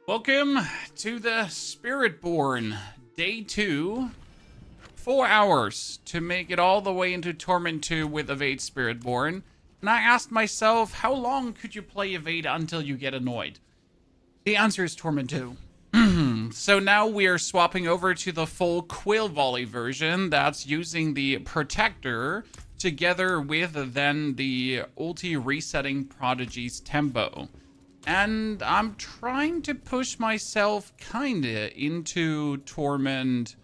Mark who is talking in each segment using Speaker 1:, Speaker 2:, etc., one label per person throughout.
Speaker 1: Welcome to the Spiritborn, day 2. 4 hours to make it all the way into Torment 2 with Evade Spiritborn. And I asked myself, how long could you play Evade until you get annoyed? The answer is Torment 2. So now we are swapping over to the full Quill Volley version that's using the Protector together with then the ulti resetting Prodigy's tempo. And I'm trying to push myself kinda into Torment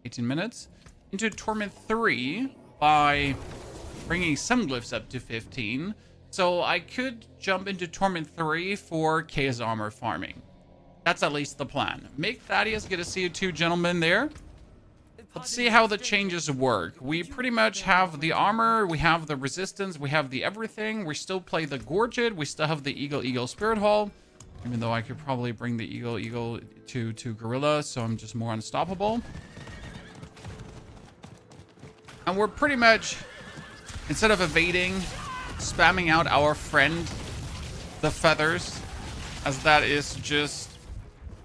Speaker 1: 18 minutes into Torment 3 by bringing some glyphs up to 15. So I could jump into Torment 3 for Chaos Armor farming. That's at least the plan. Make Thaddeus get to see you two gentlemen there. Let's see how the changes work. We pretty much have the armor, we have the resistance, we have the everything. We still play the Gorget, we still have the Eagle Spirit Hall. Even though I could probably bring the Eagle to Gorilla, so I'm just more unstoppable. And we're pretty much, instead of evading, spamming out our friend, the feathers, as that is just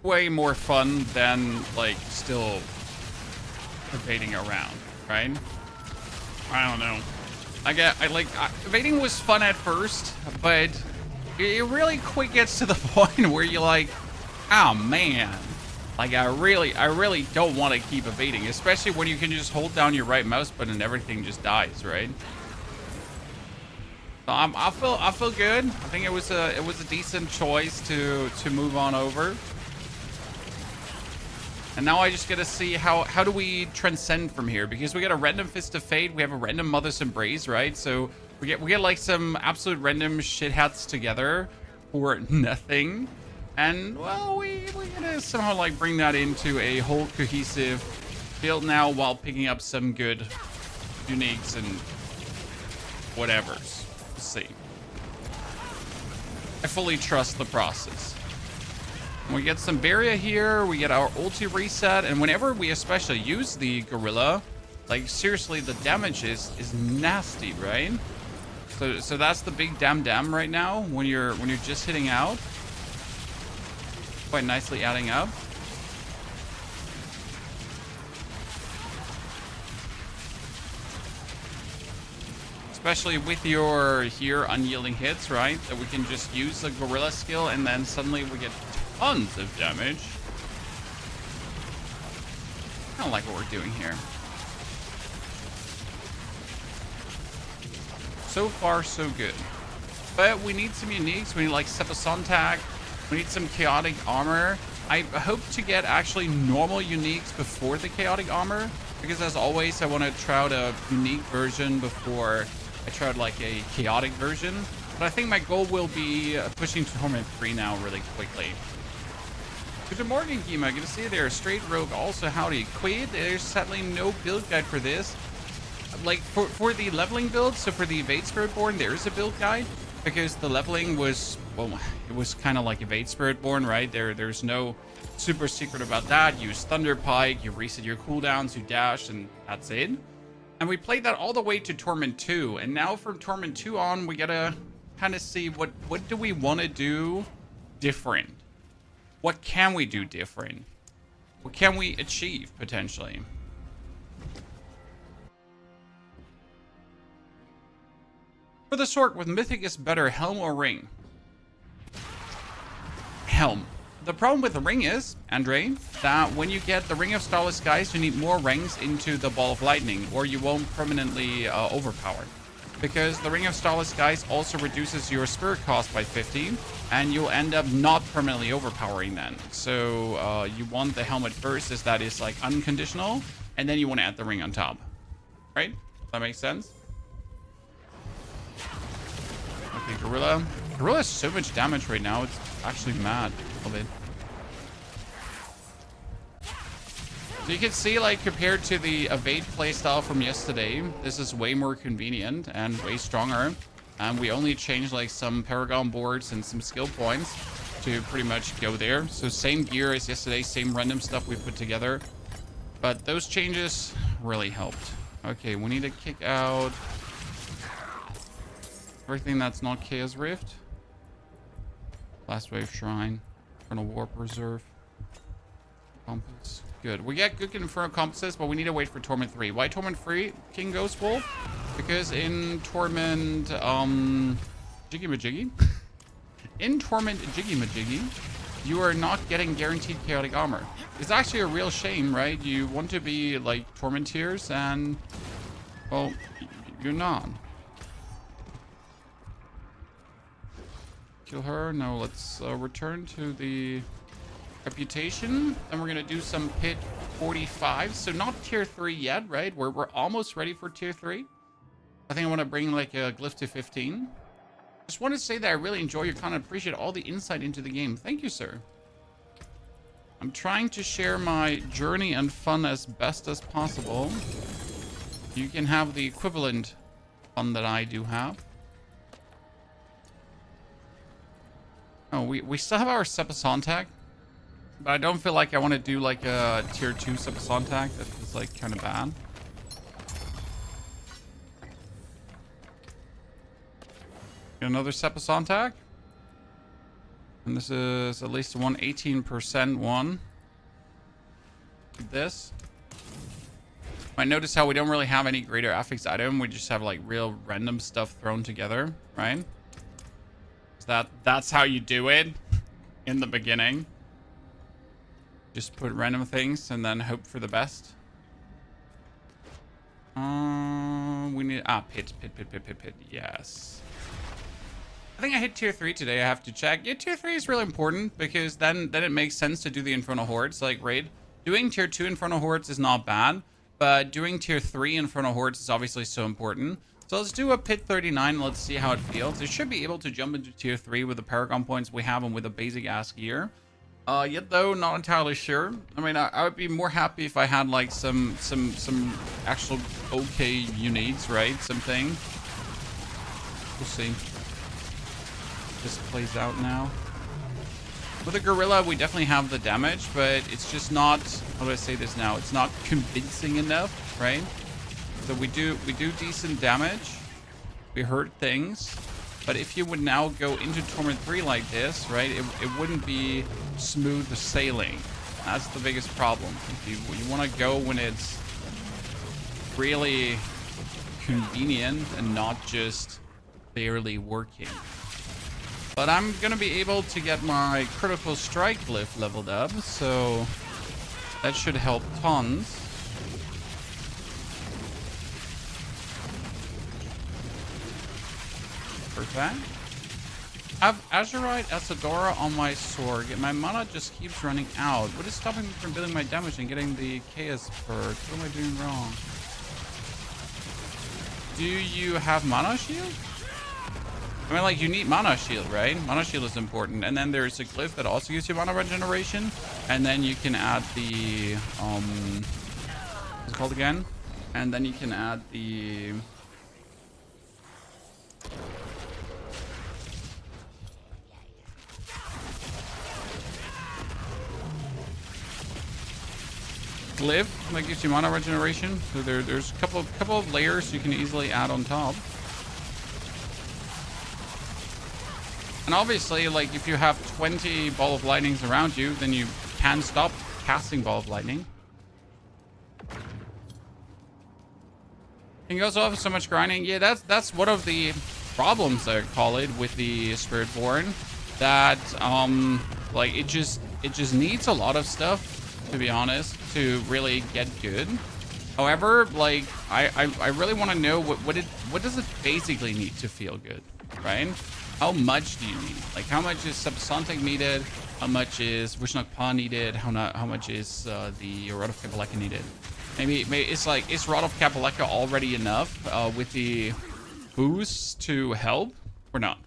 Speaker 1: way more fun than, like, still evading around, right? I don't know. Evading was fun at first, but it really quick gets to the point where you're like, oh man, like I really don't want to keep evading, especially when you can just hold down your right mouse button and everything just dies, right? So I feel good. I think it was a decent choice to move on over. And now I just gotta see how do we transcend from here, because we got a random Fist of Fate, we have a random Mother's Embrace, right? So we get like some absolute random shit hats together for nothing. And well, we're gonna somehow like bring that into a whole cohesive build now while picking up some good uniques and whatevers. Let's see. I fully trust the process. We get some barrier here, we get our ulti reset, and whenever we especially use the gorilla, like seriously, the damage is nasty, right? So that's the big damn right now when you're just hitting out. Quite nicely adding up. Especially with your here unyielding hits, right? That we can just use the gorilla skill and then suddenly we get tons of damage. I don't like what we're doing here. So far, so good. But we need some uniques. We need like Sontag. We need some chaotic armor. I hope to get actually normal uniques before the chaotic armor, because as always, I want to try out a unique version before I try out like a chaotic version. But I think my goal will be pushing to Torment 3 now really quickly. Good morning, Gima. Good to see you there. Straight Rogue also, howdy. Quaid, there's sadly no build guide for this. Like, for the leveling build, so for the Evade Spiritborn, there is a build guide, because the leveling was, well, it was kind of like Evade Spiritborn, right? There's no super secret about that. You use Thunder Pike, you reset your cooldowns, you dash, and that's it. And we played that all the way to Torment 2, and now from Torment 2 on, we gotta kind of see what do we want to do different? What can we do different? What can we achieve, potentially? For the Sork with Mythic is better, Helm or Ring? Helm. The problem with the Ring is, Andre, that when you get the Ring of Starless Skies, you need more rings into the Ball of Lightning, or you won't permanently overpower. Because the Ring of Starless Skies also reduces your spirit cost by 50, and you'll end up not permanently overpowering then. So you want the helmet first, as that is like unconditional, and then you want to add the ring on top. Right? That makes sense? Okay, Gorilla. Gorilla has so much damage right now, it's actually mad a little bit. So you can see, like, compared to the Evade playstyle from yesterday, this is way more convenient and way stronger. And we only changed, like, some Paragon boards and some skill points to pretty much go there. So same gear as yesterday, same random stuff we put together. But those changes really helped. Okay, we need to kick out everything that's not Chaos Rift. Last Wave Shrine. Infernal Warp Reserve. Compass. Good. We get good Infernal Compasses, but we need to wait for Torment 3. Why Torment 3, King Ghost Wolf? Because in Torment, Jiggy Majiggy? In Torment Jiggy Majiggy, you are not getting guaranteed chaotic armor. It's actually a real shame, right? You want to be like Tormenteers and, well, you're not. Kill her. No, let's return to the reputation. Then we're gonna do some pit 45. So not tier 3 yet, right? We're almost ready for tier 3. I think I want to bring like a glyph to 15. Just want to say that I really enjoy your content. Appreciate all the insight into the game. Thank you, sir. I'm trying to share my journey and fun as best as possible. You can have the equivalent fun that I do have. Oh, we still have our Sepasontac, but I don't feel like I want to do like a tier 2 Sepasontac. That is like kind of bad. Get another Sepasontac. And this is at least a 118% one. This. Might notice how we don't really have any greater affix item. We just have like real random stuff thrown together, right? That's how you do it in the beginning. Just put random things and then hope for the best. We need pit. Yes. I think I hit tier 3 today. I have to check. Yeah, tier 3 is really important because then it makes sense to do the Infernal Hordes like raid. Doing tier 2 Infernal Hordes is not bad, but doing tier 3 Infernal Hordes is obviously so important. So let's do a pit 39. Let's see how it feels. It should be able to jump into tier 3 with the Paragon points we have and with a basic ass gear. Yet though, not entirely sure. I mean, I would be more happy if I had like some actual okay units, right? Something. We'll see. This plays out now. With a gorilla, we definitely have the damage, but it's just not, how do I say this now? It's not convincing enough, right? So we do decent damage. We hurt things. But if you would now go into Torment 3 like this, right, it wouldn't be smooth sailing. That's the biggest problem. If you want to go when it's really convenient and not just barely working. But I'm going to be able to get my critical strike glyph leveled up, so that should help tons. Perfect. I have Azurite Asadora on my sword, yet my mana just keeps running out. What is stopping me from building my damage and getting the chaos perk? What am I doing wrong? Do you have mana shield? I mean, like, you need mana shield, right? Mana shield is important. And then there's a glyph that also gives you mana regeneration. And then you can add the, what's it called again? And then you can add the... glyph that gives you mana regeneration. So there's a couple of layers you can easily add on top. And obviously, like, if you have 20 Ball of Lightnings around you, then you can stop casting Ball of Lightning. And you also have so much grinding. Yeah, that's one of the problems, I call it, with the Spiritborn. That, like, it just needs a lot of stuff, to be honest, to really get good. However, like, I really want to know what does it basically need to feel good, right? How much do you need? Like, how much is Sepasontac needed? How much is Vishnakpa needed? How much is the Rod of Kapaleka needed? Maybe it's like, is Rod of Kapaleka already enough with the boost to help or not?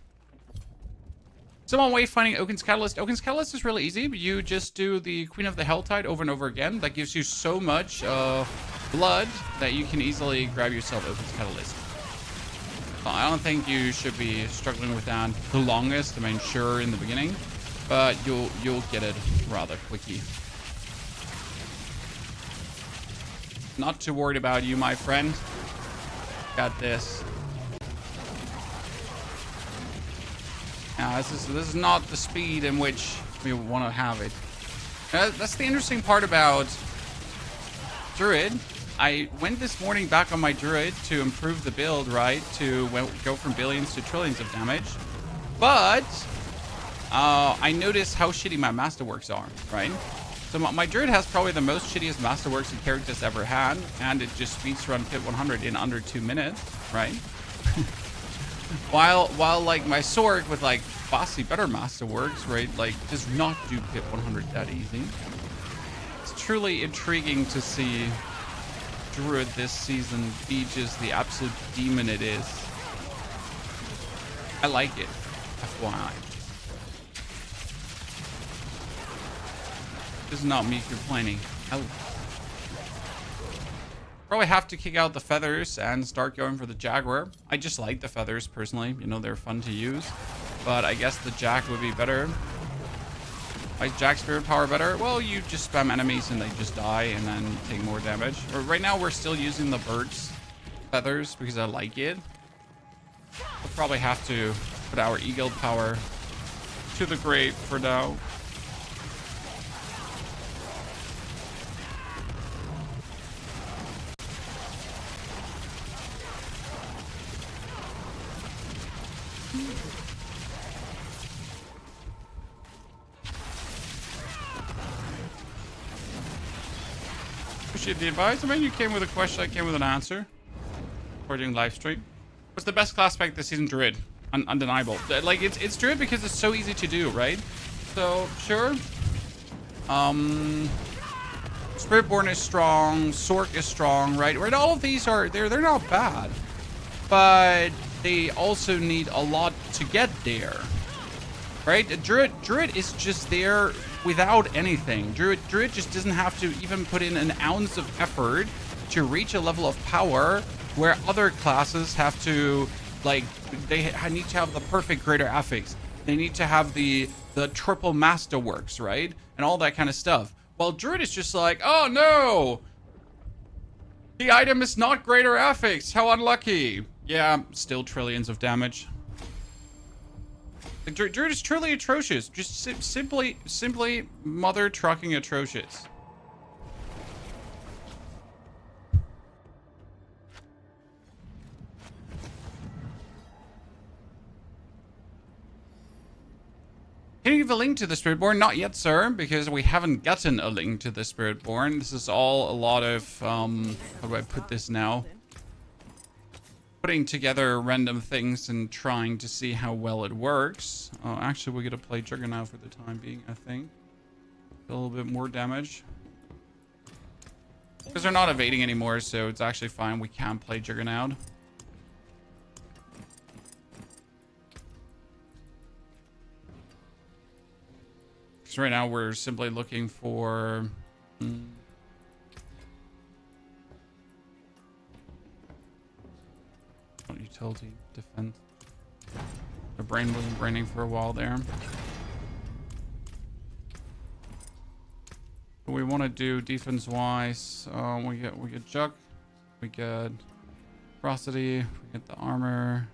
Speaker 1: Someone wayfinding Oaken's Catalyst. Oaken's Catalyst is really easy. You just do the Queen of the Helltide over and over again. That gives you so much blood that you can easily grab yourself Oaken's Catalyst. I don't think you should be struggling with that the longest. I mean, sure, in the beginning, but you'll get it rather quickly. Not too worried about you, my friend. Got this. Now, this is not the speed in which we want to have it. That's the interesting part about Druid. I went this morning back on my Druid to improve the build, right? To go from billions to trillions of damage. But I noticed how shitty my Masterworks are, right? So my Druid has probably the most shittiest Masterworks a character's ever had, and it just speedrun Pit 100 in under 2 minutes, right? while like my Sorg with like vastly better Masterworks, right? Like does not do Pit 100 that easy. It's truly intriguing to see Druid this season be just the absolute demon it is. I like it, FYI. This is not me complaining. Probably have to kick out the feathers and start going for the Jaguar. I just like the feathers personally. You know, they're fun to use. But I guess the Jack would be better. Why is Jack Spirit Power better? Well, you just spam enemies and they just die and then take more damage. Or right now we're still using the bird's feathers because I like it. We'll probably have to put our Eagle Power to the grave for now. Appreciate the advice. I mean, you came with a question, I came with an answer. We're doing live stream. What's the best class spec this season? Druid. Undeniable. Like, it's Druid because it's so easy to do, right? So, sure. Spiritborn is strong. Sork is strong, right? Right, all of these are, they're not bad. But they also need a lot to get there. Right? Druid is just there without anything. Druid just doesn't have to even put in an ounce of effort to reach a level of power where other classes have to, like, they need to have the perfect greater affix. They need to have the triple Masterworks, right? And all that kind of stuff. While Druid is just like, oh no! The item is not greater affix. How unlucky. Yeah, still trillions of damage. The Druid is truly atrocious. Just simply mother trucking atrocious. Can you give a link to the Spiritborn? Not yet, sir, because we haven't gotten a link to the Spiritborn. This is all a lot of, how do I put this now? Putting together random things and trying to see how well it works. Actually, we're gonna play Juggernaut for the time being, I think. A little bit more damage. Because they're not evading anymore, so it's actually fine. We can play Juggernaut. Because right now we're simply looking for... utility, defense. The brain wasn't braining for a while there. What we want to do defense wise, we get Jug, we get Ferocity, we get the armor.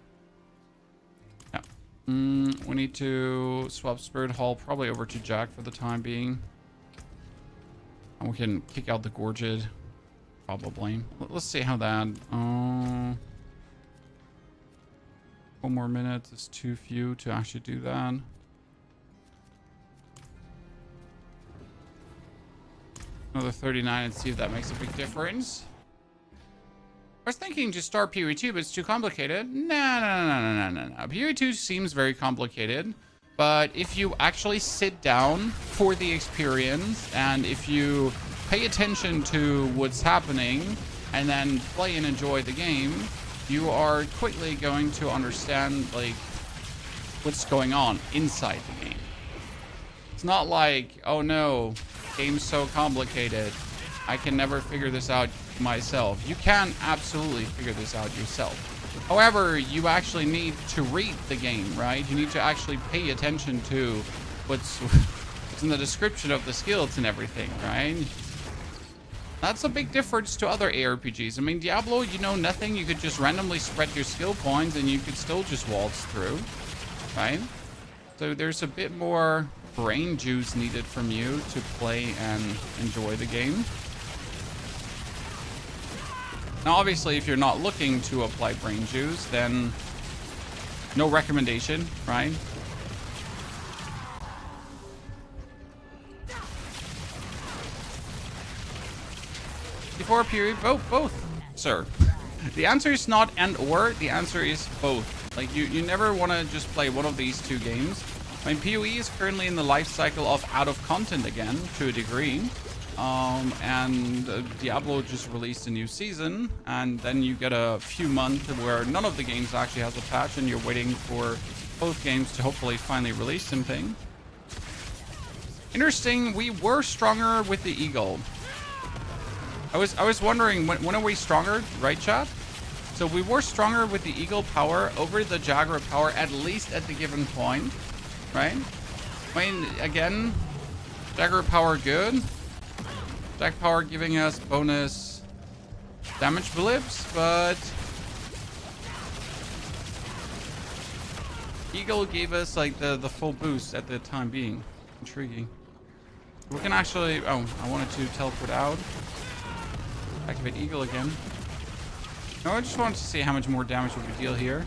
Speaker 1: Yeah. We need to swap Spirit Hall probably over to Jack for the time being. And we can kick out the Gorged, probably. Let's see how that. One more minute is too few to actually do that. Another 39 and see if that makes a big difference. I was thinking to start PoE2, but it's too complicated. No. PoE2 seems very complicated, but if you actually sit down for the experience and if you pay attention to what's happening and then play and enjoy the game, you are quickly going to understand, like, what's going on inside the game. It's not like, oh no, game's so complicated, I can never figure this out myself. You can absolutely figure this out yourself. However, you actually need to read the game, right? You need to actually pay attention to what's in the description of the skills and everything, right? That's a big difference to other ARPGs. I mean, Diablo, you know nothing. You could just randomly spread your skill points and you could still just waltz through, right? So there's a bit more brain juice needed from you to play and enjoy the game. Now, obviously, if you're not looking to apply brain juice, then no recommendation, right? Before PoE, both, sir. The answer is not and or, the answer is both. Like, you never want to just play one of these two games. I mean, PoE is currently in the life cycle of out of content again, to a degree. Diablo just released a new season, and then you get a few months where none of the games actually has a patch, and you're waiting for both games to hopefully finally release something. Interesting, we were stronger with the Eagle. I was wondering, when are we stronger, right, chat? So we were stronger with the Eagle power over the Jaguar power, at least at the given point, right? I mean, again, Jaguar power good. Jag power giving us bonus damage blips, but Eagle gave us like the full boost at the time being. Intriguing. We can actually, oh, I wanted to teleport out. Activate Eagle again. No, I just wanted to see how much more damage we could deal here.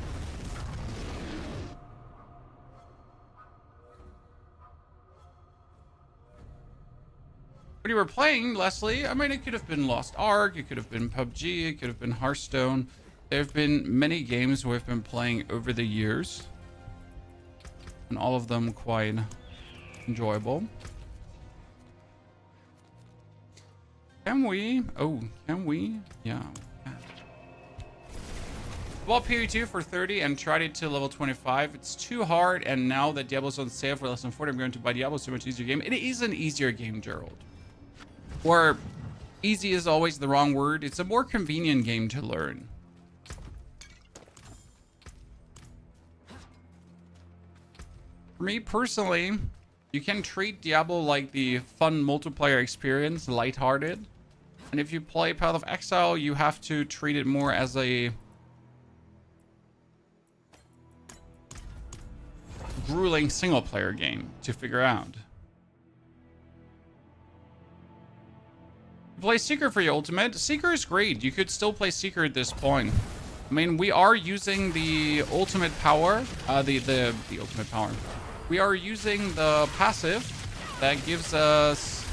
Speaker 1: When you were playing, Leslie, I mean, it could have been Lost Ark, it could have been PUBG, it could have been Hearthstone. There have been many games we've been playing over the years, and all of them quite enjoyable. Can we? Oh, can we? Yeah. Bought PoE2 for 30 and tried it to level 25. It's too hard, and now that Diablo's on sale for less than 40, I'm going to buy Diablo. So much easier game. It is an easier game, Gerald. Or easy is always the wrong word. It's a more convenient game to learn. For me personally, you can treat Diablo like the fun multiplayer experience, lighthearted. And if you play Path of Exile, you have to treat it more as a grueling single player game to figure out. Play Seeker for your ultimate. Seeker is great. You could still play Seeker at this point. I mean, we are using the ultimate power, the ultimate power. We are using the passive that gives us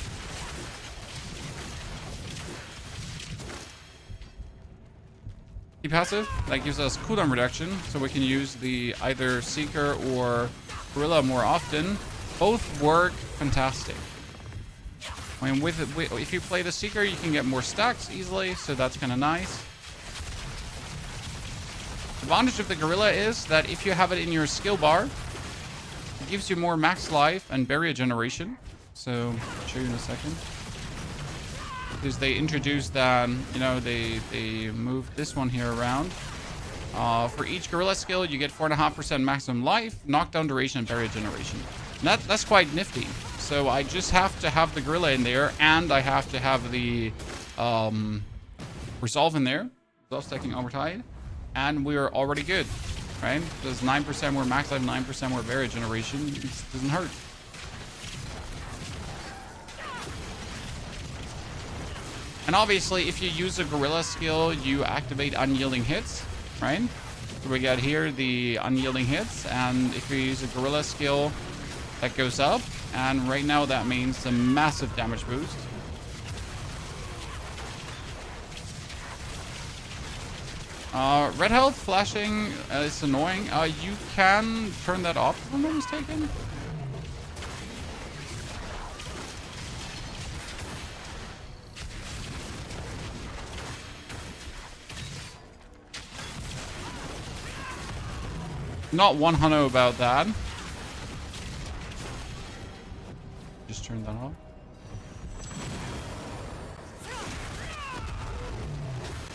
Speaker 1: the passive that gives us cooldown reduction, so we can use the either Seeker or Gorilla more often. Both work fantastic. I mean, if you play the Seeker, you can get more stacks easily, so that's kind of nice. The advantage of the Gorilla is that if you have it in your skill bar, it gives you more max life and barrier generation. So I'll show you in a second. Because they introduced that, you know, they moved this one here around. For each Gorilla skill, you get 4.5% maximum life, knockdown duration, and barrier generation. And that's quite nifty. So I just have to have the Gorilla in there, and I have to have the Resolve in there. Resolve stacking Overtide. And we're already good, right? Does 9% more max life, 9% more barrier generation. It doesn't hurt. And obviously, if you use a Gorilla skill, you activate unyielding hits, right? So we got here the unyielding hits, and if you use a Gorilla skill, that goes up. And right now, that means a massive damage boost. Red health flashing is annoying. You can turn that off if I'm not mistaken. Not 100 about that. Just turn that off.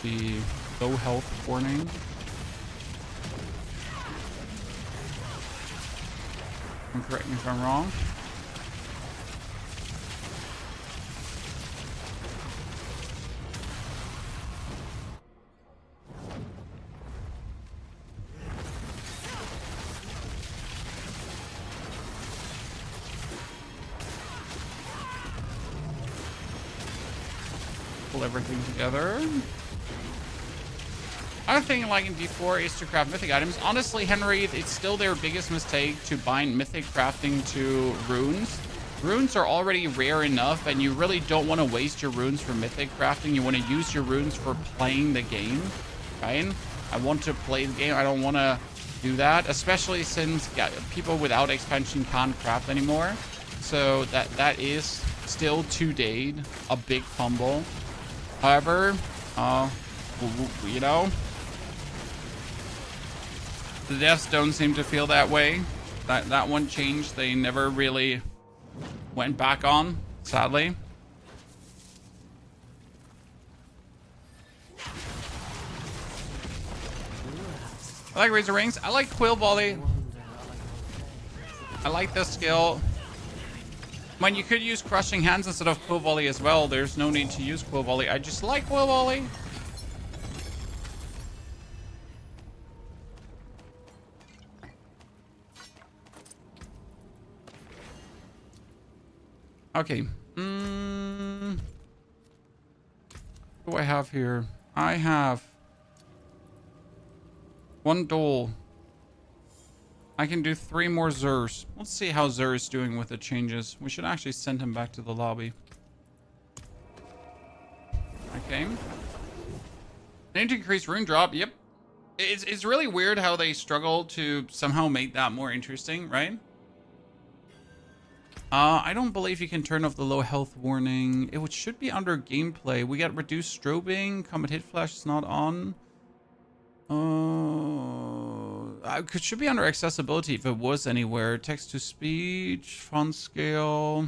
Speaker 1: The low health warning. And correct me if I'm wrong. pull everything together. Other thing like in D4 is to craft mythic items. Honestly, Henry, it's still their biggest mistake to bind mythic crafting to runes. Runes are already rare enough, and you really don't want to waste your runes for mythic crafting. You want to use your runes for playing the game, right? I want to play the game. I don't want to do that, especially since people without expansion can't craft anymore. So that is still to date a big fumble. However, you know, the devs don't seem to feel that way. That one changed. They never really went back on, sadly. I like Razor Rings. I like Quill Volley. I like this skill. When you could use Crushing Hands instead of Quill Volley as well, there's no need to use Quill Volley. I just like Quill Volley. Okay. What do I have here? I have one Dole. I can do 3 more Zers. Let's see how Zer is doing with the changes. We should actually send him back to the lobby. Okay. Need to increase rune drop. Yep. It's really weird how they struggle to somehow make that more interesting, right? I don't believe you can turn off the low health warning. It should be under gameplay. We got reduced strobing. Comet hit flash is not on. It should be under accessibility if it was anywhere. Text to speech, font scale.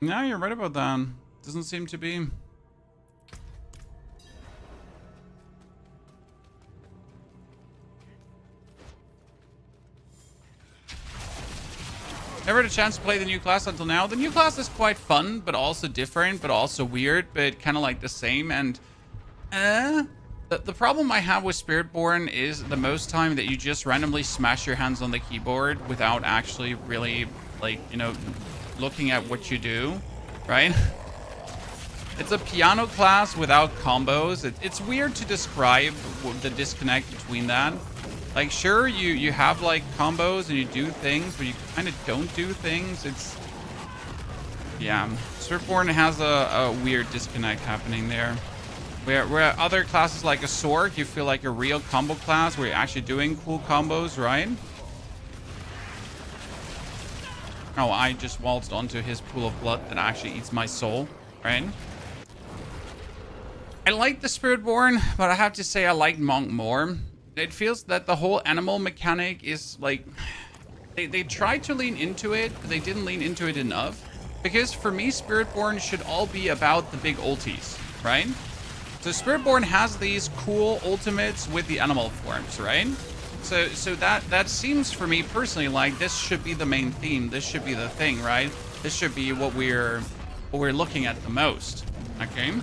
Speaker 1: No, you're right about that. Doesn't seem to be. Never had a chance to play the new class until now. The new class is quite fun, but also different, but also weird, but kind of like the same. And the problem I have with Spiritborn is the most time that you just randomly smash your hands on the keyboard without actually really, like, you know, looking at what you do, right? It's a piano class without combos. It's weird to describe the disconnect between that. Like, sure, you have, like, combos and you do things, but you kind of don't do things. It's... yeah. Spiritborn has a weird disconnect happening there. Where other classes like a Sork, you feel like a real combo class where you're actually doing cool combos, right? Oh, I just waltzed onto his pool of blood that actually eats my soul, right? I like the Spiritborn, but I have to say I like Monk more. It feels that the whole animal mechanic is like... They tried to lean into it, but they didn't lean into it enough. Because for me, Spiritborn should all be about the big ultis, right? So Spiritborn has these cool ultimates with the animal forms, right? So that seems for me personally like this should be the main theme. This should be the thing, right? This should be what we're looking at the most, okay?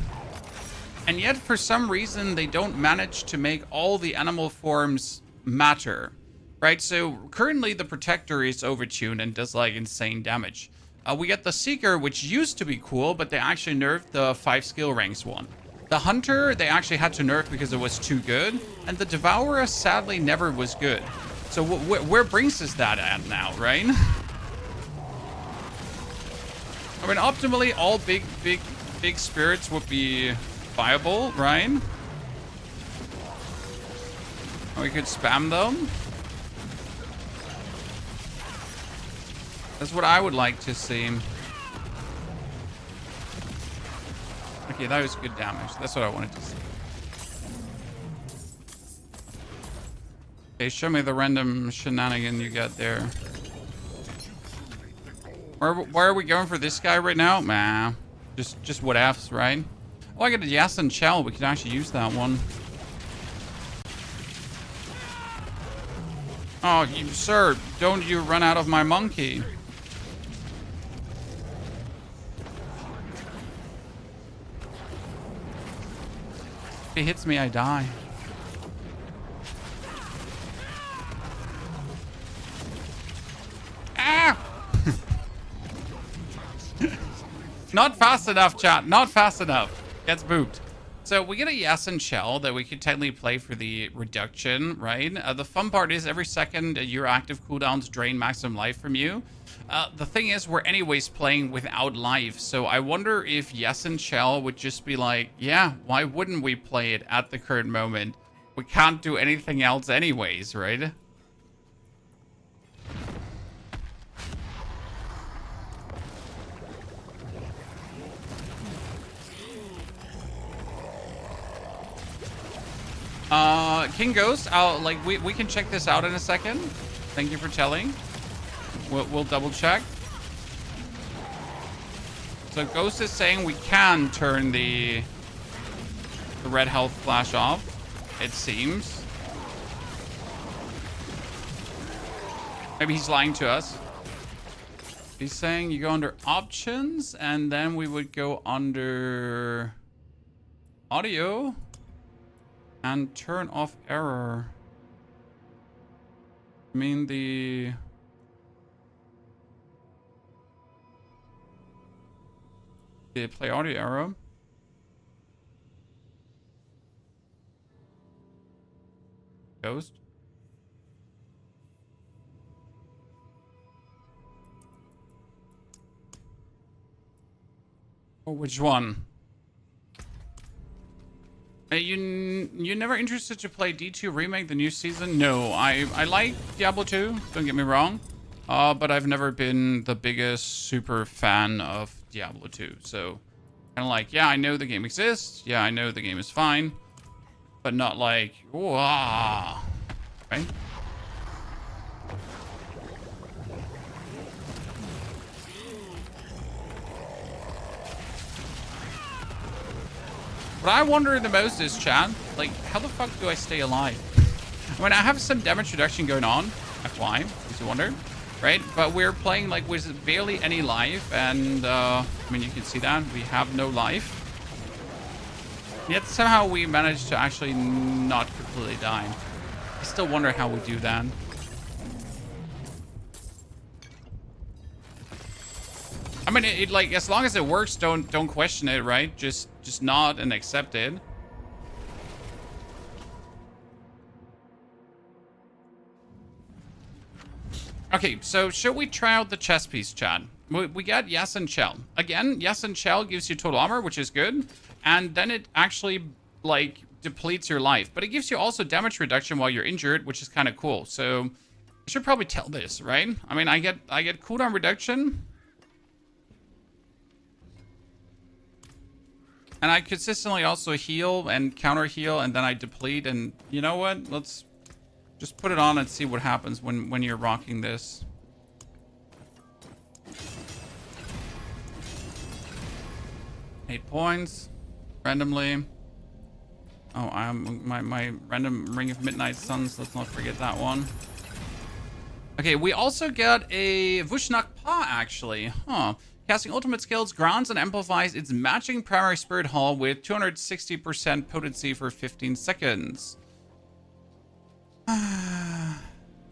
Speaker 1: And yet, for some reason, they don't manage to make all the animal forms matter, right? So currently, the Protector is overtuned and does like insane damage. We get the Seeker, which used to be cool, but they actually nerfed the 5 skill ranks one. The Hunter, they actually had to nerf because it was too good, and the Devourer sadly never was good. So where brings us that at now, right? I mean, optimally, all big spirits would be viable, right? We could spam them. That's what I would like to see. Okay, that was good damage. That's what I wanted to see. Okay, show me the random shenanigan you got there. Where are we going for this guy right now? Nah, just what ifs, right? Oh, I got a Yasin Shell. We could actually use that one. Oh, sir, don't you run out of my monkey. If he hits me, I die. Not fast enough, chat. Not fast enough. Gets booped. So we get a yes and shell that we could technically play for the reduction, right? The fun part is every second your active cooldowns drain maximum life from you. The thing is, we're anyways playing without life. So I wonder if yes and shell would just be like, yeah, why wouldn't we play it at the current moment? We can't do anything else anyways, right? King Ghost, we can check this out in a second. Thank you for telling. We'll double check. So Ghost is saying we can turn the red health flash off, it seems. Maybe he's lying to us. He's saying you go under options and then we would go under audio. And turn off error. I mean the... Did it play audio error? Ghost? Oh, which one? You never interested to play D2 Remake, the new season? No, I like Diablo 2, don't get me wrong. But I've never been the biggest super fan of Diablo 2. So, kind of like, yeah, I know the game exists. Yeah, I know the game is fine. But not like, wow. Right? What I wonder the most is, chat, like, how the fuck do I stay alive? I mean, I have some damage reduction going on, FY, if you wonder, right? But we're playing, like, with barely any life, and, I mean, you can see that. We have no life. Yet somehow we managed to actually not completely die. I still wonder how we do that. I mean, it like, as long as it works, don't question it, right? Just nod and accept it. Okay, so should we try out the chess piece, chat? We got yes and shell. Again, yes and shell gives you total armor, which is good. And then it actually, like, depletes your life. But it gives you also damage reduction while you're injured, which is kind of cool. So, I should probably tell this, right? I mean, I get cooldown reduction. And I consistently also heal and counter heal, and then I deplete. And you know what? Let's just put it on and see what happens when you're rocking this. Eight points randomly. Oh, my random Ring of Midnight Suns. Let's not forget that one. Okay, we also got a Vushnak Pa, actually. Huh. Casting ultimate skills grounds and amplifies its matching primary spirit hull with 260% potency for 15 seconds. Can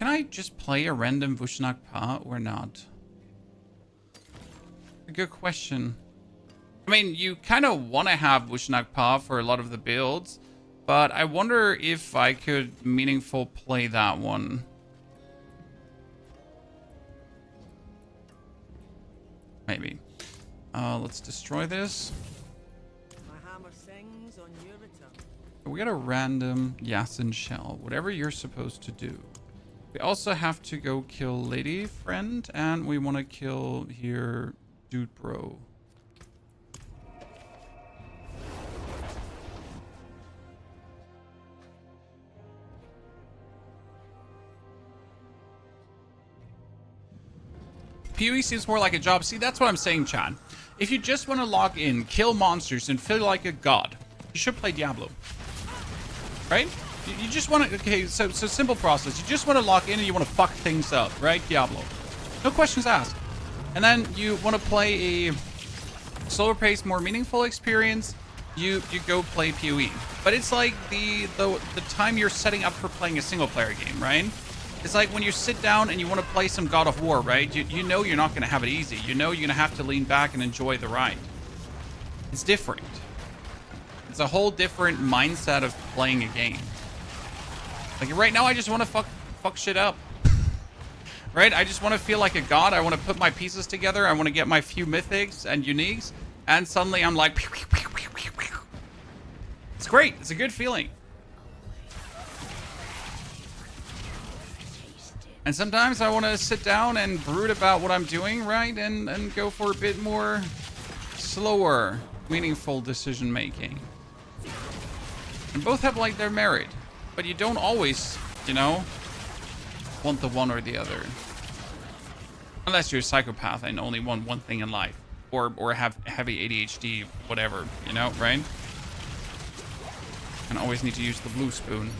Speaker 1: I just play a random Vushnak Pa or not? A good question. I mean, you kind of want to have Vushnak Pa for a lot of the builds, but I wonder if I could meaningful play that one. Maybe. Let's destroy this.
Speaker 2: My hammer sings on your return.
Speaker 1: We got a random Yasin shell, whatever you're supposed to do. We also have to go kill Lady Friend, and we want to kill here Dude Bro. PoE seems more like a job. See, that's what I'm saying, Chan. If you just want to log in, kill monsters, and feel like a god, you should play Diablo. Right? You just want to... Okay, so simple process. You just want to log in and you want to fuck things up, right? Diablo. No questions asked. And then you want to play a slower pace, more meaningful experience, you go play PoE. But it's like the time you're setting up for playing a single player game, right? It's like when you sit down and you want to play some God of War, right? You know you're not going to have it easy. You know you're going to have to lean back and enjoy the ride. It's different. It's a whole different mindset of playing a game. Like right now, I just want to fuck shit up. Right? I just want to feel like a god. I want to put my pieces together. I want to get my few mythics and uniques. And suddenly I'm like... It's great. It's a good feeling. And sometimes I want to sit down and brood about what I'm doing, right? And go for a bit more slower, meaningful decision making. And both have like their merit. But you don't always, you know, want the one or the other. Unless you're a psychopath and only want one thing in life. Or have heavy ADHD, whatever, you know, right? And always need to use the blue spoon.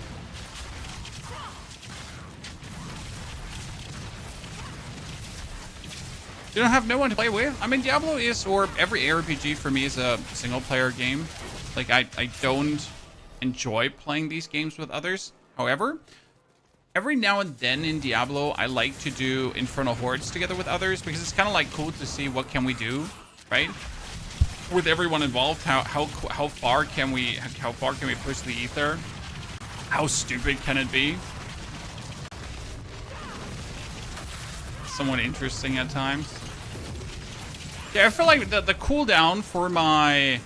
Speaker 1: You don't have no one to play with? I mean, Diablo is, or every ARPG for me is a single player game. Like, I don't enjoy playing these games with others. However, every now and then in Diablo, I like to do Infernal Hordes together with others because it's kind of like cool to see what can we do, right? With everyone involved, how far can we push the ether? How stupid can it be? Somewhat interesting at times. Yeah, I feel like the cooldown for my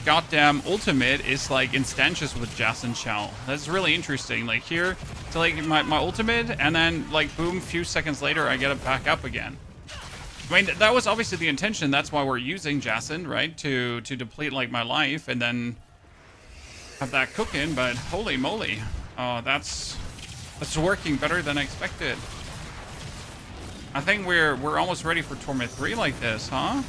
Speaker 1: goddamn ultimate is like instantaneous with Jas and Shell. That's really interesting. Like here, to like my ultimate, and then like boom, few seconds later, I get it back up again. I mean, that was obviously the intention. That's why we're using Jason, right? To deplete like my life and then have that cooking. But holy moly, that's working better than expected. I think we're almost ready for Torment 3 like this, huh?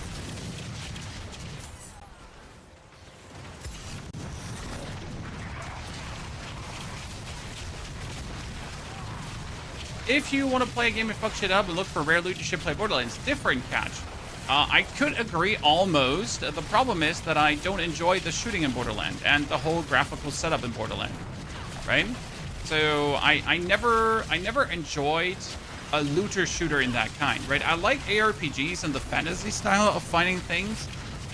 Speaker 1: If you want to play a game and fuck shit up and look for rare loot, you should play Borderlands. Different catch. I could agree almost. The problem is that I don't enjoy the shooting in Borderlands and the whole graphical setup in Borderlands, right? So I never enjoyed a looter shooter in that kind, right? I like ARPGs and the fantasy style of finding things,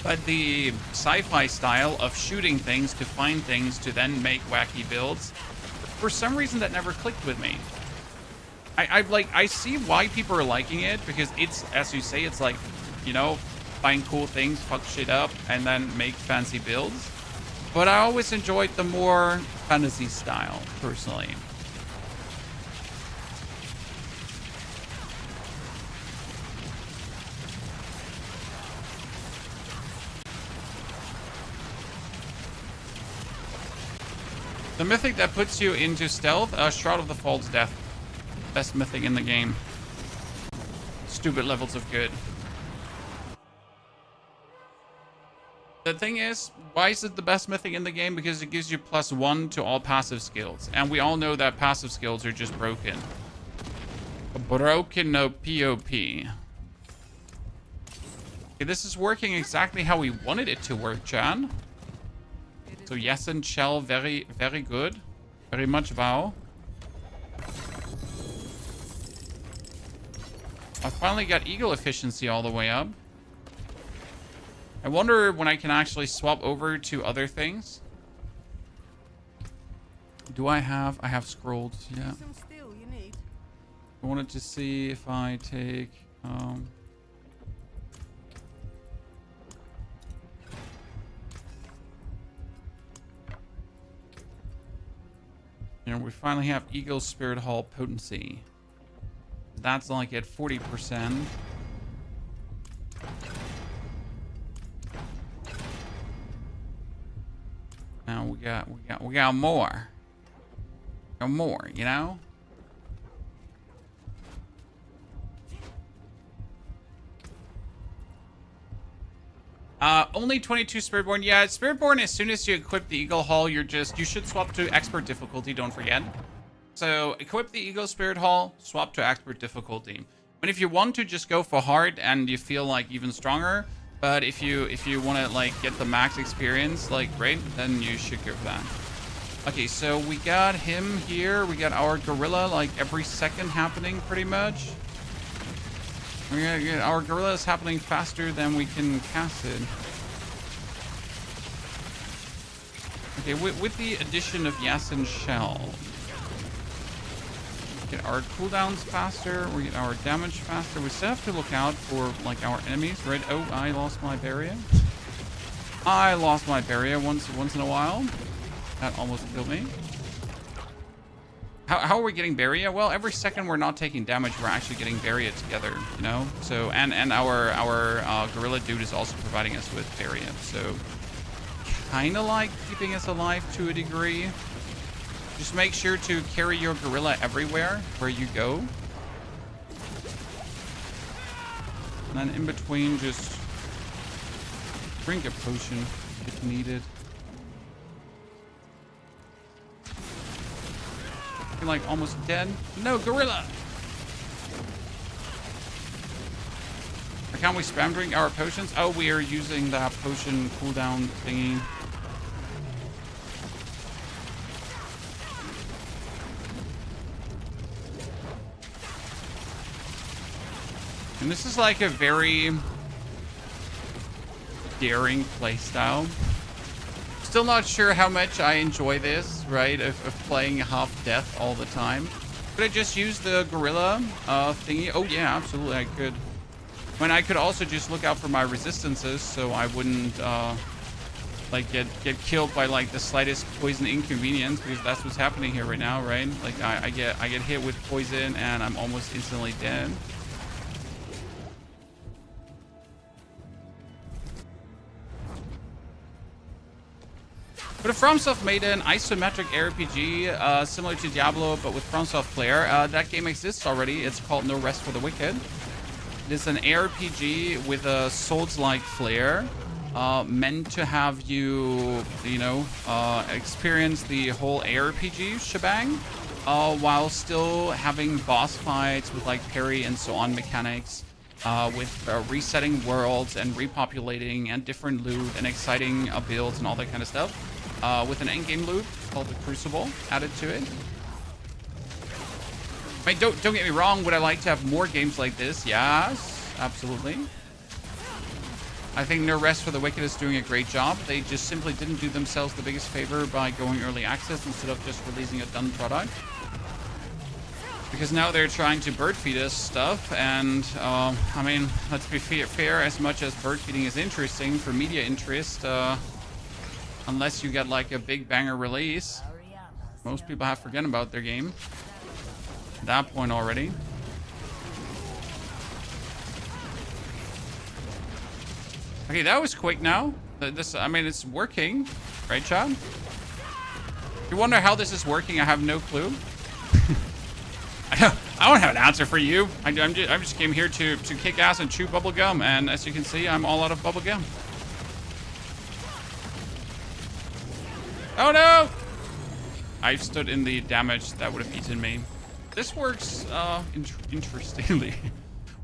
Speaker 1: but the sci-fi style of shooting things to find things to then make wacky builds, for some reason that never clicked with me. I see why people are liking it because it's, as you say, it's like, you know, find cool things, fuck shit up, and then make fancy builds. But I always enjoyed the more fantasy style, personally. The mythic that puts you into stealth, Shroud of the False Death. Best mythic in the game. Stupid levels of good. The thing is, why is it the best mythic in the game? Because it gives you +1 to all passive skills. And we all know that passive skills are just broken. Broken no POP. Okay, this is working exactly how we wanted it to work, Chan. So yes and Shell, very, very good. Very much wow. I finally got eagle efficiency all the way up. I wonder when I can actually swap over to other things. Do I have scrolled, yeah.
Speaker 2: Some steel you need.
Speaker 1: I wanted to see if I take, you know, we finally have Eagle Spirit Hall potency. That's like at 40%. Now we got more. Got more, you know? Only 22 Spiritborn. Yeah, Spiritborn, as soon as you equip the Eagle Hall, you should swap to expert difficulty, don't forget. So equip the Eagle Spirit Hall, swap to expert difficulty. But if you want to just go for hard and you feel like even stronger, but if you want to like get the max experience, like great, then you should go for that. Okay, so we got him here. We got our gorilla like every second happening pretty much. We gotta get our gorilla is happening faster than we can cast it. Okay, with the addition of Yasin Shell, get our cooldowns faster, we get our damage faster. We still have to look out for like our enemies, right? Oh, I lost my barrier. I lost my barrier once in a while. That almost killed me. How are we getting barrier? Well, every second we're not taking damage, we're actually getting barrier together, you know? So, and our gorilla dude is also providing us with barrier. So, kind of like keeping us alive to a degree. Just make sure to carry your gorilla everywhere where you go. And then in between, just drink a potion if needed. You're like almost dead. No, gorilla! Or can't we spam drink our potions? Oh, we are using that potion cooldown thingy. And this is like a very daring playstyle. Still not sure how much I enjoy this, right? Of playing half death all the time. Could I just use the gorilla thingy? Oh yeah, absolutely I could. I mean, I could also just look out for my resistances so I wouldn't like get killed by like the slightest poison inconvenience, because that's what's happening here right now, right? Like I get hit with poison and I'm almost instantly dead. But if FromSoft made an isometric RPG similar to Diablo, but with FromSoft flair, that game exists already. It's called No Rest for the Wicked. It is an RPG with a Souls-like flair, meant to have you, experience the whole ARPG shebang, while still having boss fights with like parry and so on mechanics, with resetting worlds and repopulating and different loot and exciting builds and all that kind of stuff. With an endgame loop called the Crucible added to it. I mean, don't get me wrong, would I like to have more games like this? Yes, absolutely. I think No Rest for the Wicked is doing a great job. They just simply didn't do themselves the biggest favor by going early access instead of just releasing a done product. Because now they're trying to bird feed us stuff, and I mean, let's be fair, as much as bird feeding is interesting for media interest, unless you get like a big banger release, most people have forgotten about their game at that point already. Okay, that was quick now. I mean, it's working, right, Chad? You wonder how this is working? I have no clue. I don't have an answer for you. I just came here to kick ass and chew bubble gum, and as you can see, I'm all out of bubble gum. Oh no! I stood in the damage that would have eaten me. This works interestingly.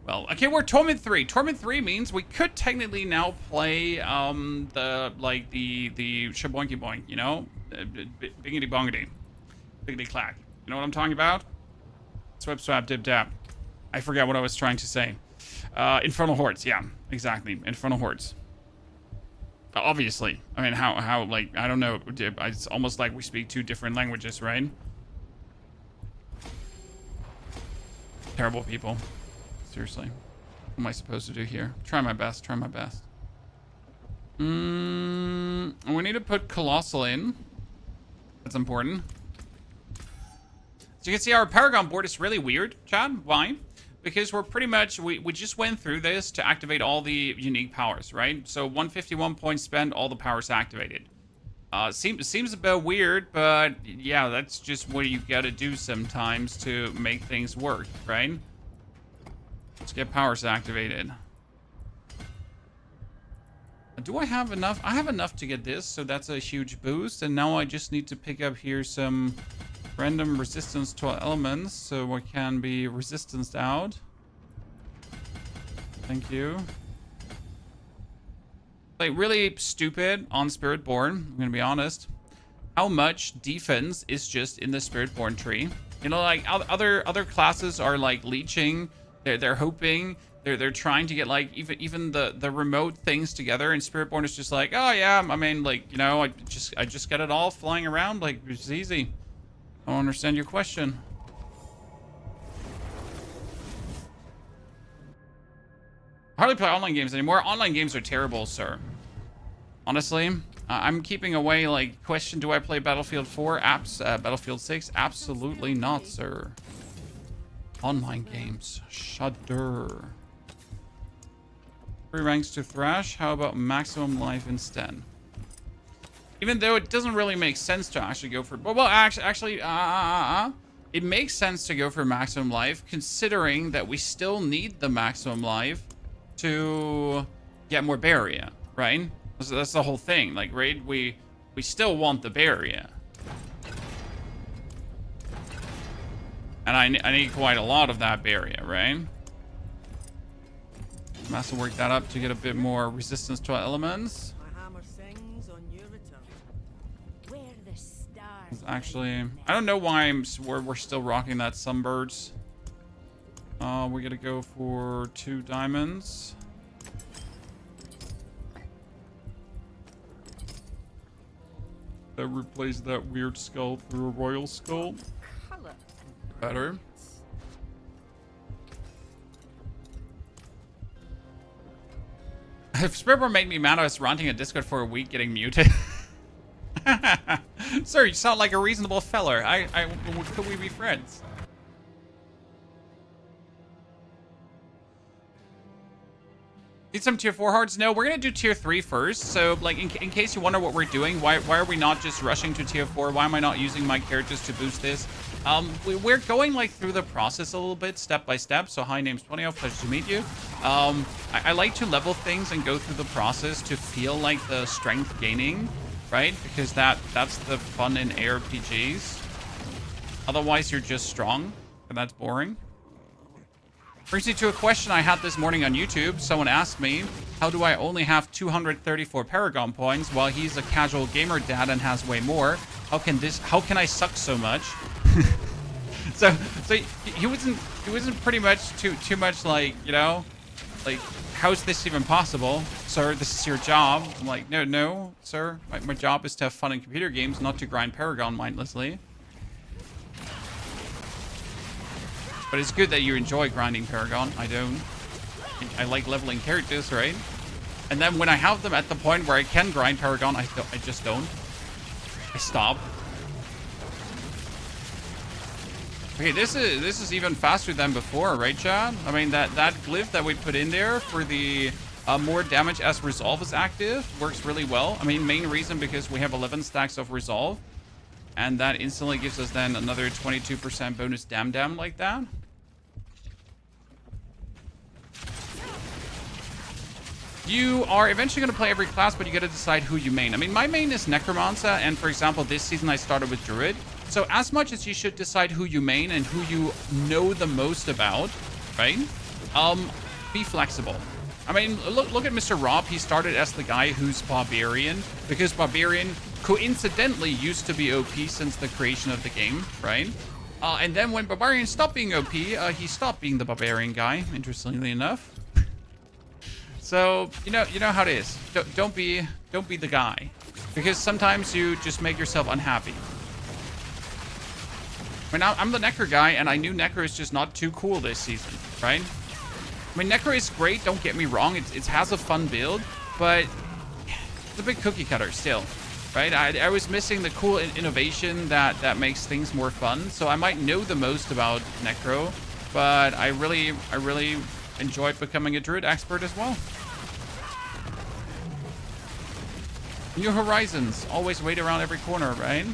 Speaker 1: Well, okay, we're Torment 3. Torment 3 means we could technically now play the shaboinky boink, you know? Biggity bongity. Biggity clack. You know what I'm talking about? Swip swap dip dap. I forgot what I was trying to say. Infernal Hordes, yeah, exactly. Infernal Hordes. Obviously. I mean, how like, I don't know. It's almost like we speak two different languages, right? Terrible people. Seriously. What am I supposed to do here? Try my best, try my best. We need to put Colossal in. That's important. So you can see our Paragon board is really weird, Chad. Why? Because we're pretty much, we just went through this to activate all the unique powers, right? So 151 points spent, all the powers activated. Seems a bit weird, but yeah, that's just what you gotta do sometimes to make things work, right? Let's get powers activated. Do I have enough? I have enough to get this, so that's a huge boost. And now I just need to pick up here some random resistance to elements, so I can be resistanced out. Thank you. Like, really stupid on Spiritborn, I'm gonna be honest. How much defense is just in the Spiritborn tree? You know, like other classes are like leeching. They're hoping They're trying to get like even the remote things together, and Spiritborn is just like, oh yeah, I mean, like, you know, I just get it all flying around, like it's easy. I don't understand your question. I hardly play online games anymore. Online games are terrible, sir. Honestly, I'm keeping away. Like, question: do I play Battlefield 4? Battlefield 6? Absolutely not, sir. Online games, shudder. 3 ranks to Thrash. How about maximum life instead? Even though it doesn't really make sense to actually go for... Well, actually, it makes sense to go for maximum life, considering that we still need the maximum life to get more barrier, right? So that's the whole thing. Like, right? We still want the barrier. And I need quite a lot of that barrier, right? I'm have to work that up to get a bit more resistance to elements.
Speaker 2: My hammer sings on your return.
Speaker 3: Where the stars
Speaker 1: Actually, I don't know why we're still rocking that Sunbirds. We're gonna go for 2 diamonds. That replace that weird skull through a royal skull.
Speaker 3: color.
Speaker 1: Better. If Spiritborn made me mad, I was ranting at Discord for a week getting muted. Sir, you sound like a reasonable feller. Could we be friends? Need some tier 4 hearts? No, we're gonna do tier 3 first. So, like, in case you wonder what we're doing, why are we not just rushing to tier 4? Why am I not using my characters to boost this? We're going, like, through the process a little bit, step by step. So, hi, name's 20. Pleasure to meet you. I like to level things and go through the process to feel like the strength gaining, right? Because that's the fun in ARPGs. Otherwise, you're just strong, and that's boring. Brings me to a question I had this morning on YouTube. Someone asked me, how do I only have 234 Paragon points while he's a casual gamer dad and has way more? How can I suck so much? so he wasn't pretty much too much like, you know, like, how's this even possible? Sir, this is your job. I'm like, no, sir. My job is to have fun in computer games, not to grind Paragon mindlessly. But it's good that you enjoy grinding Paragon. I don't. I like leveling characters, right? And then when I have them at the point where I can grind Paragon, I just don't. I stop. Okay, this is even faster than before, right, Chad? I mean, that glyph that we put in there for the more damage as Resolve is active works really well. I mean, main reason because we have 11 stacks of Resolve. And that instantly gives us then another 22% bonus dam like that. You are eventually going to play every class, but you got to decide who you main. I mean, my main is Necromancer, and for example, this season I started with Druid. So as much as you should decide who you main and who you know the most about, right? Be flexible. I mean, look at Mr. Rob. He started as the guy who's Barbarian, because Barbarian coincidentally used to be OP since the creation of the game, right? And then when Barbarian stopped being OP, he stopped being the Barbarian guy, interestingly enough. So, you know how it is. Don't be the guy, because sometimes you just make yourself unhappy. I mean, I'm the Necro guy, and I knew Necro is just not too cool this season, right? I mean, Necro is great, don't get me wrong. It has a fun build, but it's a big cookie cutter still, right? I was missing the cool innovation that makes things more fun. So I might know the most about Necro, but I really enjoyed becoming a Druid expert as well. New horizons, always wait around every corner, right?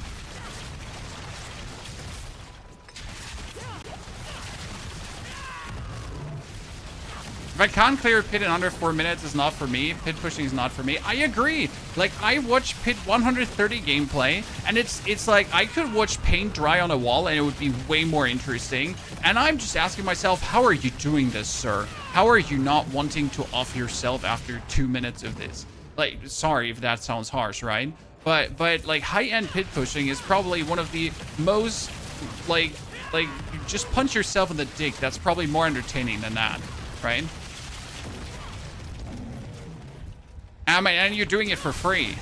Speaker 1: If I can't clear a pit in under 4 minutes, it's not for me. Pit pushing is not for me. I agree. Like, I watch Pit 130 gameplay, and it's like I could watch paint dry on a wall, and it would be way more interesting. And I'm just asking myself, how are you doing this, sir? How are you not wanting to off yourself after 2 minutes of this? Like, sorry if that sounds harsh, right? But like, high-end pit pushing is probably one of the most, like, you just punch yourself in the dick. That's probably more entertaining than that, right? And you're doing it for free.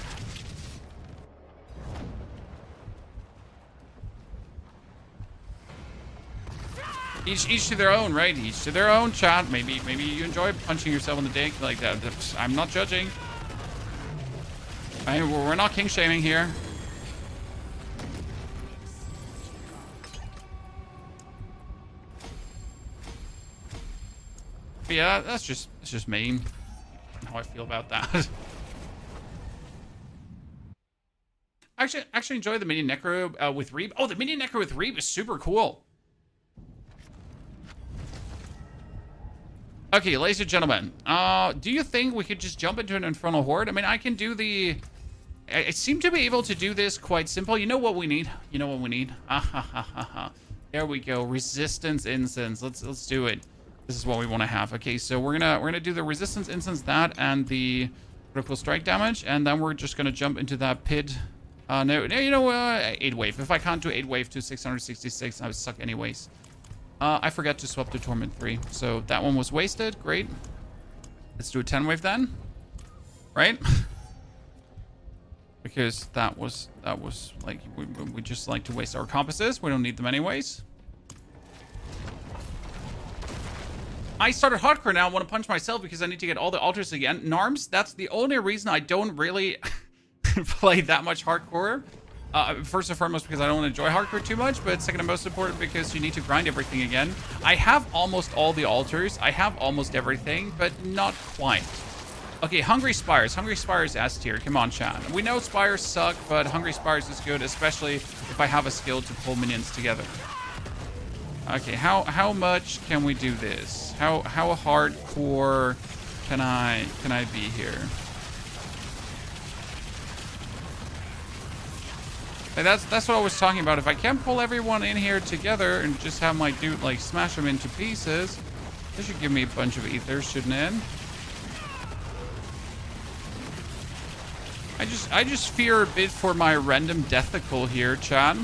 Speaker 1: Each to their own, right? Each to their own, chat. Maybe you enjoy punching yourself in the dick like that. I'm not judging. We're not king shaming here. But yeah, that's just me. How I feel about that. Actually enjoy the mini necro with Reeb. Oh, the mini necro with Reeb is super cool. Okay, ladies and gentlemen, do you think we could just jump into an Infernal Horde? I mean, I can do the... I seem to be able to do this quite simple. You know what we need? You know what we need? There we go. Resistance Incense. Let's do it. This is what we want to have. Okay, so we're gonna do the Resistance Incense, that, and the critical strike damage, and then we're just gonna jump into that pit. No, you know, 8 wave. If I can't do 8 wave to 666, I would suck anyways. I forgot to swap to Torment 3, so that one was wasted. Great. Let's do a 10 wave then, right? Because that was like we just like to waste our compasses. We don't need them anyways. I started hardcore now. I want to punch myself because I need to get all the altars again. Narms, that's the only reason I don't really play that much hardcore. First and foremost, because I don't enjoy hardcore too much, but second and most important, because you need to grind everything again. I have almost all the altars. I have almost everything, but not quite. Okay, Hungry Spires. Hungry Spires S tier. Come on, chat. We know Spires suck, but Hungry Spires is good, especially if I have a skill to pull minions together. Okay, how much can we do this? How hardcore can I be here? Hey, that's what I was talking about. If I can pull everyone in here together and just have my dude like smash them into pieces, this should give me a bunch of ethers, shouldn't it? I just fear a bit for my random deathical here, chat.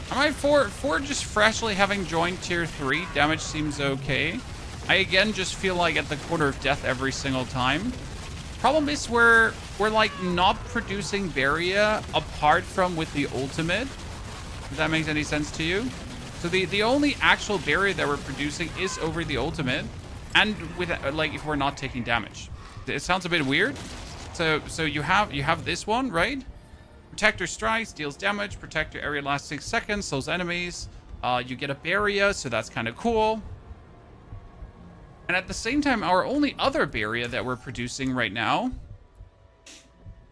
Speaker 1: I might for just freshly having joined tier 3, damage seems okay. I again just feel like at the quarter of death every single time. Problem is we're like not producing Barrier apart from with the ultimate. If that makes any sense to you. So the only actual barrier that we're producing is over the ultimate, and with like if we're not taking damage. It sounds a bit weird. So you have this one, right? Protector strikes, deals damage. Protector area lasts 6 seconds, kills enemies. You get a barrier, so that's kind of cool. And at the same time, our only other barrier that we're producing right now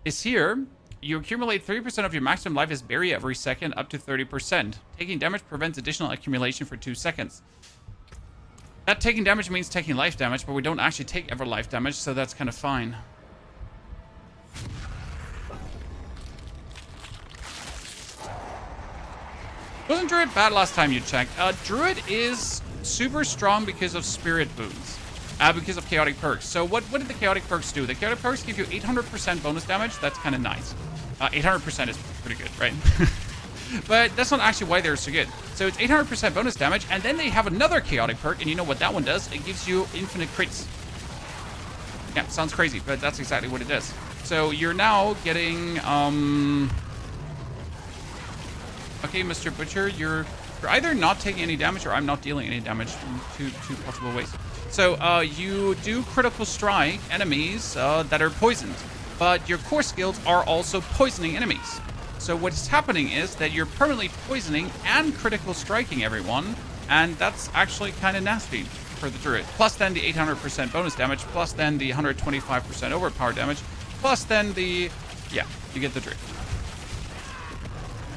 Speaker 1: is here. You accumulate 3% of your maximum life as barrier every second, up to 30%. Taking damage prevents additional accumulation for 2 seconds. That taking damage means taking life damage, but we don't actually take ever life damage, so that's kind of fine. Wasn't Druid bad last time you checked? Druid is super strong because of Spirit Boons. Because of Chaotic Perks. So what did the Chaotic Perks do? The Chaotic Perks give you 800% bonus damage. That's kind of nice. 800% is pretty good, right? But that's not actually why they're so good. So it's 800% bonus damage, and then they have another Chaotic Perk, and you know what that one does? It gives you infinite crits. Yeah, sounds crazy, but that's exactly what it does. So you're now getting, okay, Mr. Butcher, you're either not taking any damage or I'm not dealing any damage in two possible ways. So you do critical strike enemies that are poisoned, but your core skills are also poisoning enemies. So what's happening is that you're permanently poisoning and critical striking everyone, and that's actually kind of nasty for the Druid. Plus then the 800% bonus damage, plus then the 125% overpower damage, plus then the... yeah, you get the drift.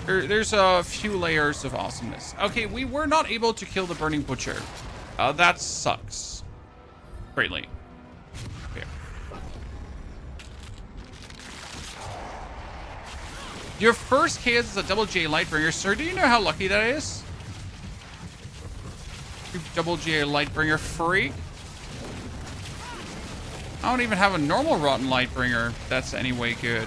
Speaker 1: There's a few layers of awesomeness. Okay, we were not able to kill the Burning Butcher. That sucks. Greatly. Okay. Your first KS is a double J Lightbringer. Sir, do you know how lucky that is? You double J Lightbringer freak. I don't even have a normal Rotten Lightbringer that's anyway good.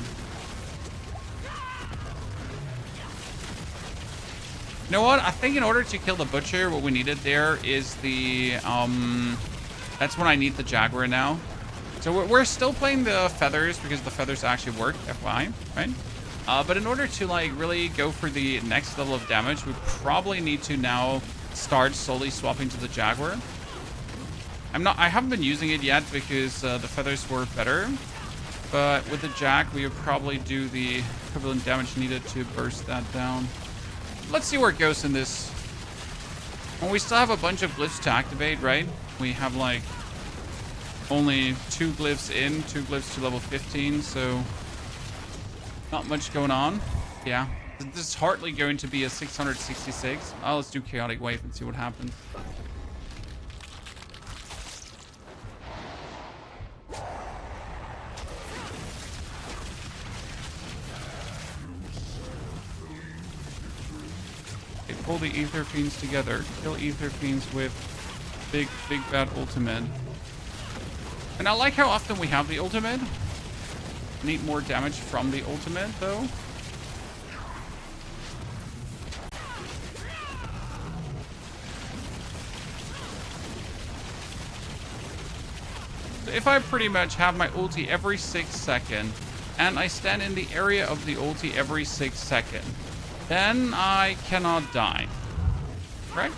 Speaker 1: You know what? I think in order to kill the Butcher, what we needed there is the... That's when I need the Jaguar now. So we're still playing the Feathers because the Feathers actually work, FYI, right? But in order to, like, really go for the next level of damage, we probably need to now start slowly swapping to the Jaguar. I haven't been using it yet because the Feathers were better. But with the Jag, we would probably do the equivalent damage needed to burst that down. Let's see where it goes in this. Well, we still have a bunch of glyphs to activate, right? We have, like, only 2 glyphs in, 2 glyphs to level 15, so not much going on. Yeah, this is hardly going to be a 666. Oh, let's do Chaotic Wave and see what happens. Okay, pull the Ether Fiends together. Kill Ether Fiends with big bad ultimate. And I like how often we have the ultimate. Need more damage from the ultimate, though. So if I pretty much have my ulti every 6 seconds, and I stand in the area of the ulti every 6 seconds, then I cannot die. Right?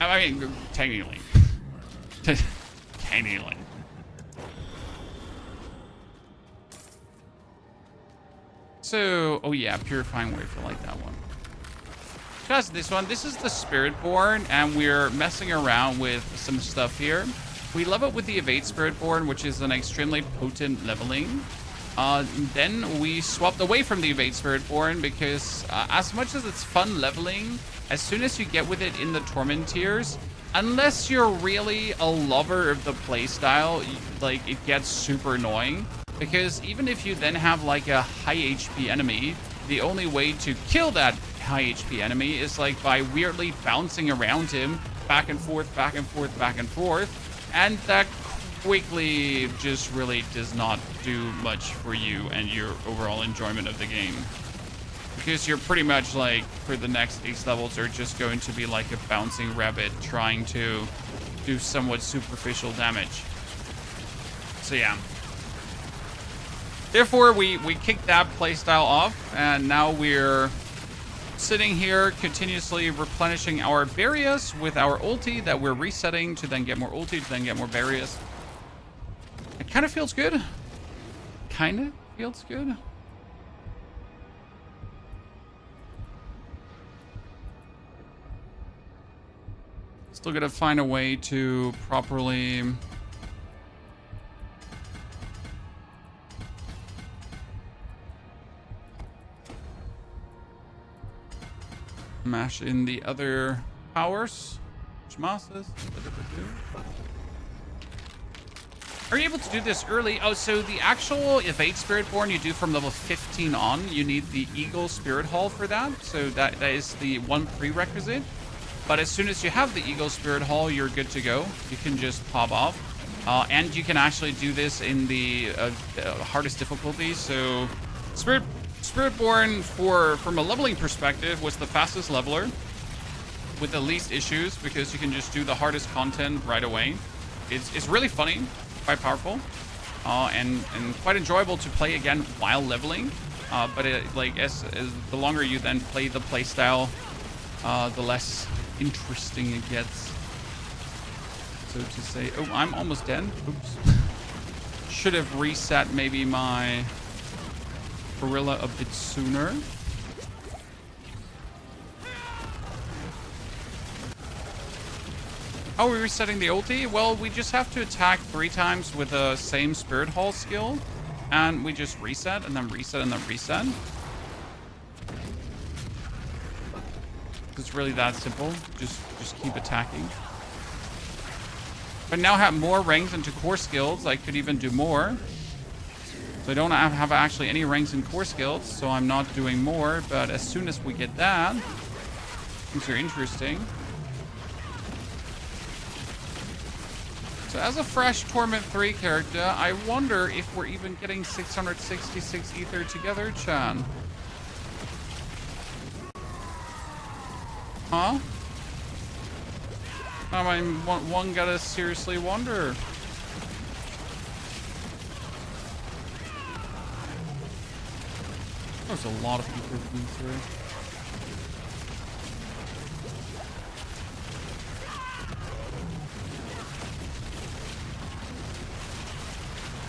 Speaker 1: I mean, technically. Technically. So, oh yeah, Purifying Wave, I like that one. Because this one, this is the Spiritborn, and we're messing around with some stuff here. We love it with the Evade Spiritborn, which is an extremely potent leveling. Then we swapped away from the Evade Spiritborn because as much as it's fun leveling, as soon as you get with it in the Torment tiers, unless you're really a lover of the playstyle, like, it gets super annoying. Because even if you then have, like, a high HP enemy, the only way to kill that high HP enemy is, like, by weirdly bouncing around him back and forth, back and forth, back and forth. And that quickly just really does not do much for you and your overall enjoyment of the game. Because you're pretty much, like, for the next 8 levels are just going to be like a bouncing rabbit trying to do somewhat superficial damage. So yeah. Therefore, we kicked that playstyle off, and now we're sitting here continuously replenishing our barriers with our ulti that we're resetting to then get more ulti, to then get more barriers. It kind of feels good. Kind of feels good. Still gotta find a way to properly mash in the other powers. Schmasses. Are you able to do this early? Oh, so the actual Evade Spiritborn you do from level 15 on. You need the Eagle Spirit Hall for that. So that is the one prerequisite. But as soon as you have the Eagle Spirit Hall, you're good to go. You can just pop off. And you can actually do this in the hardest difficulty. So Spiritborn, from a leveling perspective, was the fastest leveler with the least issues because you can just do the hardest content right away. It's really funny, quite powerful, and quite enjoyable to play again while leveling. But as the longer you then play the playstyle, the less interesting it gets, so to say. Oh, I'm almost dead. Oops. Should have reset maybe my gorilla a bit sooner. Oh, we're resetting the ulti? Well, we just have to attack 3 times with the same Spirit Hall skill, and we just reset and then reset and then reset. It's really that simple. Just keep attacking. But now have more ranks into core skills. I could even do more. So I don't have actually any ranks in core skills, so I'm not doing more. But as soon as we get that, things are interesting. So as a fresh Torment 3 character, I wonder if we're even getting 666 ether together, Chan. Huh? I mean, one gotta seriously wonder. There's a lot of ether coming through.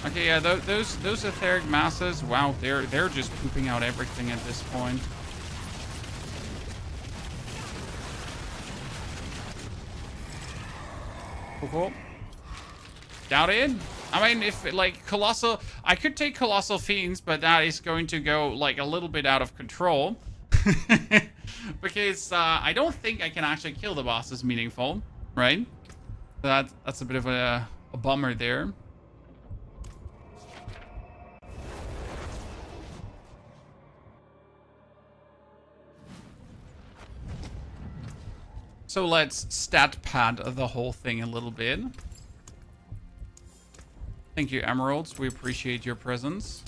Speaker 1: Okay, yeah, those etheric masses, wow, they're just pooping out everything at this point. Cool. Doubted? I mean, if like Colossal, I could take Colossal Fiends, but that is going to go like a little bit out of control. Because I don't think I can actually kill the bosses meaningful, right? That's a bit of a bummer there. So let's stat pad the whole thing a little bit. Thank you, Emeralds. We appreciate your presence.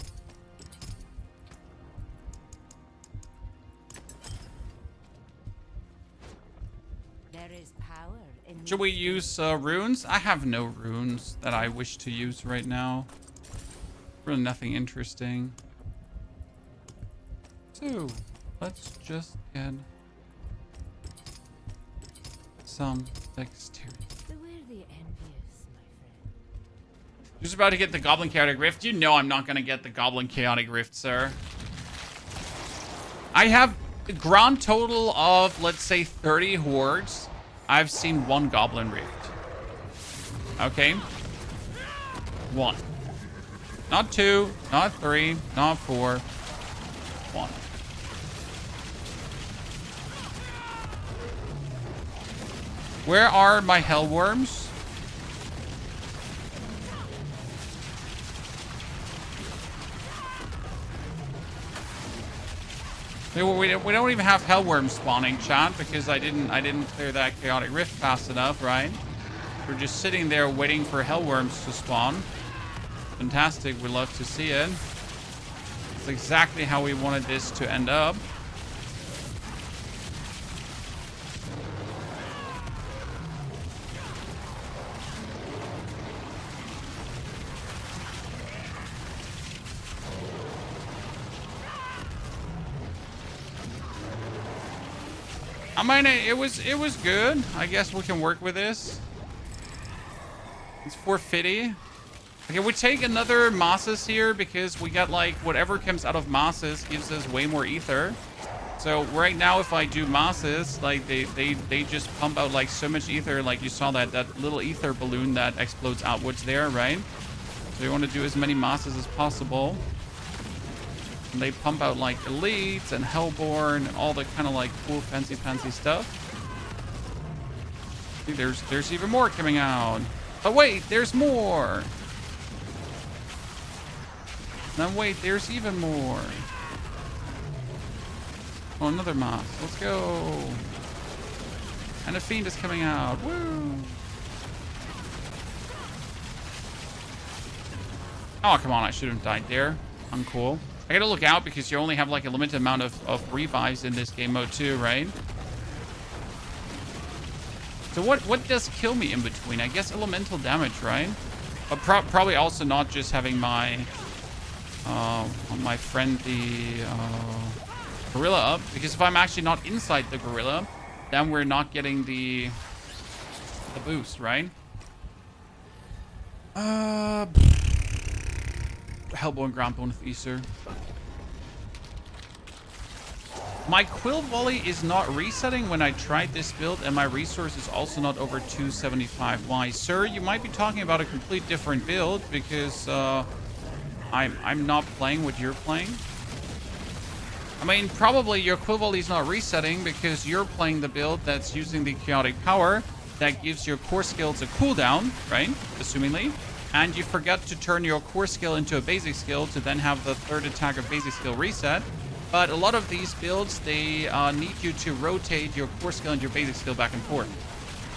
Speaker 3: There is power in
Speaker 1: Should we use runes? I have no runes that I wish to use right now. Really nothing interesting. So let's just get some dexterity.
Speaker 3: Beware the envious, my friend.
Speaker 1: Just about to get the Goblin Chaotic Rift. You know I'm not going to get the Goblin Chaotic Rift, sir. I have a grand total of, let's say, 30 hordes. I've seen one Goblin Rift. Okay. One. Not two, not three, not four. One. Where are my Hellworms? We don't even have Hellworms spawning, chat, because I didn't clear that Chaotic Rift fast enough, right? We're just sitting there waiting for Hellworms to spawn. Fantastic, we love to see it. It's exactly how we wanted this to end up. I mean, it was good. I guess we can work with this. It's 450. Okay, we take another Mosses here because we got like whatever comes out of Mosses gives us way more ether. So right now, if I do Mosses, like they just pump out like so much ether. Like you saw that little ether balloon that explodes outwards there, right? So we want to do as many Mosses as possible. And they pump out like elites and Hellborn and all the kind of like cool fancy stuff. See, there's even more coming out. Oh wait, there's more. Now wait, there's even more. Oh, another moss. Let's go. And a fiend is coming out. Woo! Oh, come on, I should have died there. Uncool. I gotta look out because you only have like a limited amount of revives in this game mode too, right? So what does kill me in between? I guess elemental damage, right? But probably also not just having my my friend the gorilla up, because if I'm actually not inside the gorilla, then we're not getting the boost, right? Hellborn Groundbone with Easter. My Quill Volley is not resetting when I tried this build, and my resource is also not over 275. Why? Sir, you might be talking about a complete different build, because I'm not playing what you're playing. I mean, probably your Quill Volley is not resetting because you're playing the build that's using the Chaotic Power that gives your core skills a cooldown, right? Assumingly. And you forget to turn your core skill into a basic skill to then have the third attack of basic skill reset. But a lot of these builds, they need you to rotate your core skill and your basic skill back and forth.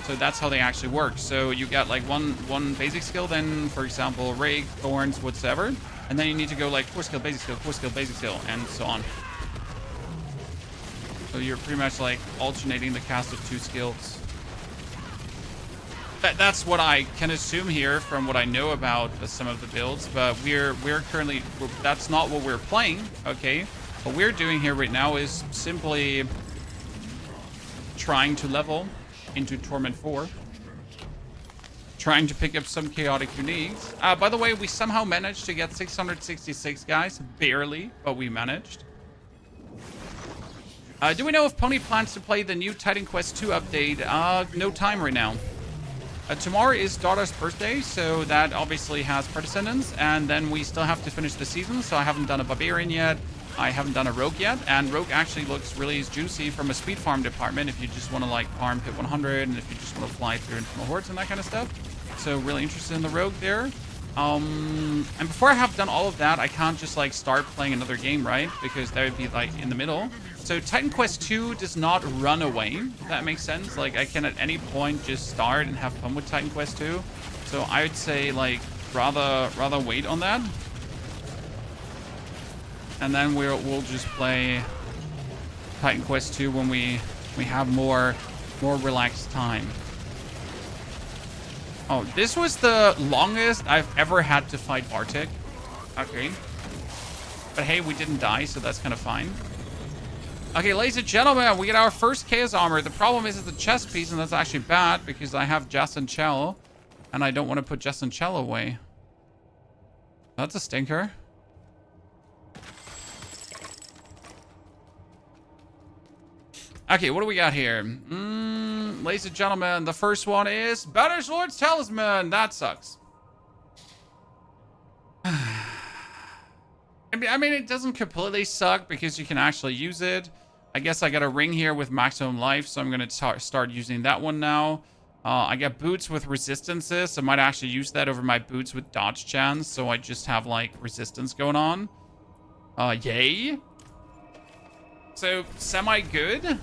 Speaker 1: So that's how they actually work. So you got like one basic skill, then for example, Rig, Thorns, whatsoever. And then you need to go like 4 skill, basic skill, 4 skill, basic skill, and so on. So you're pretty much like alternating the cast of 2 skills. That's what I can assume here from what I know about some of the builds, but we're currently, that's not what we're playing, okay? What we're doing here right now is simply trying to level into Torment 4. Trying to pick up some chaotic uniques. By the way, we somehow managed to get 666 guys. Barely, but we managed. Do we know if Pony plans to play the new Titan Quest 2 update? No time right now. Tomorrow is Dara's birthday, so that obviously has precedence. And then we still have to finish the season, so I haven't done a Barbarian yet. I haven't done a Rogue yet, and Rogue actually looks really juicy from a speed farm department if you just want to like farm hit 100 and if you just want to fly through Infernal Hordes and that kind of stuff. So really interested in the Rogue there. And before I have done all of that, I can't just like start playing another game, right? Because that would be like in the middle. So Titan Quest 2 does not run away, if that makes sense. Like I can at any point just start and have fun with Titan Quest 2. So I would say like rather wait on that. And then we'll just play Titan Quest 2 when we have more relaxed time. Oh, this was the longest I've ever had to fight Bartek. Okay. But hey, we didn't die, so that's kind of fine. Okay, ladies and gentlemen, we get our first Chaos Armor. The problem is it's a chest piece, and that's actually bad because I have Jess and Chell, and I don't want to put Jess and Chell away. That's a stinker. Okay, what do we got here? Ladies and gentlemen, the first one is Banish Lord's Talisman. That sucks. I mean, it doesn't completely suck because you can actually use it. I guess I got a ring here with maximum life, so I'm going to start using that one now. I got boots with resistances. I might actually use that over my boots with dodge chance, so I just have, like, resistance going on. Yay. So, semi-good.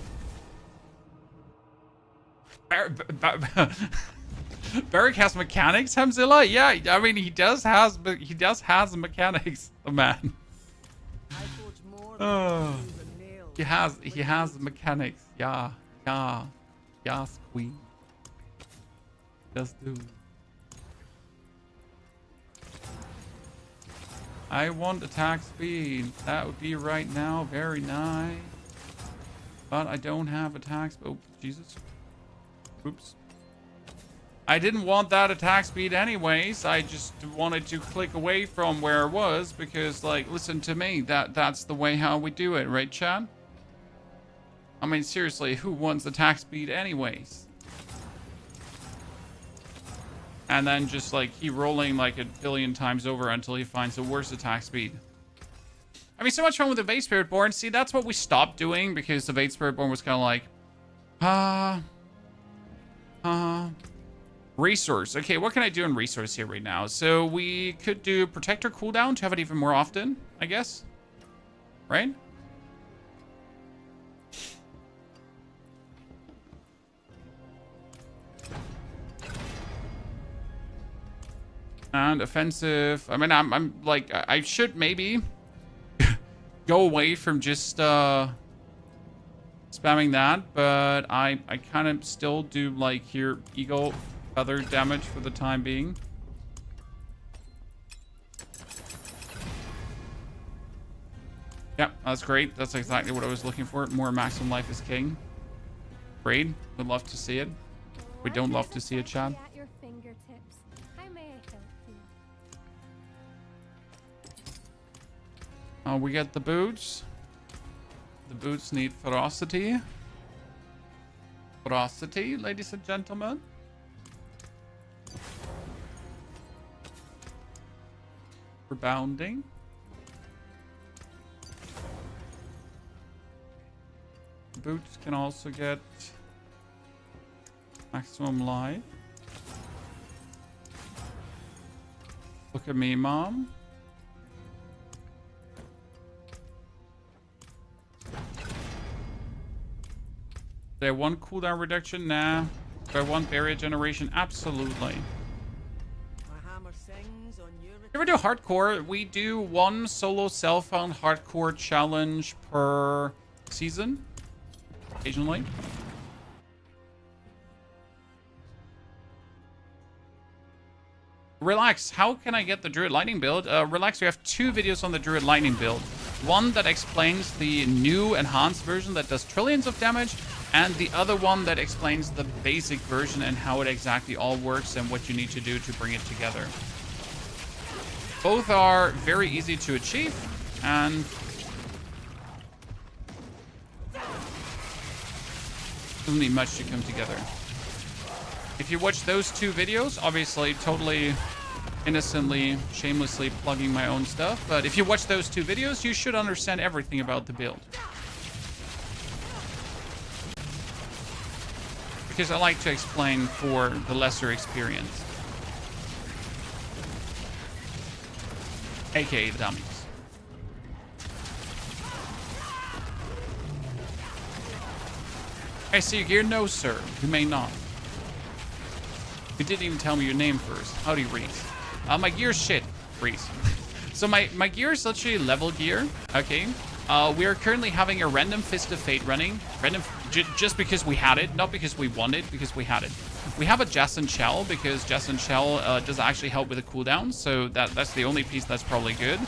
Speaker 1: Barrick has mechanics, Hamzilla? Yeah, I mean, he does has mechanics, the man. He has mechanics. Yeah. Yes, queen. Just do. I want attack speed. That would be right now. Very nice. But I don't have attack speed. Oh, Jesus. Oops. I didn't want that attack speed anyways. I just wanted to click away from where I was because, like, listen to me. That's the way how we do it, right, Chad? I mean, seriously, who wants attack speed anyways? And then just, like, keep rolling like a billion times over until he finds the worst attack speed. I mean, so much fun with the Evade Spiritborn. See, that's what we stopped doing because the Evade Spiritborn was kind of like, resource. Okay, what can I do in resource here right now? So we could do Protector cooldown to have it even more often, I guess. Right? And offensive. I mean, I'm like, I should maybe go away from just spamming that, but I kind of still do like here eagle feather damage for the time being. Yep, that's great. That's exactly what I was looking for. More maximum life is king. Great. Would love to see it. We don't love to see it, Chad. We get the boots. The boots need ferocity. Ferocity, ladies and gentlemen. Rebounding. Boots can also get maximum life. Look at me, Mom. They have one cooldown reduction? Nah. Do I want barrier generation? Absolutely.
Speaker 2: My hammer sings on your
Speaker 1: If we do hardcore, we do one solo cell-phone hardcore challenge per season, occasionally. Relax, how can I get the Druid Lightning build? Relax, we have 2 videos on the Druid Lightning build. One that explains the new enhanced version that does trillions of damage, and the other one that explains the basic version and how it exactly all works and what you need to do to bring it together. Both are very easy to achieve, and doesn't need much to come together. If you watch those 2 videos, obviously totally innocently, shamelessly plugging my own stuff, but if you watch those 2 videos, you should understand everything about the build. Because I like to explain for the lesser experienced. AKA the dummies. I see your gear? No, sir. You may not. You didn't even tell me your name first. Howdy, Reese. My gear's shit, Reese. So my gear is literally level gear. Okay. We are currently having a random Fist of Fate running. Just because we had it, not because we won it, because we had it. We have a Jess and Shell because Jess and Shell does actually help with the cooldown, so that's the only piece that's probably good.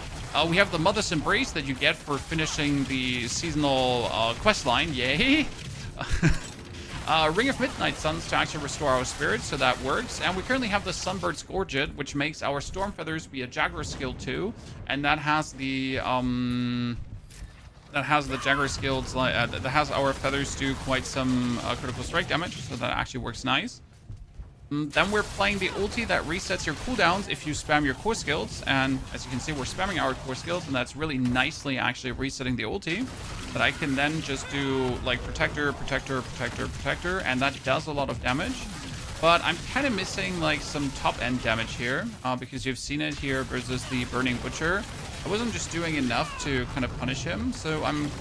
Speaker 1: We have the Mother's Embrace that you get for finishing the seasonal quest line. Yay! Ring of Midnight Suns to actually restore our spirits, so that works. And we currently have the Sunbird's Gorget, which makes our Storm Feathers be a Jaguar skill too, and that has the Jaguar skills that has our feathers do quite some critical strike damage, so that actually works nice. Then we're playing the ulti that resets your cooldowns if you spam your core skills, and as you can see, we're spamming our core skills, and that's really nicely actually resetting the ulti. That I can then just do like protector, protector, protector, protector, and that does a lot of damage. But I'm kind of missing like some top end damage here, because you've seen it here versus the Burning Butcher. I wasn't just doing enough to kind of punish him, so I'm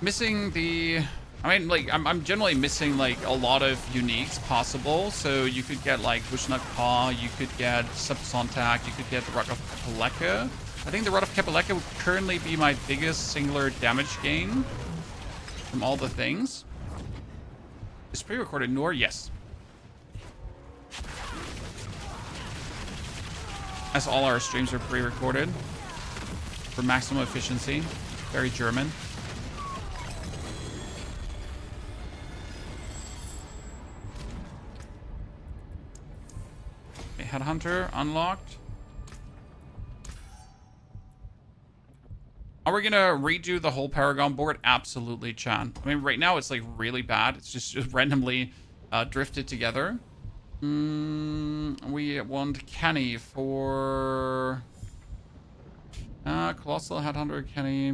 Speaker 1: missing the... I mean, like, I'm generally missing, like, a lot of uniques possible. So you could get, like, Bushnuk Paw, you could get Subsontac, you could get the Rod of Kapaleka. I think the Rod of Kapaleka would currently be my biggest singular damage gain from all the things. Is pre-recorded Noor? Yes. As all our streams are pre-recorded for maximum efficiency. Very German. Headhunter unlocked. Are we gonna redo the whole Paragon board? Absolutely, Chan. I mean, right now it's like really bad. It's just randomly drifted together. We want Kenny for Colossal Headhunter Kenny.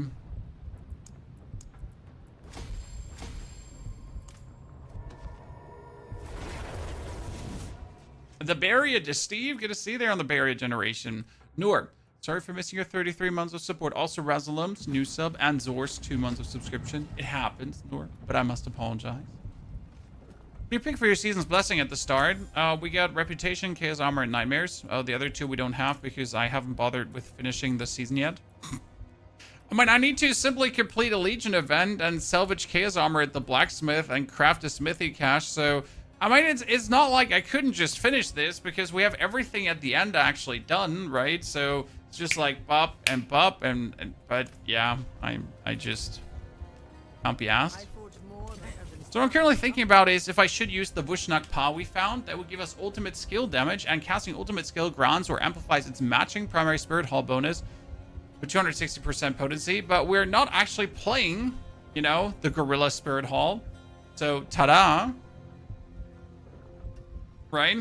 Speaker 1: The barrier, Steve, good to see you there on the barrier generation. Noor, sorry for missing your 33 months of support. Also, Razalum's new sub and Zor's 2 months of subscription. It happens, Noor, but I must apologize. What do you pick for your season's blessing at the start? We got Reputation, Chaos Armor, and Nightmares. The other 2 we don't have because I haven't bothered with finishing the season yet. I mean, I need to simply complete a Legion event and salvage Chaos Armor at the blacksmith and craft a smithy cache, so... I mean, it's not like I couldn't just finish this because we have everything at the end actually done, right? So it's just like bop and bop but yeah, I just can't be asked. So what I'm currently thinking about is if I should use the Bushnuk Pa we found, that would give us ultimate skill damage, and casting ultimate skill grants or amplifies its matching primary spirit hall bonus with 260% potency, but we're not actually playing, you know, the Gorilla Spirit Hall. So ta-da! Right?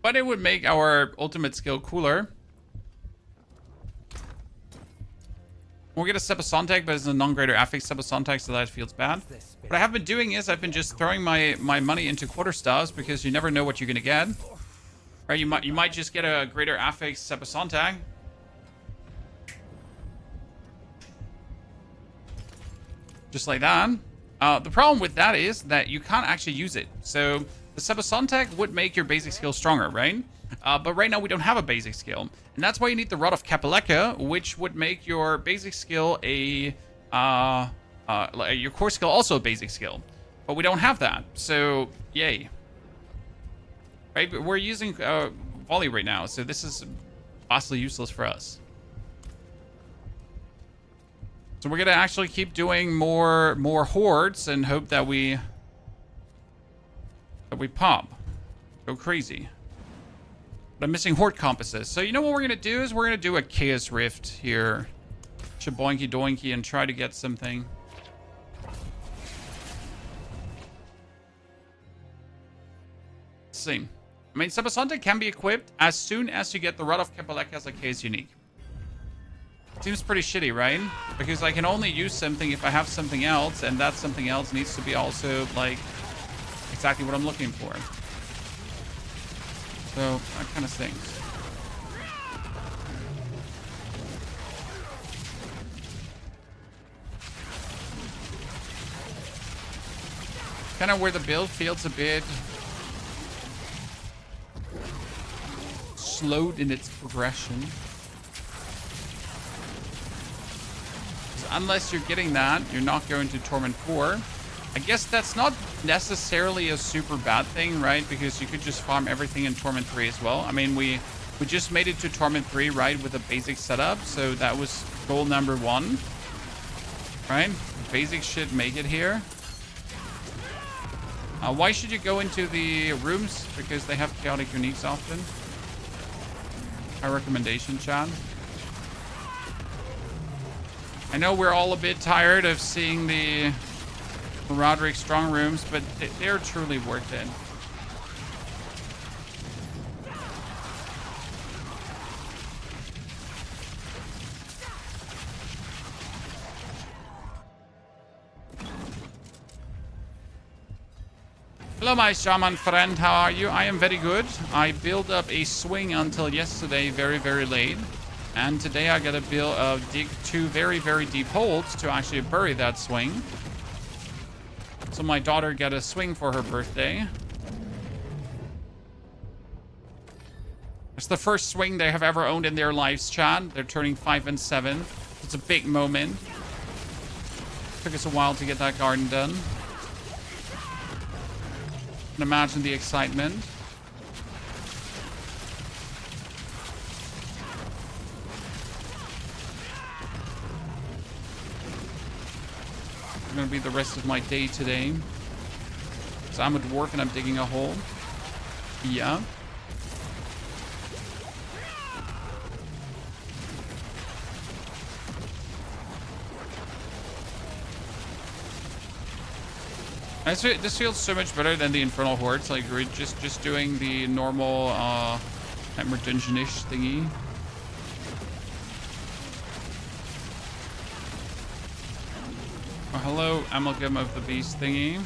Speaker 1: But it would make our ultimate skill cooler. We'll get a Sebasontek, but it's a non-greater affix Sebasontek, so that feels bad. What I have been doing is I've been just throwing my money into quarterstaffs because you never know what you're gonna get. Right? You might just get a greater affix Sebasontek. Just like that. The problem with that is that you can't actually use it. So the Sebasontek would make your basic skill stronger, right? But right now we don't have a basic skill. And that's why you need the Rod of Kapaleka, which would make your basic skill your core skill also a basic skill. But we don't have that, so yay. Right, but we're using Volley right now, so this is vastly useless for us. So we're gonna actually keep doing more hordes and hope that we pop, go crazy. But I'm missing horde compasses. So you know what we're gonna do is we're gonna do a Chaos Rift here, shaboinky doinky, and try to get something. Let's see. I mean, Sebasontek can be equipped as soon as you get the Rod of Kapaleka as a case unique. Seems pretty shitty, right? Because I can only use something if I have something else, and that something else needs to be also, like, exactly what I'm looking for. So, that kind of stinks. Kind of where the build feels a bit slowed in its progression. Unless you're getting that, you're not going to Torment 4. I guess that's not necessarily a super bad thing, right? Because you could just farm everything in Torment 3 as well. I mean, we just made it to Torment 3, right, with a basic setup. So that was goal number 1, right? Basic shit make it here. Why should you go into the rooms? Because they have chaotic uniques often. My recommendation, Chad. I know we're all a bit tired of seeing the Roderick strong rooms, but they're truly worth it. Hello, my shaman friend. How are you? I am very good. I built up a swing until yesterday, very, very late. And today I gotta dig 2 very, very deep holes to actually bury that swing. So my daughter got a swing for her birthday. It's the first swing they have ever owned in their lives, Chad. They're turning 5 and 7. It's a big moment. Took us a while to get that garden done. You can imagine the excitement. Gonna be the rest of my day today. So I'm a dwarf and I'm digging a hole. Yeah. This feels so much better than the Infernal Hordes. Like we're just doing the normal Nightmare Dungeon-ish thingy. Oh, hello, Amalgam of the Beast thingy.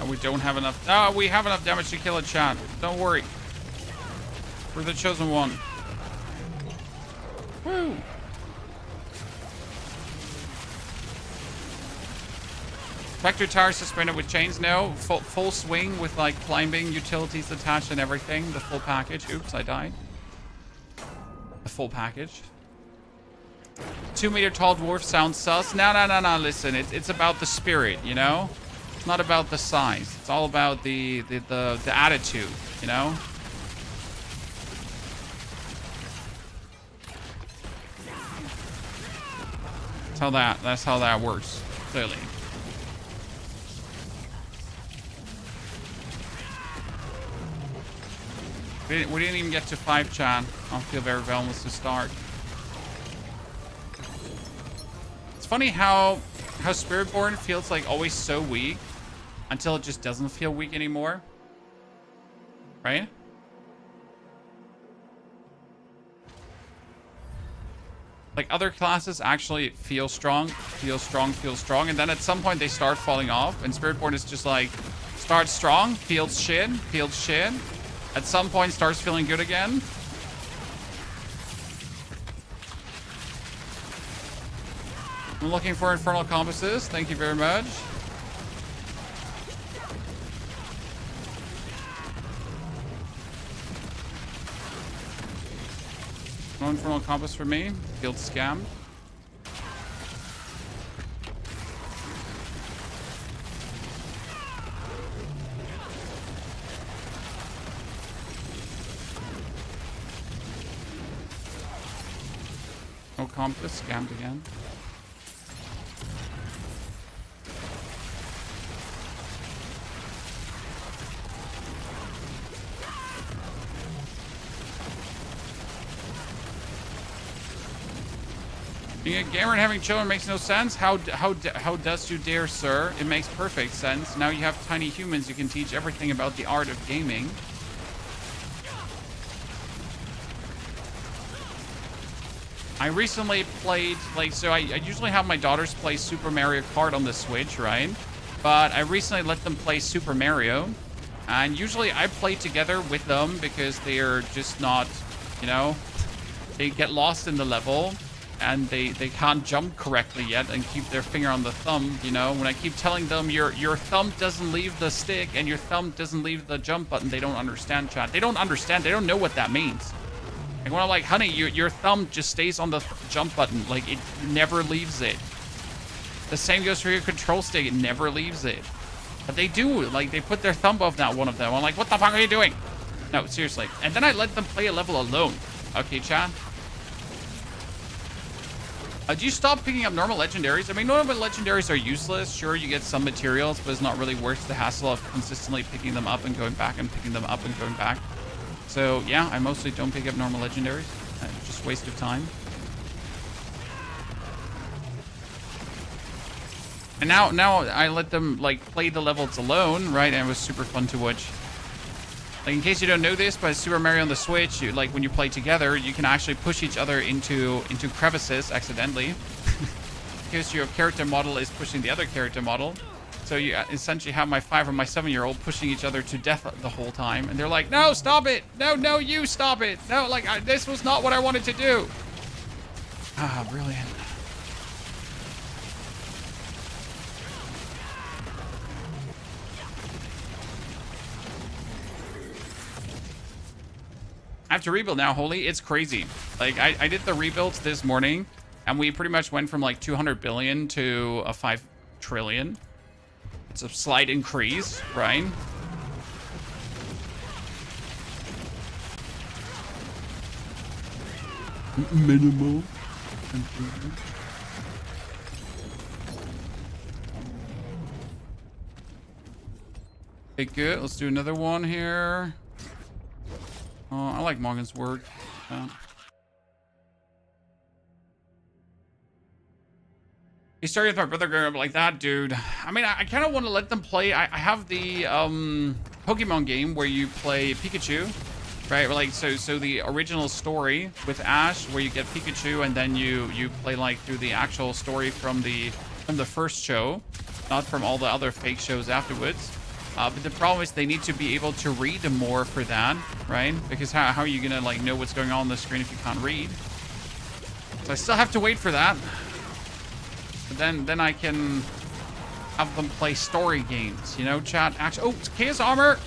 Speaker 1: Oh, we don't have enough. Oh, we have enough damage to kill a chat. Don't worry. We're the chosen one. Woo! Vector tower suspended with chains. No, full swing with like climbing, utilities attached, and everything. The full package. Oops, I died. The full package. 2-meter tall dwarf sounds sus. No. Listen, it's about the spirit, you know. It's not about the size. It's all about the attitude, you know. That's how that works. Clearly. We didn't even get to 5, Chan. I feel very villainous to start. It's funny how Spiritborn feels like always so weak until it just doesn't feel weak anymore. Right? Like other classes actually feel strong, and then at some point they start falling off, and Spiritborn is just like, starts strong, feels shit, at some point starts feeling good again. I'm looking for Infernal Compasses, thank you very much. No Infernal Compass for me. Guild scam. No compass, scammed again. Being a gamer and having children makes no sense. How does you dare, sir? It makes perfect sense. Now you have tiny humans you can teach everything about the art of gaming. I recently played, so I usually have my daughters play Super Mario Kart on the Switch, right? But I recently let them play Super Mario. And usually I play together with them because they are just not, you know, they get lost in the level and they can't jump correctly yet and keep their finger on the thumb, you know? When I keep telling them your thumb doesn't leave the stick and your thumb doesn't leave the jump button, they don't understand, chat. They don't understand. They don't know what that means. Like when I'm like, honey, your thumb just stays on the jump button. Like, it never leaves it. The same goes for your control stick. It never leaves it. But they do. Like, they put their thumb above that one of them. I'm like, what the fuck are you doing? No, seriously. And then I let them play a level alone. Okay, chat? Do you stop picking up normal legendaries? I mean, normal legendaries are useless. Sure, you get some materials, but it's not really worth the hassle of consistently picking them up and going back and picking them up and going back. So, yeah, I mostly don't pick up normal legendaries. Just waste of time. And now I let them, like, play the levels alone, right? And it was super fun to watch. Like, in case you don't know this, but Super Mario on the Switch, like, when you play together, you can actually push each other into crevices accidentally. Because your character model is pushing the other character model. So you essentially have my 5 and my 7-year-old pushing each other to death the whole time. And they're like, no, stop it. No, you stop it. No, like, this was not what I wanted to do. Ah, brilliant. I have to rebuild now, Holy. It's crazy. Like, I did the rebuilds this morning, and we pretty much went from, like, 200 billion to a 5 trillion. It's a slight increase, right? Minimal. Okay, good. Let's do another one here. I like Morgan's work. He started with my brother growing up like that, dude. I mean, I kind of want to let them play. I have the Pokemon game where you play Pikachu, right? Like, so the original story with Ash, where you get Pikachu, and then you play like through the actual story from the first show, not from all the other fake shows afterwards. But the problem is they need to be able to read more for that, right? Because how are you gonna like know what's going on the screen if you can't read? So I still have to wait for that. But then I can have them play story games, you know, chat. Actually, oh, it's Chaos Armor.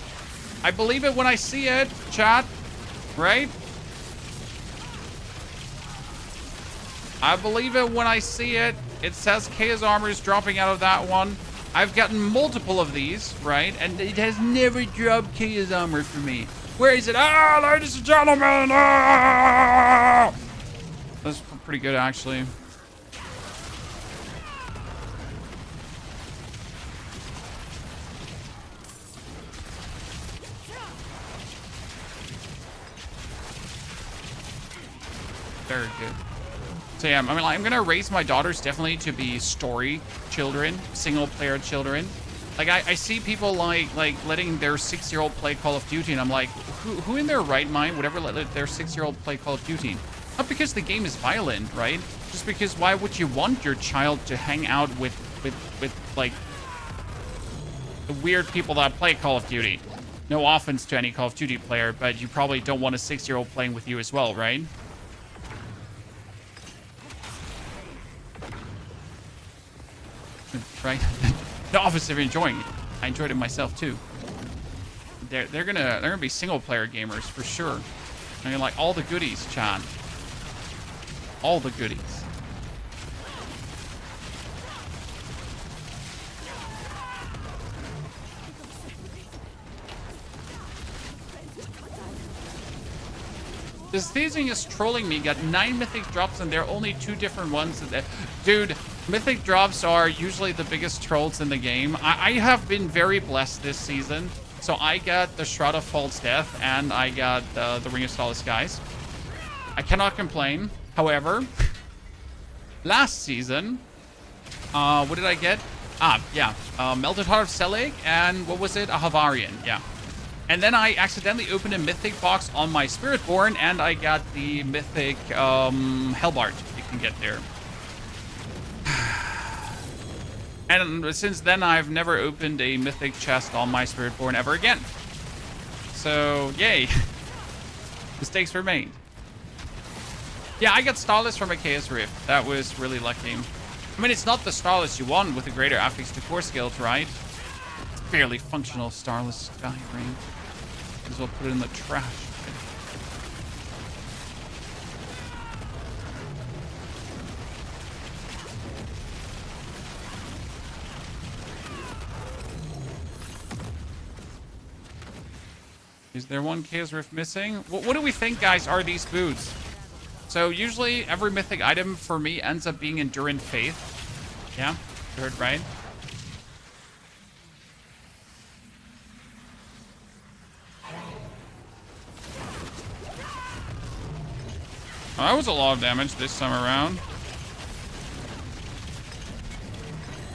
Speaker 1: I believe it when I see it, chat. Right? I believe it when I see it. It says Chaos Armor is dropping out of that one. I've gotten multiple of these, right? And it has never dropped Chaos Armor for me. Where is it? Ah, ladies and gentlemen! Ah! That's pretty good, actually. Very good. So yeah, I mean, like, I'm gonna raise my daughters definitely to be story children, single player children. Like I see people like letting their 6-year-old play Call of Duty, and I'm like, who in their right mind would ever let their 6-year-old play Call of Duty? Not because the game is violent, right? Just because why would you want your child to hang out with like the weird people that play Call of Duty? No offense to any Call of Duty player, but you probably don't want a 6-year-old playing with you as well, right? Right? The opposite of enjoying it. I enjoyed it myself too. They're gonna be single player gamers for sure. I mean, like all the goodies, chat. all the goodies. This teasing is trolling me. Got 9 mythic drops and there are only 2 different ones. Dude, mythic drops are usually the biggest trolls in the game. I have been very blessed this season. So I got the Shroud of False Death and I got the Ring of Starless Skies. I cannot complain. However, last season, what did I get? Melted Heart of Selig and what was it? A Havarian, yeah. And then I accidentally opened a mythic box on my Spiritborn and I got the mythic Hellbart you can get there. And since then, I've never opened a mythic chest on my Spiritborn ever again. So, yay. Mistakes were made. Yeah, I got Starless from a Chaos Rift. That was really lucky. I mean, it's not the Starless you want with the greater affix to core skills, right? It's barely functional Starless Sky Ring. Might as well put it in the trash. Is there one Chaos Rift missing? What do we think, guys, are these boots? So usually every mythic item for me ends up being Endurant Faith. Yeah, you heard right. Oh, that was a lot of damage this time around.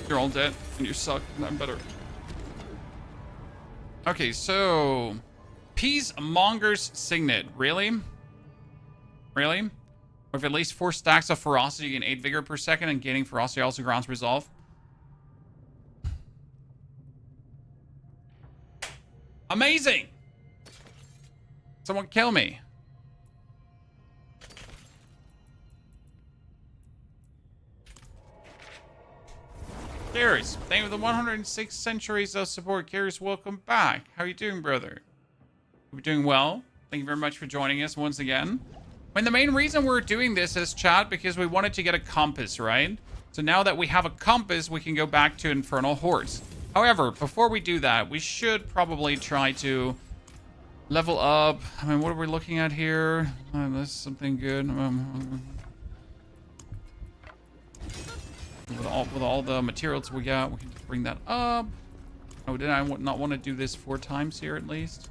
Speaker 1: You're all dead and you suck and I'm better. Okay, so Peacemonger's Signet. Really? Really? With at least 4 stacks of ferocity and 8 vigor per second, and gaining ferocity also grants resolve. Amazing! Someone kill me. Darius, thank you for the 106 centuries of support. Darius, welcome back. How are you doing, brother? We're doing well. Thank you very much for joining us once again. I mean, the main reason we're doing this is, chat, because we wanted to get a compass, right? So now that we have a compass, we can go back to Infernal Hordes. However, before we do that, we should probably try to level up. I mean, what are we looking at here? This is something good. With all the materials we got, we can just bring that up. Oh, did I not want to do this 4 times here at least?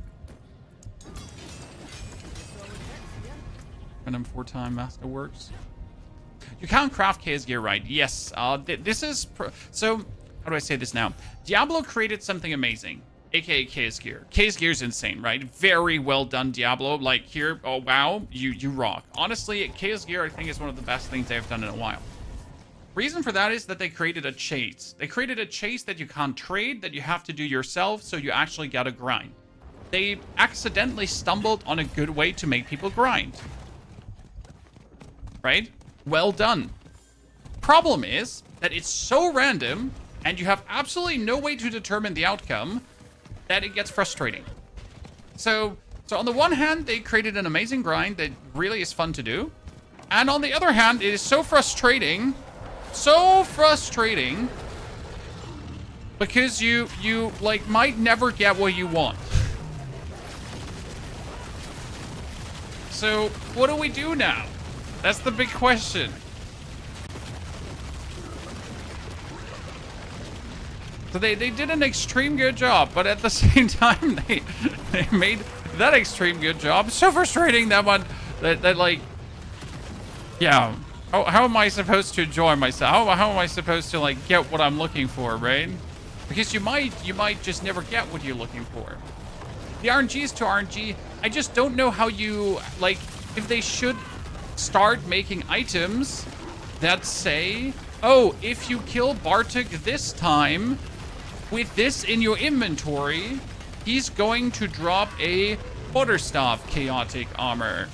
Speaker 1: Random 4-time masterworks. You can't craft chaos gear, right? Yes. This is so. How do I say this now? Diablo created something amazing, aka chaos gear. Chaos gear is insane, right? Very well done, Diablo. Like here, oh wow, you rock. Honestly, chaos gear I think is one of the best things they've done in a while. Reason for that is that they created a chase. They created a chase that you can't trade, that you have to do yourself, so you actually gotta grind. They accidentally stumbled on a good way to make people grind. Right? Well done. Problem is that it's so random and you have absolutely no way to determine the outcome that it gets frustrating. So on the one hand, they created an amazing grind that really is fun to do. And on the other hand, it is so frustrating because you like might never get what you want. So what do we do now? That's the big question. So they did an extreme good job, but at the same time they made that extreme good job so frustrating that one that like, yeah. How am I supposed to enjoy myself? How am I supposed to like get what I'm looking for, right? Because you might just never get what you're looking for. The RNG is to RNG. I just don't know how you like if they should start making items that say, oh, if you kill Bartek this time with this in your inventory, he's going to drop a Butterstaff chaotic armor.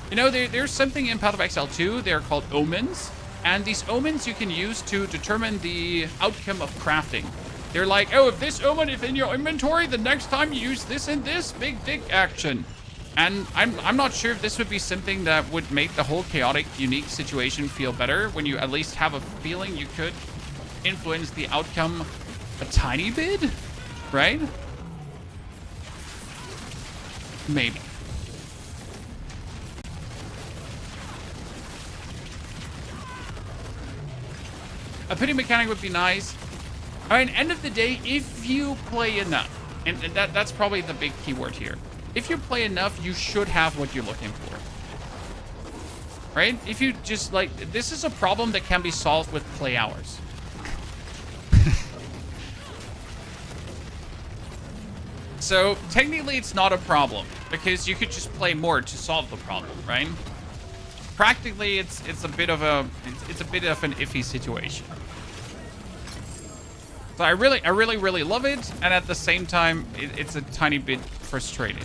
Speaker 1: You know, there's something in Path of Exile 2, they're called omens, and these omens you can use to determine the outcome of crafting. They're like, oh, if this omen is in your inventory, the next time you use this and this big dick action. And I'm not sure if this would be something that would make the whole chaotic, unique situation feel better when you at least have a feeling you could influence the outcome a tiny bit, right? Maybe. A pity mechanic would be nice. I mean, end of the day, if you play enough, and that's probably the big keyword here. If you play enough, you should have what you're looking for. Right? If you just like, this is a problem that can be solved with play hours. So technically it's not a problem because you could just play more to solve the problem, right? Practically it's a bit of an iffy situation. So I really love it, and at the same time it's a tiny bit frustrating.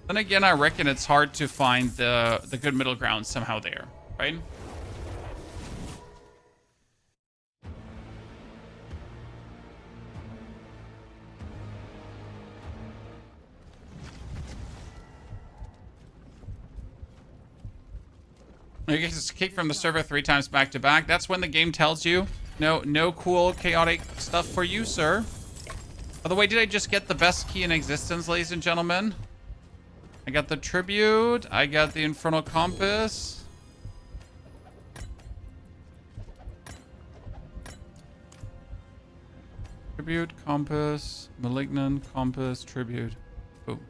Speaker 1: Then again, I reckon it's hard to find the good middle ground somehow there, right? You get kicked from the server 3 times back to back. That's when the game tells you, no cool chaotic stuff for you, sir. By the way, did I just get the best key in existence, ladies and gentlemen? I got the tribute. I got the infernal compass. Tribute, compass, malignant, compass, tribute. Boom.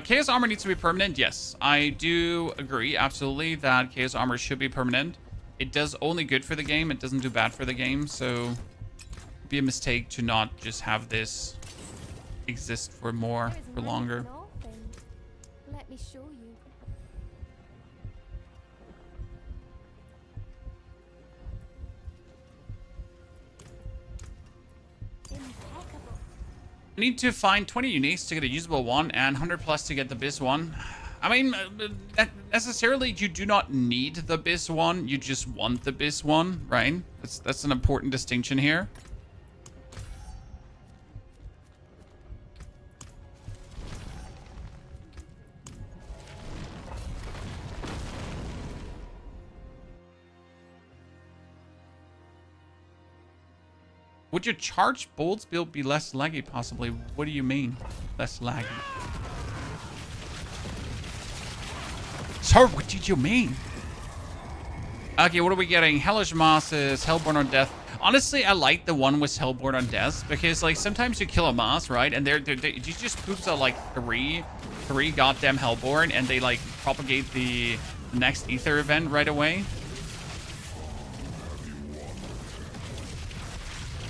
Speaker 1: Chaos armor needs to be permanent. Yes, I do agree absolutely that chaos armor should be permanent. It does only good for the game. It doesn't do bad for the game. So it'd be a mistake to not just have this exist for longer.
Speaker 3: Let me show you. Impeccable.
Speaker 1: I need to find 20 uniques to get a usable one and 100 plus to get the biz one. I mean, necessarily you do not need the biz one. You just want the biz one, right? That's an important distinction here. Would your charged bolts build be less laggy, possibly? What do you mean, less laggy? Sir, what did you mean? Okay, what are we getting? Hellish Mosses, Hellborn on Death. Honestly, I like the one with Hellborn on Death because, like, sometimes you kill a Moss, right? And you just poops out, like, three goddamn Hellborn, and they, like, propagate the next Ether event right away.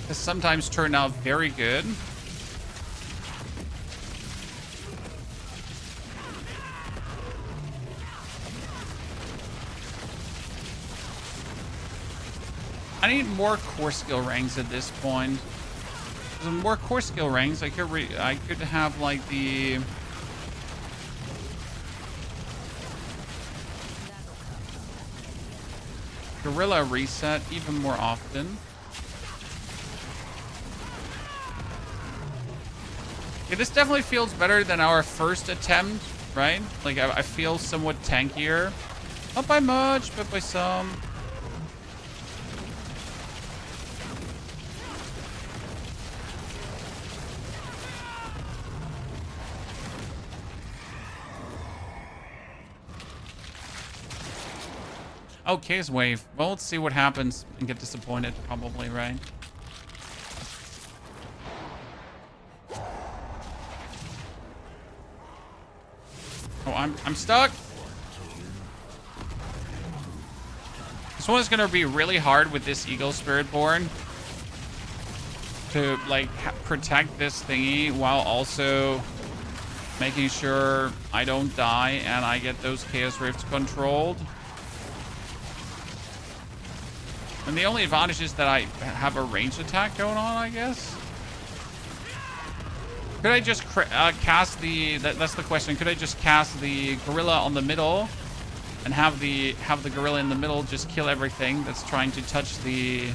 Speaker 1: This sometimes turn out very good. I need more core skill ranks at this point. With more core skill ranks, I could have like the Gorilla reset even more often. Yeah, this definitely feels better than our first attempt, right? Like, I feel somewhat tankier. Not by much, but by some. Oh, Chaos Wave. Well, let's see what happens and get disappointed, probably, right? Oh, I'm stuck. This one is gonna be really hard with this Eagle Spiritborn to like protect this thingy while also making sure I don't die and I get those Chaos Rifts controlled. And the only advantage is that I have a ranged attack going on, I guess. Could I just cast the... That's the question. Could I just cast the gorilla on the middle and have the gorilla in the middle just kill everything that's trying to touch the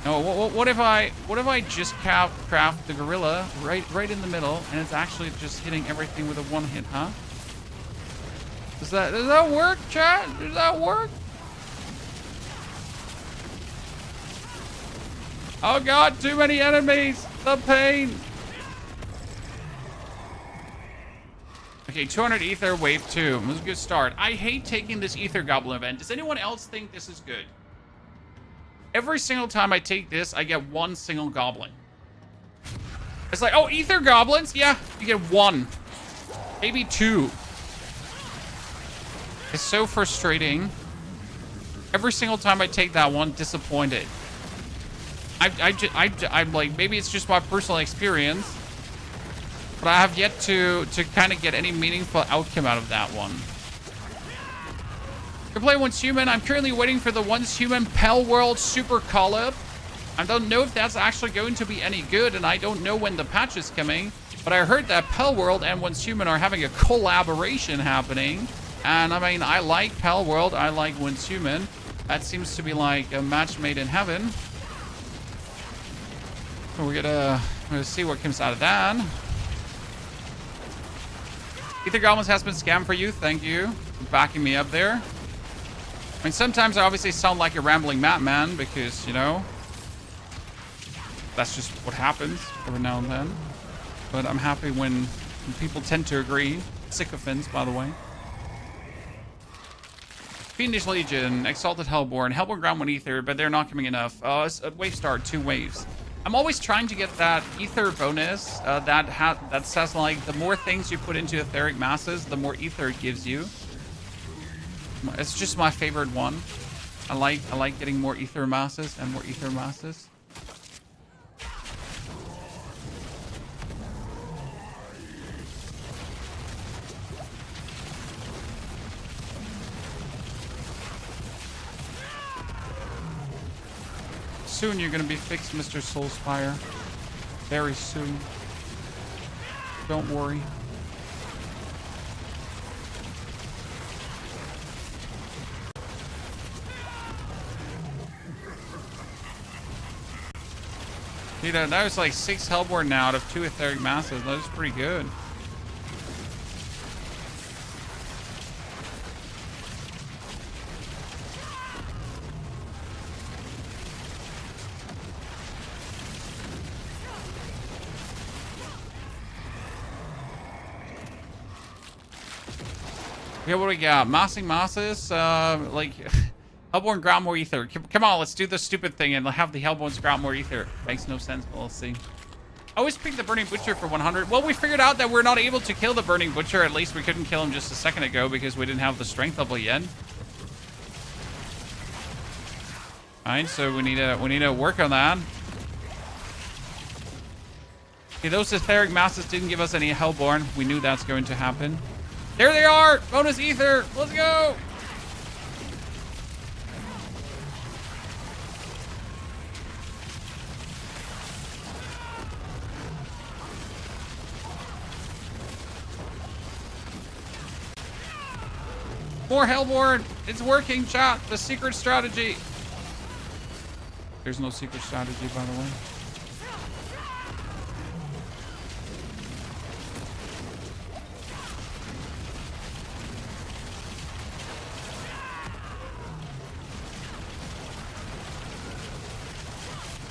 Speaker 1: No, what if I just craft the gorilla right in the middle, and it's actually just hitting everything with a one hit, huh? Does that work, chat? Does that work? Oh god, too many enemies! The pain! Okay, 200 ether, wave 2. It was a good start. I hate taking this ether goblin event. Does anyone else think this is good? Every single time I take this, I get one single goblin. It's like, oh, ether goblins? Yeah, you get one. Maybe two. It's so frustrating. Every single time I take that one, disappointed. I'm like, maybe it's just my personal experience, but I have yet to kind of get any meaningful outcome out of that one. To play Once Human, I'm currently waiting for the Once Human Pell World Super Collab. I don't know if that's actually going to be any good, and I don't know when the patch is coming, but I heard that Pell World and Once Human are having a collaboration happening. And I mean, I like Pell World, I like Once Human. That seems to be like a match made in heaven. So we're gonna see what comes out of that. Ether Goblins has been scammed for you. Thank you for backing me up there. I mean, sometimes I obviously sound like a rambling madman because, you know, that's just what happens every now and then. But I'm happy when people tend to agree. Sycophants, by the way. Fiendish Legion, Exalted Hellborn, Hellborn Ground 1 Ether, but they're not coming enough. Wave start, 2 waves. I'm always trying to get that ether bonus that says like the more things you put into etheric masses, the more ether it gives you. It's just my favorite one. I like getting more ether masses and more ether masses. Soon you're gonna be fixed, Mr. Soulspire. Very soon. Don't worry. See, that was like 6 Hellborn now out of 2 etheric masses. That was pretty good. Okay, what do we got? Massing masses, like Hellborn ground more ether. Come on, let's do the stupid thing and have the Hellborns ground more ether. Makes no sense, but we'll see. I always pick the Burning Butcher for 100. Well, we figured out that we're not able to kill the Burning Butcher. At least we couldn't kill him just a second ago because we didn't have the strength level yet. Alright, so we need to work on that. Okay, those etheric masses didn't give us any Hellborn. We knew that's going to happen. There they are! Bonus ether! Let's go! More Hellborn! It's working, chat! The secret strategy! There's no secret strategy, by the way.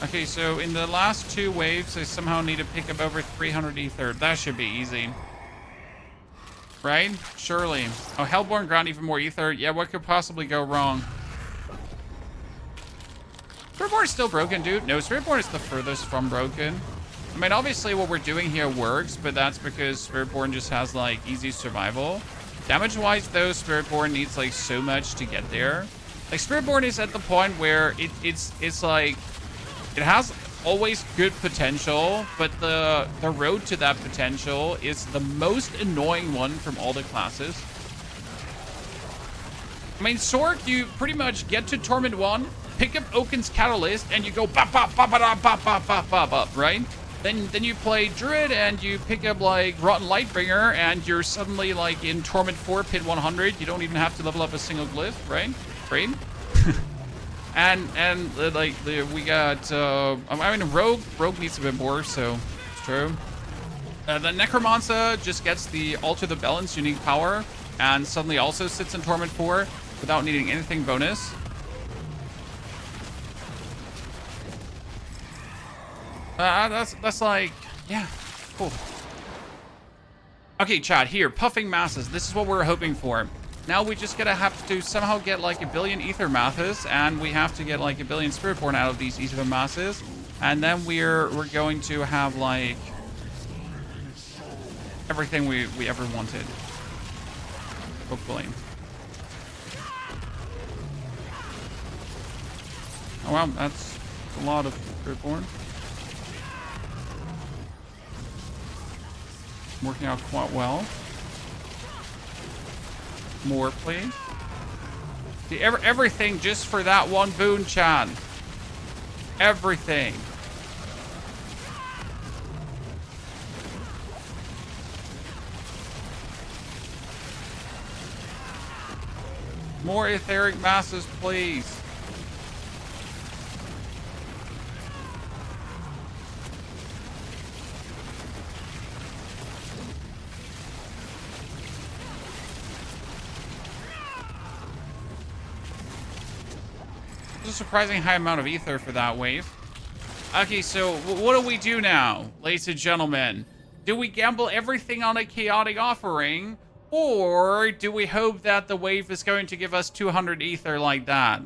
Speaker 1: Okay, so in the last 2 waves, I somehow need to pick up over 300 ether. That should be easy. Right? Surely. Oh, Hellborn ground even more ether. Yeah, what could possibly go wrong? Spiritborn is still broken, dude. No, Spiritborn is the furthest from broken. I mean, obviously what we're doing here works, but that's because Spiritborn just has, like, easy survival. Damage-wise, though, Spiritborn needs, like, so much to get there. Like, Spiritborn is at the point where it's like... It has always good potential, but the road to that potential is the most annoying one from all the classes. I mean, Sork, you pretty much get to Torment 1, pick up Oaken's Catalyst, and you go bop bop bop bop bop bop bop bop bop, right? Then you play Druid and you pick up like Rotten Lightbringer, and you're suddenly like in Torment 4 Pit 100. You don't even have to level up a single glyph, right? Great. We got I mean rogue needs a bit more, so it's true. The Necromancer just gets the Alter the Balance unique power and suddenly also sits in Torment 4 without needing anything bonus. That's like, yeah, cool. Okay, chat, here, Puffing Masses. This is what we're hoping for. Now we just gotta have to somehow get like 1 billion Ether Masses, and we have to get like 1 billion Spiritborn out of these Ether Masses, and then we're going to have like everything we ever wanted. Hopefully. Oh wow, that's a lot of Spiritborn. Working out quite well. More, please. See, everything just for that one boon, Chan. Everything. More etheric masses, please. A surprising high amount of ether for that wave. Okay, so what do we do now, ladies and gentlemen? Do we gamble everything on a chaotic offering, or do we hope that the wave is going to give us 200 ether like that?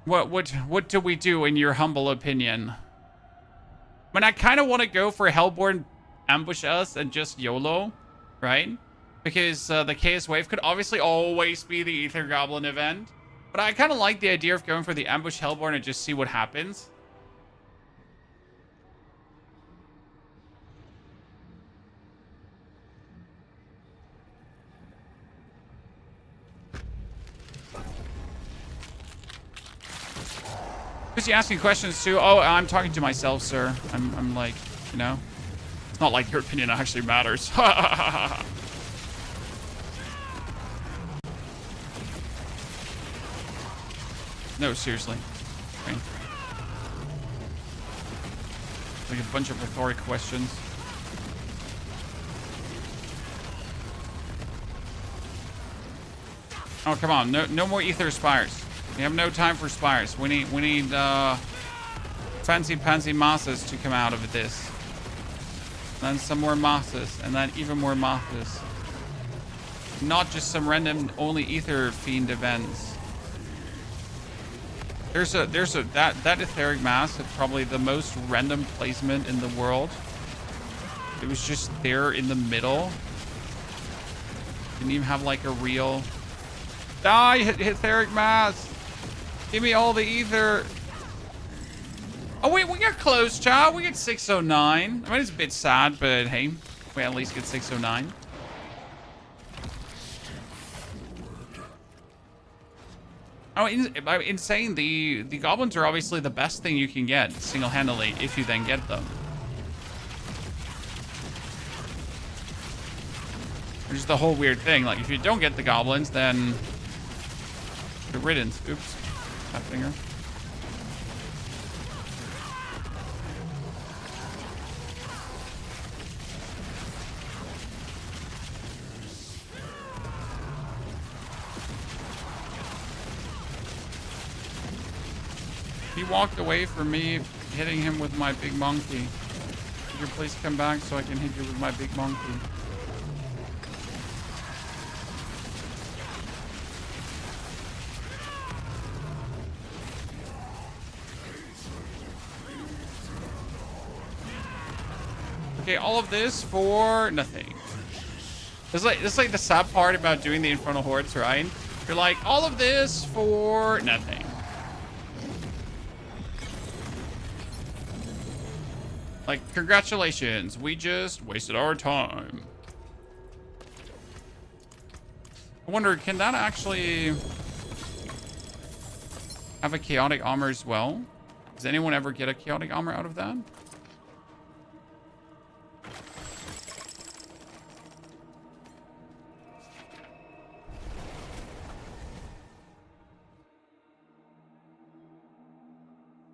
Speaker 1: What do we do in your humble opinion? I mean, I kind of want to go for Hellborn ambush us and just YOLO, right? Because the Chaos Wave could obviously always be the Ether Goblin event. But I kind of like the idea of going for the ambush Hellborn and just see what happens. Because you asking questions too? Oh, I'm talking to myself, sir. I'm like, you know. Not like your opinion actually matters. No, seriously. Okay. Like a bunch of rhetoric questions. Oh, come on. No more ether spires. We have no time for spires. We need fancy pansy masses to come out of this. Then some more masses, and then even more masses. Not just some random only ether fiend events. That etheric mass had probably the most random placement in the world. It was just there in the middle. Didn't even have like a real die etheric mass. Give me all the ether. Oh, wait, we got close, child. We get 609. I mean, it's a bit sad, but hey, we at least get 609. Oh, insane. The goblins are obviously the best thing you can get single-handedly if you then get them. Which is the whole weird thing. Like, if you don't get the goblins, then good riddance. Oops. That finger. He walked away from me hitting him with my big monkey. Could you please come back so I can hit you with my big monkey? Okay, all of this for nothing. This is like the sad part about doing the Infernal Hordes, right? You're like, all of this for nothing. Like, congratulations, we just wasted our time. I wonder, can that actually have a chaotic armor as well? Does anyone ever get a chaotic armor out of that?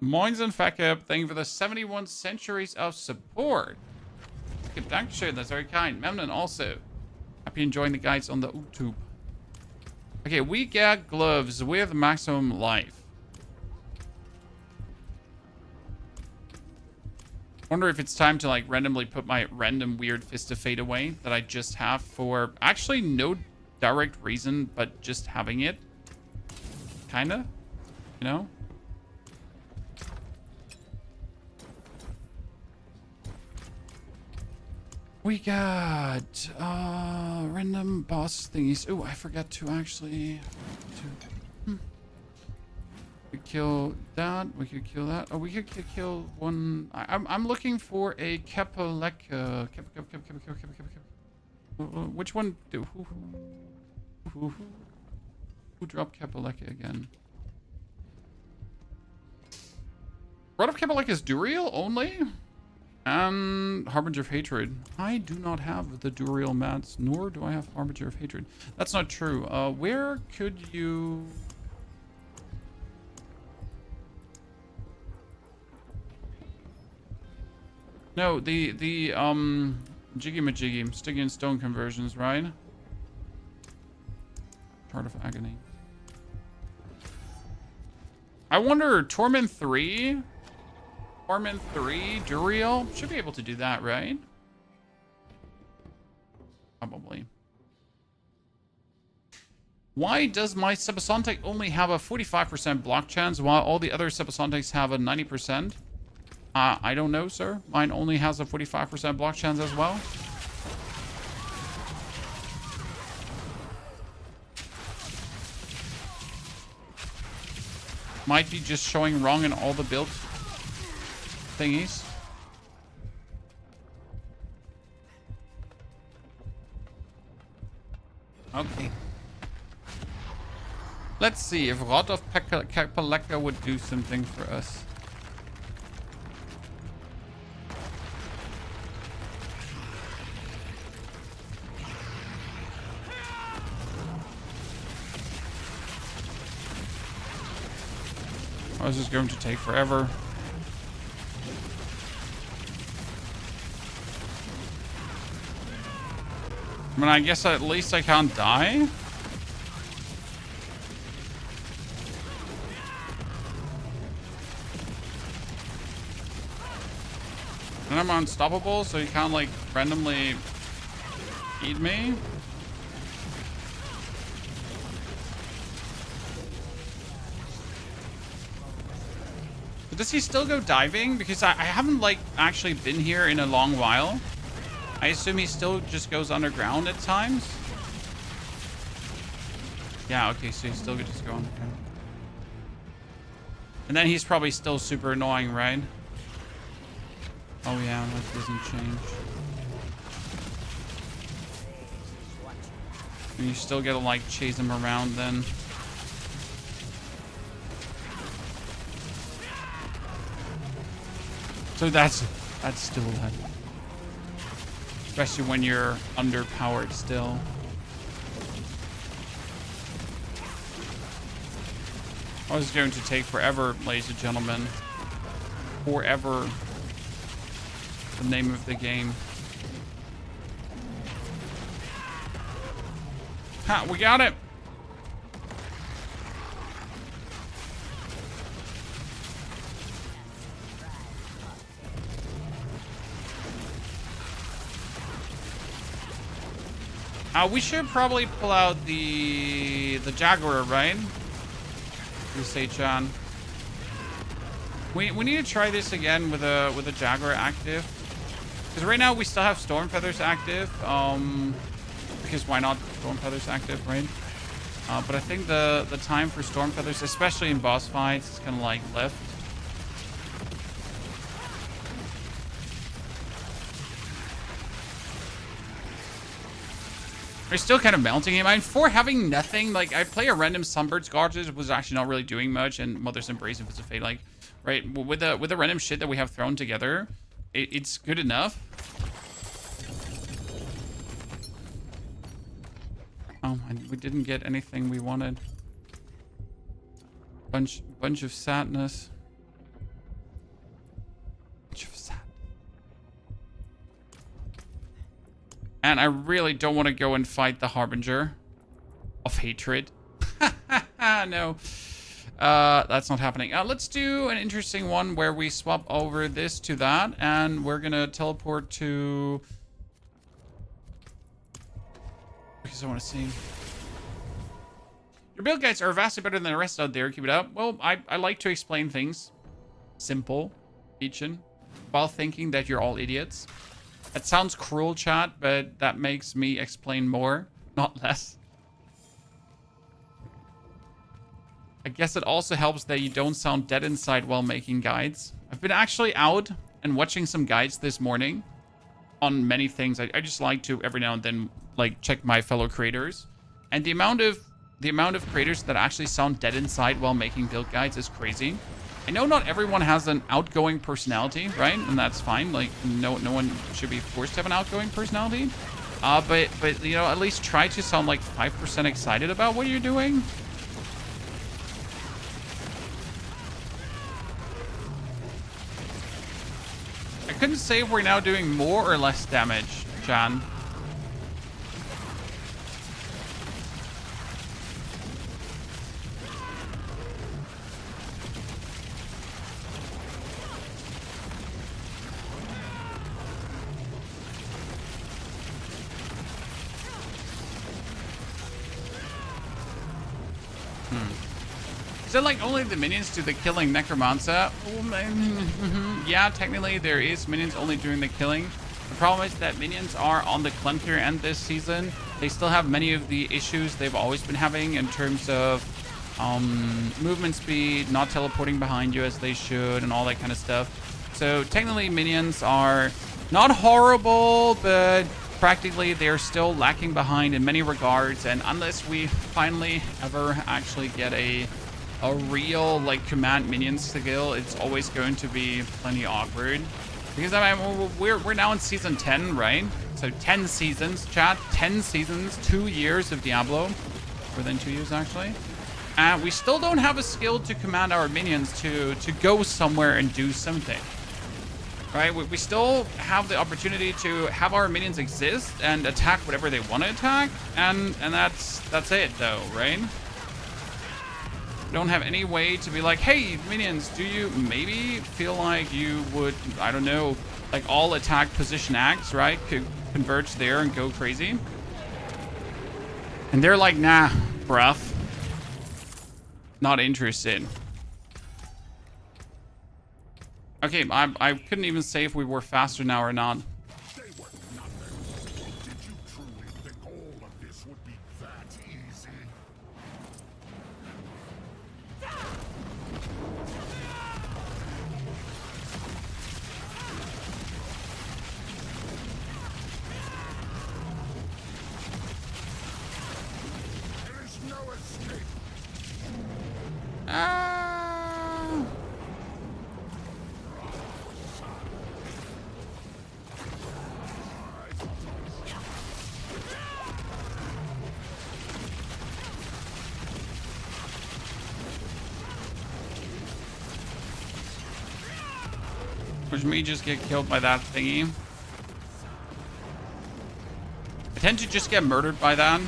Speaker 1: Moins and Fekab, thank you for the 71 centuries of support. Dankeschön, that's very kind. Memnon also. Happy enjoying the guides on the YouTube. Okay, we get gloves with maximum life. Wonder if it's time to like randomly put my random weird Fist of Fate away that I just have for actually no direct reason, but just having it. Kinda, you know? We got random boss thingies. Oh, I forgot to actually We kill that. We could kill that. Oh, we could kill one. I'm looking for a Kapaleka. Which one? Who dropped Kapaleka again? Rod of Kapaleka is Duriel only? And Harbinger of Hatred. I do not have the Duriel mats, nor do I have Harbinger of Hatred. That's not true. Where could you... No, the Jiggy Majiggy, Sticky and Stone conversions, right? Chart of Agony. I wonder, Torment 3? Torment 3, Duriel? Should be able to do that, right? Probably. Why does my Subsonic only have a 45% block chance while all the other Subsonics have a 90%? I don't know, sir. Mine only has a 45% block chance as well. Might be just showing wrong in all the build thingies. Okay. Let's see if Rod of Kapaleka would do something for us. Oh, this is going to take forever. I mean, I guess at least I can't die. And I'm unstoppable, so you can't like randomly eat me. Does he still go diving? Because I haven't like actually been here in a long while. I assume he still just goes underground at times. Yeah, okay, so he still could just go underground. And then he's probably still super annoying, right? Oh yeah, that doesn't change. And you still gotta like chase him around then. So that's still that. Especially when you're underpowered still. Oh, this is going to take forever, ladies and gentlemen. Forever. The name of the game. Ha, we got it. We should probably pull out the Jaguar, right? You say, John. We need to try this again with a Jaguar active. Because right now we still have Storm Feathers active. Because why not Storm Feathers active, right? But I think the time for Storm Feathers, especially in boss fights, is kind of like left. We're still kind of mounting him. I mean, for having nothing, like, I play a random Sunbird's Gorges, was actually not really doing much, and Mother's Embrace and Fist of Fate, like, right, with the random shit that we have thrown together, it's good enough. Oh, and we didn't get anything we wanted. Bunch of sadness. And I really don't want to go and fight the Harbinger of Hatred. No. That's not happening. Let's do an interesting one where we swap over this to that. And we're going to teleport to... Because I want to see... Your build guides are vastly better than the rest out there. Keep it up. Well, I like to explain things. Simple. Teaching. While thinking that you're all idiots. That sounds cruel, chat, but that makes me explain more, not less. I guess it also helps that you don't sound dead inside while making guides. I've been actually out and watching some guides this morning on many things. I just like to every now and then like check my fellow creators. And the amount of creators that actually sound dead inside while making build guides is crazy. I know not everyone has an outgoing personality, right? And that's fine. Like, no one should be forced to have an outgoing personality. But you know, at least try to sound like 5% excited about what you're doing. I couldn't say if we're now doing more or less damage, John. Is it like only the minions do the killing Necromancer? Yeah, technically there is minions only doing the killing. The problem is that minions are on the clunkier end this season. They still have many of the issues they've always been having in terms of movement speed, not teleporting behind you as they should, and all that kind of stuff. So technically minions are not horrible, but practically they're still lacking behind in many regards. And unless we finally ever actually get a real like command minions to kill, it's always going to be plenty awkward. Because I mean, we're now in season 10, right? So 10 seasons, chat, 10 seasons, 2 years of Diablo, more than 2 years actually. And we still don't have a skill to command our minions to go somewhere and do something. Right? We still have the opportunity to have our minions exist and attack whatever they want to attack, and that's it though, right? We don't have any way to be like, hey, minions, do you maybe feel like you would, I don't know, like all attack position acts, right? Could converge there and go crazy. And they're like, nah, bruh. Not interested. Okay, I couldn't even say if we were faster now or not.
Speaker 4: They were nothing. Did you truly think all of this would be that easy? There is no escape.
Speaker 1: Which may just get killed by that thingy. I tend to just get murdered by that.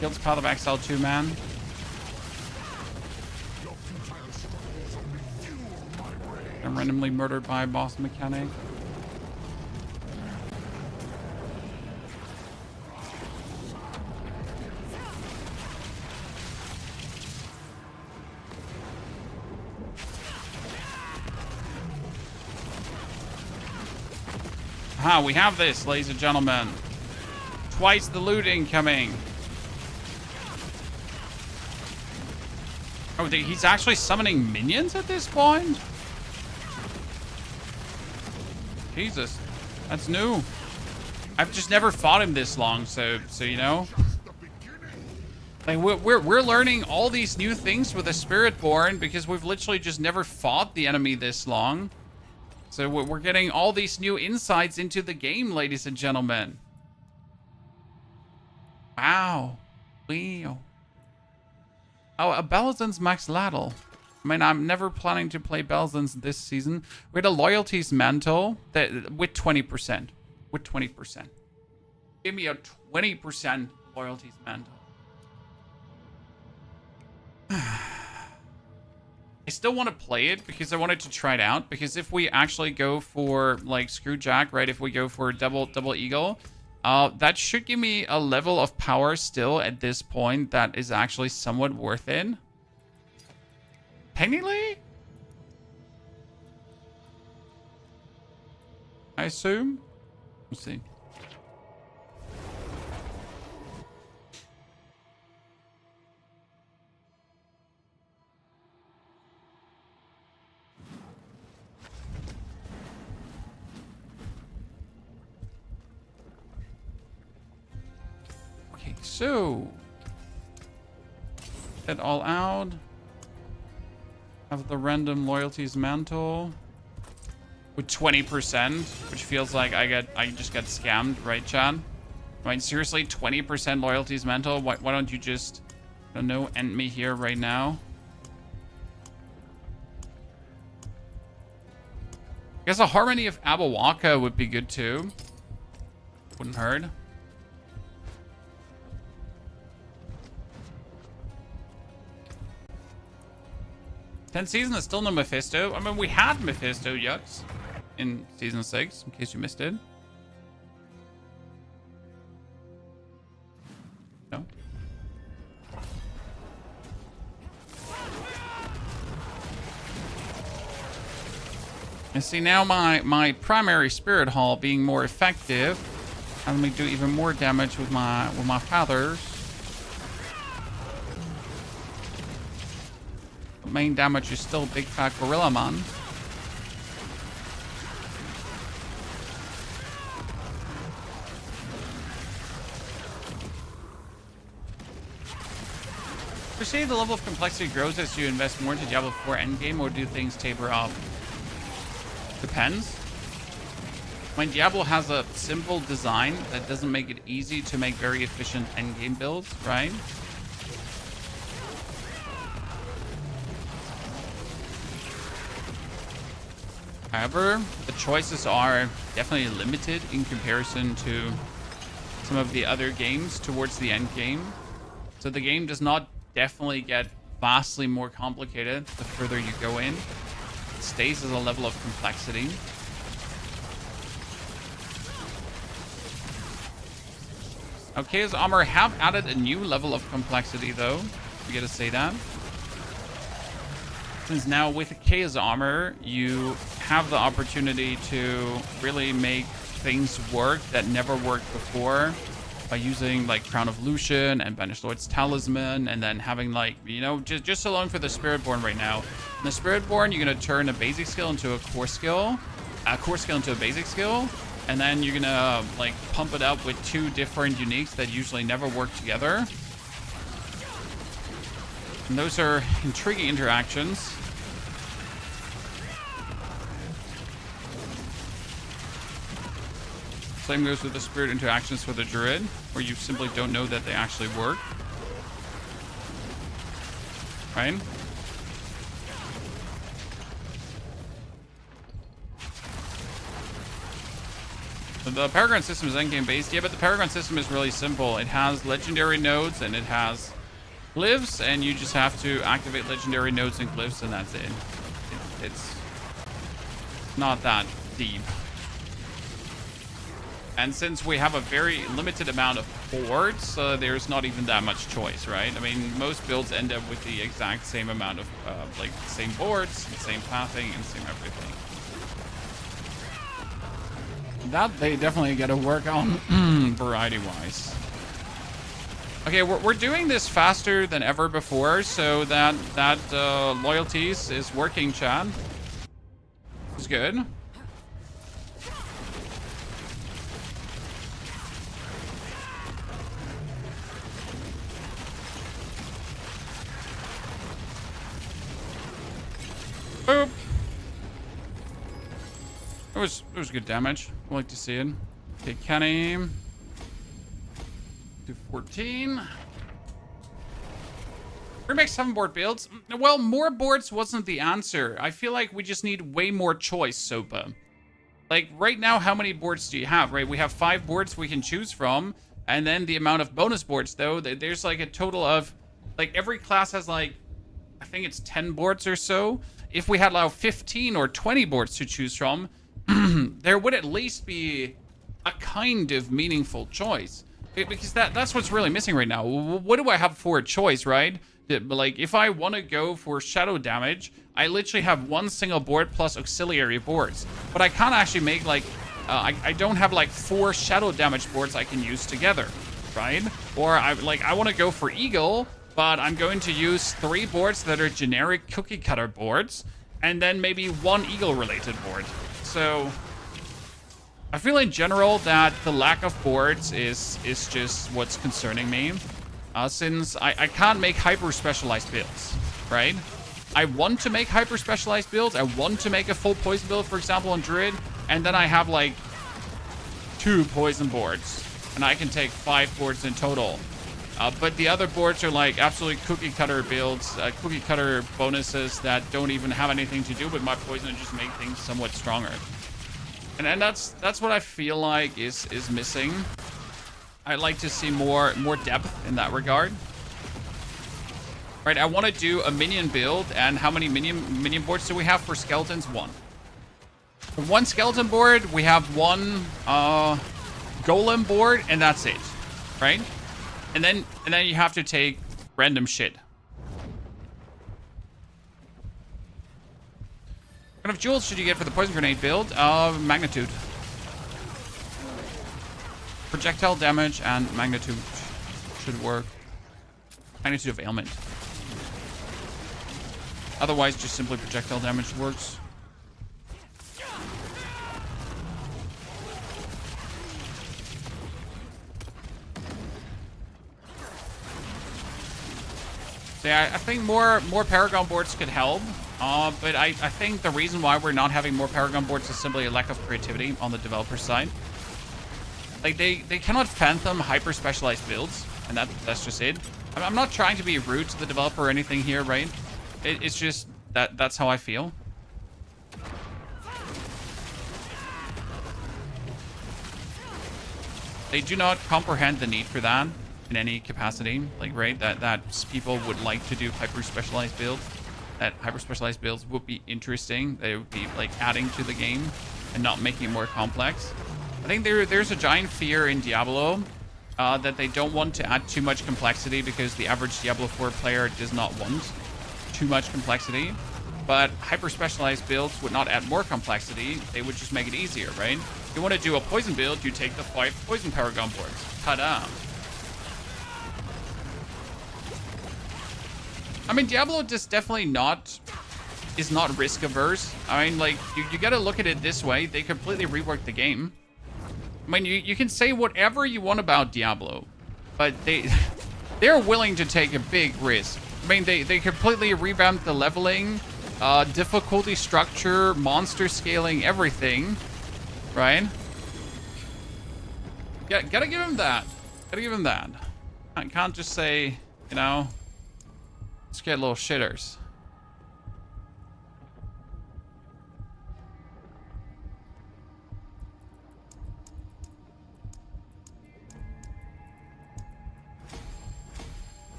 Speaker 1: Kills Path of Exile 2, man. I'm randomly murdered by a boss mechanic. Aha, we have this, ladies and gentlemen. Twice the loot incoming. Oh, he's actually summoning minions at this point? Jesus, that's new. I've just never fought him this long, so you know. Like we're learning all these new things with the Spiritborn because we've literally just never fought the enemy this long. So we're getting all these new insights into the game, ladies and gentlemen. Wow. Wow. Oh, a Belzen's Max Ladle. I mean, I'm never planning to play Belzen's this season. We had a Loyalties Mantle that with 20%. with 20%. Give me a 20% loyalties mantle. I still want to play it because I wanted to try it out. Because if we actually go for like Screwjack, right? If we go for double eagle, that should give me a level of power still at this point that is actually somewhat worth it. Pennily? I assume. We'll see. Okay, so get all out. Have the random loyalties mantle with 20%, which feels like I just got scammed, right, Chad? I mean, seriously, 20% loyalties mantle. Why don't you just, I don't know, end me here right now? I guess a Harmony of Abawaka would be good too. Wouldn't hurt. Tenth season is still no Mephisto. I mean, we had Mephisto Yucks in season 6, in case you missed it. No. And see, now my primary spirit hall being more effective, and let me do even more damage with my feathers. The main damage is still big fat gorilla man. You say the level of complexity grows as you invest more into Diablo 4 endgame, or do things taper off? Depends. When Diablo has a simple design that doesn't make it easy to make very efficient endgame builds, right? However, the choices are definitely limited in comparison to some of the other games towards the end game. So the game does not definitely get vastly more complicated the further you go in. It stays as a level of complexity. Now, Chaos Armor have added a new level of complexity though. We gotta say that. Since now with Chaos Armor, you have the opportunity to really make things work that never worked before by using like Crown of Lucian and Banished Lord's Talisman, and then having like, you know, just alone for the Spiritborn right now. In the Spiritborn, you're gonna turn a basic skill into a core skill, a core skill into a basic skill, and then you're gonna like pump it up with 2 different uniques that usually never work together. And those are intriguing interactions. Same goes with the spirit interactions for the Druid, where you simply don't know that they actually work. Right? So the Paragon system is endgame based. Yeah, but the Paragon system is really simple. It has legendary nodes and it has glyphs, and you just have to activate legendary nodes and glyphs, and that's it. It's not that deep. And since we have a very limited amount of boards, there's not even that much choice, right? I mean, most builds end up with the exact same amount of, like, same boards, same pathing, and same everything. That they definitely got to work on variety-wise. Okay, we're doing this faster than ever before, so that loyalties is working, Chad. It's good. Boop. It was good damage. I like to see it. Okay, Kenny. Do 14. Remake 7 board builds. Well, more boards wasn't the answer. I feel like we just need way more choice, Sopa. Like, right now, how many boards do you have, right? We have 5 boards we can choose from. And then the amount of bonus boards, though, there's like a total of... Like, every class has like... I think it's 10 boards or so. If we had like 15 or 20 boards to choose from, there would at least be a kind of meaningful choice. Because that's what's really missing right now. What do I have for a choice, right? Like, if I want to go for shadow damage, I literally have 1 single board plus auxiliary boards. But I can't actually make, like... I don't have, like, 4 shadow damage boards I can use together, right? Or, I want to go for Eagle, but I'm going to use 3 boards that are generic cookie cutter boards, and then maybe 1 Eagle-related board. So... I feel in general that the lack of boards is just what's concerning me. Since I can't make hyper-specialized builds, right? I want to make hyper-specialized builds. I want to make a full poison build, for example, on Druid. And then I have, like, 2 poison boards. And I can take 5 boards in total. But the other boards are, like, absolutely cookie-cutter builds. Cookie-cutter bonuses that don't even have anything to do with my poison and just make things somewhat stronger. And that's what I feel like is missing. I'd like to see more depth in that regard. Right, I want to do a minion build, and how many minion boards do we have for skeletons? 1. For 1 skeleton board, we have 1 golem board, and that's it, right? And then you have to take random shit. What kind of jewels should you get for the poison grenade build? Magnitude. Projectile damage and magnitude should work. Magnitude of ailment. Otherwise, just simply projectile damage works. So yeah, I think more Paragon boards could help. But I think the reason why we're not having more Paragon boards is simply a lack of creativity on the developer side. Like, they cannot fathom hyper-specialized builds, and that's just it. I'm not trying to be rude to the developer or anything here, right? It's just that's how I feel. They do not comprehend the need for that in any capacity. Like, right, that people would like to do hyper-specialized builds. That hyper-specialized builds would be interesting. They would be, like, adding to the game and not making it more complex. I think there's a giant fear in Diablo that they don't want to add too much complexity because the average Diablo 4 player does not want too much complexity. But hyper-specialized builds would not add more complexity. They would just make it easier, right? If you want to do a poison build, you take the 5 poison Paragon boards. Ta-da! I mean, Diablo just definitely is not risk averse. I mean, like, you gotta look at it this way. They completely reworked the game. I mean, you can say whatever you want about Diablo, but they're willing to take a big risk. I mean, they completely revamped the leveling, difficulty structure, monster scaling, everything, right? Yeah, gotta give him that. Gotta give him that. I can't just say, you know, let's get little shitters.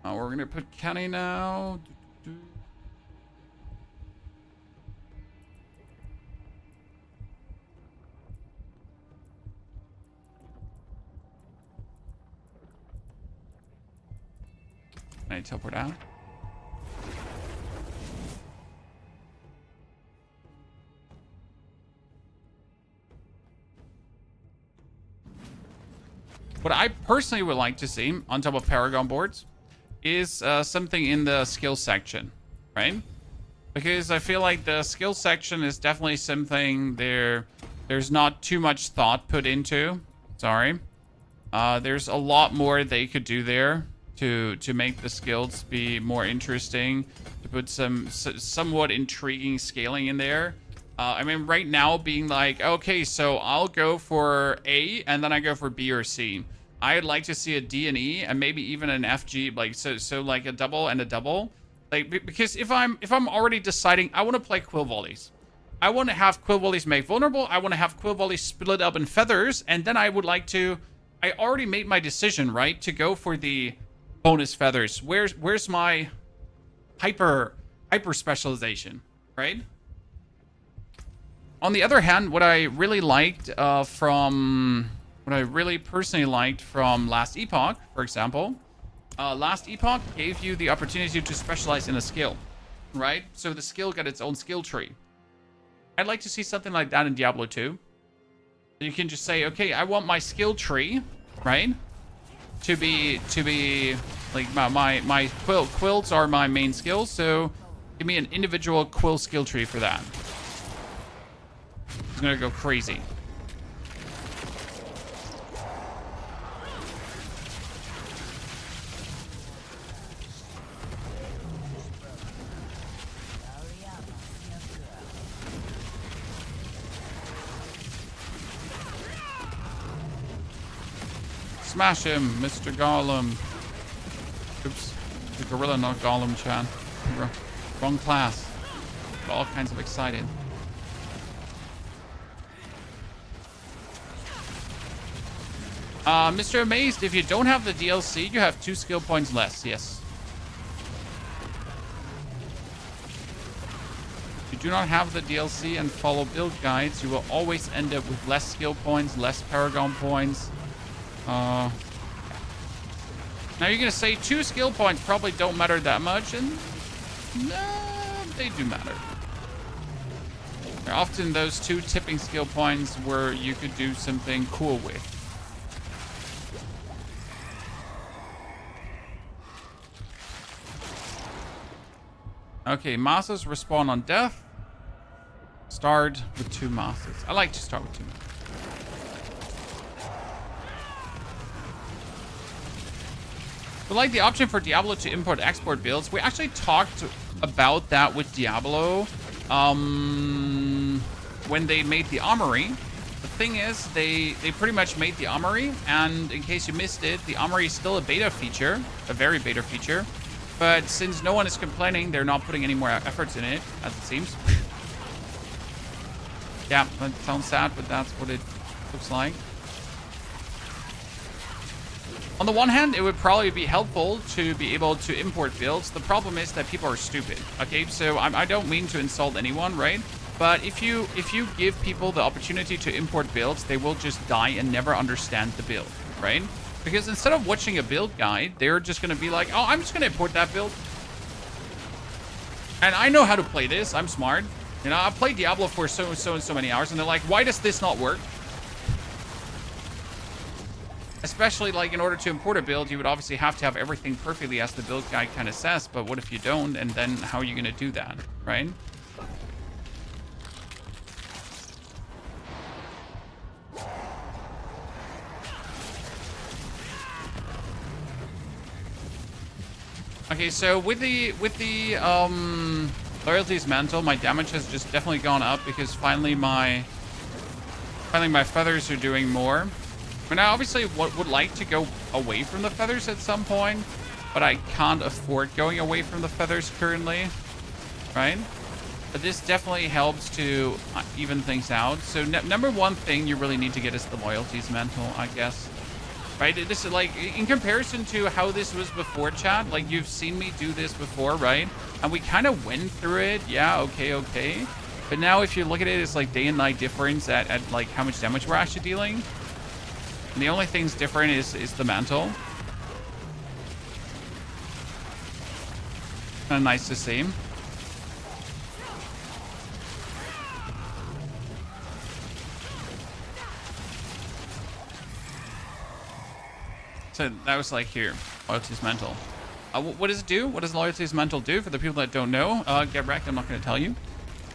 Speaker 1: We're gonna put Kenny now. Can I teleport out? What I personally would like to see on top of Paragon boards is something in the skill section, right? Because I feel like the skill section is definitely something there's not too much thought put into. Sorry. There's a lot more they could do there to make the skills be more interesting, to put some somewhat intriguing scaling in there. I mean, right now being like, okay, so I'll go for A and then I go for B or C. I'd like to see a D and E and maybe even an FG, like so like a double and a double. Like, because if I'm already deciding I want to play Quill volleys, I want to have Quill Volleys make vulnerable. I want to have Quill Volleys split up in feathers. And then I would like to... I already made my decision, right? To go for the bonus feathers. Where's my hyper specialization, right? On the other hand, what I really liked what I really personally liked from Last Epoch, for example, Last Epoch gave you the opportunity to specialize in a skill, right? So the skill got its own skill tree. I'd like to see something like that in Diablo 2. You can just say, okay, I want my skill tree, right? To be like my quills are my main skill, so give me an individual quill skill tree for that. It's gonna go crazy. Smash him, Mr. Golem. Oops. The gorilla, not Golem, Chan. Wrong class. Got all kinds of excited. Mr. Amazed, if you don't have the DLC, you have 2 skill points less. Yes. If you do not have the DLC and follow build guides, you will always end up with less skill points, less Paragon points. Now you're gonna say 2 skill points probably don't matter that much, and no, they do matter. They're often those 2 tipping skill points where you could do something cool with. Okay, masters respawn on death. Start with 2 masters. I like to start with 2 masters. But like the option for Diablo to import-export builds, we actually talked about that with Diablo when they made the Armory. The thing is, they pretty much made the Armory, and in case you missed it, the Armory is still a beta feature, a very beta feature. But since no one is complaining, they're not putting any more efforts in it, as it seems. Yeah, that sounds sad, but that's what it looks like. On the one hand, it would probably be helpful to be able to import builds. The problem is that people are stupid. Okay, so I don't mean to insult anyone, right? But if you give people the opportunity to import builds, they will just die and never understand the build, right? Because instead of watching a build guide, they're just going to be like, oh, I'm just going to import that build. And I know how to play this. I'm smart. You know, I've played Diablo for so many hours, and they're like, why does this not work? Especially, like, in order to import a build, you would obviously have to have everything perfectly as the build guide kind of says. But what if you don't? And then how are you going to do that, right? Okay, so with the loyalties mantle, my damage has just definitely gone up because finally my feathers are doing more. And I obviously would like to go away from the feathers at some point, but I can't afford going away from the feathers currently, right? But this definitely helps to even things out. So number one thing you really need to get is the loyalties mantle, I guess. Right? This is like, in comparison to how this was before, chat, like you've seen me do this before, right? And we kind of went through it. Yeah, okay. But now if you look at it, it's like day and night difference at like how much damage we're actually dealing. And the only thing's different is the mantle. Kind of nice to see. So that was like here, loyalties mantle. What does it do? What does loyalties mantle do? For the people that don't know, get wrecked, I'm not going to tell you.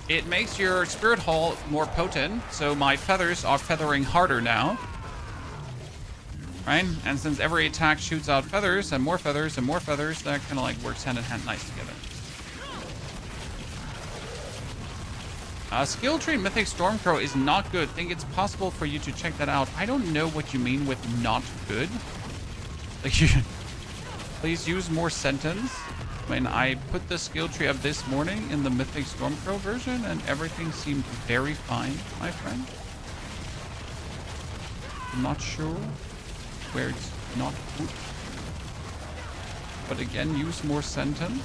Speaker 1: It makes your spirit hull more potent, so my feathers are feathering harder now. Right? And since every attack shoots out feathers, and more feathers, and more feathers, that kind of like works hand in hand nice together. Skill tree Mythic Stormcrow is not good. Think it's possible for you to check that out. I don't know what you mean with not good. Like, you please use more sentence. I mean, I put the skill tree up this morning in the Mythic Stormcrow version, and everything seemed very fine, my friend. I'm not sure where it's not good. But again, use more sentence.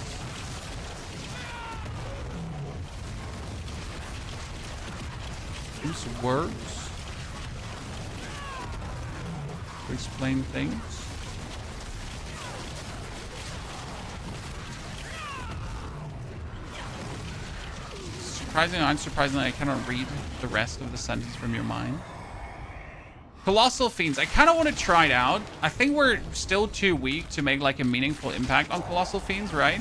Speaker 1: Use words to explain things. Surprisingly, unsurprisingly, I cannot read the rest of the sentence from your mind. Colossal Fiends. I kind of want to try it out. I think we're still too weak to make like a meaningful impact on Colossal Fiends, right?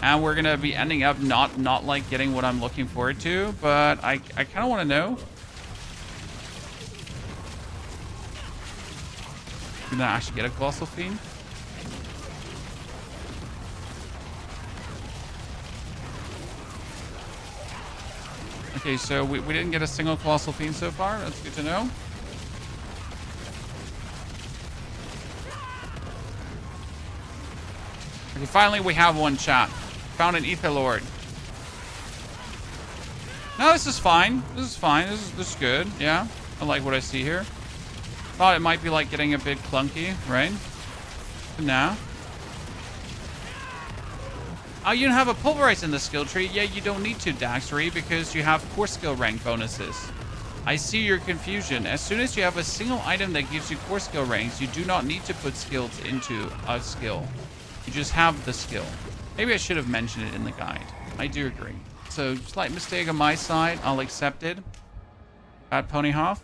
Speaker 1: And we're gonna be ending up not like getting what I'm looking forward to. But I kind of want to know. Can I actually get a Colossal Fiend? Okay, so we didn't get a single Colossal Fiend so far. That's good to know. Okay, finally we have one, chat. Found an Ether Lord. No, this is fine. This is fine. This is good. Yeah, I like what I see here. Thought it might be like getting a bit clunky, right? But nah. Oh, you don't have a Pulverize in the skill tree? Yeah, you don't need to, Daxtery, because you have core skill rank bonuses. I see your confusion. As soon as you have a single item that gives you core skill ranks, you do not need to put skills into a skill. You just have the skill. Maybe I should have mentioned it in the guide. I do agree. So, slight mistake on my side. I'll accept it. At Ponyhoff.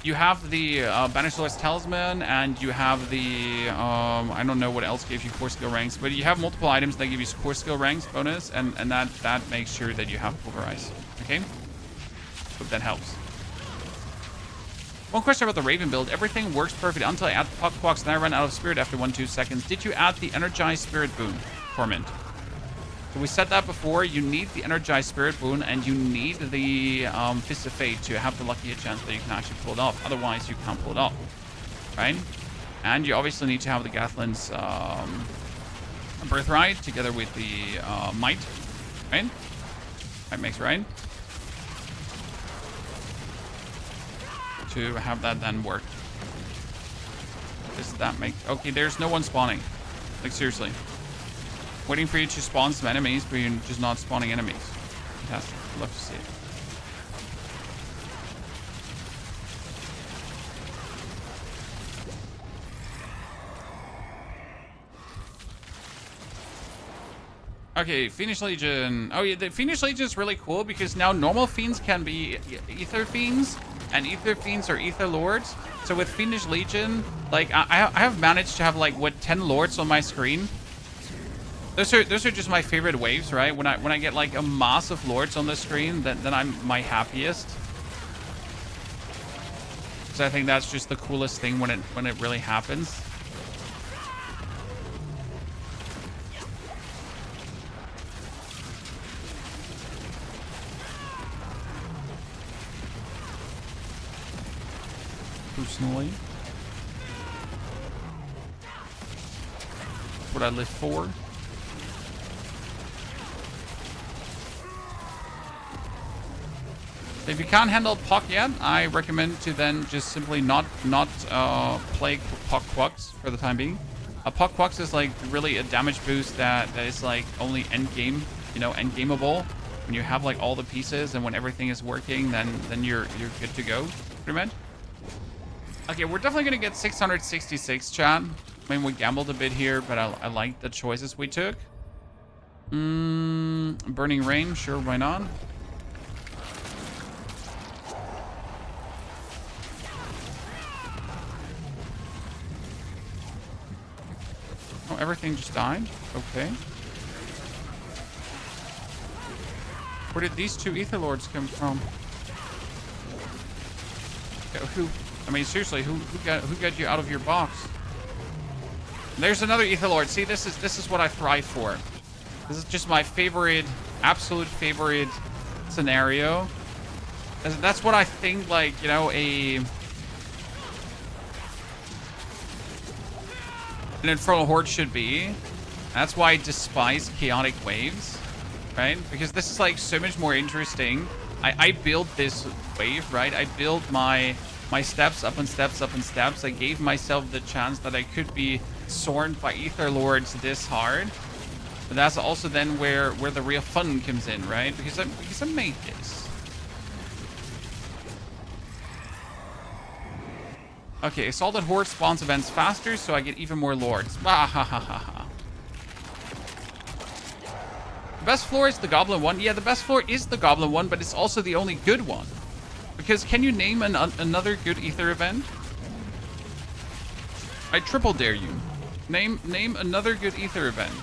Speaker 1: You have the Banished Lord's Talisman, and you have the, I don't know what else gave you core skill ranks, but you have multiple items that give you core skill ranks bonus, and that makes sure that you have Pulverize. Okay? Hope that helps. One question about the Raven build. Everything works perfect until I add the Puck Quacks, and I run out of Spirit after 1-2 seconds. Did you add the Energized Spirit Boon, Torment? So we said that before. You need the Energized Spirit Boon, and you need the Fist of Fate to have the lucky chance that you can actually pull it off. Otherwise, you can't pull it off, right? And you obviously need to have the Gathlin's Birthright together with the Might, right? Might makes right. To have that then work. Does that make... Okay, there's no one spawning. Like, seriously. Waiting for you to spawn some enemies, but you're just not spawning enemies. Fantastic. Love to see it. Okay, Fiendish Legion. Oh yeah, the Fiendish Legion is really cool because now normal fiends can be Ether Fiends, and Ether Fiends are Ether Lords. So with Fiendish Legion, like I have managed to have like what 10 Lords on my screen. Those are just my favorite waves, right? When I get like a mass of Lords on the screen, then I'm my happiest. So I think that's just the coolest thing when it really happens. Personally, that's what I live for. If you can't handle Puck yet, I recommend to then just simply not play Puck Quacks for the time being. Puck Quacks is like really a damage boost that is like only end game, end gameable. When you have like all the pieces and when everything is working, then you're good to go, pretty much. Okay, we're definitely gonna get 666, chat. I mean, we gambled a bit here, but I like the choices we took. Burning Rain, sure, why not? Oh, everything just died? Okay. Where did these two Ether Lords come from? Who? I mean, seriously, who got you out of your box? There's another Ether Lord. See, this is what I thrive for. This is just my favorite, absolute favorite scenario. That's what I think, like, an Infernal Horde should be. That's why I despise chaotic waves, right? Because this is like so much more interesting. I built this wave, right? I built my steps up and steps up and steps. I gave myself the chance that I could be sworn by Ether Lords this hard. But that's also then where the real fun comes in, right? Because I made this. Okay, Assaulted Horde spawns events faster, so I get even more lords. Ah, ha, ha, ha, ha. The best floor is the Goblin one. Yeah, the best floor is the Goblin one, but it's also the only good one. Because can you name another good Ether event? I triple dare you. Name another good Ether event.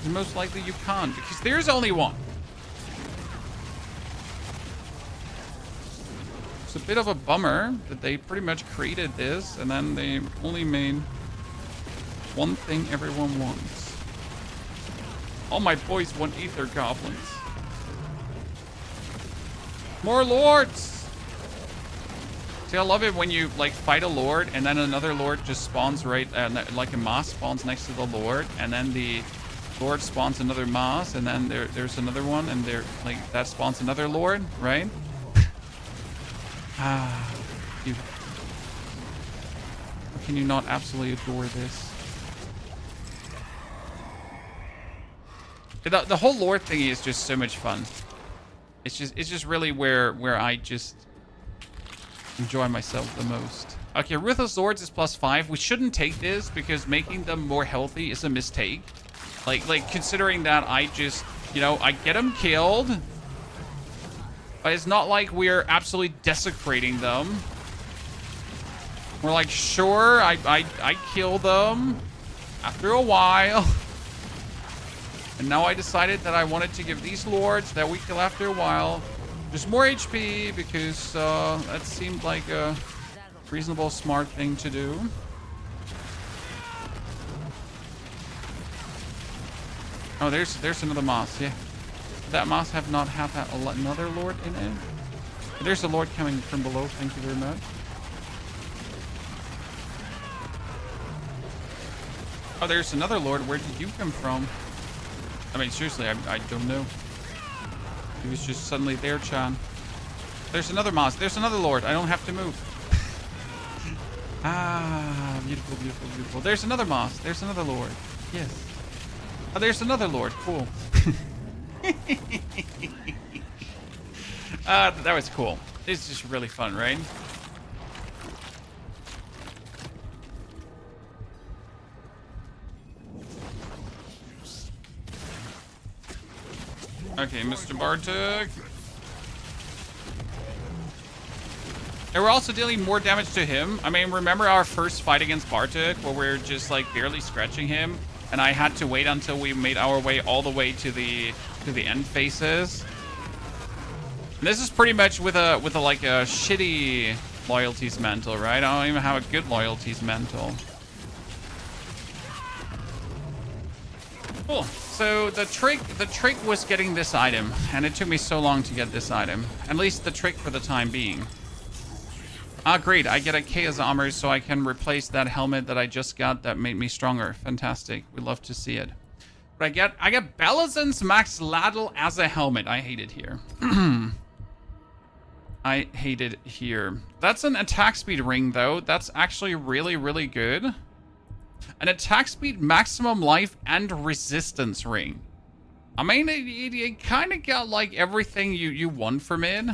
Speaker 1: Most likely you can't, because there's only one. It's a bit of a bummer that they pretty much created this and then they only made one thing everyone wants. All my boys want Ether Goblins. More lords! See, I love it when you like fight a lord and then another lord just spawns right, like a moss spawns next to the lord, and then the lord spawns another moss, and then there's another one, and like that spawns another lord, right? Ah, beautiful. How can you not absolutely adore this? The whole lore thingy is just so much fun. It's just really where I just enjoy myself the most. Okay, Ruthless Lords is +5. We shouldn't take this because making them more healthy is a mistake. Like considering that I just, you know, I get them killed. But it's not like we're absolutely desecrating them. We're like, sure, I kill them after a while. And now I decided that I wanted to give these lords that we kill after a while just more HP because that seemed like a reasonable, smart thing to do. Oh, there's another moss, yeah. That moss have not have another lord in it. There's a lord coming from below, thank you very much. Oh, there's another lord. Where did you come from? I mean, seriously, I don't know. He was just suddenly there, Chan. There's another moss. There's another lord. I don't have to move. Ah, beautiful, beautiful, beautiful. There's another moss. There's another lord. Yes. Oh, there's another lord. Cool. That was cool. It's just really fun, right? Okay, Mr. Bartek. And we're also dealing more damage to him. I mean, remember our first fight against Bartek where we're just like barely scratching him, and I had to wait until we made our way all the way to the end phases. And this is pretty much with a like a shitty loyalties mantle, right? I don't even have a good loyalties mantle. Cool. So the trick was getting this item, and it took me so long to get this item. At least the trick for the time being. Ah, great. I get a Chaos Armor so I can replace that helmet that I just got that made me stronger. Fantastic. We'd love to see it. But I get Belazon's Max Ladle as a helmet. I hate it here. I hate it here. That's an attack speed ring, though. That's actually really, really good. An attack speed, maximum life, and resistance ring. I mean, it kind of got like everything you want from it.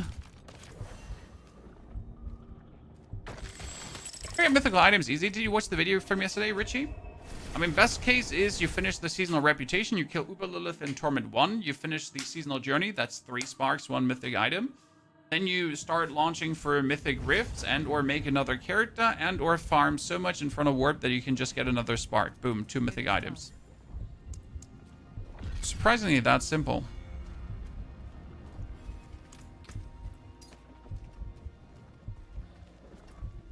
Speaker 1: Okay, mythical items easy. Did you watch the video from yesterday, Richie? I mean, best case is you finish the seasonal reputation, you kill Uber Lilith in Torment 1, you finish the seasonal journey, that's 3 sparks, 1 mythic item. Then you start launching for mythic rifts and or make another character and or farm so much Infernal Warp that you can just get another spark. Boom, 2 mythic items. Surprisingly that simple.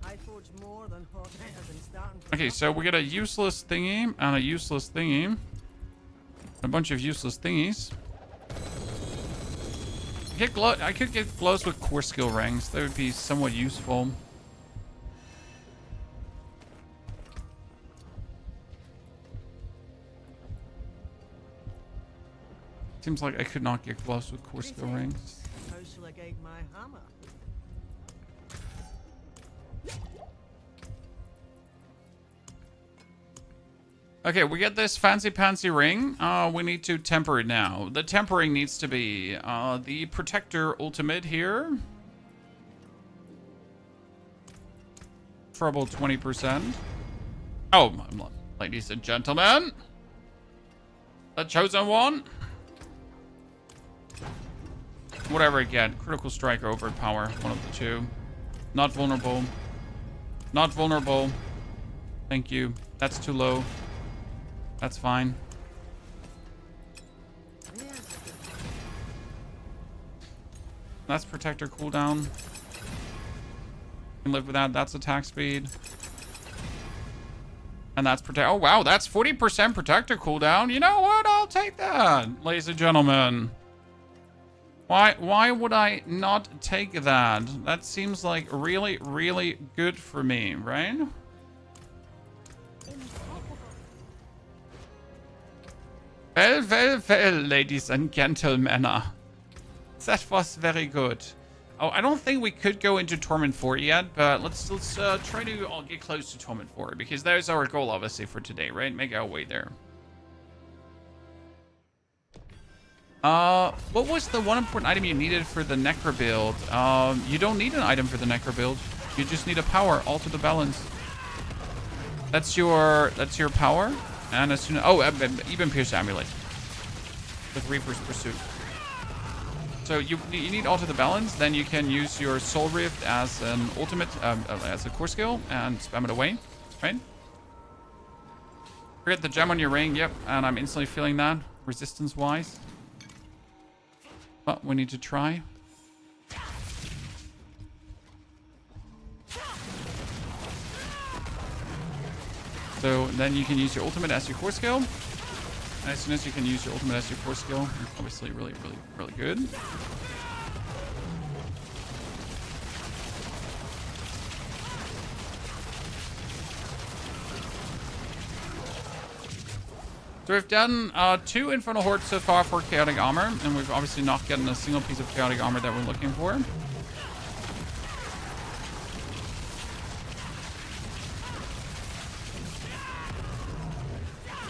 Speaker 2: I forge more than hot headers and starting from
Speaker 1: Okay, so we get a useless thingy and a useless thingy. A bunch of useless thingies. I could get glows with core skill ranks. That would be somewhat useful. Seems like I could not get close with core skill rings.
Speaker 2: How shall I guide my hammer?
Speaker 1: Okay, we get this fancy pantsy ring. We need to temper it now. The tempering needs to be the protector ultimate here. Trouble 20%. Oh, ladies and gentlemen. The chosen one. Whatever I get. Critical strike or overpower. One of the two. Not vulnerable. Not vulnerable. Thank you. That's too low. That's fine. That's protector cooldown. Can live with that. That's attack speed. And that's protect. Oh wow, that's 40% protector cooldown. You know what? I'll take that, ladies and gentlemen. Why would I not take that? That seems like really, really good for me, right? Well, ladies and gentlemen. That was very good. Oh, I don't think we could go into Torment 4 yet, but let's try to get close to Torment 4, because there's our goal, obviously, for today, right? Make our way there. What was the one important item you needed for the Necro build? You don't need an item for the Necro build. You just need a power, alter the balance. That's your power. And as soon as, even Pierce Amulet with Reaper's Pursuit. So you need alter the balance, then you can use your Soul Rift as an ultimate, as a core skill, and spam it away, right? Forget the gem on your ring, yep, and I'm instantly feeling that, resistance-wise. But we need to try. So then you can use your ultimate as your core skill. And as soon as you can use your ultimate as your core skill, you're obviously really, really, really good. So we've done 2 Infernal Hordes so far for Chaotic Armor, and we've obviously not gotten a single piece of Chaotic Armor that we're looking for.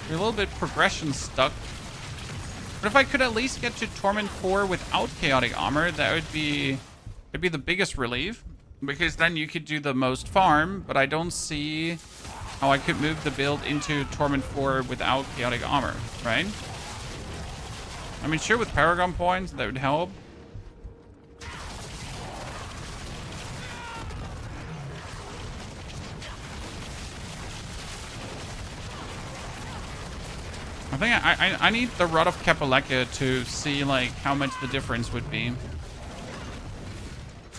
Speaker 1: We're a little bit progression stuck. But if I could at least get to Torment 4 without Chaotic Armor, that would be... it'd be the biggest relief. Because then you could do the most farm, but I don't see how I could move the build into Torment 4 without Chaotic Armor, right? I mean, sure, with Paragon points, that would help. I think I need the Rod of Kapaleka to see like how much the difference would be.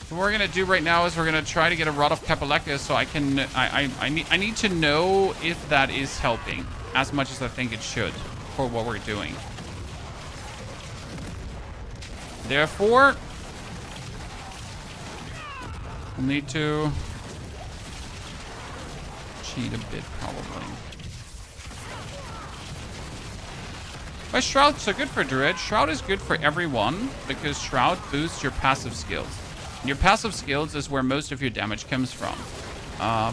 Speaker 1: What we're gonna do right now is we're gonna try to get a Rod of Kapaleka so I can I need to know if that is helping as much as I think it should for what we're doing. Therefore, we'll need to cheat a bit probably. But Shroud's so good for Druid. Shroud is good for everyone because Shroud boosts your passive skills. And your passive skills is where most of your damage comes from.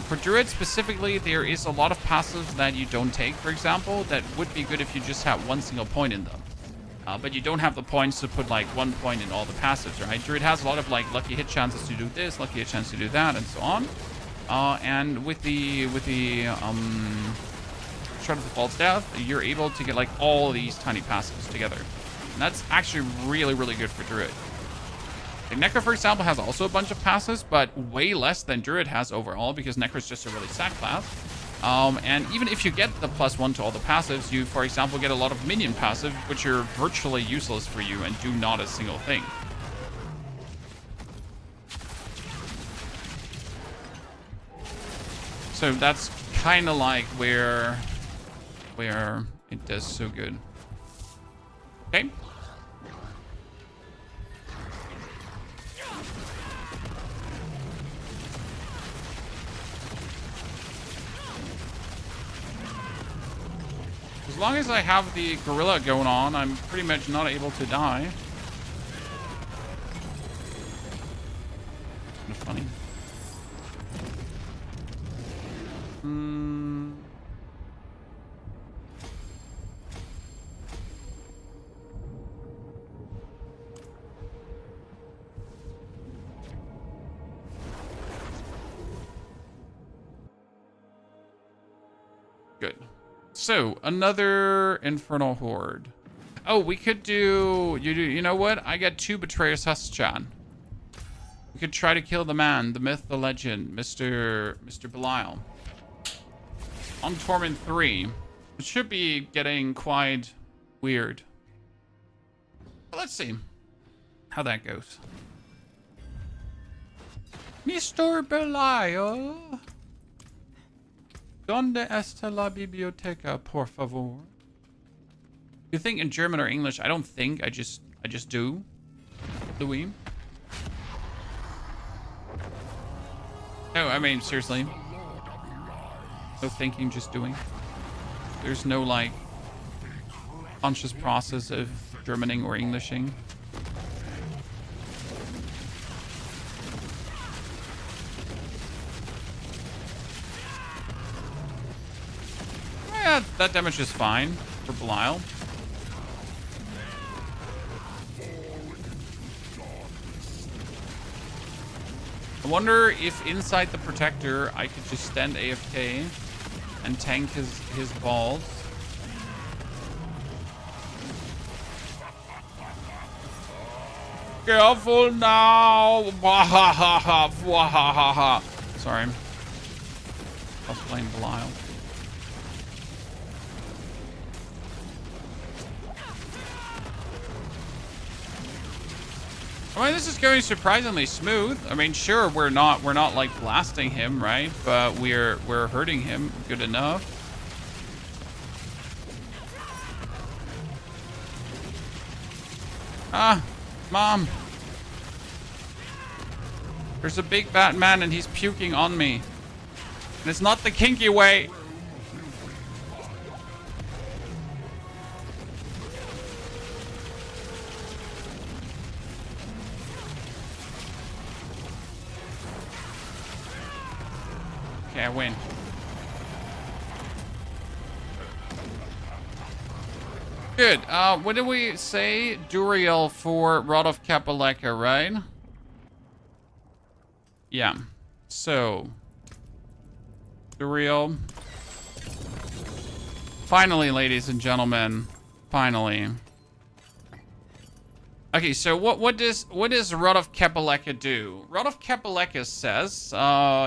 Speaker 1: For Druid specifically, there is a lot of passives that you don't take, for example, that would be good if you just had one single point in them. But you don't have the points to put like 1 point in all the passives, right? Druid has a lot of like lucky hit chances to do this, lucky hit chance to do that, and so on. And with the Shroud of the False Death, you're able to get like all these tiny passives together. And that's actually really, really good for Druid. Like, Necro, for example, has also a bunch of passives, but way less than Druid has overall because Necro is just a really sad class. And even if you get the +1 to all the passives, you, for example, get a lot of minion passive, which are virtually useless for you and do not a single thing. So that's kind of like where it does so good. Okay. As long as I have the gorilla going on, I'm pretty much not able to die. Kind of funny. Good. So, another Infernal Horde. Oh, we could do... You know what? I got 2 Betrayers Huschan. We could try to kill the man, the myth, the legend, Mr. Belial. On Torment 3. It should be getting quite weird. But let's see how that goes. Mr. Belial. ¿Dónde está la biblioteca, por favor? You think in German or English? I don't think. I just do. Louis. No, I mean seriously. No thinking, just doing. There's no like conscious process of Germaning or Englishing. Yeah, that damage is fine for Belial. I wonder if inside the protector I could just stand AFK and tank his balls. Careful now! Sorry. I was playing Belial. I mean, this is going surprisingly smooth. I mean, sure, we're not like blasting him, right? But we're hurting him good enough. Ah, Mom. There's a big bad man and he's puking on me. And it's not the kinky way. Okay, I win. Good. What did we say? Duriel for Rod of Kapaleka, right? Yeah. So, Duriel. Finally, ladies and gentlemen. Finally. Okay, so what does Rod of Kapaleka do? Rod of Kapaleka says,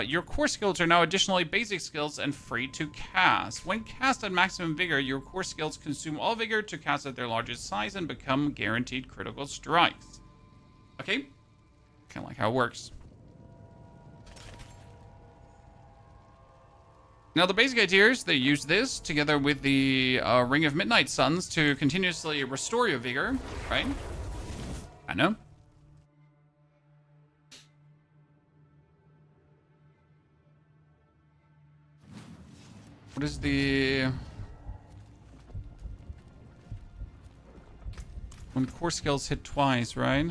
Speaker 1: your core skills are now additionally basic skills and free to cast. When cast at maximum vigor, your core skills consume all vigor to cast at their largest size and become guaranteed critical strikes. Okay, kind of like how it works. Now, the basic idea is they use this together with the Ring of Midnight Suns to continuously restore your vigor, right? I know. What is the... When core skills hit twice, right?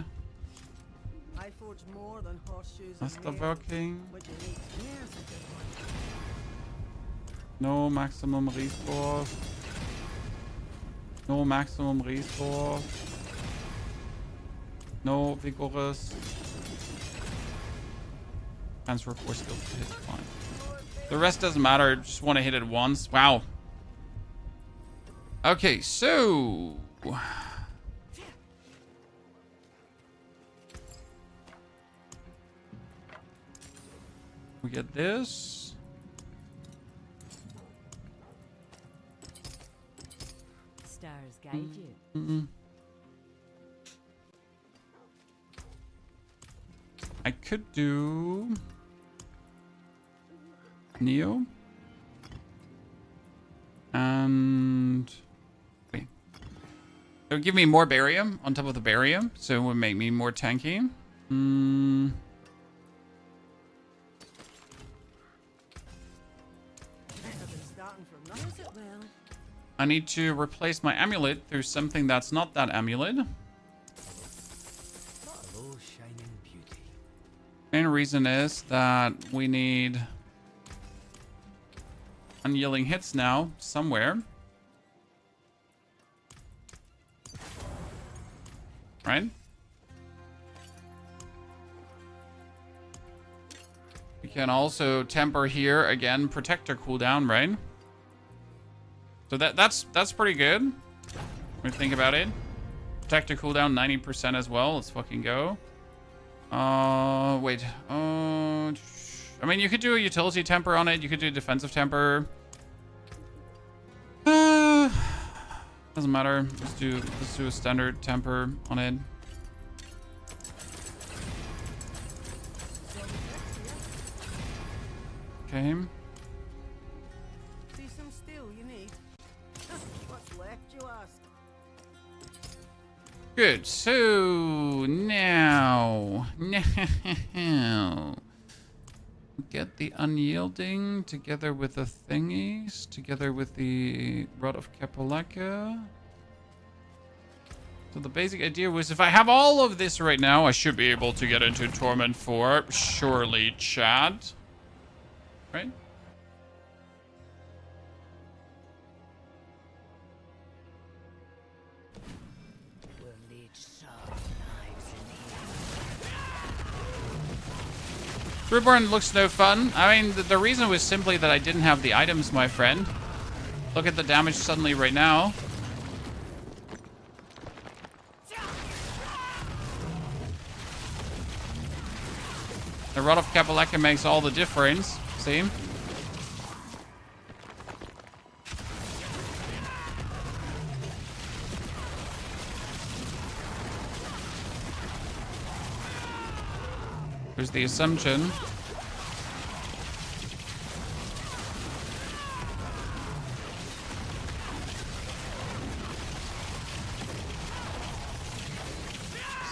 Speaker 2: I forge more than horseshoes
Speaker 1: That's the
Speaker 2: of nails,
Speaker 1: working.
Speaker 2: but you need years of good ones.
Speaker 1: No maximum resource. No maximum resource. No vigorous. Transfer core skills to hit fine. The rest doesn't matter. Just want to hit it once. Wow. Okay, so we get this.
Speaker 5: Stars guide you.
Speaker 1: I could do Neo and wait. It would give me more barium on top of the barium, so it would make me more tanky.
Speaker 2: Better than starting from nothing.
Speaker 5: Use it well.
Speaker 1: I need to replace my amulet through something that's not that amulet.
Speaker 6: Hello, shining beauty.
Speaker 1: Main reason is that we need unyielding hits now somewhere. Right? We can also temper here again, protector cooldown, right? So that's pretty good when you think about it. Protector cooldown 90% as well. Let's fucking go. Wait. I mean, you could do a utility temper on it. You could do a defensive temper. Doesn't matter. Let's do a standard temper on it. Okay.
Speaker 2: See some steel you need. What's left, you ask?
Speaker 1: Good. So now get the unyielding together with the thingies, together with the rod of Kapalaka. So the basic idea was if I have all of this right now, I should be able to get into Torment 4. Surely, Chad. Right?
Speaker 5: We'll need sharp knives in here.
Speaker 1: Spiritborn looks no fun. I mean, the reason was simply that I didn't have the items, my friend. Look at the damage suddenly right now. The Rod of Kapalaka makes all the difference. See? There's the assumption.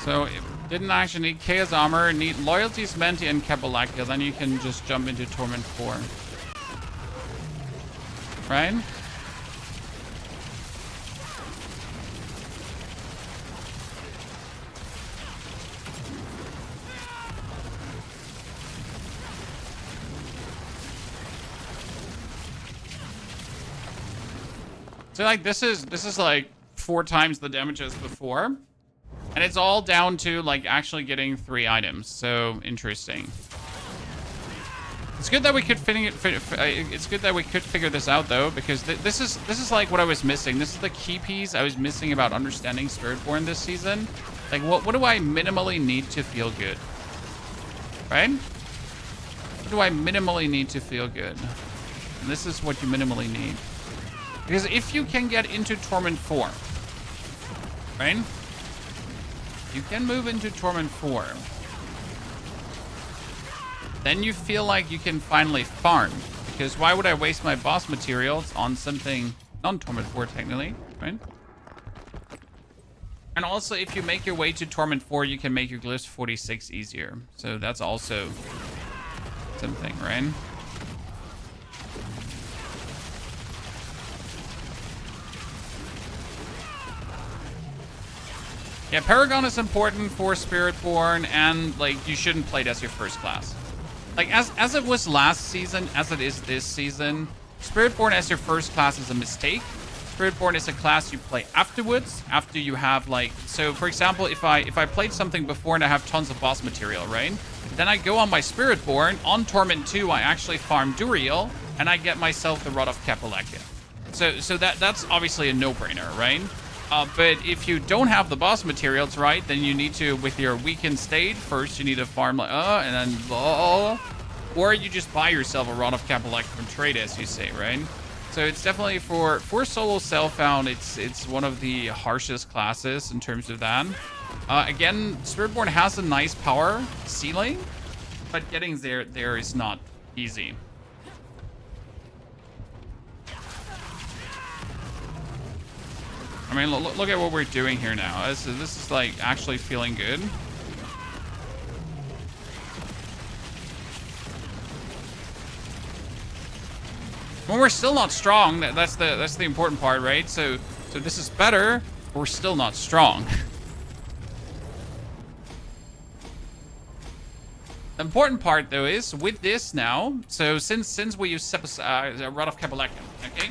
Speaker 1: So it didn't actually need Chaos Armor, need Loyalties, Menti, and Kapalaka, then you can just jump into Torment 4. Right? So like this is like 4 times the damage as before. And it's all down to like actually getting 3 items. So interesting. It's good that we could figure this out though, because this is like what I was missing. This is the key piece I was missing about understanding Spiritborn this season. Like what do I minimally need to feel good? Right? What do I minimally need to feel good? And this is what you minimally need. Because if you can get into Torment 4, right? You can move into Torment 4. Then you feel like you can finally farm. Because why would I waste my boss materials on something non-Torment 4 technically, right? And also if you make your way to Torment 4, you can make your glyphs 46 easier. So that's also something, right? Yeah, Paragon is important for Spiritborn, and like you shouldn't play it as your first class. Like as it was last season, as it is this season, Spiritborn as your first class is a mistake. Spiritborn is a class you play afterwards, after you have like, so for example, if I played something before and I have tons of boss material, right? Then I go on my Spiritborn, on Torment 2 I actually farm Duriel, and I get myself the Rod of Kapalaka. So that's obviously a no-brainer, right? But if you don't have the boss materials, right, then you need to, with your weakened state, first you need to farm, like, and then, or you just buy yourself a Rod of Kapalaka from trade, as you say, right? So it's definitely for solo self-found, it's one of the harshest classes in terms of that. Again, Spiritborn has a nice power ceiling, but getting there is not easy. I mean, look at what we're doing here now. This is like actually feeling good. When we're still not strong, that's the important part, right? So this is better, but we're still not strong. The important part, though, is with this now. So since we use Rod of Kabaleka, okay.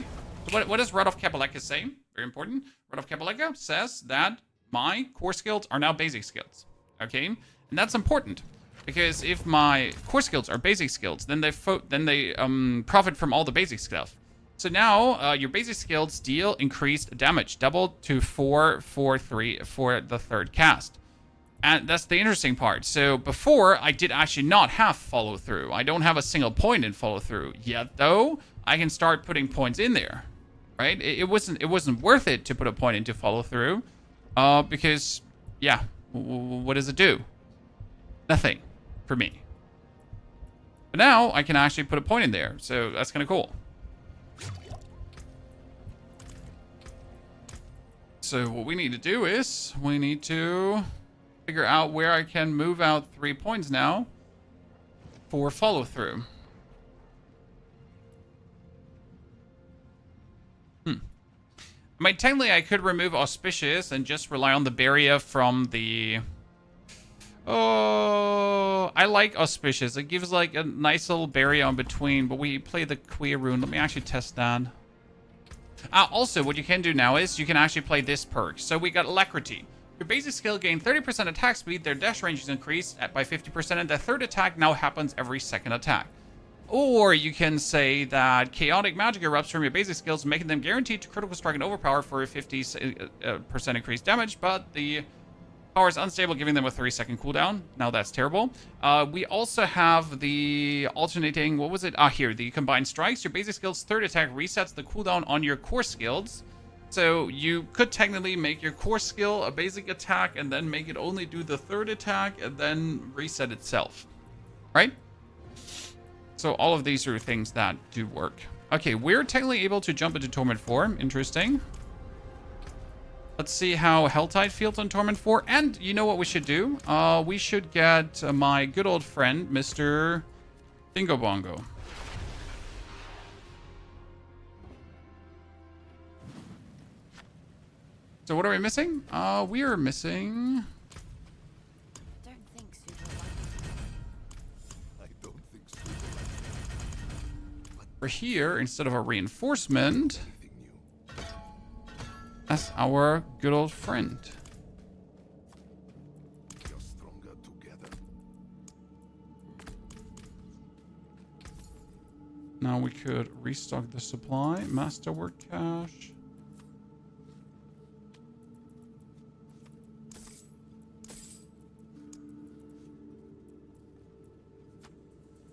Speaker 1: So what does Rod of Kabaleka say? Very important. Rod of Kabaleka says that my core skills are now basic skills, okay, and that's important because if my core skills are basic skills, then they profit from all the basic stuff. So now your basic skills deal increased damage, doubled to 4/3 for the third cast. And that's the interesting part. So before, I did actually not have follow through. I don't have a single point in follow through yet, though. I can start putting points in there, right? It wasn't worth it to put a point into follow through, because yeah, what does it do? Nothing for me. But now I can actually put a point in there, so that's kind of cool. So what we need to do is we need to figure out where I can move out 3 points now for follow through. I mean, technically I could remove Auspicious and just rely on the barrier from the... Oh, I like Auspicious. It gives like a nice little barrier in between, but we play the Queer rune. Let me actually test that. Also, what you can do now is you can actually play this perk. So we got Alacrity. Your basic skill gain 30% attack speed, their dash range is increased by 50%, and the third attack now happens every second attack. Or you can say that Chaotic Magic erupts from your basic skills, making them guaranteed to critical strike and overpower for a 50% increased damage, but the power is unstable, giving them a 30-second cooldown. Now that's terrible. We also have the alternating, what was it? Here, the Combined Strikes. Your basic skills third attack resets the cooldown on your core skills. So you could technically make your core skill a basic attack and then make it only do the third attack and then reset itself, right? So all of these are things that do work. Okay, we're technically able to jump into Torment 4. Interesting. Let's see how Helltide feels on Torment 4. And you know what we should do? We should get my good old friend, Mr. Bingo Bongo. So what are we missing? We are missing...
Speaker 3: Don't think so.
Speaker 4: I don't think so.
Speaker 1: We're here, instead of a reinforcement,
Speaker 4: Anything new?
Speaker 1: that's our good old friend.
Speaker 4: You're stronger together.
Speaker 1: Now we could restock the supply. Masterwork cache.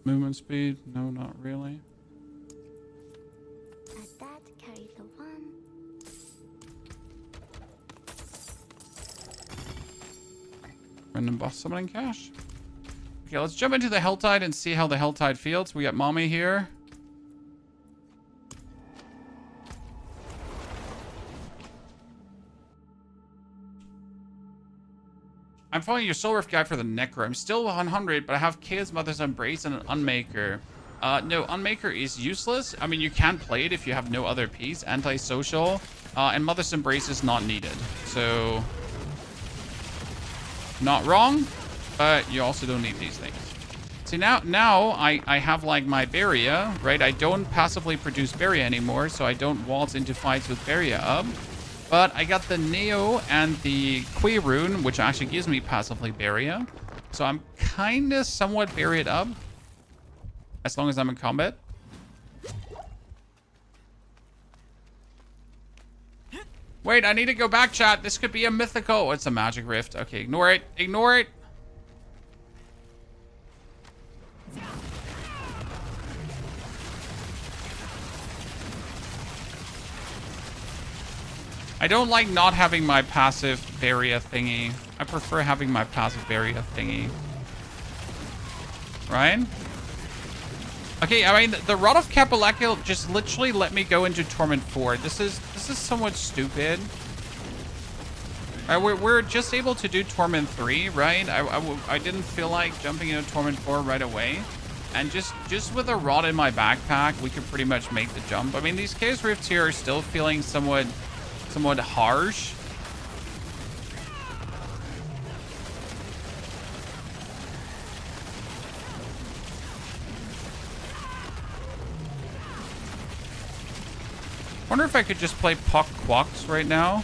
Speaker 1: Movement speed? No, not really.
Speaker 3: Add that, carry the one.
Speaker 1: Random boss summoning cache. Okay, let's jump into the Helltide and see how the Helltide feels. We got Mommy here. I'm following your Soul Rift guide for the Necro. I'm still 100, but I have Chaos Mother's Embrace and an Unmaker. No, Unmaker is useless. I mean, you can play it if you have no other piece. Antisocial. And Mother's Embrace is not needed. So, not wrong, but you also don't need these things. See, now I have like my Barrier, right? I don't passively produce Barrier anymore, so I don't waltz into fights with Barrier up. But I got the Neo and the Queer rune, which actually gives me passively Barrier. So I'm kind of somewhat barriered up. As long as I'm in combat. Wait, I need to go back, chat. This could be a mythical. Oh, it's a magic rift. Okay, ignore it. Ignore it. I don't like not having my passive barrier thingy. I prefer having my passive barrier thingy. Right? Okay, I mean, the Rod of Kapalakil just literally let me go into Torment 4. This is somewhat stupid. We're just able to do Torment 3, right? I didn't feel like jumping into Torment 4 right away. And just with a rod in my backpack, we could pretty much make the jump. I mean, these Chaos Rifts here are still feeling somewhat harsh. Wonder if I could just play Puck Quocks right now.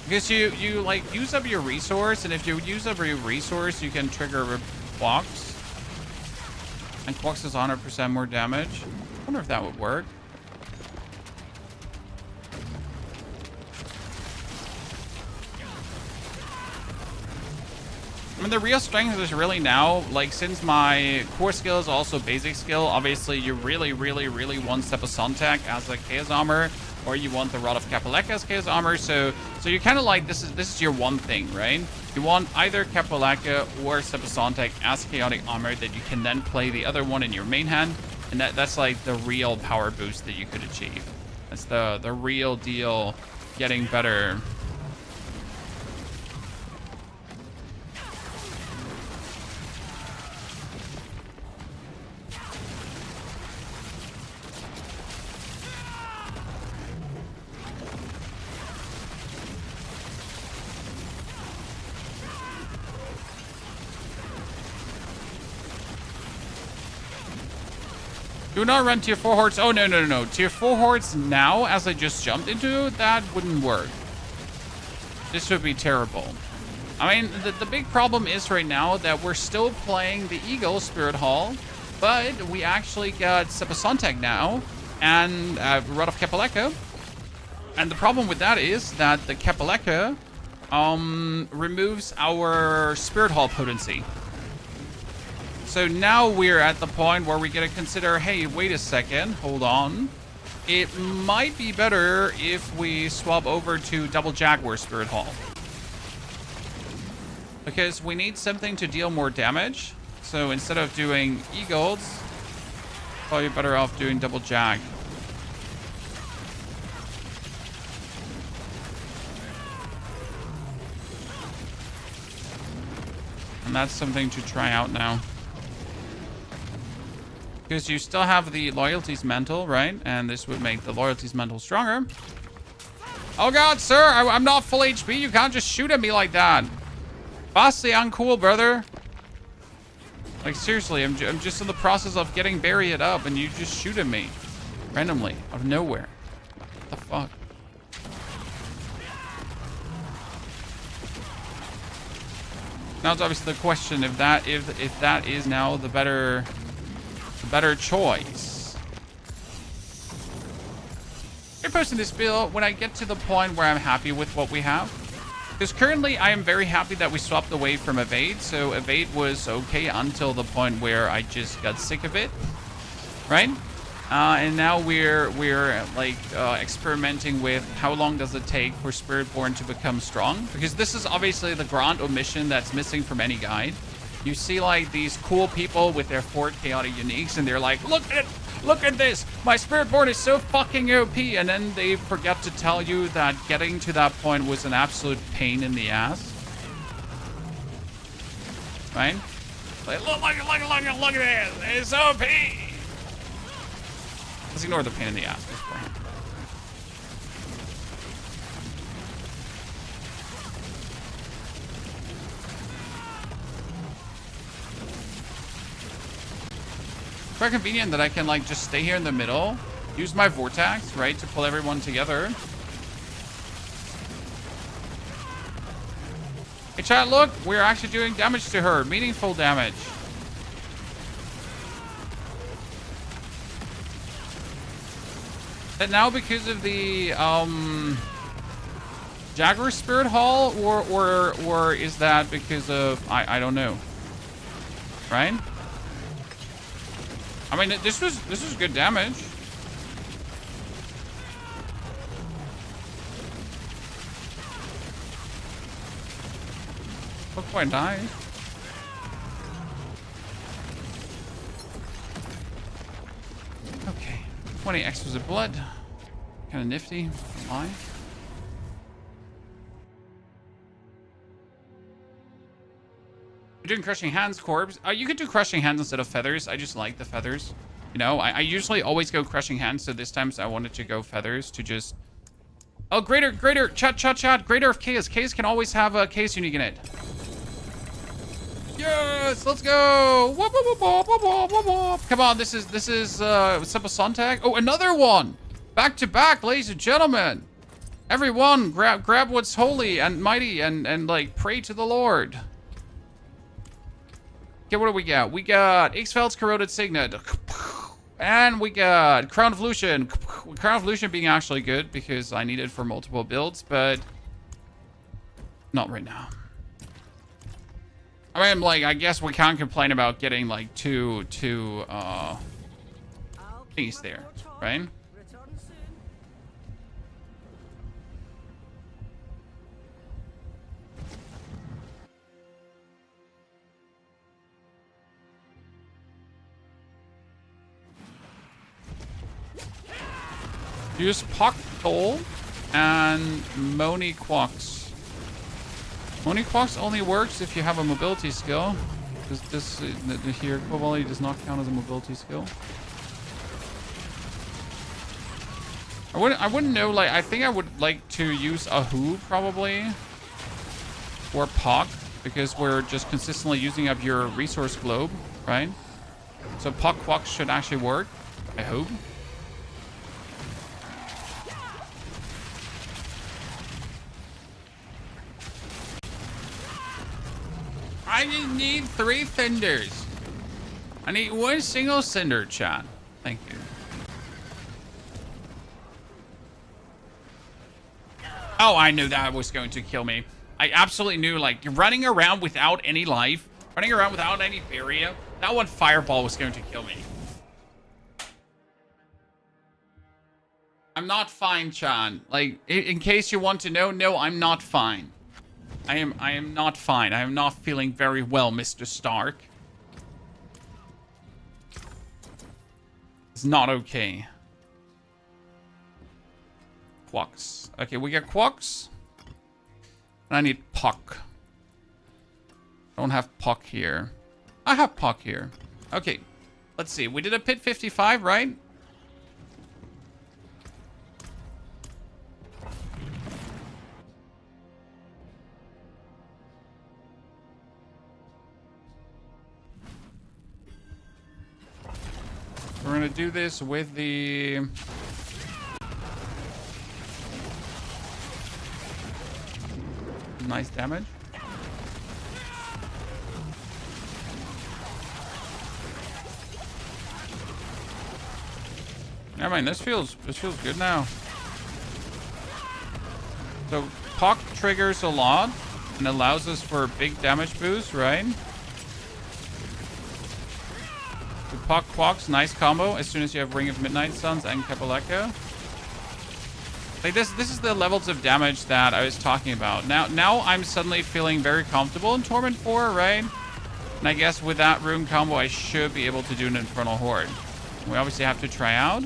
Speaker 1: Because you like use up your resource, and if you use up your resource, you can trigger Quocks. And Quocks is 100% more damage. I wonder if that would work. I mean, the real strength is really now, like, since my core skill is also basic skill, obviously you really want Sepasontek as a Chaos Armor, or you want the Rod of Kapaleka as Chaos Armor, so you're kind of like, this is your one thing, right? You want either Kapaleka or Sepasontek as Chaotic Armor that you can then play the other one in your main hand, and that's like the real power boost that you could achieve. That's the real deal, getting better. Do not run tier 4 hordes. Oh, no. Tier 4 hordes now, as I just jumped into, that wouldn't work. This would be terrible. I mean, the big problem is right now that we're still playing the Eagle Spirit Hall, but we actually got Sepasontek now, and Rod of Kapaleka. And the problem with that is that the Kapaleka removes our Spirit Hall potency. So now we're at the point where we gotta consider, hey, wait a second, hold on. It might be better if we swap over to Double Jaguar Spirit Hall. Because we need something to deal more damage. So instead of doing E-Golds, probably better off doing Double Jag. And that's something to try out now. Because you still have the Loyalties Mantle, right? And this would make the Loyalties Mantle stronger. Oh god, sir! I'm not full HP. You can't just shoot at me like that. Vastly uncool, brother. Like, seriously, I'm just in the process of getting buried up, and you just shoot at me. Randomly, out of nowhere. What the fuck? Now it's obviously the question if that is now the better choice. I'm posting this build when I get to the point where I'm happy with what we have. Because currently I am very happy that we swapped away from Evade. So Evade was okay until the point where I just got sick of it. Right? And now we're like experimenting with how long does it take for Spiritborn to become strong. Because this is obviously the grand omission that's missing from any guide. You see like these cool people with their 4 chaotic uniques and they're like, look at this, my Spiritborn is so fucking OP, and then they forget to tell you that getting to that point was an absolute pain in the ass. Right? Like, look at this, it's OP! Let's ignore the pain in the ass beforehand. Quite convenient that I can like just stay here in the middle, use my vortex, right, to pull everyone together. Hey chat, look, we're actually doing damage to her, meaningful damage. And now because of the Jaguar Spirit Hall, or is that because of I don't know, right? I mean, this was good damage. Look quite nice. 20 exquisite blood. Kind of nifty. Don't lie. You're doing crushing hands, Corpse. You could do crushing hands instead of feathers. I just like the feathers. You know, I usually always go crushing hands, so this time I wanted to go feathers to just... Oh, greater, chat. Greater of chaos. Chaos can always have a chaos unique in it. Yes, let's go. Whoop, whoop, whoop, whoop, whoop, whoop, whoop. Come on, this is Simple Sontag. Oh, another one. Back to back, ladies and gentlemen. Everyone, grab what's holy and mighty and like pray to the Lord. Okay, what do we got? We got Ixfeld's Corroded Signet. And we got Crown of Lucian. Crown of Lucian being actually good because I need it for multiple builds, but not right now. I mean, like, I guess we can't complain about getting like two things there, right?
Speaker 2: Return soon.
Speaker 1: Use Pock Toll and Moni Quox. Moni Quox only works if you have a mobility skill. This here, Volley does not count as a mobility skill. I wouldn't know, like, I think I would like to use a Who probably. Or Pock, because we're just consistently using up your resource globe, right? So Pock Quox should actually work, I hope. I just need 3 cinders. I need 1 single cinder, chat. Thank you. Oh, I knew that was going to kill me. I absolutely knew, like, running around without any life, running around without any barrier, that one fireball was going to kill me. I'm not fine, Chan. Like, in case you want to know, no, I'm not fine. I am not fine. I am not feeling very well, Mr. Stark. It's not okay. Quox. Okay, we got Quox. And I need Puck. I don't have Puck here. I have Puck here. Okay, let's see. We did a pit 55, right? We're gonna do this with the... Nice damage. I mean, this feels good now. So Puck triggers a lot and allows us for a big damage boost, right? The Puck Quox, nice combo as soon as you have Ring of Midnight Suns and Kapaleka. Like this is the levels of damage that I was talking about. Now I'm suddenly feeling very comfortable in Torment 4, right? And I guess with that rune combo, I should be able to do an Infernal Horde. We obviously have to try out.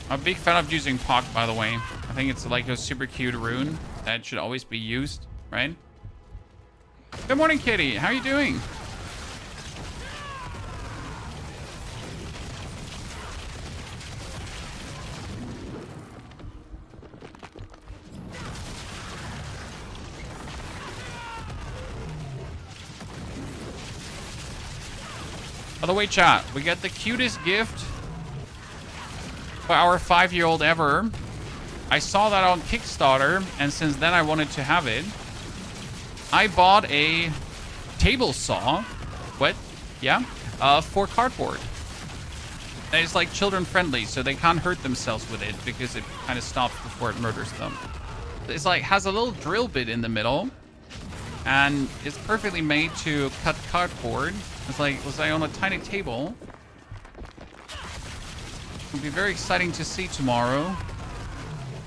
Speaker 1: I'm a big fan of using Puck, by the way. I think it's like a super cute rune that should always be used, right? Good morning, Kitty. How are you doing? By the way, chat, we get the cutest gift for our 5-year-old ever. I saw that on Kickstarter, and since then I wanted to have it. I bought a table saw. What? Yeah? For cardboard. And it's like children friendly, so they can't hurt themselves with it because it kind of stops before it murders them. It's like, has a little drill bit in the middle, and it's perfectly made to cut cardboard. It's like, was I on a tiny table? It'll be very exciting to see tomorrow.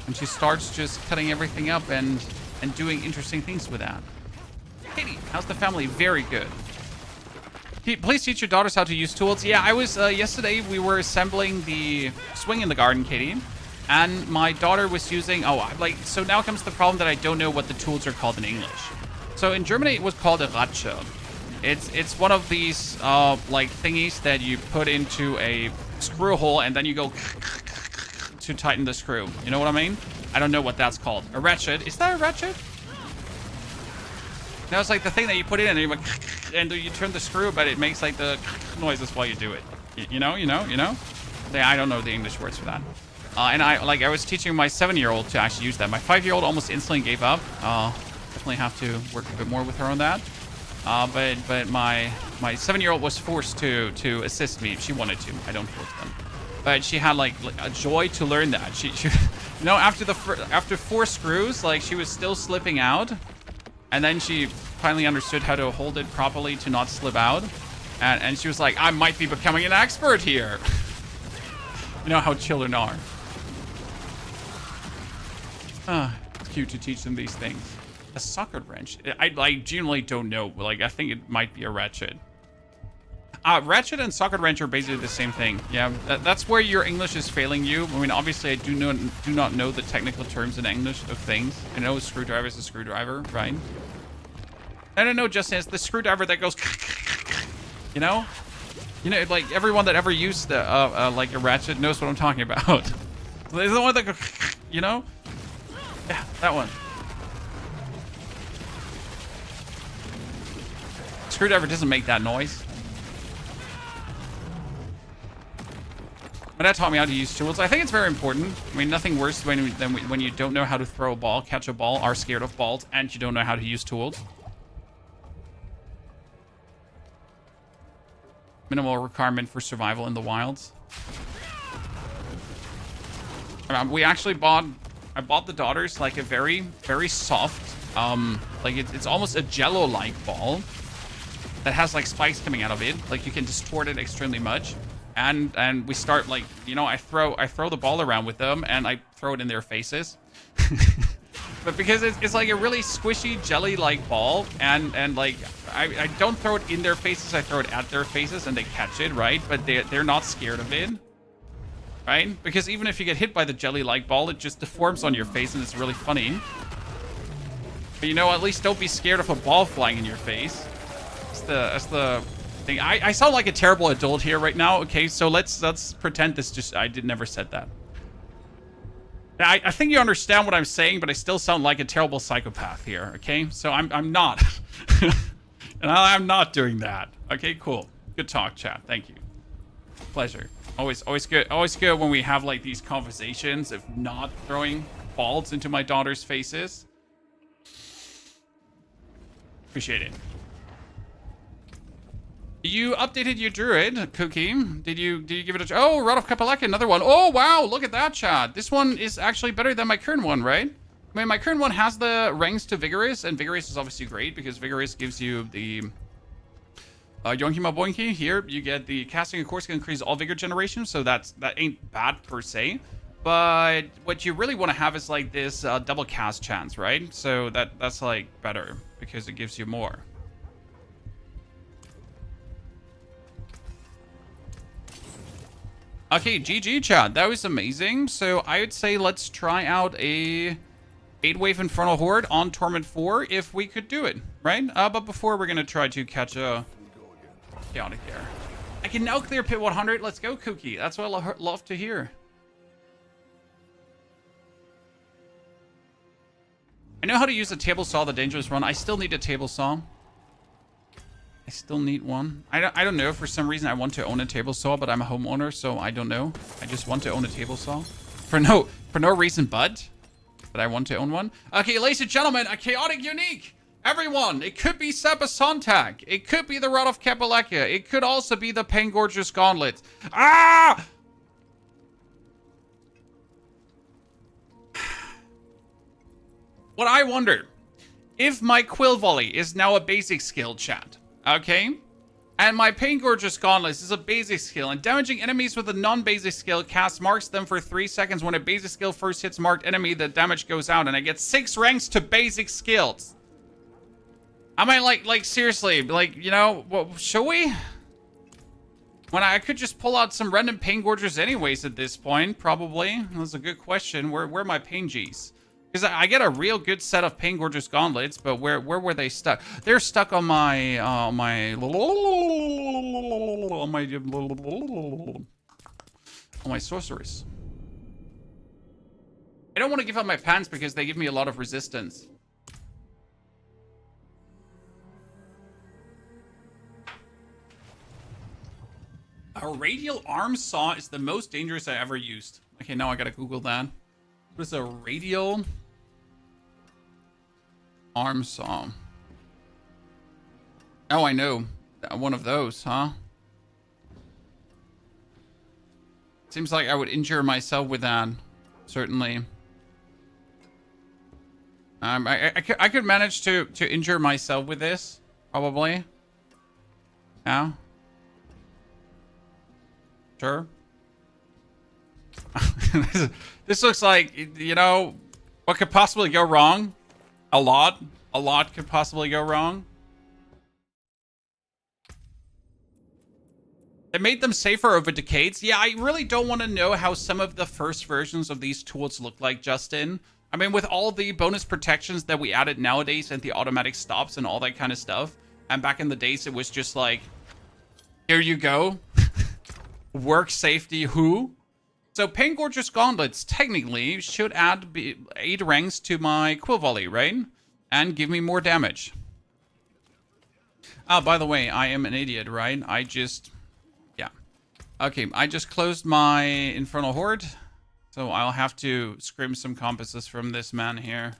Speaker 1: And she starts just cutting everything up and doing interesting things with that. Katie, how's the family? Very good. Please teach your daughters how to use tools. Yeah, I was, yesterday we were assembling the swing in the garden, Katie. And my daughter was using, so now comes the problem that I don't know what the tools are called in English. So in Germany, it was called a Ratsche. It's one of these, like thingies that you put into a screw hole and then you go to tighten the screw. You know what I mean? I don't know what that's called. A ratchet. Is that a ratchet? No, it's like the thing that you put in and you turn the screw, but it makes like the noises while you do it. You know? Yeah, I don't know the English words for that. And I was teaching my 7-year-old to actually use that. My 5-year-old almost instantly gave up. Definitely have to work a bit more with her on that. But my 7-year-old was forced to assist me. She wanted to. I don't force them. But she had like a joy to learn that. She you know, after 4 screws, like she was still slipping out. And then she finally understood how to hold it properly to not slip out. And she was like, I might be becoming an expert here. You know how children are. It's cute to teach them these things. A socket wrench. I genuinely don't know. Like, I think it might be a ratchet. Ratchet and socket wrench are basically the same thing. Yeah, that's where your English is failing you. I mean, obviously, I do not know the technical terms in English of things. I know a screwdriver is a screwdriver, right? I don't know, Justin. It's the screwdriver that goes, you know, like everyone that ever used like a ratchet knows what I'm talking about. There's the one that goes, you know, yeah, that one. Screwdriver doesn't make that noise. My dad taught me how to use tools. I think it's very important. I mean, nothing worse than when you don't know how to throw a ball, catch a ball, are scared of balls, and you don't know how to use tools. Minimal requirement for survival in the wilds. We actually I bought the daughters like a very, very soft, like it's almost a jello-like ball that has like spikes coming out of it. Like you can distort it extremely much. And we start like, you know, I throw the ball around with them and I throw it in their faces. But because it's like a really squishy jelly-like ball and like I don't throw it in their faces, I throw it at their faces and they catch it, right? But they're not scared of it, right? Because even if you get hit by the jelly-like ball, it just deforms on your face and it's really funny. But you know, at least don't be scared of a ball flying in your face. That's the thing. I sound like a terrible adult here right now. Okay, so let's pretend this I never said that. I think you understand what I'm saying, but I still sound like a terrible psychopath here. Okay, so I'm not, and I'm not doing that. Okay, cool. Good talk, chat. Thank you. Pleasure. Always good. Always good when we have like these conversations of not throwing balls into my daughter's faces. Appreciate it. You updated your druid, Cookie. Did you give it a... Oh, Rod of Kapaleka, another one. Oh, wow, look at that, chat. This one is actually better than my current one, right? I mean, my current one has the ranks to Vigorous, and Vigorous is obviously great because Vigorous gives you the... Yonki Maboinki. Here, you get the casting, of course, can increase all Vigor generation, so that ain't bad per se. But what you really want to have is like this double cast chance, right? So that's like better because it gives you more. Okay, GG chat. That was amazing. So I would say let's try out a 8-wave Infernal Horde on Torment 4 if we could do it, right? But before we're gonna try to catch a chaotic there. I can now clear pit 100. Let's go, Cookie. That's what I love to hear. I know how to use a table saw, the dangerous run. I still need a table saw. I still need one. I don't know. For some reason, I want to own a table saw, but I'm a homeowner, so I don't know. I just want to own a table saw for no reason, but I want to own one. Okay, ladies and gentlemen, a chaotic unique. Everyone, it could be Seba Sontag. It could be the Rod of Kapaleka. It could also be the Pangorgeous Gauntlet. Ah! What I wonder, if my Quill Volley is now a basic skill, chat. Okay, And my Pain Gorgeous Gauntlets is a basic skill, and damaging enemies with a non-basic skill marks them for 3 seconds. When a basic skill first hits marked enemy, the damage goes out, and I get 6 ranks to basic skills. I mean, like seriously, like, you know, what, should we? When I could just pull out some random Pain Gorgers anyways at this point, probably. That's a good question. Where are my Pain Gs? Because I get a real good set of Pain Gorgeous Gauntlets, but where were they stuck? They're stuck on my sorceress. I don't want to give up my pants because they give me a lot of resistance. A radial arm saw is the most dangerous I ever used. Okay, now I gotta Google that. What is a radial arm saw? Oh, I know. One of those, huh? Seems like I would injure myself with that. Certainly. I could manage to injure myself with this. Probably. Yeah. Sure. This looks like, you know, what could possibly go wrong? A lot could possibly go wrong. It made them safer over decades. Yeah, I really don't want to know how some of the first versions of these tools look like, Justin. I mean, with all the bonus protections that we added nowadays and the automatic stops and all that kind of stuff. And back in the days, it was just like, here you go. Work safety who? So Pain Gorgeous Gauntlets technically should add 8 ranks to my Quill Volley, right? And give me more damage. Oh, by the way, I am an idiot, right? Yeah. Okay, I just closed my Infernal Horde. So I'll have to scrim some compasses from this man here.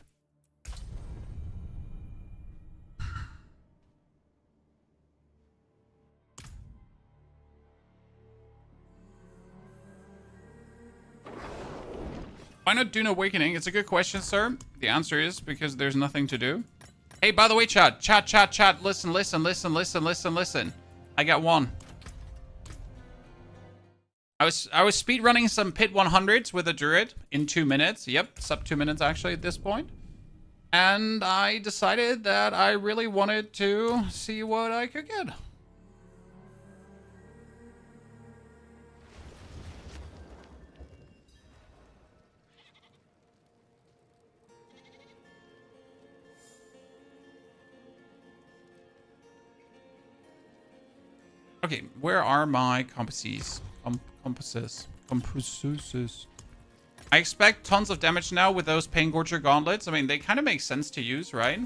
Speaker 1: Why not Dune Awakening? It's a good question, sir. The answer is because there's nothing to do. Hey, by the way, chat. Listen. I got one. I was speed running some pit 100s with a druid in 2 minutes. Yep, sub 2 minutes actually at this point. And I decided that I really wanted to see what I could get. Okay, where are my compasses? Compasses. I expect tons of damage now with those Pain Gorger gauntlets. I mean, they kind of make sense to use, right?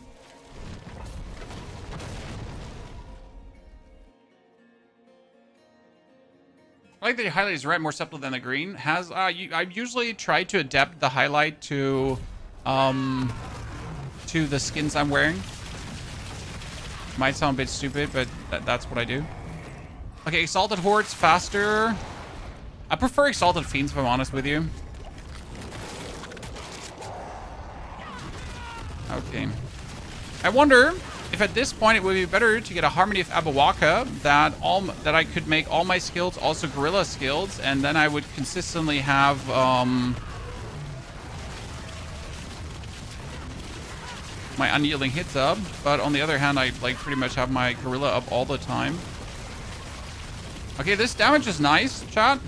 Speaker 1: I like that the highlight is red, more subtle than the green. I usually try to adapt the highlight to the skins I'm wearing. Might sound a bit stupid, but that's what I do. Okay, Exalted Hordes faster. I prefer Exalted Fiends, if I'm honest with you. Okay. I wonder if at this point it would be better to get a Harmony of Abawaka that I could make all my skills also Gorilla skills, and then I would consistently have my Unyielding hits up. But on the other hand, I like pretty much have my Gorilla up all the time. Okay, this damage is nice, chat.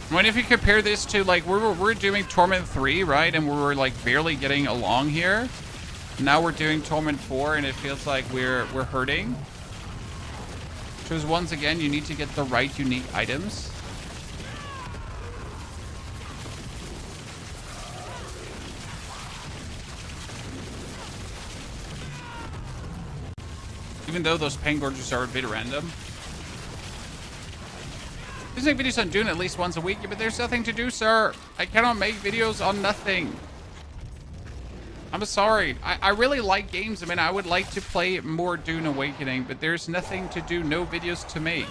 Speaker 1: I mean, if you compare this to, like, we're doing Torment 3, right? And we're, like, barely getting along here. Now we're doing Torment 4, and it feels like we're hurting. Because once again, you need to get the right unique items. Even though those Pain Gorgers are a bit random. I make videos on Dune at least once a week, but there's nothing to do, sir. I cannot make videos on nothing. I'm sorry. I really like games. I mean, I would like to play more Dune Awakening, but there's nothing to do, no videos to make.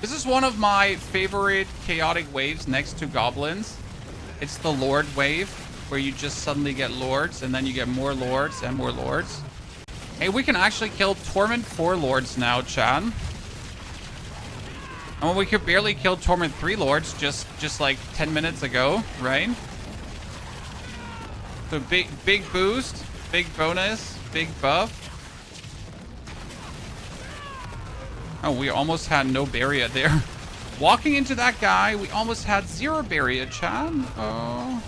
Speaker 1: This is one of my favorite chaotic waves next to goblins. It's the Lord wave, where you just suddenly get Lords, and then you get more Lords and more Lords. Hey, we can actually kill Torment 4 Lords now, Chan. Oh, we could barely kill Torment 3 Lords just like 10 minutes ago, right? So big boost, big bonus, big buff. Oh, we almost had no barrier there. Walking into that guy, we almost had 0 barrier, Chan. Oh.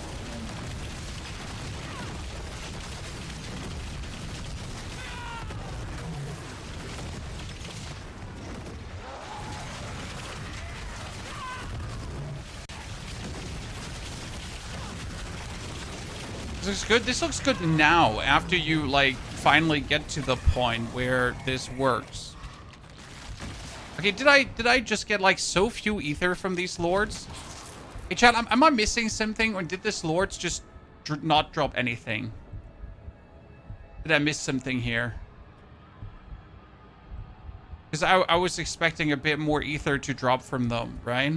Speaker 1: This looks good. This looks good now after you like finally get to the point where this works. Okay, did I just get like so few ether from these lords? Hey chat, am I missing something, or did this lords just not drop anything? Did I miss something here? Because I was expecting a bit more ether to drop from them, right?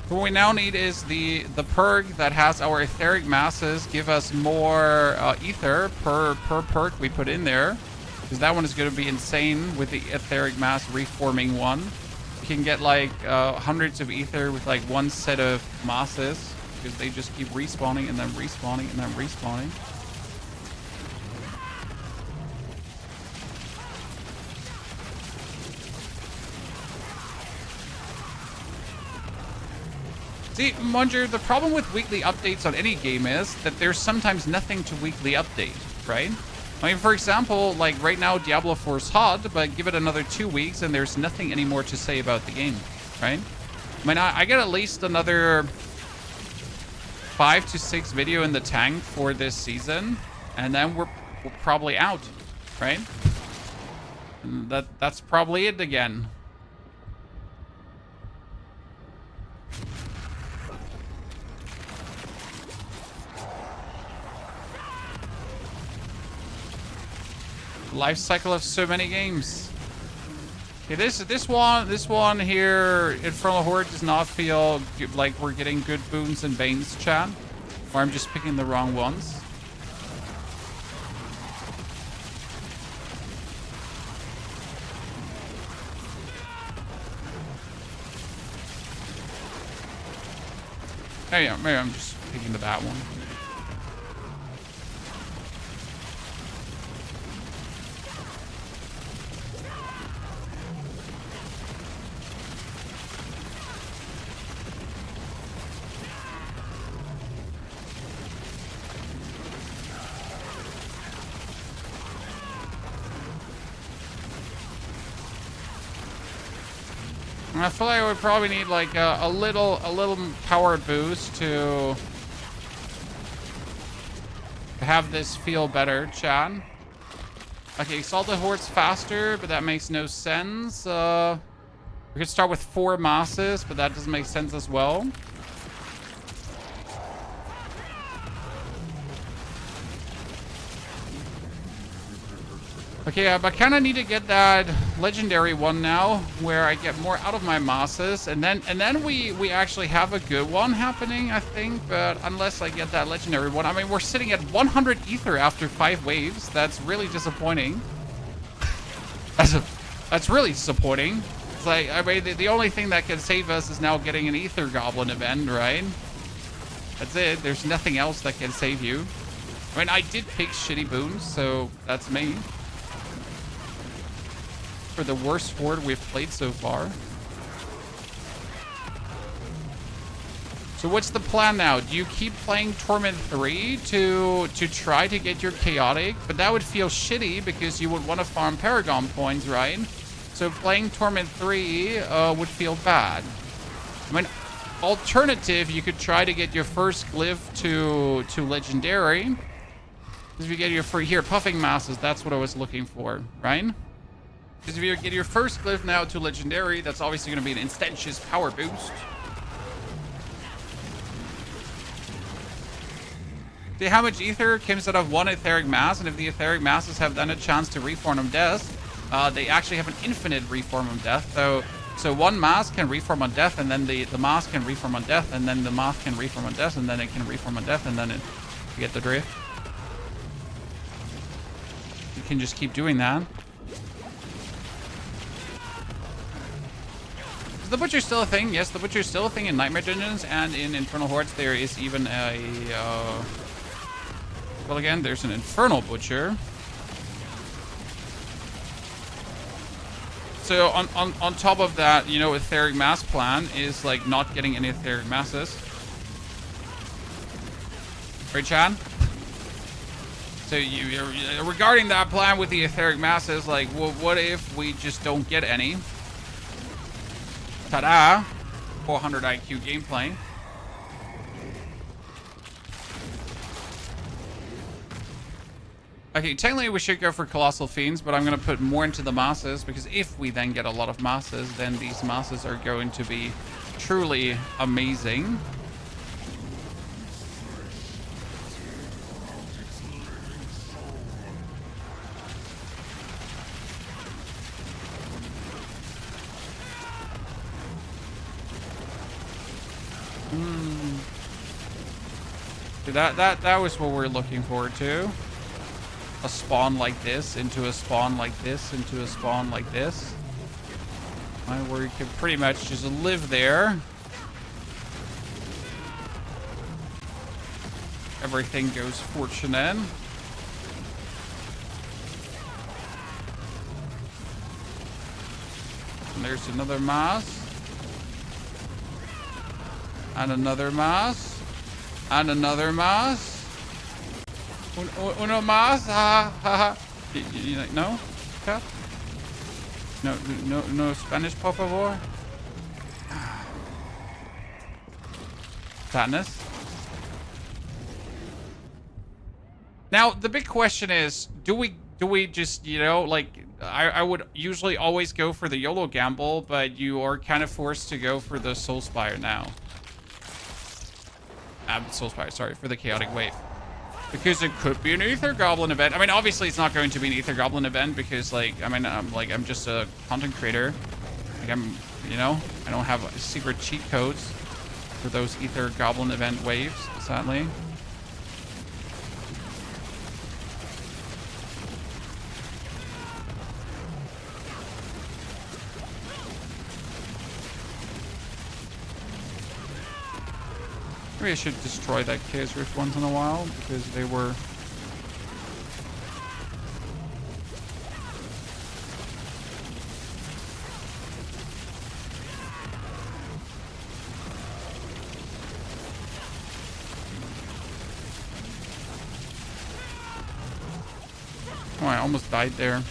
Speaker 1: What we now need is the perk that has our etheric masses give us more ether per perk we put in there, because that one is going to be insane with the etheric mass reforming one. You can get like hundreds of ether with like one set of masses, because they just keep respawning and then respawning and then respawning. See, Munger, the problem with weekly updates on any game is that there's sometimes nothing to weekly update, right? I mean, for example, like right now, Diablo 4 is hot, but give it another 2 weeks and there's nothing anymore to say about the game, right? I mean, I get at least another 5 to 6 video in the tank for this season, and then we're probably out, right? And that's probably it again. Life cycle of so many games. Okay, this one here, Infernal Horde, does not feel like we're getting good boons and banes, chat, or I'm just picking the wrong ones. Hey, yeah, maybe I'm just picking the bad one. I feel like we probably need like a little power boost to have this feel better, chat. Okay, Assault Horde's faster, but that makes no sense. We could start with 4 masses, but that doesn't make sense as well. Okay, but I kind of need to get that legendary one now, where I get more out of my masses, and then we actually have a good one happening, I think. But unless I get that legendary one, I mean, we're sitting at 100 ether after 5 waves. That's really disappointing. That's really disappointing. It's like, I mean, the only thing that can save us is now getting an ether goblin event, right? That's it. There's nothing else that can save you. I mean, I did pick shitty boons, so that's me. For the worst horde we've played so far. So what's the plan now? Do you keep playing Torment 3 to try to get your chaotic? But that would feel shitty because you would want to farm Paragon points, right? So playing Torment 3 would feel bad. I mean, alternative, you could try to get your first glyph to legendary. If you get your free here, puffing masses, that's what I was looking for, right? Because if you get your first glyph now to legendary, that's obviously going to be an instantious power boost. See how much ether comes out of one etheric mass, and if the etheric masses have then a chance to reform on death, they actually have an infinite reform on death. So one mass can reform on death, and then the mass can reform on death, and then the mass can reform on death, and then it can reform on death, and then it, you get the drift. You can just keep doing that. Is the Butcher still a thing? Yes, the Butcher is still a thing in Nightmare Dungeons, and in Infernal Hordes there is even a... well, again, there's an Infernal Butcher. So on top of that, you know, etheric mass plan is like not getting any etheric masses. Right, Chad? So you're regarding that plan with the etheric masses, like, well, what if we just don't get any? Ta-da! 400 IQ gameplay. Okay, technically we should go for Colossal Fiends, but I'm going to put more into the masses, because if we then get a lot of masses, then these masses are going to be truly amazing. That was what we're looking forward to. A spawn like this, into a spawn like this, into a spawn like this. Right, where you can pretty much just live there. Everything goes fortunate. And there's another mass. And another mass. And another mass. Uno más, ha ha ha. You like, no? Cap? No Spanish, por favor. Sadness. Now the big question is, do we just, you know, like, I would usually always go for the YOLO gamble, but you are kind of forced to go for the Soulspire now. Soulspire, sorry, for the Chaotic Wave. Because it could be an Aether Goblin event. I mean, obviously it's not going to be an Aether Goblin event because, like, I mean, I'm just a content creator. Like, you know, I don't have secret cheat codes for those Aether Goblin event waves, sadly. Maybe I should destroy that Chaos Rift once in a while, because they were... Oh, I almost died there.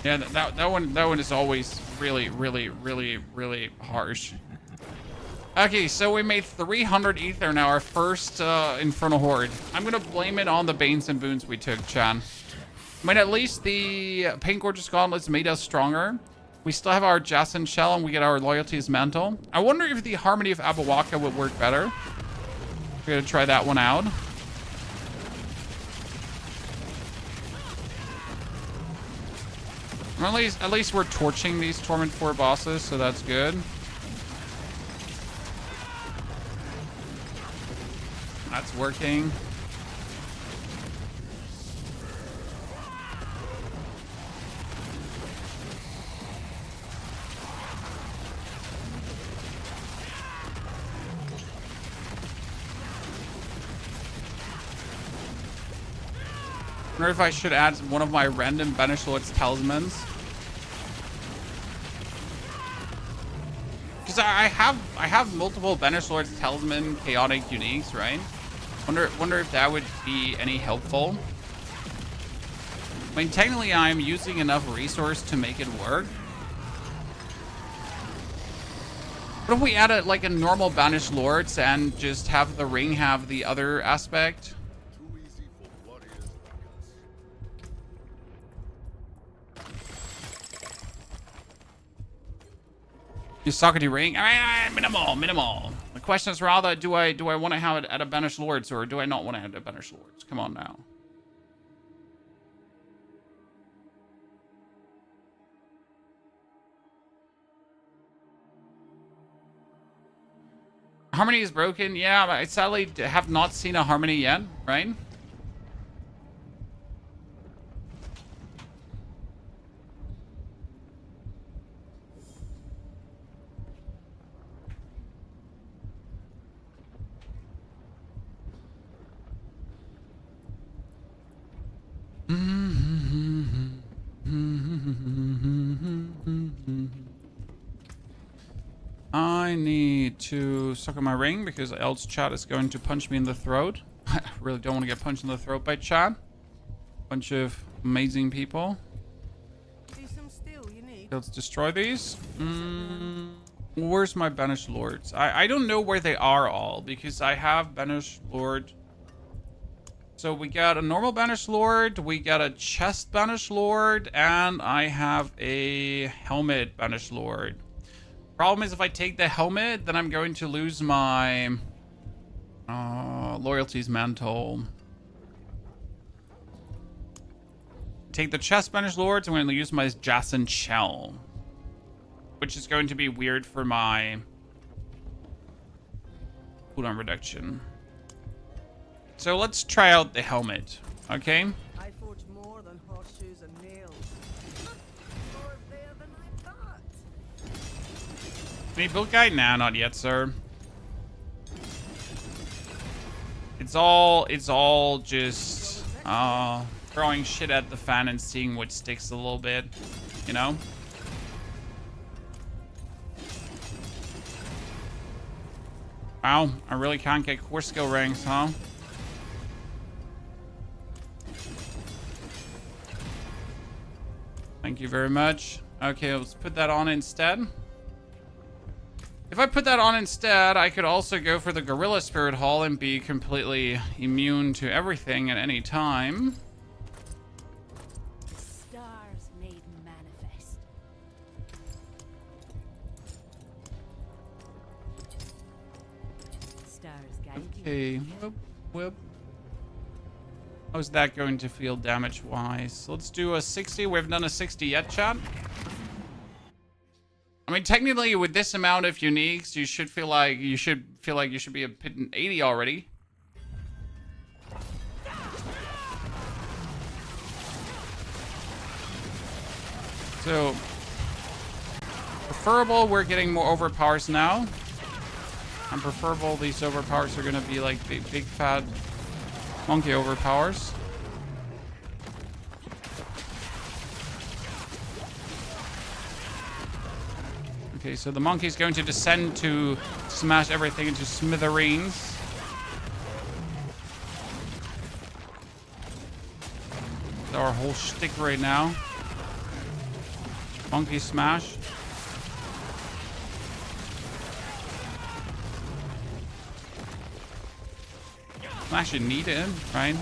Speaker 1: Yeah, that one is always really, really, really, really harsh. Okay, so we made 300 ether now, our first Infernal Horde. I'm gonna blame it on the Banes and Boons we took, Chan. I mean, at least the Paint Gorgeous Gauntlets made us stronger. We still have our Jason Shell and we get our Loyalties Mantle. I wonder if the Harmony of Abawaka would work better. We're gonna try that one out. Well, at least we're torching these Torment 4 bosses, so that's good. That's working. I wonder if I should add one of my random Banished Lord's Talismans. Because I have multiple Banished Lord's Talisman chaotic uniques, right? Wonder if that would be any helpful. I mean, technically I'm using enough resource to make it work. What if we added like a normal Banished Lords and just have the ring have the other aspect? Your Socrates ring? Minimal. Like question is rather, do I want to have it at a Banished Lords or do I not want to have it at Banished Lords? Come on now. Harmony is broken. Yeah, I sadly have not seen a Harmony yet, right? I need to suck on my ring because else chat is going to punch me in the throat. I really don't want to get punched in the throat by chat. Bunch of amazing people.
Speaker 2: Do some steel you need.
Speaker 1: Let's destroy these. Where's my Banished Lords? I don't know where they are all because I have Banished Lord. So we got a normal Banished Lord, we got a chest Banished Lord, and I have a helmet Banished Lord. Problem is if I take the helmet, then I'm going to lose my loyalties mantle. Take the chest Banished Lords, I'm going to use my Jason Shell. Which is going to be weird for my cooldown reduction. So let's try out the helmet, okay?
Speaker 2: I forge more than horseshoes and nails. More there than I thought.
Speaker 1: Any build guide? Nah, not yet, sir. It's all just throwing shit at the fan and seeing what sticks a little bit, you know? Wow, I really can't get core skill ranks, huh? Thank you very much. Okay, let's put that on instead. If I put that on instead, I could also go for the Gorilla Spirit Hall and be completely immune to everything at any time.
Speaker 3: Stars made manifest.
Speaker 5: Stars guide you.
Speaker 1: Okay, whoop. How's that going to feel damage-wise? Let's do a 60. We haven't done a 60 yet, chat. I mean, technically, with this amount of uniques, you should feel like you should be a hitting 80 already. So, preferable, we're getting more overpowers now. And preferable, these overpowers are gonna be like big fat monkey overpowers. Okay, so the monkey's going to descend to smash everything into smithereens. That's our whole shtick right now. Monkey smash. Smash it needed, right?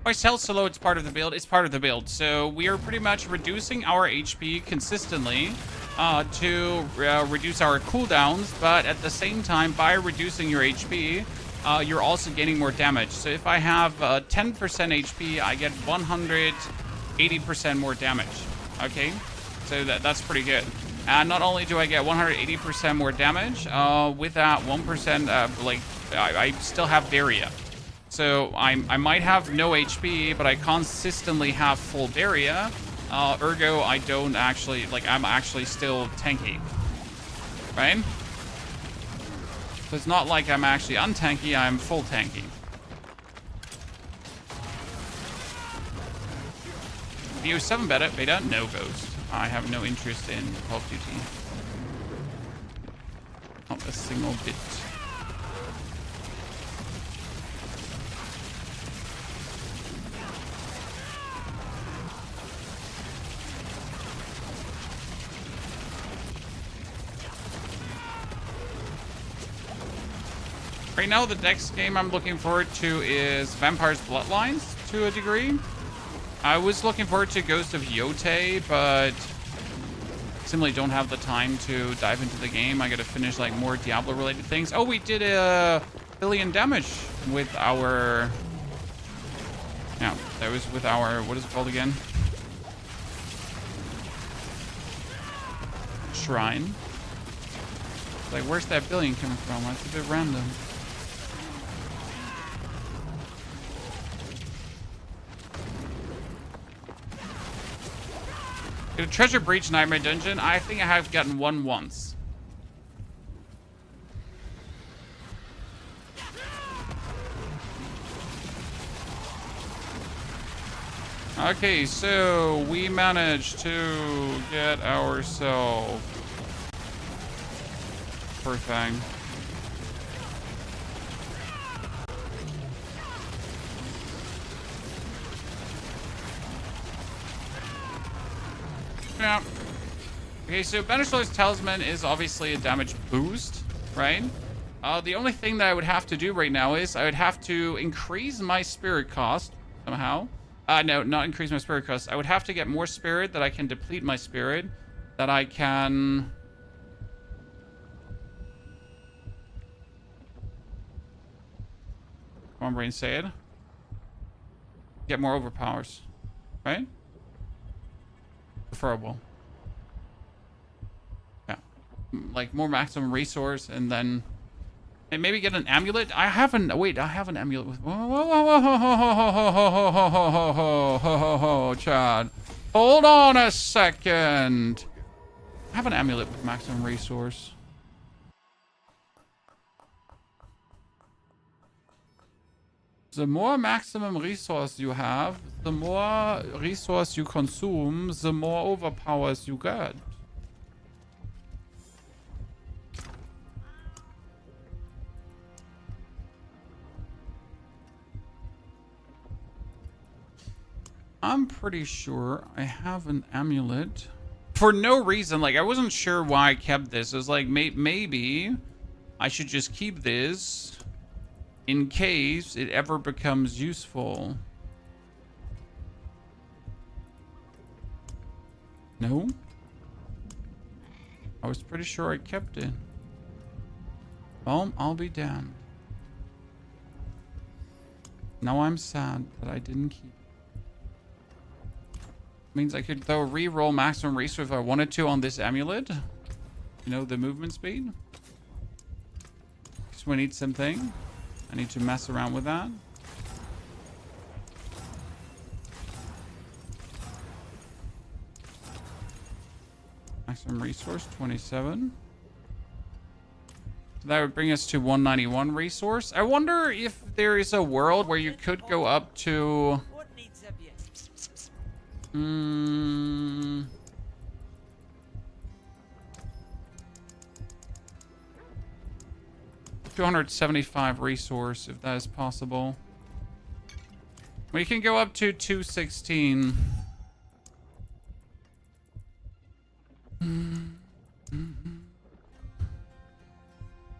Speaker 1: Why sell solo? It's part of the build. It's part of the build. So we are pretty much reducing our HP consistently to reduce our cooldowns, but at the same time, by reducing your HP, you're also gaining more damage. So if I have 10% HP, I get 180% more damage. Okay, so that's pretty good. And not only do I get 180% more damage, with that 1%, I still have barrier. So I might have no HP, but I consistently have full barrier. Ergo, I don't actually, I'm actually still tanky. Right? So it's not like I'm actually untanky, I'm full tanky. VO7 beta? No ghost. I have no interest in Call of Duty. Not a single bit. Right now, the next game I'm looking forward to is Vampire's Bloodlines to a degree. I was looking forward to Ghost of Yotei, but simply don't have the time to dive into the game. I gotta finish like more Diablo related things. Oh, we did a billion damage with our... Yeah, that was with our... What is it called again? Shrine. Like, where's that billion coming from? That's a bit random. Get a treasure breach nightmare dungeon. I think I have gotten one once. Okay, so we managed to get ourselves poor thing. Yeah. Okay, so Banishor's Talisman is obviously a damage boost, right? The only thing that I would have to do right now is I would have to increase my spirit cost somehow. No, not increase my spirit cost. I would have to get more spirit that I can deplete my spirit, that I can... Come on, brain, say it. Get more overpowers, right? Preferable. Yeah. Like more maximum resource and then... And maybe get an amulet. I have an... Wait, I have an amulet with... Whoa, whoa, whoa, whoa, whoa, whoa, whoa, whoa, whoa, Chad. Hold on a second. I have an amulet with maximum resource. The more maximum resource you have, the more resource you consume, the more overpowers you get. I'm pretty sure I have an amulet. For no reason, like I wasn't sure why I kept this. It was like maybe I should just keep this in case it ever becomes useful. No? I was pretty sure I kept it. Well, I'll be damned. Now I'm sad that I didn't keep it. Means I could though re-roll maximum resource if I wanted to on this amulet. You know, the movement speed. So we need something. I need to mess around with that. Maximum resource, 27. So that would bring us to 191 resource. I wonder if there is a world where you could go up to...
Speaker 2: What needs of you?
Speaker 1: 275 resource, if that is possible. We can go up to 216.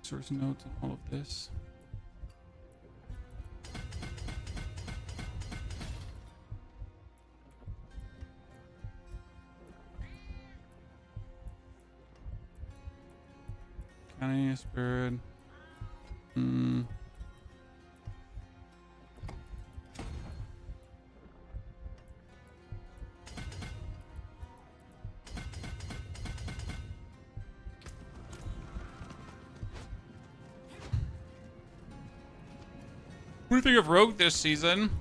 Speaker 1: Source notes and all of this. County spirit. What do you think of Rogue this season?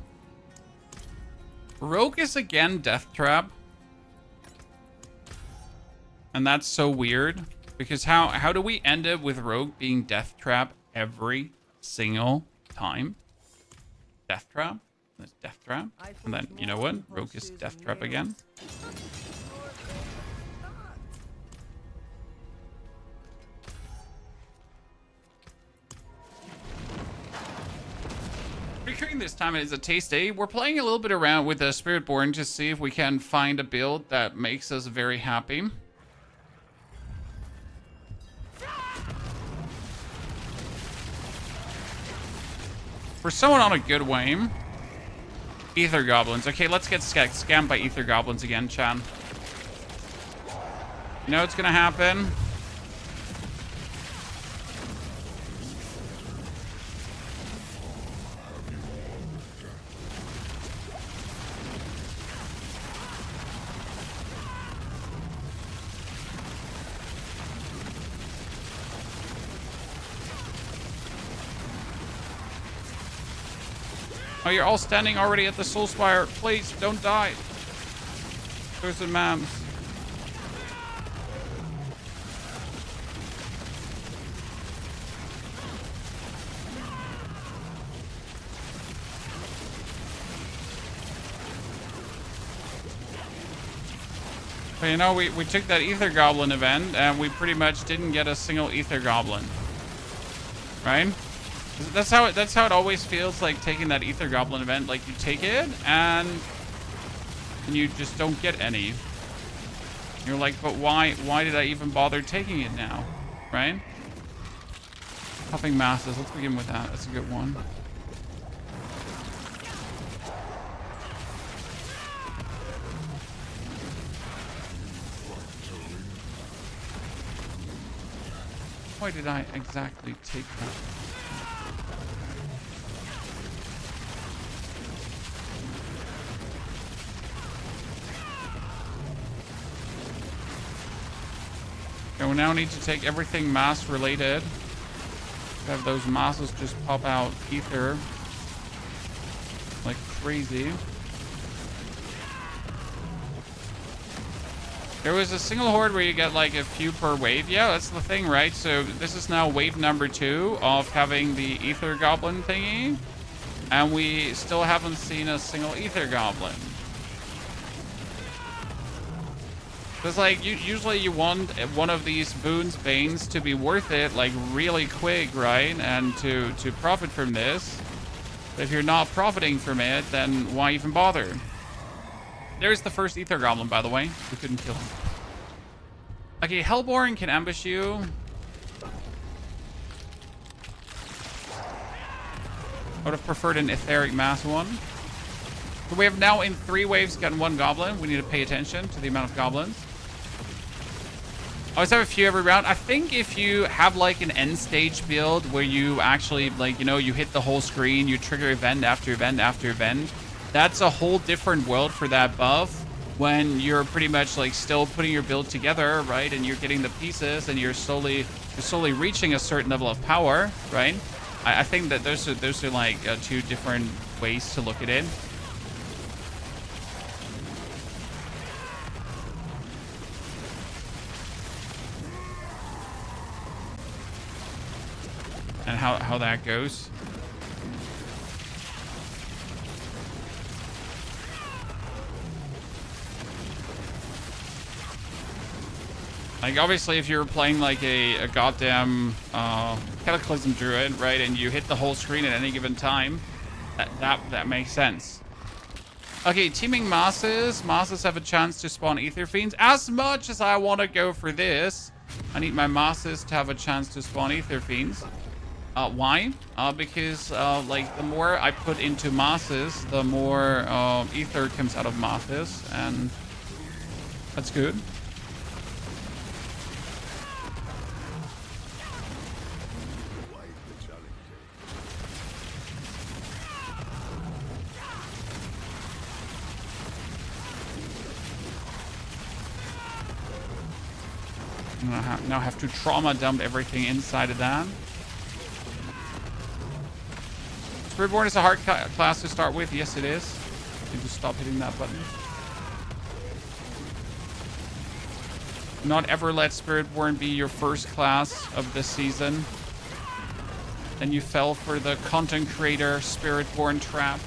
Speaker 1: Rogue is again Death Trap. And that's so weird. Because how do we end up with Rogue being Death Trap every single time? Death Trap? That's Death Trap. And then, you know what? Rogue is Death Trap again. Recurring this time is a taste day. We're playing a little bit around with the Spiritborn to see if we can find a build that makes us very happy. For someone on a good wave. Ether Goblins. Okay, let's get scammed by Ether Goblins again, Chan. You know what's gonna happen? Oh, you're all standing already at the Soul Spire. Please, don't die. There's the mams. But you know, we took that Ether Goblin event, and we pretty much didn't get a single Ether Goblin. Right? That's how it always feels like taking that Ether Goblin event. Like, you take it and you just don't get any. You're like, but why did I even bother taking it now? Right? Popping masses. Let's begin with that. That's a good one. Why did I exactly take that? Okay, we now need to take everything mass related. Have those masses just pop out ether like crazy. There was a single horde where you get like a few per wave. Yeah, that's the thing, right? So this is now wave number 2 of having the Ether Goblin thingy. And we still haven't seen a single Ether Goblin. Because like, usually you want one of these boons, banes, to be worth it like really quick, right? And to profit from this. But if you're not profiting from it, then why even bother? There's the first Ether Goblin, by the way. We couldn't kill him. Okay, Hellborn can ambush you. I would have preferred an Etheric Mass one. But we have now in 3 waves gotten 1 Goblin. We need to pay attention to the amount of Goblins. I always have a few every round. I think if you have like an end stage build where you actually like, you know, you hit the whole screen, you trigger event after event after event. That's a whole different world for that buff when you're pretty much like still putting your build together, right? And you're getting the pieces and you're slowly reaching a certain level of power, right? I think that those are like 2 different ways to look at it. And how that goes. Like, obviously, if you're playing like a goddamn Cataclysm Druid, right, and you hit the whole screen at any given time, that makes sense. Okay, teaming Masses. Masses have a chance to spawn Ether Fiends. As much as I want to go for this, I need my Masses to have a chance to spawn Ether Fiends. Why? Because like the more I put into Masses, the more Ether comes out of Masses, and that's good. Now have to trauma dump everything inside of that. Spiritborn is a hard class to start with. Yes, it is. You can just stop hitting that button. Not ever let Spiritborn be your first class of this season. Then you fell for the content creator Spiritborn trap.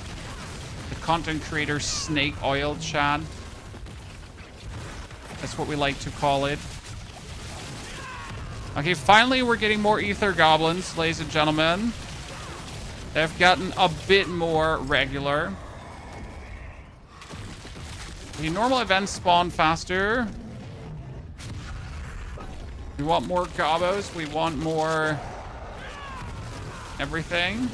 Speaker 1: The content creator snake oil, Chad. That's what we like to call it. Okay, finally we're getting more Ether Goblins, ladies and gentlemen. They've gotten a bit more regular. The normal events spawn faster. We want more Gobos. We want more everything.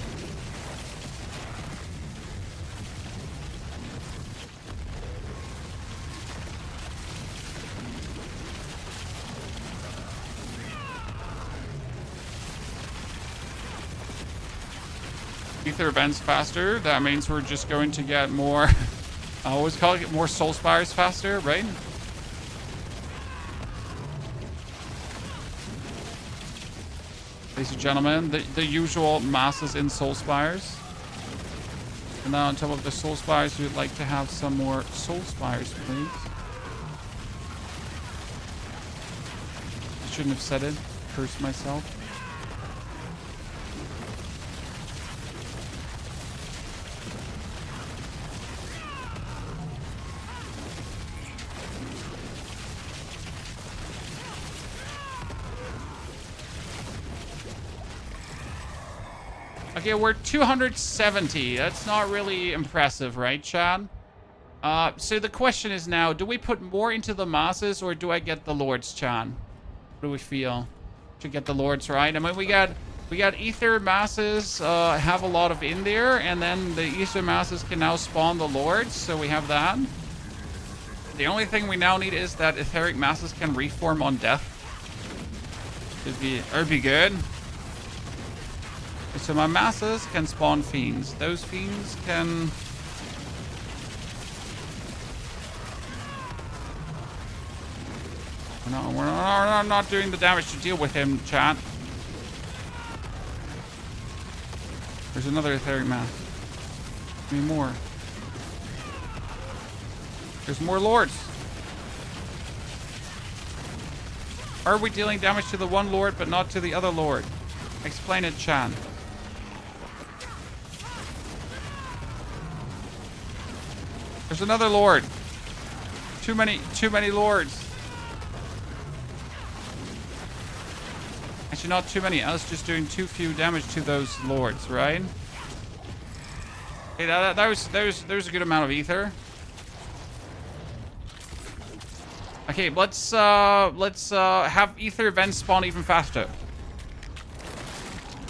Speaker 1: ether events faster. That means we're just going to get more. I always call it more soul spires faster, right? Ladies and gentlemen, the usual masses in soul spires. And now on top of the soul spires, we'd like to have some more soul spires, please. I shouldn't have said it. Cursed myself. Okay, we're 270. That's not really impressive, right, Chad? So the question is now, do we put more into the masses or do I get the lords, Chad? What do we feel? Should get the lords, right? I mean, we got ether masses, have a lot of in there, and then the ether masses can now spawn the lords, so we have that. The only thing we now need is that etheric masses can reform on death. It'd be good. So my masses can spawn fiends. Those fiends can... We're not doing the damage to deal with him, chat. There's another etheric mass. Give me more. There's more lords. Are we dealing damage to the one lord but not to the other lord? Explain it, chat. There's another lord. Too many lords. Actually, not too many. I was just doing too few damage to those lords, right? Okay, that was a good amount of ether. Okay, let's have ether events spawn even faster.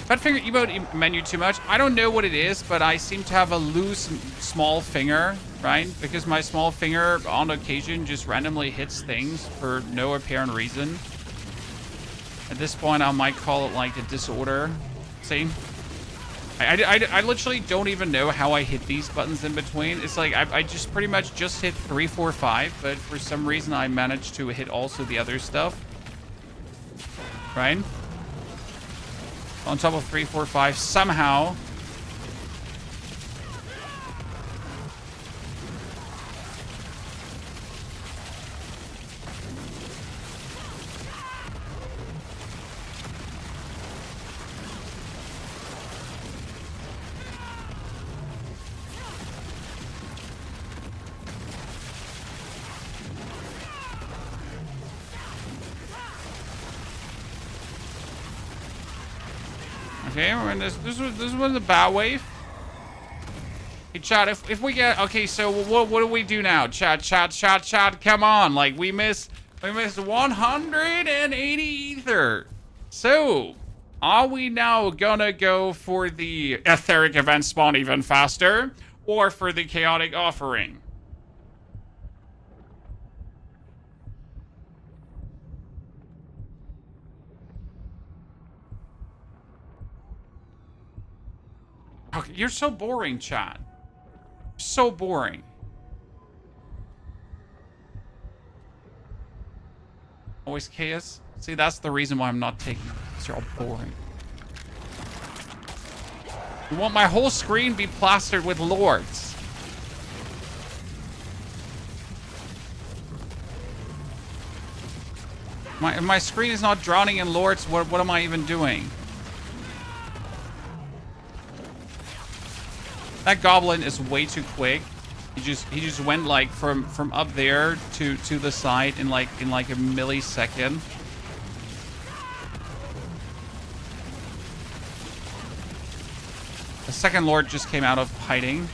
Speaker 1: Fat finger emote menu too much. I don't know what it is, but I seem to have a loose small finger, right? Because my small finger on occasion just randomly hits things for no apparent reason. At this point, I might call it like a disorder. See? I literally don't even know how I hit these buttons in between. It's like I just pretty much just hit 3, 4, 5, but for some reason I managed to hit also the other stuff. Right? On top of 3, 4, 5 somehow. Okay, we're in this was the bat wave. Hey, chat, if we get... Okay, so what do we do now? Chat, come on. Like, we missed 180 ether. So, are we now gonna go for the etheric event spawn even faster? Or for the chaotic offering? Okay, you're so boring, chat. So boring. Always chaos. See, that's the reason why I'm not taking it. Because you're all boring. You want my whole screen be plastered with lords. If my screen is not drowning in lords, what am I even doing? That goblin is way too quick. He just went like from up there to the side in like a millisecond. The second lord just came out of hiding.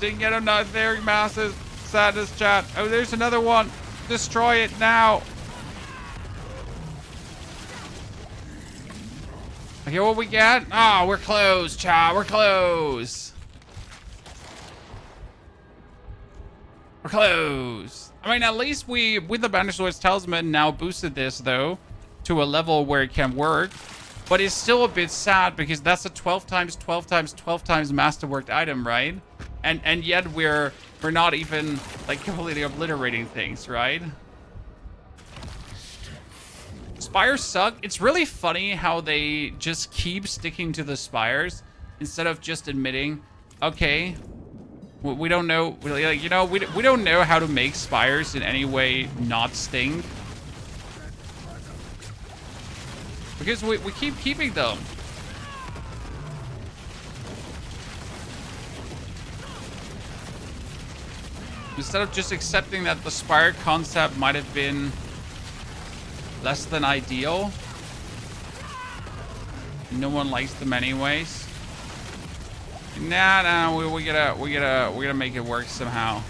Speaker 1: Didn't get enough etheric masses. Sadness, chat. Oh, there's another one. Destroy it now. Okay, what we got? Oh, we're close, cha. We're close. We're close. I mean, at least we, with the Banishwords Talisman, now boosted this, though, to a level where it can work. But it's still a bit sad because that's a 12 times 12 times 12 times masterworked item, right? And yet we're not even, like, completely obliterating things, right? Spires suck. It's really funny how they just keep sticking to the spires instead of just admitting, okay, we don't know, like, you know, we don't know how to make spires in any way not stink. Because we keep keeping them. Instead of just accepting that the spire concept might have been less than ideal. No one likes them anyways. Nah, we gotta make it work somehow.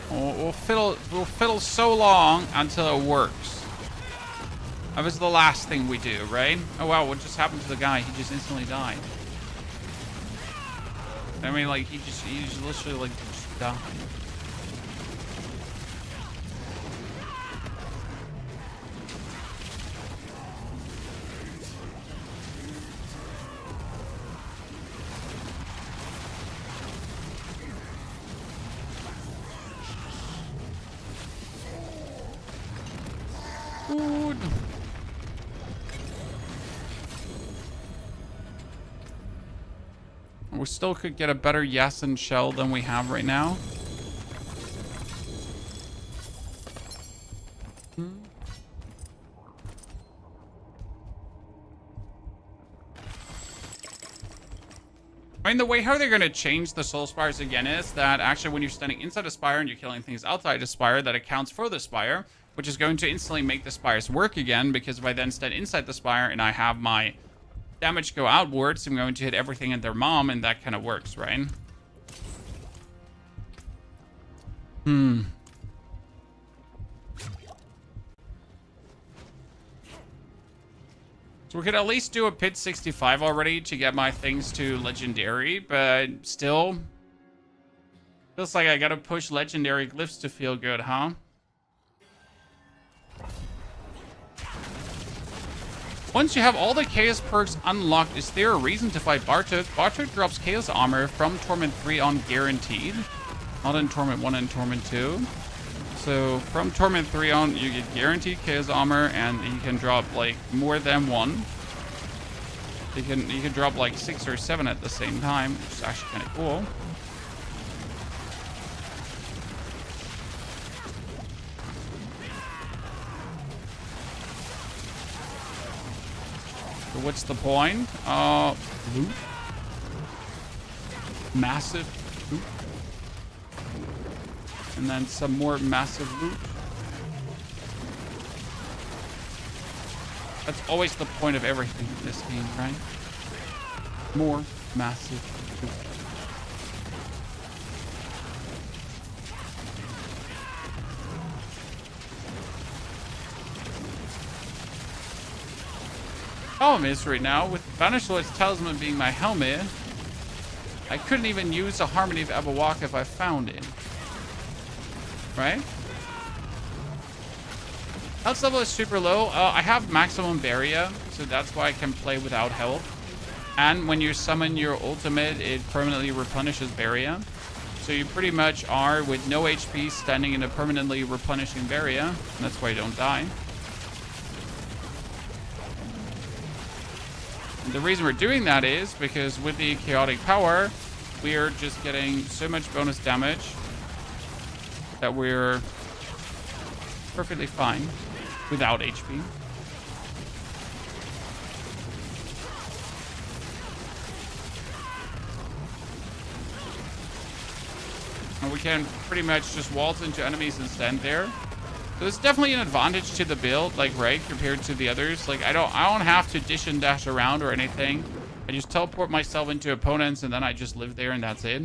Speaker 1: We'll fiddle so long until it works. That was the last thing we do, right? Oh wow, what just happened to the guy? He just instantly died. I mean, like, he just literally, like, just died. Good. We still could get a better Yasin shell than we have right now. I mean, the way how they're going to change the soul spires again is that actually when you're standing inside a spire and you're killing things outside a spire, that accounts for the spire, which is going to instantly make the spires work again, because if I then stand inside the spire and I have my damage go outwards, I'm going to hit everything and their mom, and that kind of works, right? So we could at least do a pit 65 already to get my things to legendary, but still feels like I gotta push legendary glyphs to feel good, huh? Once you have all the Chaos perks unlocked, is there a reason to fight Bartok? Bartok drops Chaos Armor from Torment 3 on guaranteed. Not in Torment 1 and Torment 2. So from Torment 3 on, you get guaranteed Chaos Armor, and you can drop, like, more than one. You can drop, like, 6 or 7 at the same time, which is actually kind of cool. So what's the point? Loot. Massive loot. And then some more massive loot. That's always the point of everything in this game, right? More massive loot. Problem is right now, with Banishwords Talisman being my helmet, I couldn't even use a Harmony of Abawak if I found it. Right? Health level is super low. I have maximum barrier, so that's why I can play without health. And when you summon your ultimate, it permanently replenishes barrier. So you pretty much are, with no HP, standing in a permanently replenishing barrier. And that's why you don't die. And the reason we're doing that is because with the chaotic power, we are just getting so much bonus damage that we're perfectly fine without HP. And we can pretty much just waltz into enemies and stand there. So it's definitely an advantage to the build, like, right, compared to the others. Like, I don't have to dish and dash around or anything. I just teleport myself into opponents and then I just live there and that's it.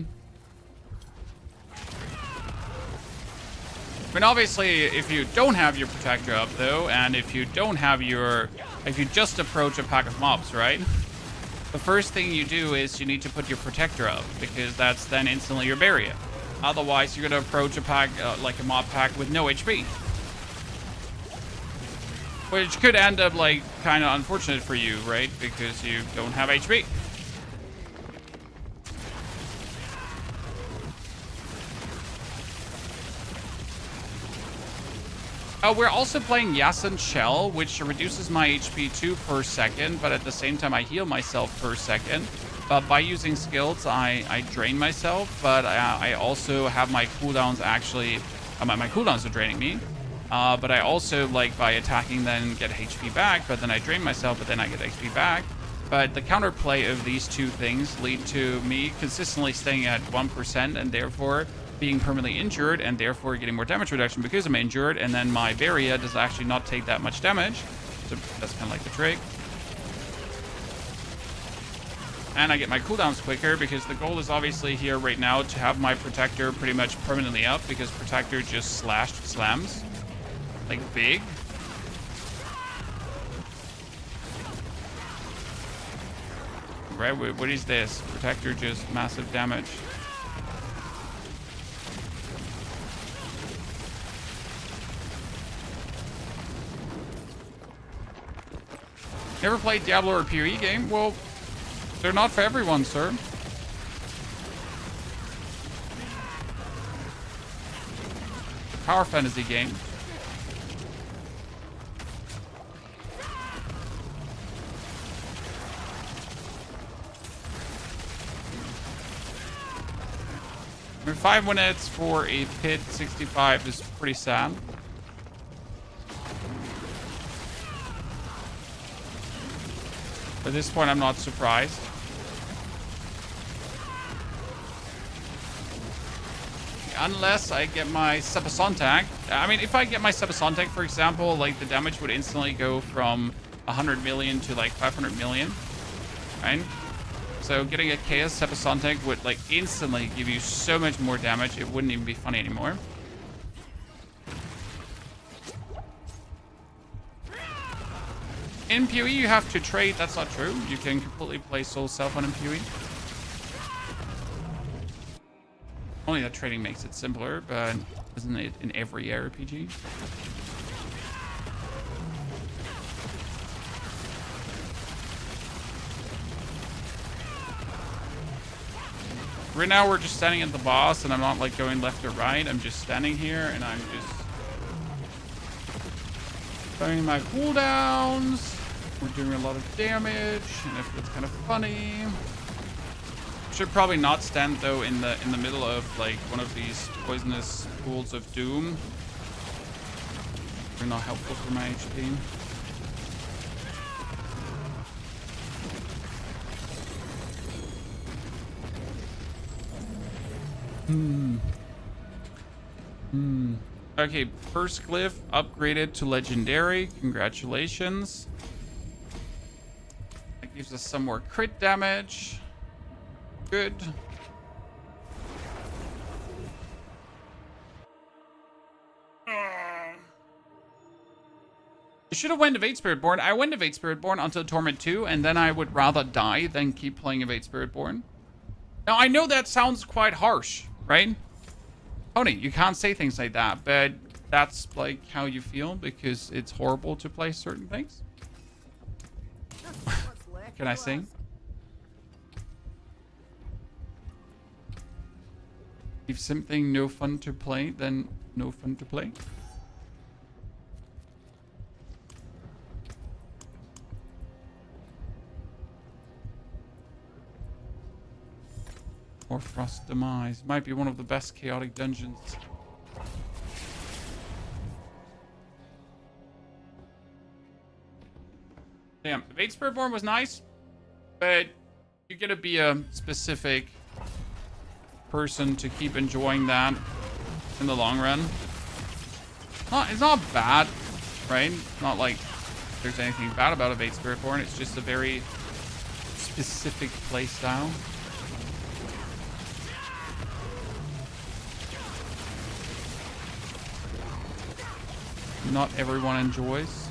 Speaker 1: I mean, obviously, if you don't have your protector up, though, and if you don't have your... If you just approach a pack of mobs, right? The first thing you do is you need to put your protector up, because that's then instantly your barrier. Otherwise, you're going to approach a pack, like a mob pack with no HP. Which could end up, like, kind of unfortunate for you, right? Because you don't have HP. We're also playing Yasen Shell, which reduces my HP 2 per second, but at the same time I heal myself per second. But by using skills, I drain myself, but I also have my cooldowns actually... my cooldowns are draining me. But I also, like, by attacking then get HP back, but then I drain myself, but then I get HP back. But the counterplay of these two things lead to me consistently staying at 1% and therefore being permanently injured and therefore getting more damage reduction because I'm injured, and then my barrier does actually not take that much damage. So that's kind of like the trick. And I get my cooldowns quicker because the goal is obviously here right now to have my protector pretty much permanently up, because protector just slams like big. Right, what is this? Protector just massive damage. Never played Diablo or PoE game? Well, they're not for everyone, sir. Power fantasy game. I mean, 5 minutes for a pit 65 is pretty sad. At this point, I'm not surprised. Unless I get my Subasonic. I mean, if I get my Subasonic, for example, like the damage would instantly go from 100 million to like 500 million, right? So getting a Chaos Subasonic would like instantly give you so much more damage, it wouldn't even be funny anymore. In PoE, you have to trade. That's not true. You can completely play Soul Self on in PoE. Only that trading makes it simpler, but isn't it in every RPG? Right now, we're just standing at the boss, and I'm not like going left or right. I'm just standing here, and I'm just throwing my cooldowns. We're doing a lot of damage, and if it's kind of funny. Should probably not stand though in the middle of like one of these poisonous pools of doom. They're not helpful for my HP. Okay, first glyph upgraded to legendary. Congratulations. That gives us some more crit damage. Good. I should have went Evade Spiritborn. I went Evade Spiritborn until Torment 2, and then I would rather die than keep playing Evade Spiritborn. Now, I know that sounds quite harsh, right? Tony, you can't say things like that, but that's like how you feel because it's horrible to play certain things. Can I sing? If something no fun to play, then no fun to play. Or Frost Demise. Might be one of the best chaotic dungeons. Damn, Evade Spiritborn was nice, but you're gonna be a specific person to keep enjoying that in the long run. It's not bad, right? It's not like there's anything bad about Evade Spiritborn. It's just a very specific play style. not everyone enjoys.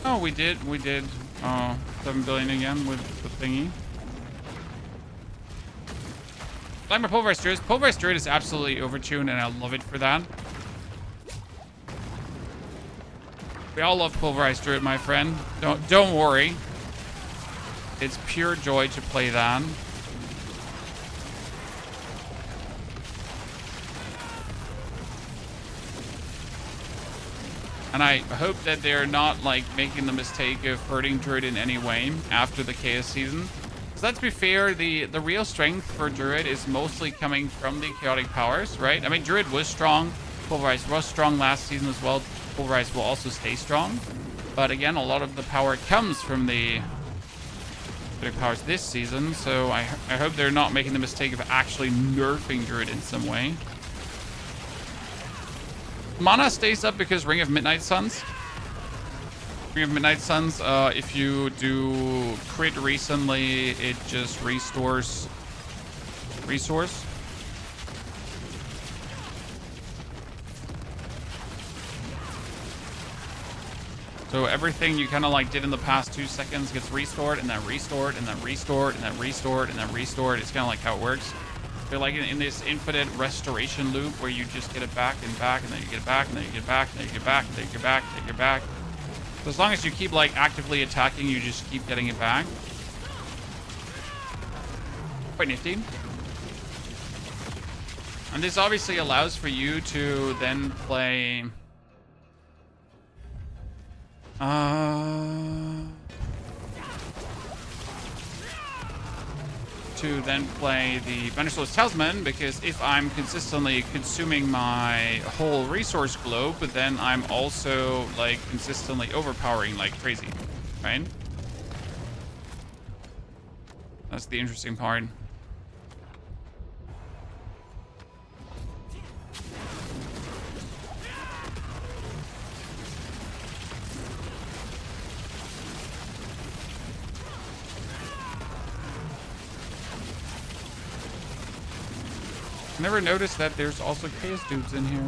Speaker 1: Oh, we did 7 billion again with the thingy. Like my Pulverized Druid. Pulverized Druid is absolutely overtuned, and I love it for that. We all love Pulverized Druid, my friend. Don't worry. It's pure joy to play that. And I hope that they're not like making the mistake of hurting Druid in any way after the Chaos season. Because let's be fair, the real strength for Druid is mostly coming from the chaotic powers, right? I mean, Druid was strong. Pulverized was strong last season as well. Pulverized will also stay strong. But again, a lot of the power comes from the chaotic powers this season. So I hope they're not making the mistake of actually nerfing Druid in some way. Mana stays up because Ring of Midnight Suns. Ring of Midnight Suns, if you do crit recently, it just restores resource. So everything you kind of like did in the past 2 seconds gets restored and then restored and then restored and then restored and then restored. It's kind of like how it works. They're like in this infinite restoration loop where you just get it back and back, and then you get it back, and then you get it back, and then you get it back, and then you get it back, and then you get it back. So as long as you keep like actively attacking, you just keep getting it back. Quite nifty. And this obviously allows for you to then play the Vanishlo's Talisman, because if I'm consistently consuming my whole resource globe, then I'm also like consistently overpowering like crazy, right? That's the interesting part. Never noticed that there's also Chaos dudes in here.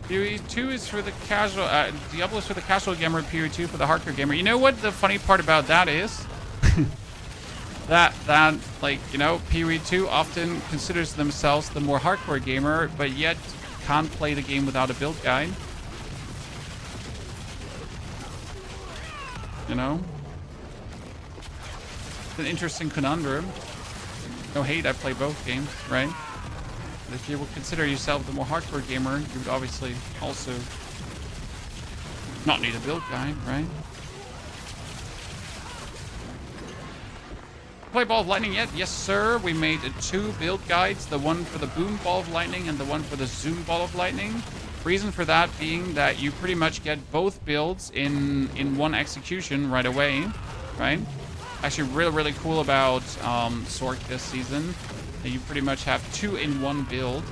Speaker 1: PoE2 is for the casual, Diablo is for the casual gamer, PoE2 for the hardcore gamer. You know what the funny part about that is? that like, you know, PoE2 often considers themselves the more hardcore gamer, but yet can't play the game without a build guide. You know? It's an interesting conundrum. No hate, I play both games, right? But if you would consider yourself the more hardcore gamer, you would obviously also not need a build guide, right? Play Ball of Lightning yet? Yes, sir. We made 2 build guides, the one for the Boom Ball of Lightning and the one for the Zoom Ball of Lightning. Reason for that being that you pretty much get both builds in one execution right away, right? Actually, really cool about Sork this season. You pretty much have 2 in 1 build.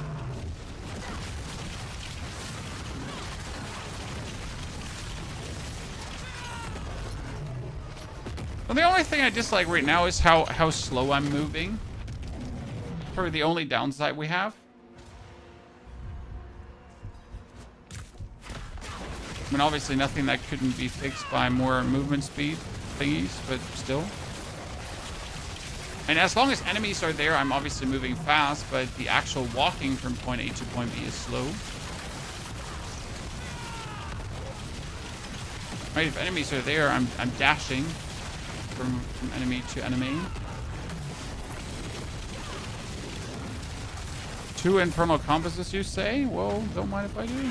Speaker 1: Well, the only thing I dislike right now is how slow I'm moving. Probably the only downside we have. I mean, obviously nothing that couldn't be fixed by more movement speed thingies, but still. And as long as enemies are there, I'm obviously moving fast, but the actual walking from point A to point B is slow. Right, if enemies are there, I'm dashing from enemy to enemy. 2 Infernal Compasses, you say? Well, don't mind if I do.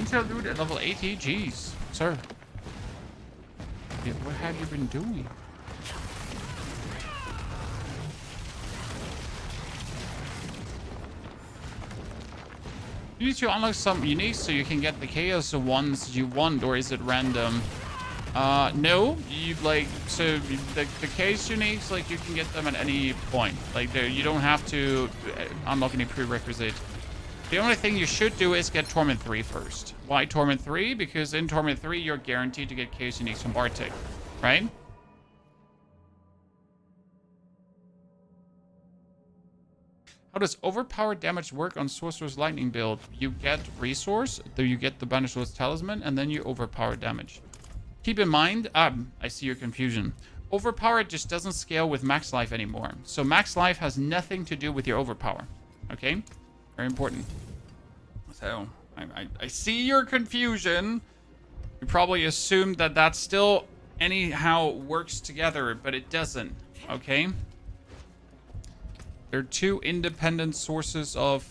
Speaker 1: Detail dude at level 80? Jeez, sir. Yeah, what have you been doing? You need to unlock some uniques so you can get the chaos ones you want, or is it random? No, you like, so the case uniques, like you can get them at any point. Like you don't have to unlock any prerequisite. The only thing you should do is get Torment 3 first. Why Torment 3? Because in Torment 3, you're guaranteed to get case uniques from Bartek, right? How does overpowered damage work on Sorcerer's Lightning build? You get resource, then you get the Banisher's Talisman, and then you overpower damage. Keep in mind, I see your confusion. Overpowered just doesn't scale with max life anymore. So max life has nothing to do with your overpower. Okay? Very important. So, I see your confusion. You probably assumed that that still anyhow works together, but it doesn't. Okay? They're two independent sources of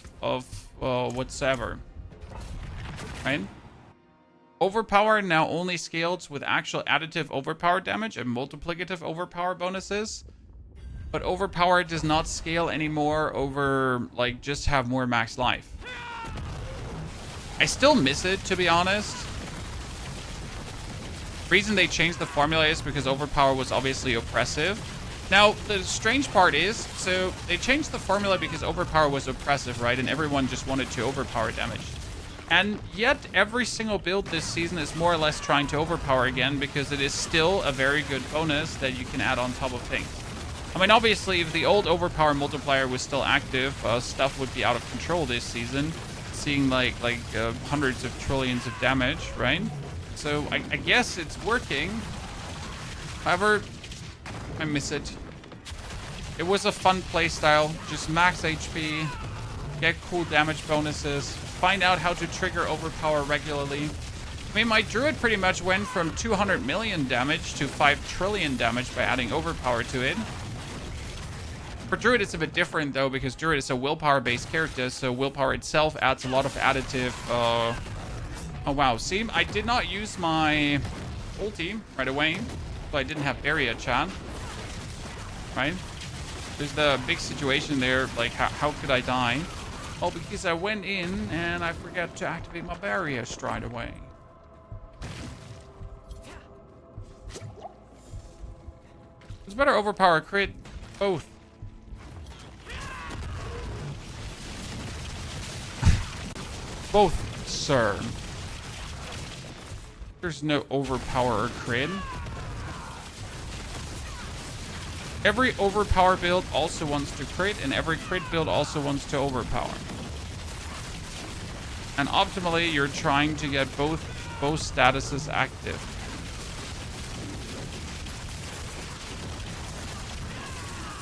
Speaker 1: whatsoever. Right? Overpower now only scales with actual additive overpower damage and multiplicative overpower bonuses. But overpower does not scale anymore over, like, just have more max life. I still miss it, to be honest. The reason they changed the formula is because overpower was obviously oppressive. Now, the strange part is, so they changed the formula because overpower was oppressive, right? And everyone just wanted to overpower damage. And yet, every single build this season is more or less trying to overpower again because it is still a very good bonus that you can add on top of things. I mean, obviously, if the old overpower multiplier was still active, stuff would be out of control this season, seeing like hundreds of trillions of damage, right? So I guess it's working. However, I miss it. It was a fun playstyle. Just max HP, get cool damage bonuses, find out how to trigger overpower regularly. I mean, my druid pretty much went from 200 million damage to 5 trillion damage by adding overpower to it. For druid, it's a bit different though, because druid is a willpower-based character, so willpower itself adds a lot of additive. Oh wow, see, I did not use my ulti right away, so I didn't have barrier chat. Right? There's the big situation there, like how could I die? Oh, because I went in and I forgot to activate my barrier straight away. It's better overpower crit, both. Both, sir. There's no overpower or crit. Every overpower build also wants to crit, and every crit build also wants to overpower. And optimally, you're trying to get both statuses active.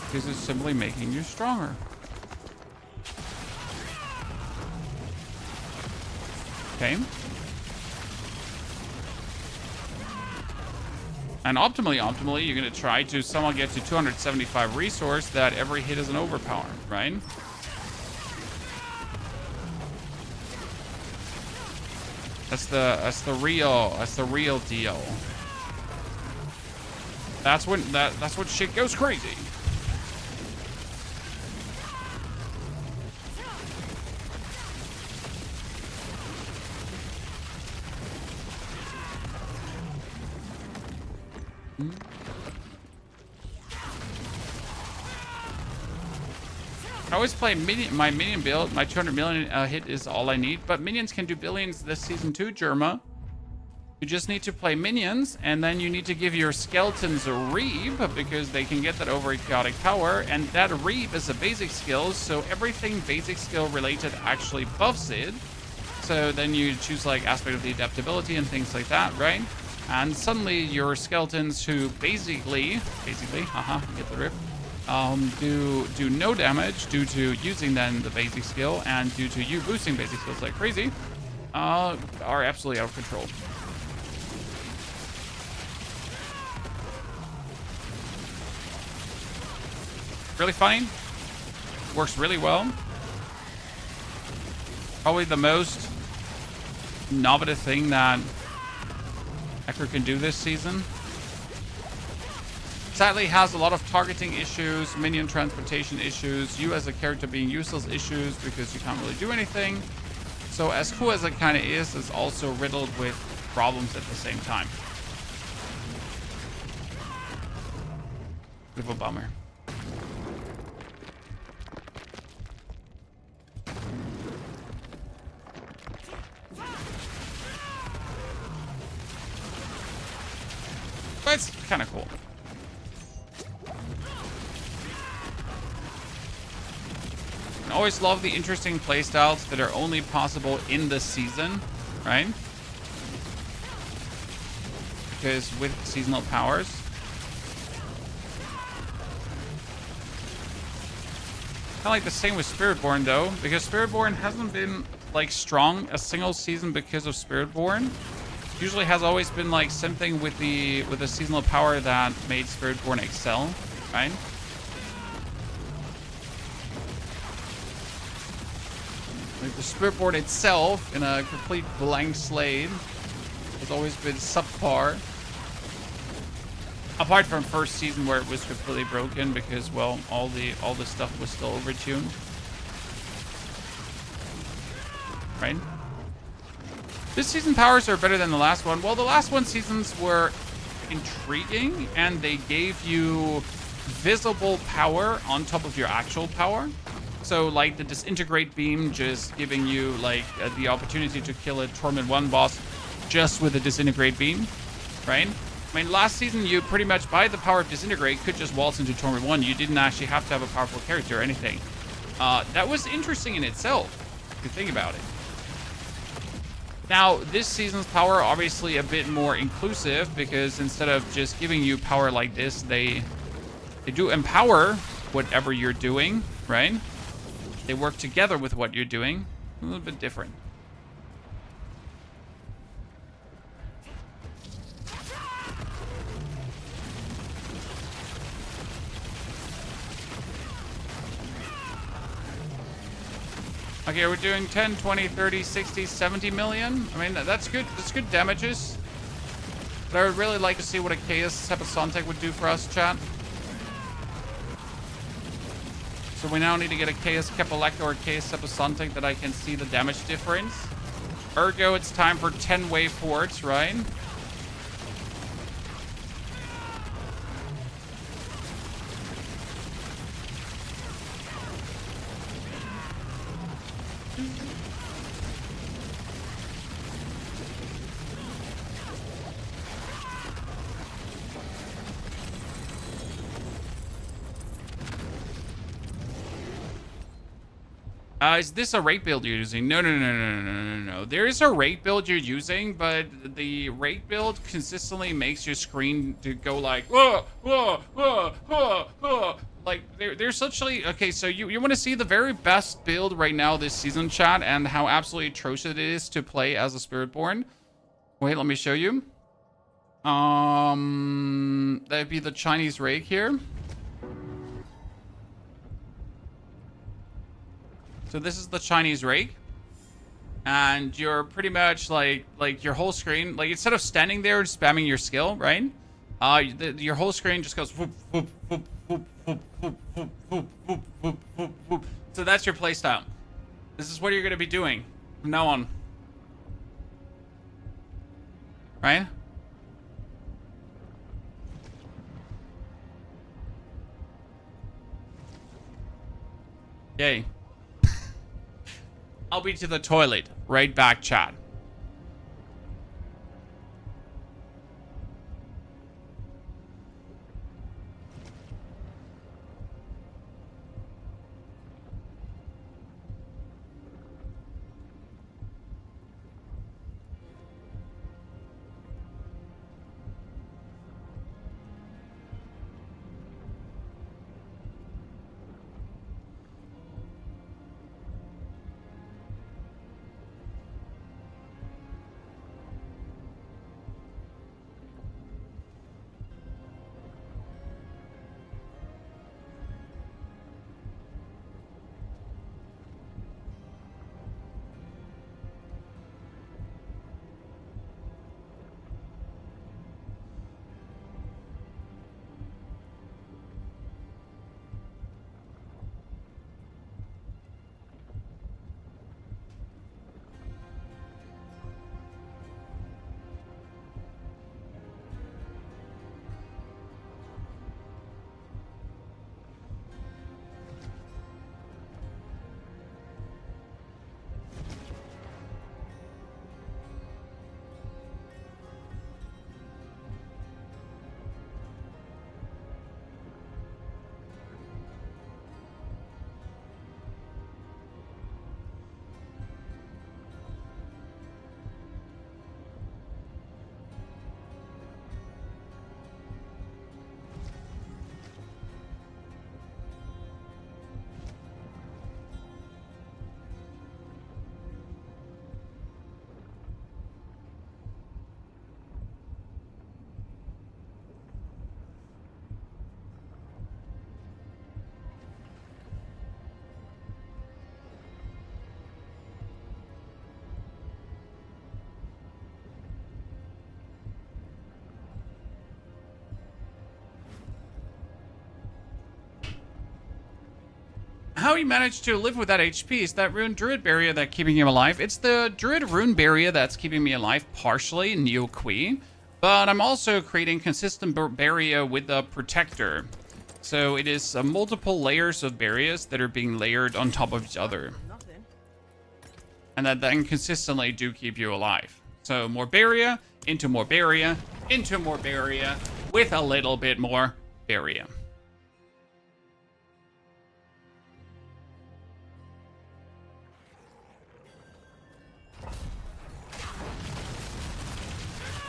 Speaker 1: Because it's simply making you stronger. Okay. And optimally, you're going to try to somehow get to 275 resource that every hit is an overpower, right? That's the real deal. That's when shit goes crazy. I always play my minion build. My 200 million hit is all I need. But minions can do billions this season too, Germa. You just need to play minions, and then you need to give your skeletons a reeb, because they can get that over chaotic power. And that reeb is a basic skill, so everything basic skill related actually buffs it. So then you choose like aspect of the adaptability and things like that, right? And suddenly your skeletons who basically, haha, get the rip. Do no damage due to using then the basic skill, and due to you boosting basic skills like crazy, are absolutely out of control. Really funny. Works really well. Probably the most innovative thing that Ecker can do this season. Sadly, has a lot of targeting issues, minion transportation issues, you as a character being useless issues because you can't really do anything. So as cool as it kind of is, it's also riddled with problems at the same time. Bit of a bummer. But it's kind of cool. I always love the interesting playstyles that are only possible in the season, right? Because with seasonal powers, kind of like the same with Spiritborn though, because Spiritborn hasn't been like strong a single season because of Spiritborn. Usually has always been like something with the seasonal power that made Spiritborn excel, right? Like the Spiritborn itself in a complete blank slate has always been subpar. Apart from first season where it was completely broken because, well, all the stuff was still overtuned. Right? This season powers are better than the last one. Well, the last one seasons were intriguing and they gave you visible power on top of your actual power. So like the disintegrate beam just giving you like the opportunity to kill a Torment 1 boss just with a disintegrate beam, right? I mean, last season you pretty much by the power of disintegrate could just waltz into Torment 1. You didn't actually have to have a powerful character or anything. That was interesting in itself, if you think about it. Now, this season's power obviously a bit more inclusive because instead of just giving you power like this, they do empower whatever you're doing, right? They work together with what you're doing. A little bit different. Okay, we're doing 10, 20, 30, 60, 70 million. I mean, that's good. That's good damages. But I would really like to see what a Chaos Sepasontek would do for us, chat. So we now need to get a Chaos Kepaleka or a Chaos Sepasontek that I can see the damage difference. Ergo, it's time for 10 wave forts, right? Is this a rate build you're using? No. There is a rate build you're using, but the rate build consistently makes your screen to go like, whoa, whoa, whoa, whoa, whoa. Like, they're such like, okay, so you want to see the very best build right now this season, chat, and how absolutely atrocious it is to play as a Spiritborn. Wait, let me show you. That'd be the Chinese rake here. So this is the Chinese rake, and you're pretty much like your whole screen, like instead of standing there and spamming your skill, right? Your whole screen just goes whoop, whoop, whoop, whoop, whoop, whoop, whoop, whoop, whoop, whoop, whoop, whoop. So that's your playstyle. This is what you're gonna be doing from now on, right? Yay. I'll be to the toilet. Right back, chat. How he managed to live with that HP is that Rune Druid Barrier that's keeping him alive. It's the Druid Rune Barrier that's keeping me alive partially, Neo Qui. But I'm also creating consistent barrier with the Protector. So it is multiple layers of barriers that are being layered on top of each other.
Speaker 2: Nothing.
Speaker 1: And that then consistently do keep you alive. So more barrier, into more barrier, into more barrier, with a little bit more barrier.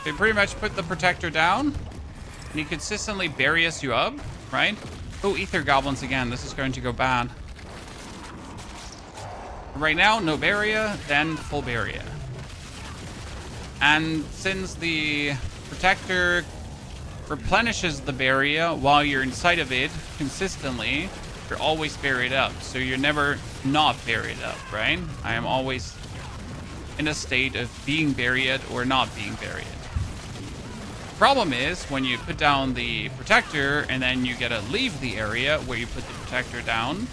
Speaker 1: They pretty much put the Protector down, and he consistently barriers you up, right? Oh, Ether Goblins again. This is going to go bad. Right now, no barrier, then full barrier. And since the Protector replenishes the barrier while you're inside of it consistently, you're always buried up. So you're never not buried up, right? I am always in a state of being buried or not being buried. Problem is when you put down the Protector and then you gotta leave the area where you put the Protector down,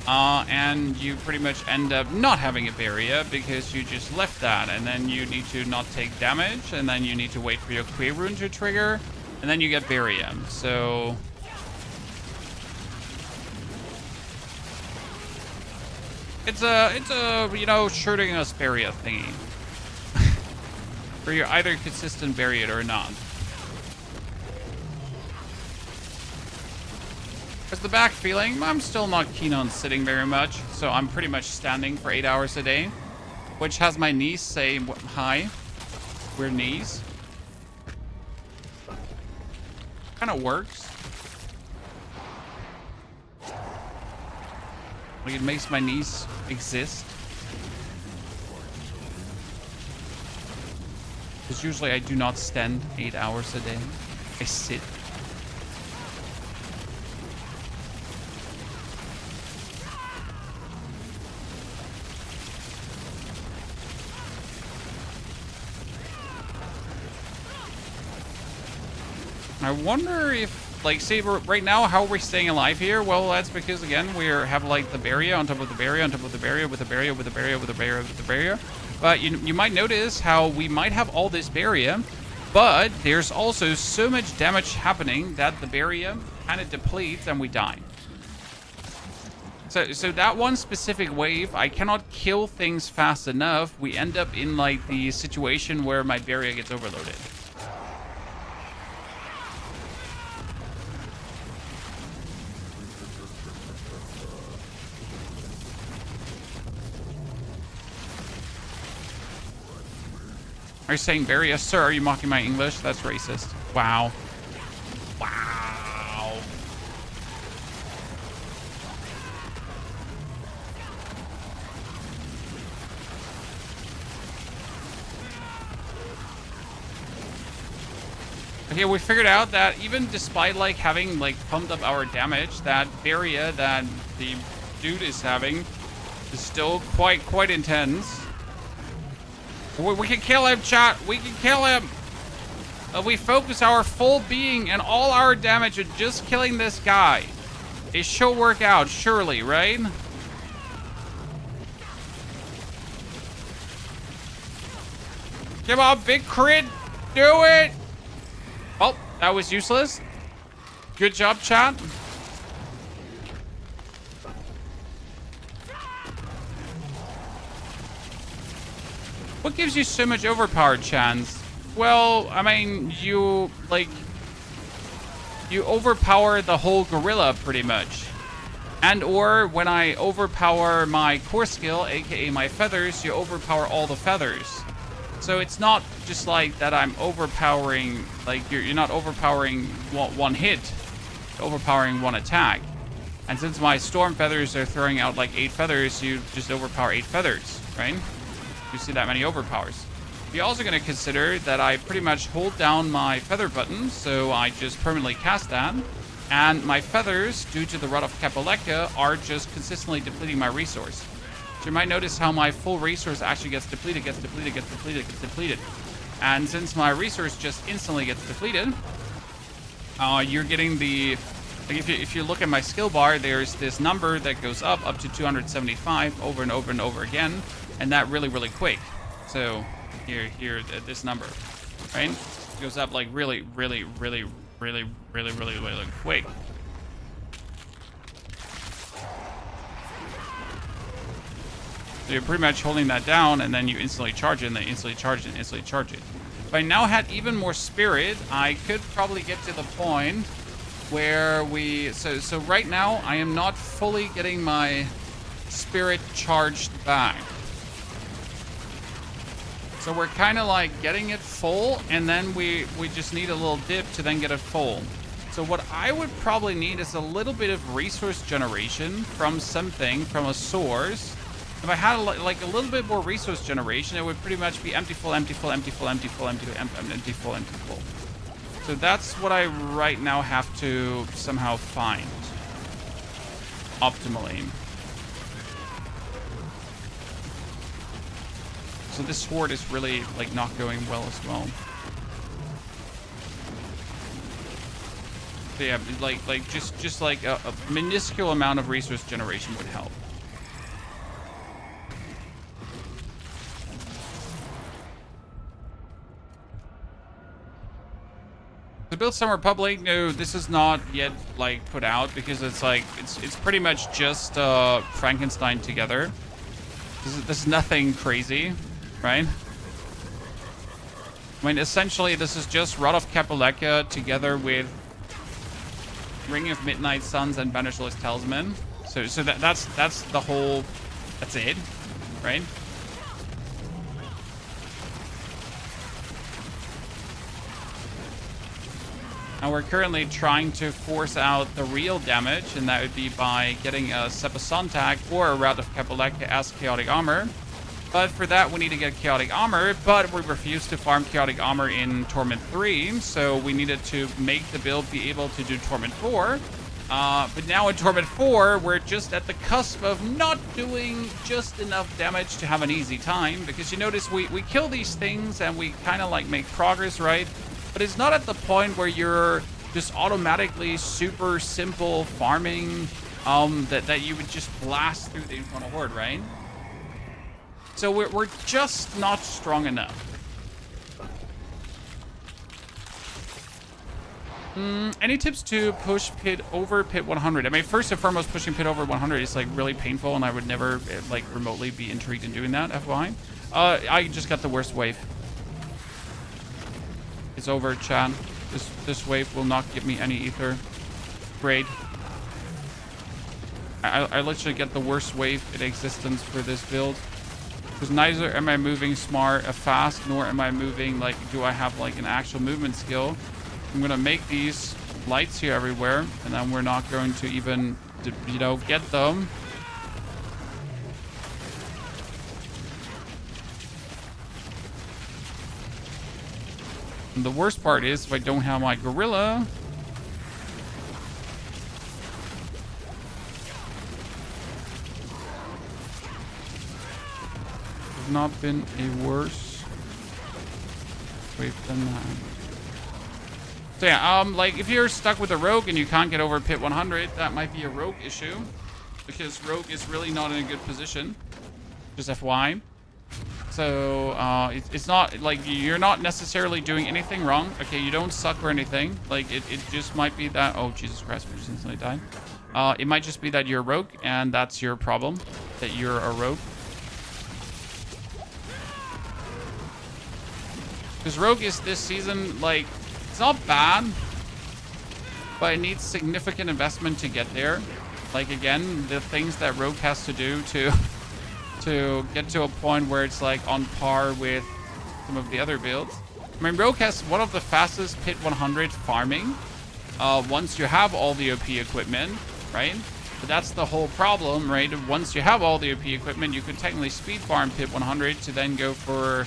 Speaker 1: and you pretty much end up not having a barrier because you just left that, and then you need to not take damage, and then you need to wait for your Quill rune to trigger, and then you get barrier. So it's a you know, shooting us barrier thingy where you're either consistent barrier or not. As the back feeling, I'm still not keen on sitting very much, so I'm pretty much standing for 8 hours a day, which has my knees say hi. Weird knees. Kind of works. Like, it makes my knees exist. Because usually I do not stand 8 hours a day. I sit. I wonder if, like, see, right now, how are we staying alive here? Well, that's because, again, we have, like, the barrier on top of the barrier on top of the barrier with the barrier with the barrier with the barrier with the barrier. But you might notice how we might have all this barrier, but there's also so much damage happening that the barrier kind of depletes and we die. So that one specific wave, I cannot kill things fast enough. We end up in, like, the situation where my barrier gets overloaded. Are you saying barrier? Sir, are you mocking my English? That's racist. Wow. Wow. Okay, we figured out that even despite, like, having, like, pumped up our damage, that barrier that the dude is having is still quite intense. We can kill him, chat. We can kill him. We focus our full being and all our damage on just killing this guy. It should work out, surely, right? Come on, big crit. Do it. Oh, that was useless. Good job, chat. What gives you so much overpowered chance? Well, I mean, you overpower the whole gorilla pretty much. And or when I overpower my core skill, aka my feathers, you overpower all the feathers. So it's not just like that I'm overpowering, like you're not overpowering one hit, you're overpowering one attack. And since my storm feathers are throwing out like 8 feathers, you just overpower 8 feathers, right? You see that many overpowers. You're also going to consider that I pretty much hold down my feather button, so I just permanently cast that, and my feathers, due to the Rod of Kapaleka, are just consistently depleting my resource. So you might notice how my full resource actually gets depleted. And since my resource just instantly gets depleted, you're getting the Like if you look at my skill bar, there's this number that goes up to 275 over and over and over again, and that really quick. So here this number, right? It goes up like really quick. So you're pretty much holding that down, and then you instantly charge it, and then instantly charge it, and instantly charge it. If I now had even more spirit, I could probably get to the point where we... So right now, I am not fully getting my spirit charged back. So we're kind of like getting it full, and then we just need a little dip to then get it full. So what I would probably need is a little bit of resource generation from something, from a source. If I had like a little bit more resource generation, it would pretty much be empty full, empty full, empty full, empty full, empty, empty full, empty full. So that's what I right now have to somehow find optimally. So this horde is really like not going well as well. So yeah, like just like a minuscule amount of resource generation would help. The build Summer Republic, no, this is not yet like put out because it's like it's pretty much just Frankenstein together. This is nothing crazy, right? I mean, essentially, this is just Rod of Capuleka together with Ring of Midnight Suns and Banisherless Talisman. So that's the whole. That's it, right? And we're currently trying to force out the real damage, and that would be by getting a Sepa Sontag or a Rod of Capuleka as Chaotic Armor. But for that, we need to get Chaotic Armor, but we refuse to farm Chaotic Armor in Torment 3, so we needed to make the build be able to do Torment 4. But now in Torment 4, we're just at the cusp of not doing just enough damage to have an easy time, because you notice we kill these things and we kind of like make progress, right? But it's not at the point where you're just automatically super simple farming that you would just blast through the Infernal Horde, right? So we're just not strong enough. Any tips to push pit over pit 100? I mean, first and foremost, pushing pit over 100 is like really painful, and I would never like remotely be intrigued in doing that, FYI. I just got the worst wave. It's over, Chan. This wave will not give me any ether. Great. I literally get the worst wave in existence for this build. Because neither am I moving smart, fast, nor am I moving, like, do I have, like, an actual movement skill. I'm going to make these lights here everywhere, and then we're not going to even, you know, get them. And the worst part is, if I don't have my gorilla, there's not been a worse wave than that. So yeah, like if you're stuck with a rogue and you can't get over pit 100, that might be a rogue issue, because rogue is really not in a good position. Just FYI. So it's not like you're not necessarily doing anything wrong. Okay, you don't suck or anything. Like it just might be that. Oh Jesus Christ! We just instantly died. It might just be that you're a rogue, and that's your problem. That you're a rogue. Because rogue is this season, like, it's not bad, but it needs significant investment to get there. Like again, the things that rogue has to do to get to a point where it's like on par with some of the other builds. I mean, rogue has one of the fastest pit 100 farming once you have all the OP equipment, right? But that's the whole problem, right? Once you have all the OP equipment, you could technically speed farm pit 100 to then go for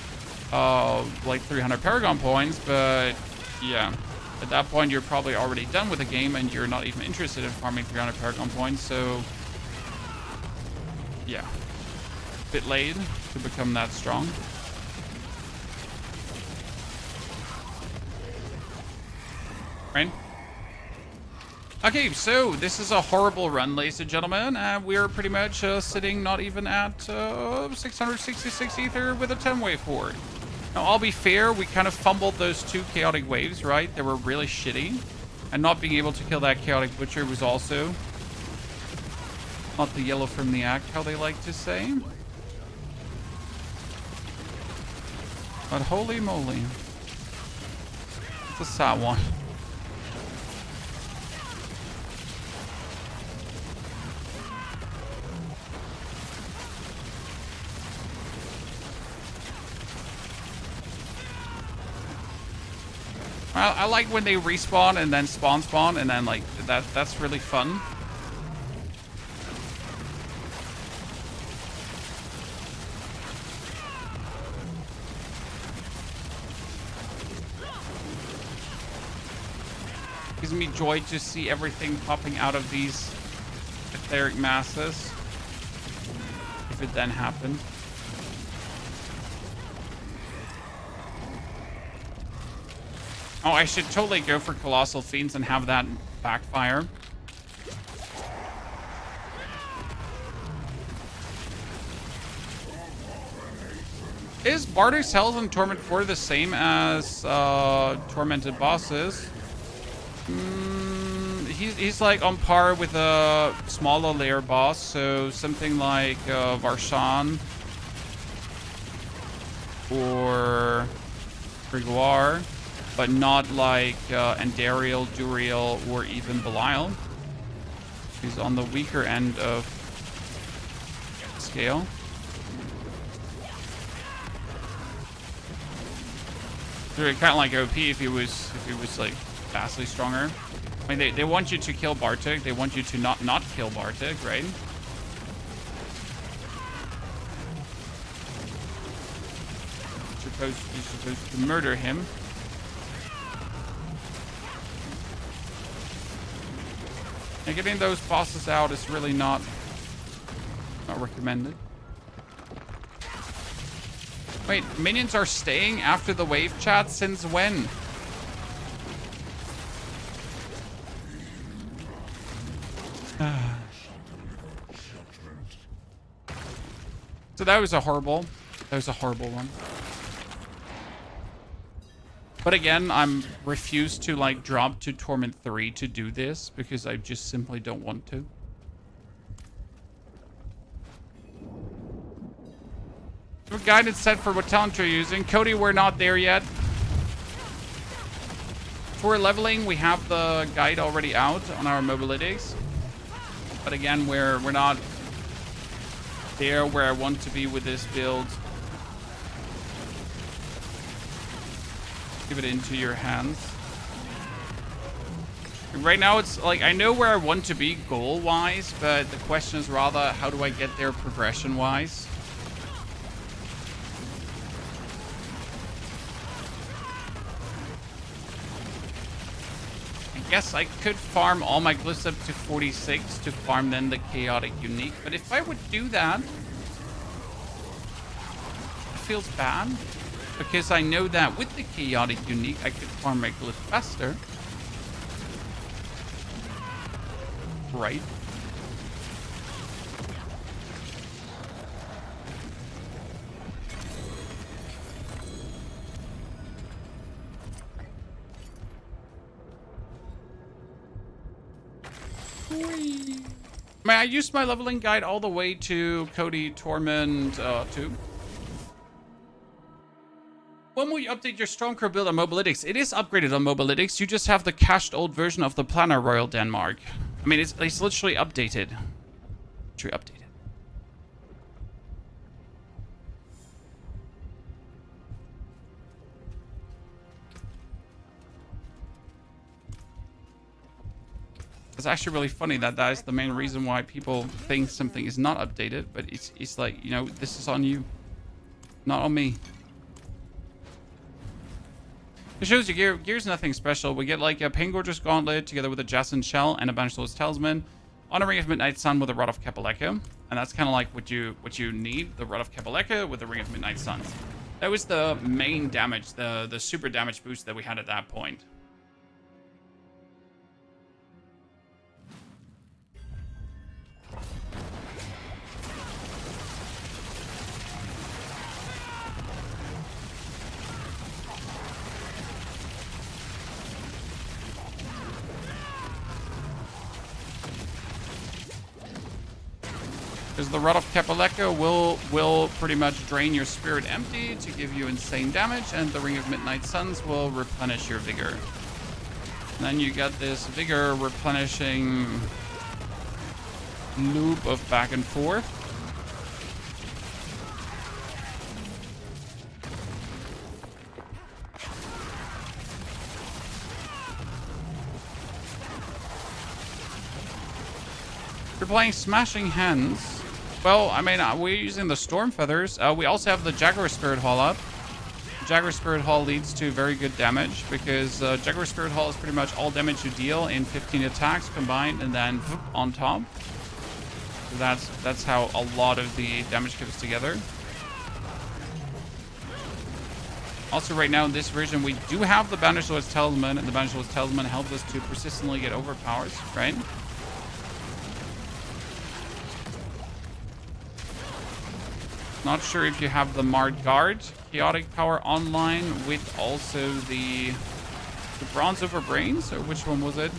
Speaker 1: like 300 Paragon points, but yeah, at that point you're probably already done with the game and you're not even interested in farming 300 Paragon points, so yeah. Bit late to become that strong. Right? Okay, so this is a horrible run, ladies and gentlemen. We're pretty much sitting not even at 666 ether with a 10-wave horde. Now, I'll be fair, we kind of fumbled those 2 chaotic waves, right? They were really shitty. And not being able to kill that chaotic butcher was also not the yellow from the act, how they like to say. But holy moly. It's a sad one. I like when they respawn and then spawn and then like that's really fun. Gives me joy to see everything popping out of these etheric masses. If it then happened. Oh, I should totally go for Colossal Fiends and have that backfire. Is Barduk's Hells and Torment 4 the same as Tormented Bosses? He's like on par with a smaller layer boss, so something like Varshan or Grégoire. But not like Andariel, Duriel, or even Belial. He's on the weaker end of scale. They're kind of like OP if he was like vastly stronger. I mean, they want you to kill Bartek. They want you to not kill Bartek, right? You're supposed to murder him. And getting those bosses out is really not recommended. Wait, minions are staying after the wave chat? Since when? So that was a horrible one. But again, I'm refused to like drop to Torment 3 to do this because I just simply don't want to. So guided set for what talent you're using. Cody, we're not there yet. For leveling, we have the guide already out on our mobilities. But again, we're not there where I want to be with this build. Give it into your hands. Right now, it's like, I know where I want to be goal-wise, but the question is rather, how do I get there progression-wise? I guess I could farm all my glyphs up to 46 to farm then the chaotic unique, but if I would do that, it feels bad. Because I know that with the chaotic unique, I could farm my glyph faster. Right. I used my leveling guide all the way to Cody Torment 2. When will you update your Stormcrow build on Mobilytics? It is upgraded on Mobilytics. You just have the cached old version of the Planner Royal Denmark. I mean, it's literally updated. Literally updated. It's actually really funny that is the main reason why people think something is not updated, but it's like, you know, this is on you, not on me. It shows you gear's nothing special. We get like a Paingorger's Gauntlet together with a Jason Shell and a Banished Lord's Talisman on a Ring of Midnight Sun with a Rod of Kapaleka. And that's kind of like what you need, the Rod of Kapaleka with the Ring of Midnight Suns. That was the main damage, the super damage boost that we had at that point. Because the Rod of Capaleka will pretty much drain your spirit empty to give you insane damage, and the Ring of Midnight Suns will replenish your vigor. And then you get this vigor replenishing loop of back and forth. If you're playing Smashing Hands, well, I mean, we're using the Storm Feathers. We also have the Jaguar Spirit Hall up. Jaguar Spirit Hall leads to very good damage because Jaguar Spirit Hall is pretty much all damage you deal in 15 attacks combined and then on top. So that's how a lot of the damage comes together. Also, right now in this version, we do have the Banished Lord's Talisman, and the Banished Lord's Talisman helps us to persistently get overpowers, right? Not sure if you have the Marred Guard Chaotic Power online with also the Bronze over Brains, or which one was it?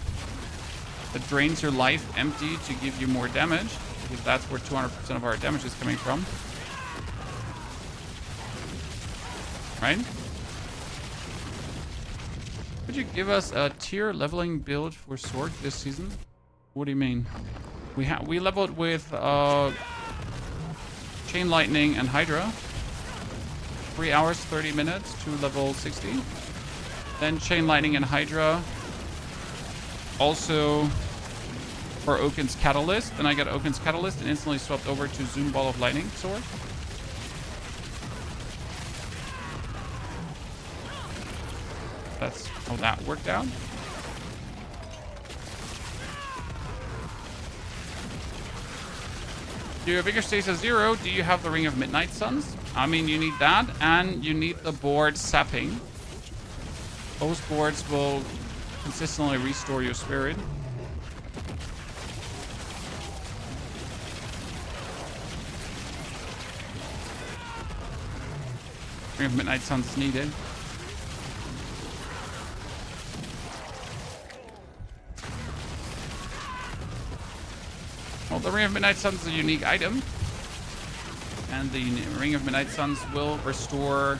Speaker 1: That drains your life empty to give you more damage, because that's where 200% of our damage is coming from. Right? Could you give us a tier leveling build for Sword this season? What do you mean? We leveled with Chain Lightning and Hydra. 3 hours, 30 minutes to level 60. Then Chain Lightning and Hydra. Also for Oaken's Catalyst. Then I got Oaken's Catalyst and instantly swapped over to Zoom Ball of Lightning Sword. That's how that worked out. Your Vigor stays at 0. Do you have the Ring of Midnight Suns? I mean, you need that, and you need the board Sapping. Those boards will consistently restore your spirit. Ring of Midnight Suns is needed. Well, the Ring of Midnight Suns is a unique item. And the Ring of Midnight Suns will restore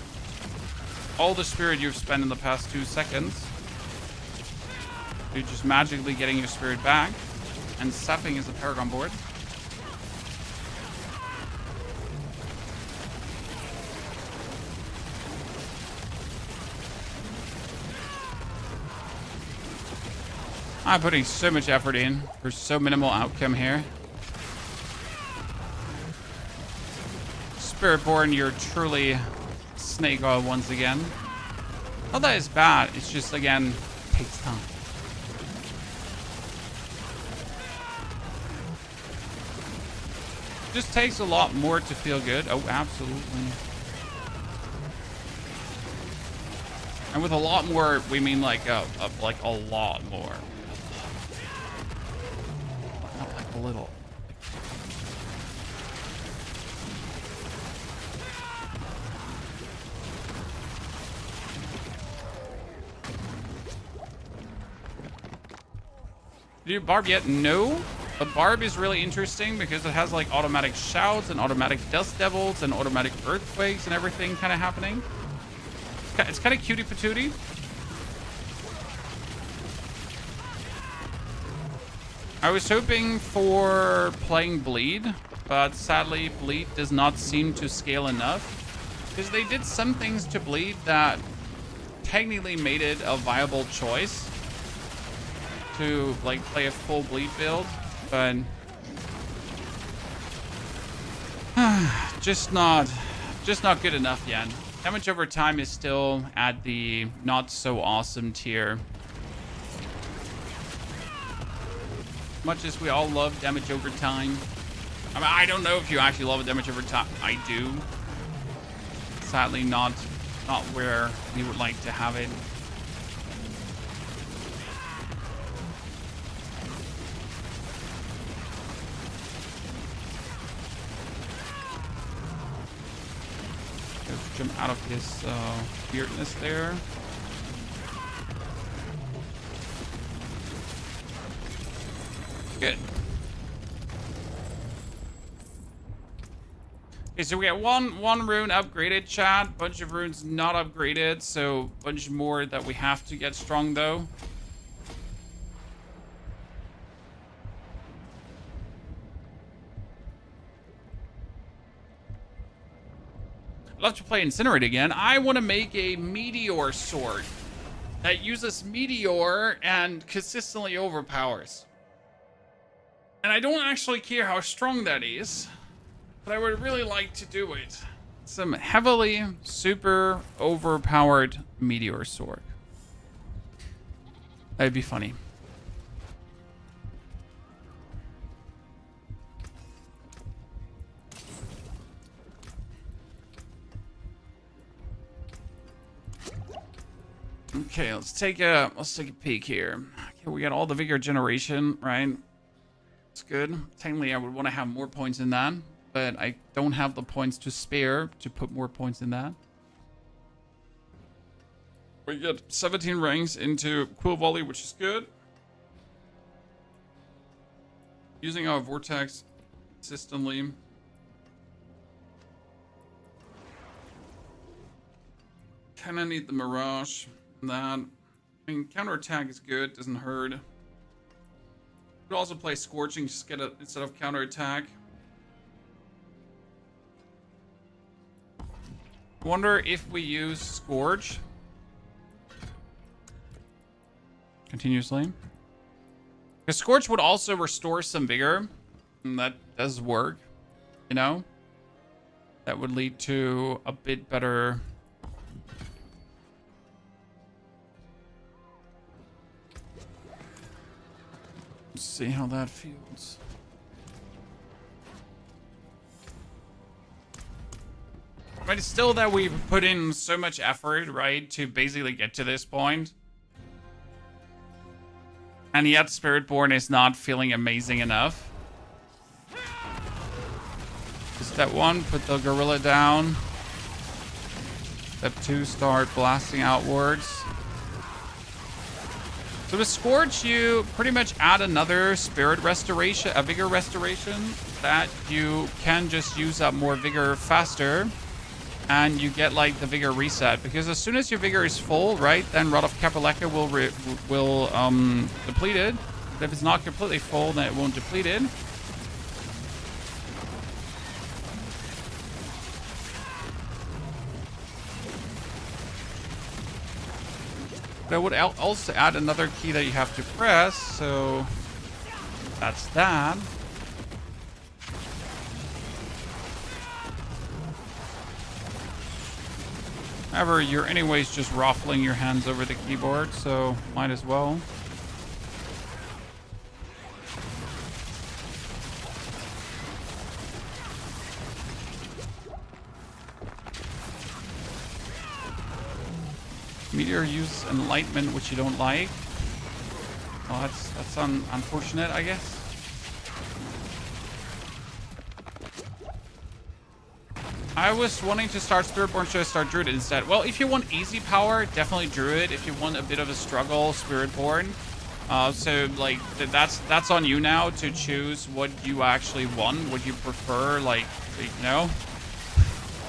Speaker 1: all the spirit you've spent in the past 2 seconds. You're just magically getting your spirit back. And Sapping is a Paragon board. I'm putting so much effort in for so minimal outcome here. Spiritborn, you're truly snake oil once again. Not that it's bad, it's just, again, takes time. Just takes a lot more to feel good. Oh, absolutely. And with a lot more, we mean like a lot more. Not like a little. Did you barb yet? No. But barb is really interesting because it has like automatic shouts and automatic dust devils and automatic earthquakes and everything kind of happening. It's kind of cutie patootie. I was hoping for playing Bleed, but sadly Bleed does not seem to scale enough. Because they did some things to Bleed that technically made it a viable choice to like play a full Bleed build, but just not good enough yet. Damage over time is still at the not so awesome tier. Much as we all love damage over time. I mean, I don't know if you actually love damage over time. I do. Sadly, not where we would like to have it. Jump out of his weirdness there. Good. Okay, so we got one rune upgraded, chat. Bunch of runes not upgraded, so bunch more that we have to get strong though. I'd love to play Incinerate again. I want to make a meteor sword that uses meteor and consistently overpowers. And I don't actually care how strong that is, but I would really like to do it. Some heavily super overpowered meteor sword. That'd be funny. Okay, let's take a peek here. Okay, we got all the vigor generation, right? It's good. Technically, I would want to have more points in that, but I don't have the points to spare to put more points in that. We get 17 ranks into Quill Volley, which is good. Using our vortex consistently. Kinda need the Mirage. That. I mean, counterattack is good, doesn't hurt. Could also play Scorching, just get it instead of counterattack. Wonder if we use Scourge continuously. Because Scorch would also restore some vigor, and that does work, you know? That would lead to a bit better. Let's see how that feels. But it's still that we've put in so much effort, right, to basically get to this point. And yet Spiritborn is not feeling amazing enough. Step 1, put the gorilla down. Step 2, start blasting outwards. So with Scourge, you pretty much add another spirit restoration, a vigor restoration, that you can just use up more vigor faster, and you get like the vigor reset. Because as soon as your vigor is full, right, then Rod of Kapaleka will deplete it. But if it's not completely full, then it won't deplete it. But I would also add another key that you have to press, so that's that. However, you're anyways just ruffling your hands over the keyboard, so might as well. Meteor uses enlightenment, which you don't like. Well, that's unfortunate, I guess. I was wanting to start Spiritborn, should I start Druid instead? Well, if you want easy power, definitely Druid. If you want a bit of a struggle, Spiritborn. So like that's on you now to choose what you actually want, what you prefer, like you know.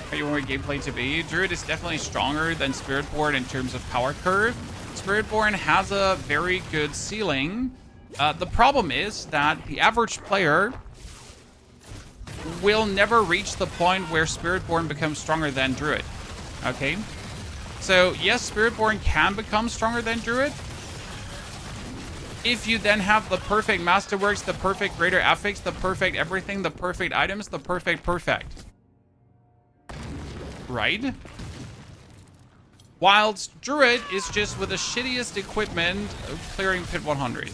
Speaker 1: How you want your gameplay to be. Druid is definitely stronger than Spiritborn in terms of power curve. Spiritborn has a very good ceiling. The problem is that the average player will never reach the point where Spiritborn becomes stronger than Druid. Okay? So, yes, Spiritborn can become stronger than Druid. If you then have the perfect Masterworks, the perfect Greater Affix, the perfect everything, the perfect items, the perfect. Right? Whilst Druid is just with the shittiest equipment clearing Pit 100.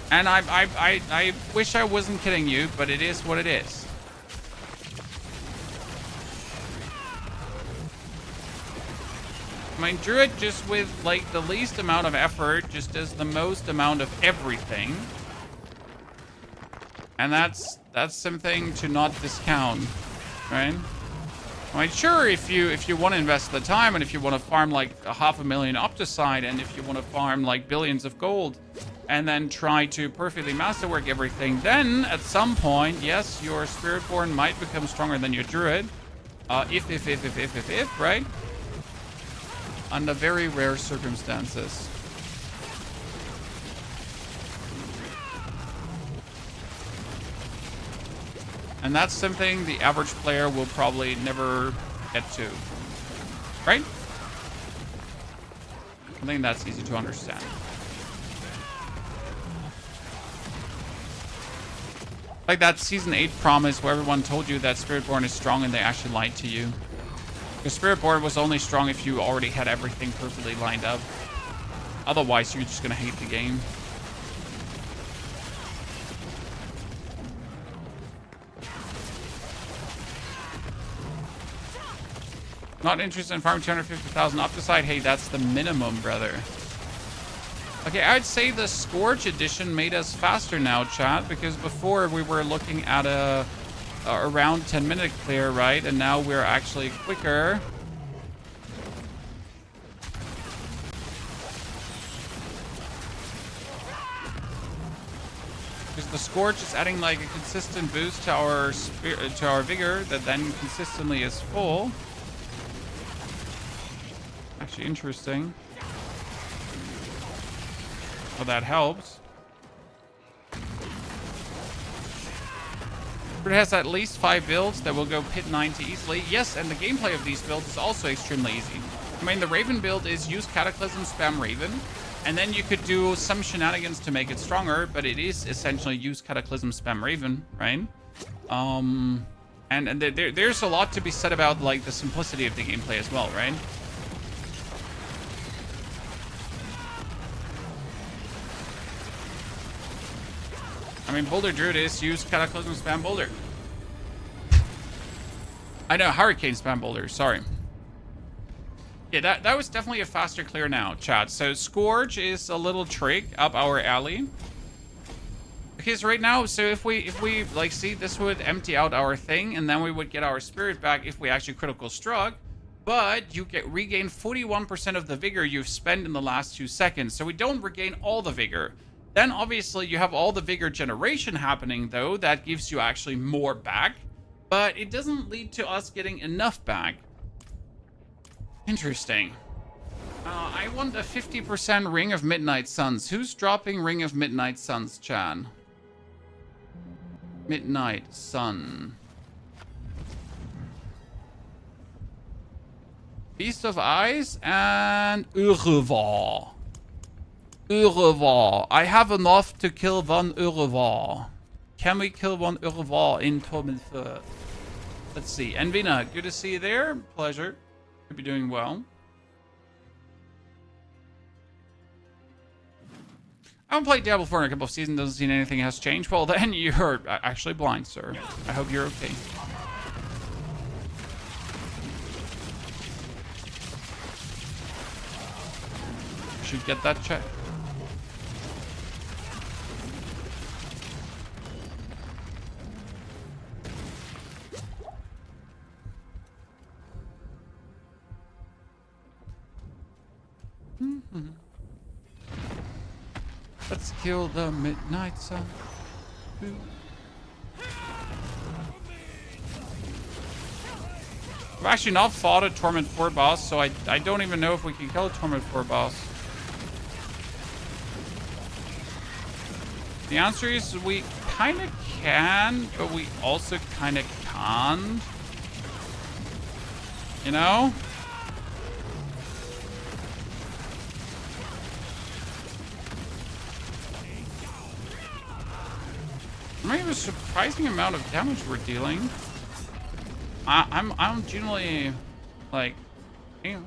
Speaker 1: And I wish I wasn't kidding you, but it is what it is. I mean, Druid just with like the least amount of effort just does the most amount of everything. And that's something to not discount, right? I mean, sure, if you want to invest the time and if you want to farm like 500,000 Opticide and if you want to farm like billions of gold, and then try to perfectly masterwork everything, then at some point, yes, your Spiritborn might become stronger than your Druid. If, right? Under very rare circumstances. And that's something the average player will probably never get to. Right? I think that's easy to understand. Like that Season 8 promise where everyone told you that Spiritborn is strong and they actually lied to you. Because Spiritborn was only strong if you already had everything perfectly lined up. Otherwise, you're just gonna hate the game. Not interested in farming 250,000 up the side. Hey, that's the minimum, brother. Okay, I'd say the Scourge edition made us faster now, chat, because before we were looking at a around 10-minute clear, right? And now we're actually quicker. Because the Scourge is adding like a consistent boost to our vigor that then consistently is full. Actually interesting. Well, that helps. It has at least 5 builds that will go pit 90 easily. Yes, and the gameplay of these builds is also extremely easy. I mean, the Raven build is use Cataclysm, spam Raven, and then you could do some shenanigans to make it stronger, but it is essentially use Cataclysm, spam Raven, right? And there's a lot to be said about like the simplicity of the gameplay as well, right? I mean, Boulder Druid is use Cataclysm, spam Boulder. I know, Hurricane, spam Boulder, sorry. Yeah, that was definitely a faster clear now, chat. So Scourge is a little trick up our alley. Okay, so right now, so if we like, see, this would empty out our thing, and then we would get our spirit back if we actually critical struck. But you regain 41% of the vigor you've spent in the last 2 seconds. So we don't regain all the vigor. Then obviously you have all the vigor generation happening though. That gives you actually more back. But it doesn't lead to us getting enough back. Interesting. I want a 50% Ring of Midnight Suns. Who's dropping Ring of Midnight Suns, Chan? Midnight Sun. Beast of Eyes and Ureval. Ureval. I have enough to kill one Ureval. Can we kill one Ureval in Torment 3rd? Let's see. Envina, good to see you there. Pleasure. Hope you're doing well. I haven't played Diablo 4 in a couple of seasons. Doesn't seem anything has changed. Well, then you're actually blind, sir. I hope you're okay. Should get that checked. Let's kill the Midnight Sun. I've actually not fought a Torment 4 boss, so I don't even know if we can kill a Torment 4 boss. The answer is we kind of can, but we also kind of can't. You know? I mean, a surprising amount of damage we're dealing. I'm generally like, you know.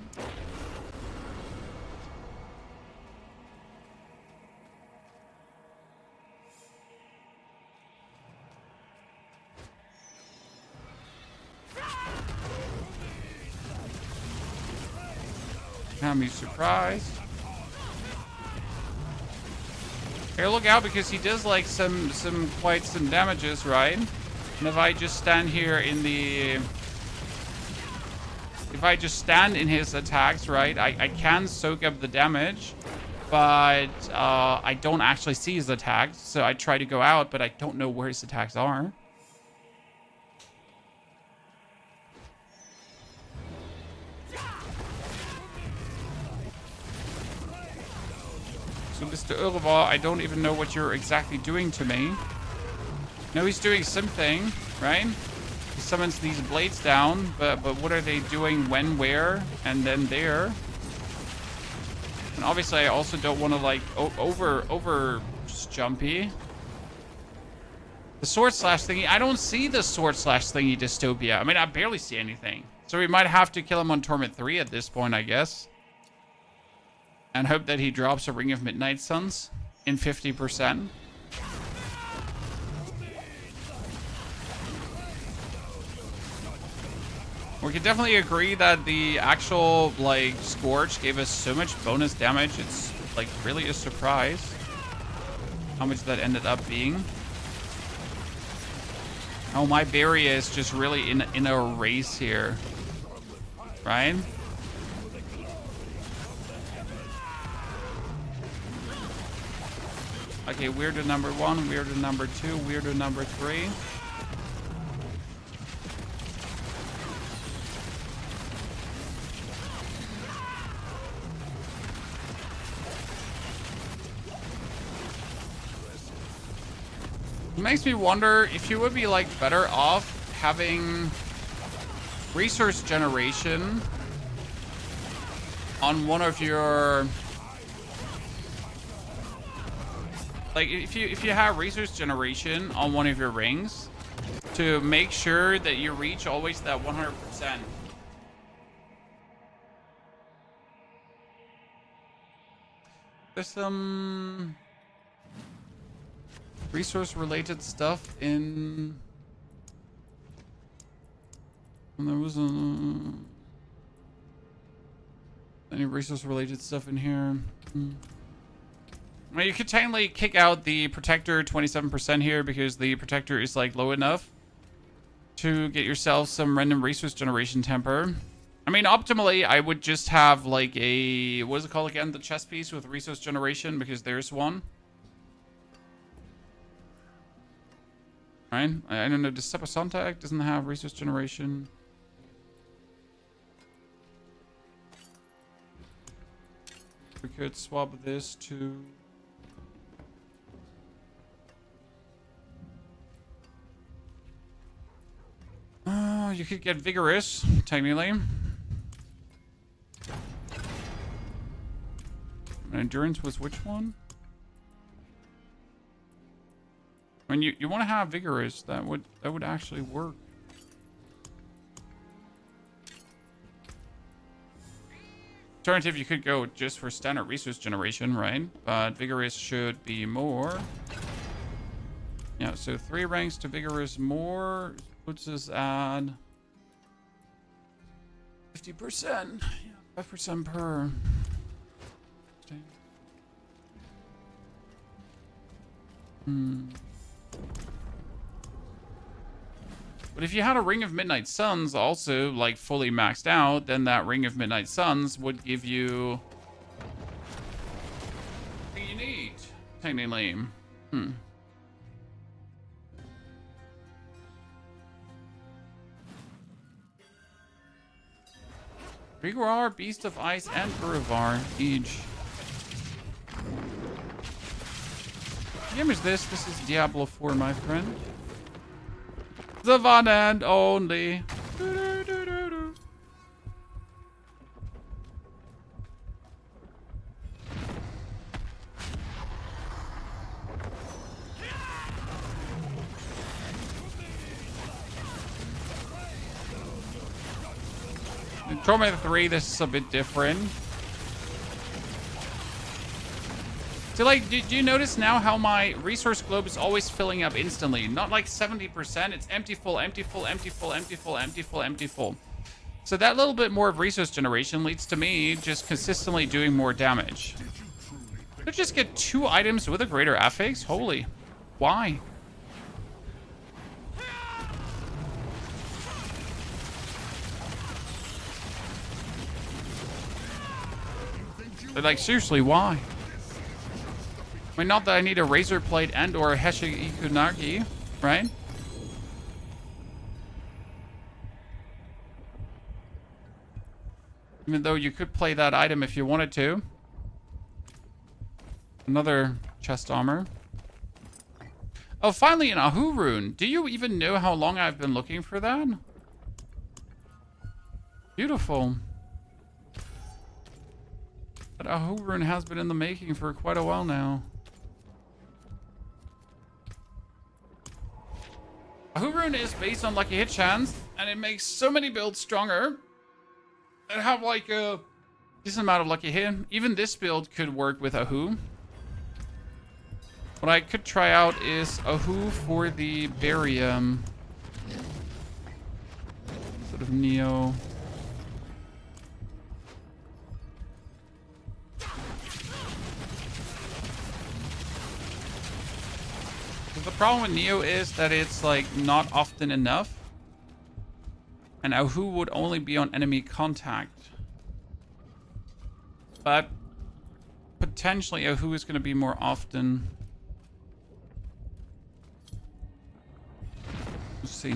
Speaker 1: Can't be surprised. Hey, look out, because he does like some damages, right? And if I just stand here in the... If I just stand in his attacks, right, I can soak up the damage. but I don't actually see his attacks. So I try to go out, but I don't know where his attacks are. So Mr. Urvar, I don't even know what you're exactly doing to me. No, he's doing something, right? He summons these blades down, but what are they doing when, where, and then there? And obviously I also don't want to like over just jumpy. The sword slash thingy, I don't see the sword slash thingy dystopia. I mean, I barely see anything. So we might have to kill him on Torment 3 at this point, I guess. And hope that he drops a Ring of Midnight Suns in 50%. We can definitely agree that the actual, like, Scourge gave us so much bonus damage. It's, like, really a surprise how much that ended up being. Oh, my Barrier is just really in a race here. Right? Okay, weirdo number 1, weirdo number 2, weirdo number 3. It makes me wonder if you would be like better off having resource generation on one of your, like if you have resource generation on one of your rings to make sure that you reach always that 100%. There's some resource related stuff in, and there was any resource related stuff in here. Well, you could technically kick out the protector 27% here because the protector is like low enough to get yourself some random resource generation temper. I mean, optimally, I would just have like a, what is it called again? The chest piece with resource generation, because there's one. Right? I don't know. Does Sepasantak doesn't have resource generation? We could swap this to... you could get Vigorous, technically. Endurance was which one? I mean, you want to have Vigorous. That would actually work. Alternative, you could go just for standard resource generation, right? But Vigorous should be more. Yeah, so 3 ranks to Vigorous more puts us at 50%. Yeah, 5% per. But if you had a Ring of Midnight Suns also, like, fully maxed out, then that Ring of Midnight Suns would give you what you need, technically. Vigor, Beast of Ice, and Urivar each. What game is this? This is Diablo 4, my friend. The one and only. In Torment 3, this is a bit different. So, like, do you notice now how my resource globe is always filling up instantly? Not like 70%. It's empty, full, empty, full, empty, full, empty, full, empty, full, empty, full. So that little bit more of resource generation leads to me just consistently doing more damage. Did I just get 2 items with a greater affix? Holy. Why? They're like, seriously, why? I mean, not that I need a razor blade and or a Heshi Ikunagi, right? Even though you could play that item if you wanted to. Another chest armor. Oh, finally an Ahu rune. Do you even know how long I've been looking for that? Beautiful. That Ahu rune has been in the making for quite a while now. Ahu rune is based on lucky hit chance, and it makes so many builds stronger. That have like a decent amount of lucky hit. Even this build could work with Ahu. What I could try out is Ahu for the barium. Sort of Neo. The problem with Neo is that it's like not often enough. And Ahu would only be on enemy contact. But potentially Ahu is going to be more often. Let's see.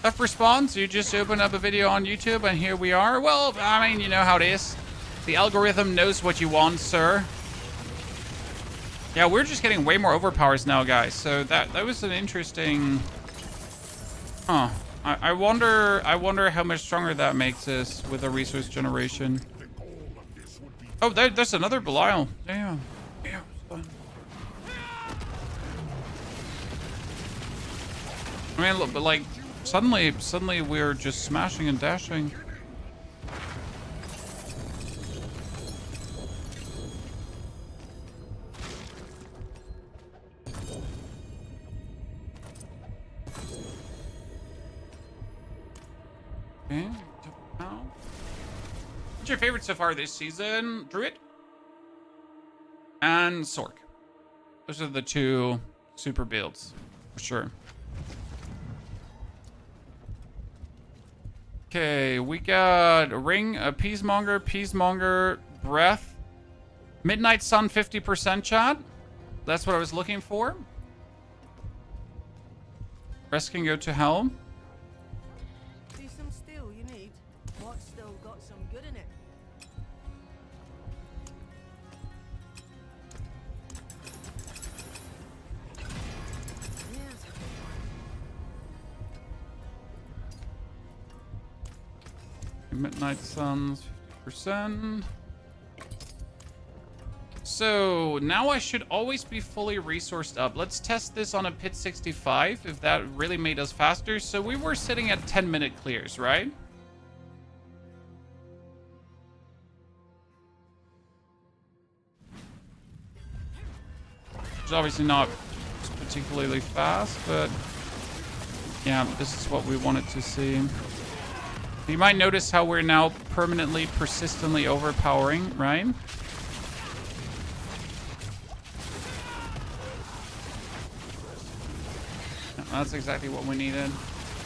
Speaker 1: F response, you just open up a video on YouTube and here we are. Well, I mean, you know how it is. The algorithm knows what you want, sir. Yeah, we're just getting way more overpowers now, guys. So that was an interesting... Huh. I wonder how much stronger that makes us with a resource generation. Oh, there's another Belial. Damn. Yeah. I mean, look, but like, suddenly we're just smashing and dashing. Okay. What's your favorite so far this season? Druid and Sork. Those are the two super builds, for sure. Okay, we got a Ring, a Peacemonger, Breath, Midnight Sun 50% chat. That's what I was looking for. Rest can go to hell.
Speaker 2: See some steel you need? What's still got some good in it? Yes.
Speaker 1: Midnight Suns 50%. So now I should always be fully resourced up. Let's test this on a Pit 65 if that really made us faster. So we were sitting at 10-minute clears, right? Which is obviously not particularly fast, but yeah, this is what we wanted to see. You might notice how we're now permanently, persistently overpowering, right? That's exactly what we needed.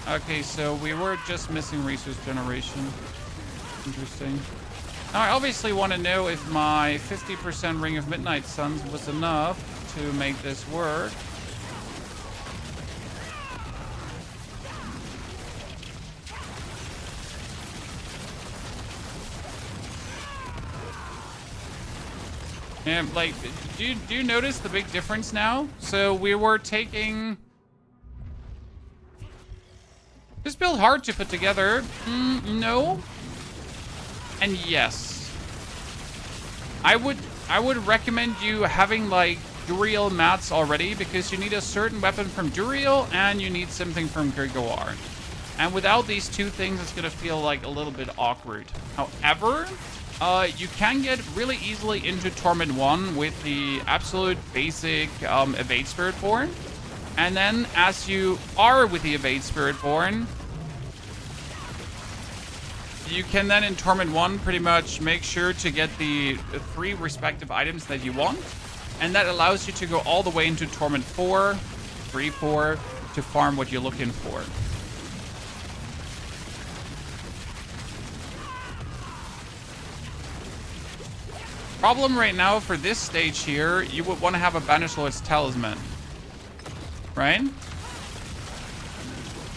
Speaker 1: Okay, so we were just missing resource generation. Interesting. Now, I obviously want to know if my 50% Ring of Midnight Suns was enough to make this work. And, like, do you notice the big difference now? So we were taking... This build hard to put together? No. And yes. I would recommend you having like Duriel mats already because you need a certain weapon from Duriel and you need something from Gregoire. And without these two things, it's gonna feel like a little bit awkward. However, you can get really easily into Torment 1 with the absolute basic Evade Spiritborn. And then as you are with the Evade Spiritborn, you can then in Torment 1 pretty much make sure to get the 3 respective items that you want. And that allows you to go all the way into Torment 4, 3, 4 to farm what you're looking for. Problem right now for this stage here, you would want to have a Banished Lord's Talisman. Right?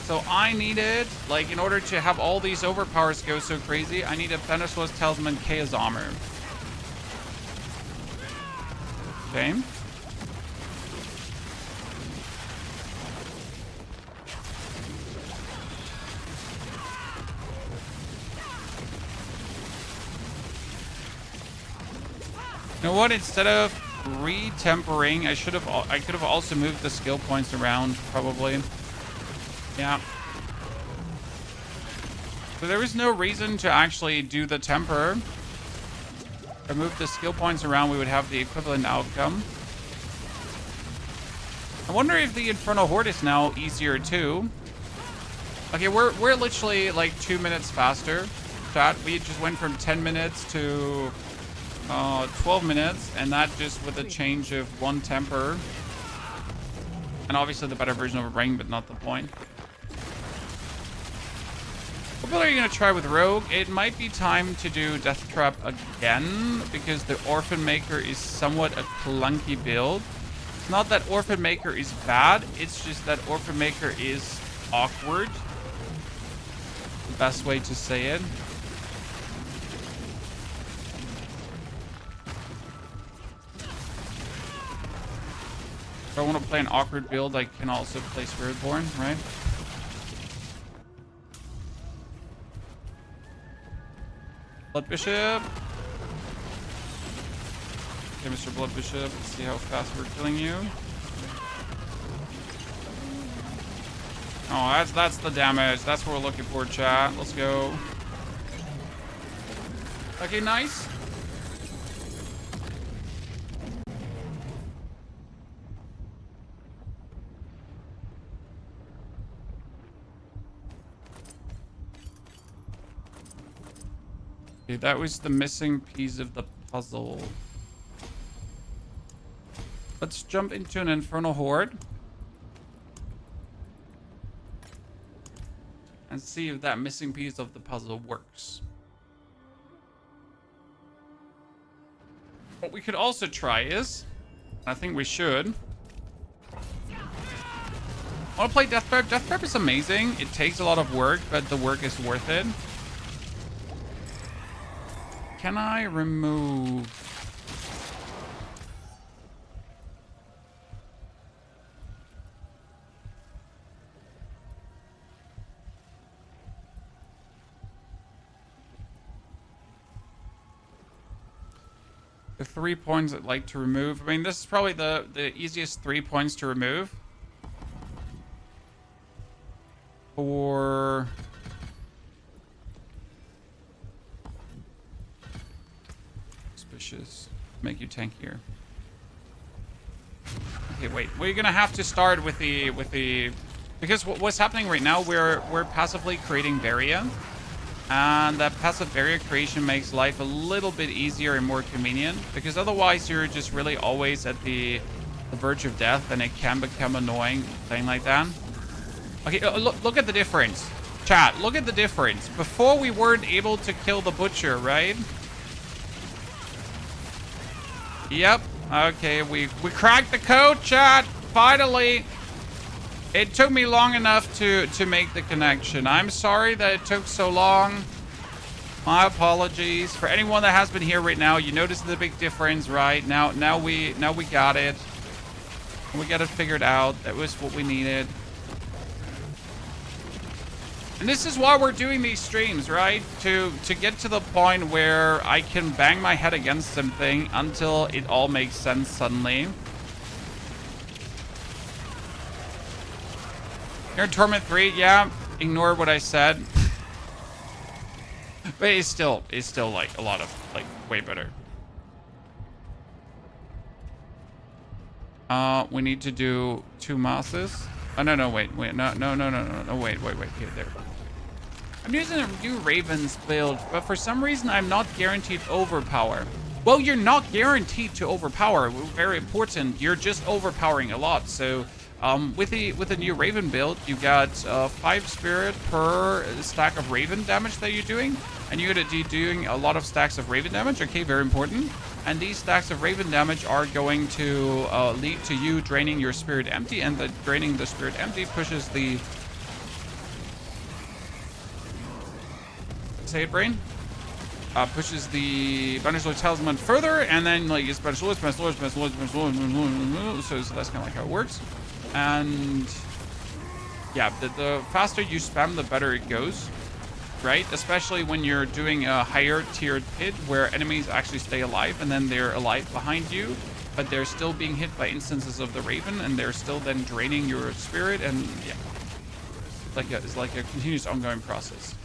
Speaker 1: So I needed, like, in order to have all these overpowers go so crazy, I need a Banished Lord's Talisman Chaos Armor. Okay. You know what? Instead of re-tempering, I could have also moved the skill points around, probably. Yeah. So there is no reason to actually do the temper. If I move the skill points around, we would have the equivalent outcome. I wonder if the Infernal Horde is now easier too. Okay, we're literally like 2 minutes faster. Chat, we just went from 10 minutes to 12 minutes, and that just with a change of 1 temper. And obviously the better version of a ring, but not the point. What are you going to try with Rogue? It might be time to do Death Trap again, because the Orphan Maker is somewhat a clunky build. It's not that Orphan Maker is bad, it's just that Orphan Maker is awkward. The best way to say it. If I want to play an awkward build, I can also play Spiritborn, right? Blood Bishop. Okay, Mr. Blood Bishop, let's see how fast we're killing you. Oh, that's the damage. That's what we're looking for, chat. Let's go. Okay, nice. Okay, that was the missing piece of the puzzle. Let's jump into an Infernal Horde. And see if that missing piece of the puzzle works. What we could also try is, I think we should. I want to play Death Prep. Death Prep is amazing. It takes a lot of work, but the work is worth it. Can I remove... the 3 points I'd like to remove? I mean, this is probably the easiest 3 points to remove. For... make you tankier. Okay, wait. We're gonna have to start with the because what's happening right now, we're passively creating barrier, and that passive barrier creation makes life a little bit easier and more convenient, because otherwise you're just really always at the verge of death, and it can become annoying playing like that. Okay, look at the difference, chat. Look at the difference. Before we weren't able to kill the butcher, right? Yep. Okay, we cracked the code, chat. Finally. It took me long enough to make the connection. I'm sorry that it took so long. My apologies. For anyone that has been here right now, you notice the big difference, right? Now we got it. We got it figured out. That was what we needed. And this is why we're doing these streams, right? To get to the point where I can bang my head against something until it all makes sense suddenly. You're in Torment 3, yeah. Ignore what I said. But it's still like a lot of, like, way better. We need to do 2 masses. Oh, no, wait, wait, no, wait, here, there. I'm using a new Ravens build, but for some reason I'm not guaranteed overpower. Well, you're not guaranteed to overpower. Very important. You're just overpowering a lot. So with the new Raven build, you got 5 spirit per stack of Raven damage that you're doing. And you're going to be doing a lot of stacks of Raven damage. Okay, very important. And these stacks of Raven damage are going to lead to you draining your Spirit Empty. And the draining the Spirit Empty pushes the... Say it, brain? Pushes the Banishing Talisman further, and then like it's so that's kind of like how it works. And yeah, the faster you spam, the better it goes, right? Especially when you're doing a higher tiered pit where enemies actually stay alive, and then they're alive behind you, but they're still being hit by instances of the Raven, and they're still then draining your spirit, and yeah, it's like a continuous ongoing process.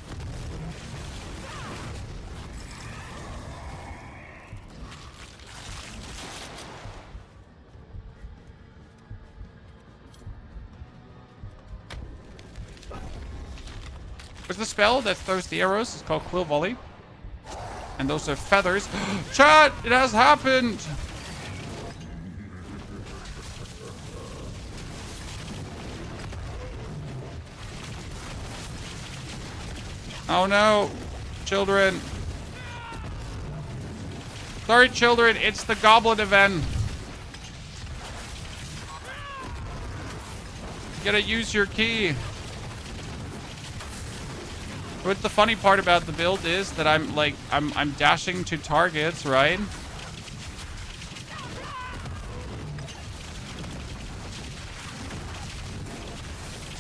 Speaker 1: What's the spell that throws the arrows? It's called Quill Volley. And those are feathers. Chat! It has happened! Oh no! Children! Sorry, children, it's the Goblin event. You gotta use your key. But the funny part about the build is that I'm dashing to targets, right?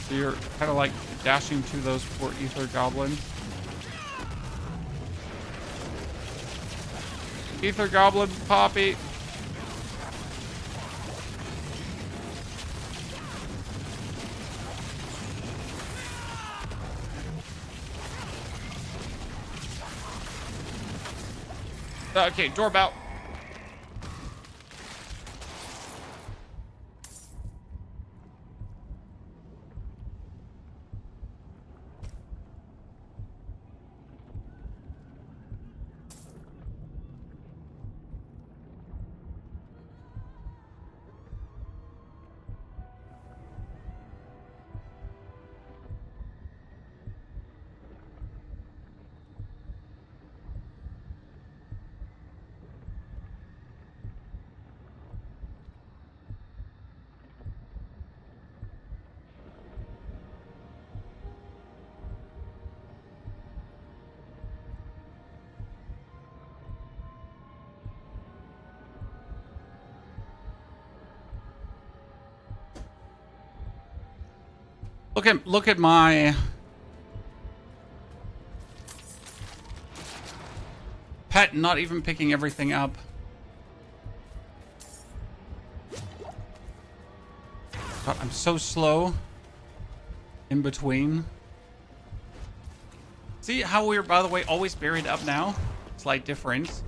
Speaker 1: So you're kind of like dashing to those poor ether goblins. Ether goblin Poppy. Okay, doorbell. Look at my pet not even picking everything up. God, I'm so slow in between. See how we're, by the way, always buried up now? Slight difference.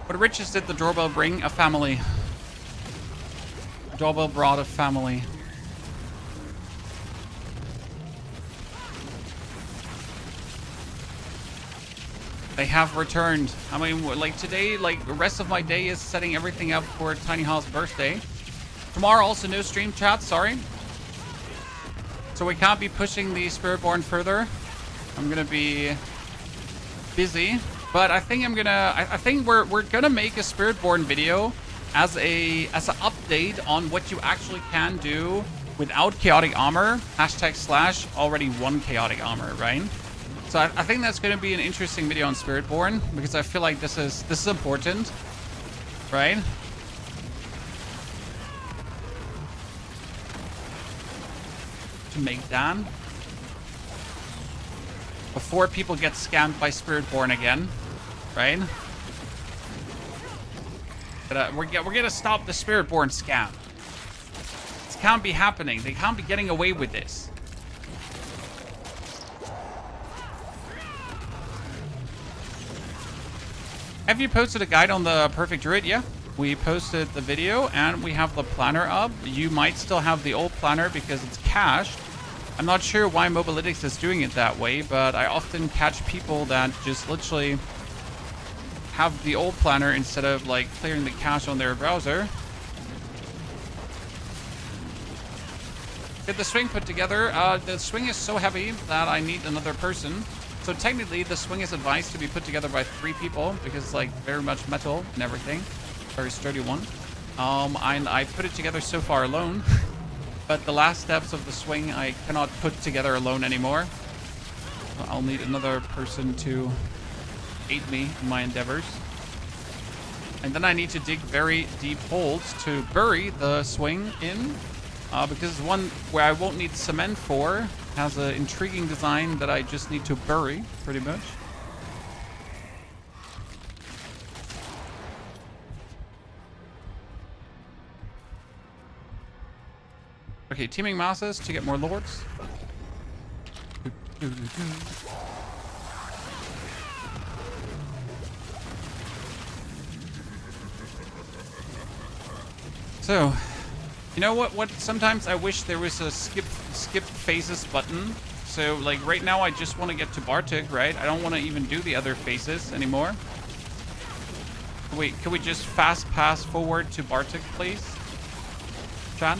Speaker 1: What riches did the doorbell bring? A family. Doorbell brought a family. They have returned. I mean, like today, like the rest of my day is setting everything up for Tiny Hawk's birthday. Tomorrow also no stream chat, sorry. So we can't be pushing the Spiritborn further. I'm gonna be busy, but I think I think we're gonna make a Spiritborn video as an update on what you actually can do without chaotic armor. #/ already 1 chaotic armor, right? So I think that's going to be an interesting video on Spiritborn because I feel like this is important, right? To make Dan before people get scammed by Spiritborn again, right? But we're gonna stop the Spiritborn scam. This can't be happening. They can't be getting away with this. Have you posted a guide on the Perfect Druid? Yeah, we posted the video and we have the planner up. You might still have the old planner because it's cached, I'm not sure why Mobalytics is doing it that way, but I often catch people that just literally have the old planner instead of like clearing the cache on their browser. Get the swing put together. The swing is so heavy that I need another person. So technically the swing is advised to be put together by 3 people because it's like very much metal and everything. Very sturdy one. And I put it together so far alone. But the last steps of the swing I cannot put together alone anymore. So I'll need another person to aid me in my endeavors. And then I need to dig very deep holes to bury the swing in. Because one where I won't need cement for has an intriguing design that I just need to bury, pretty much. Okay, teaming masses to get more lords. So, you know what? Sometimes I wish there was a skip phases button. So, like right now, I just want to get to Bartik, right? I don't want to even do the other phases anymore. Wait, can we just fast pass forward to Bartik, please? Chan?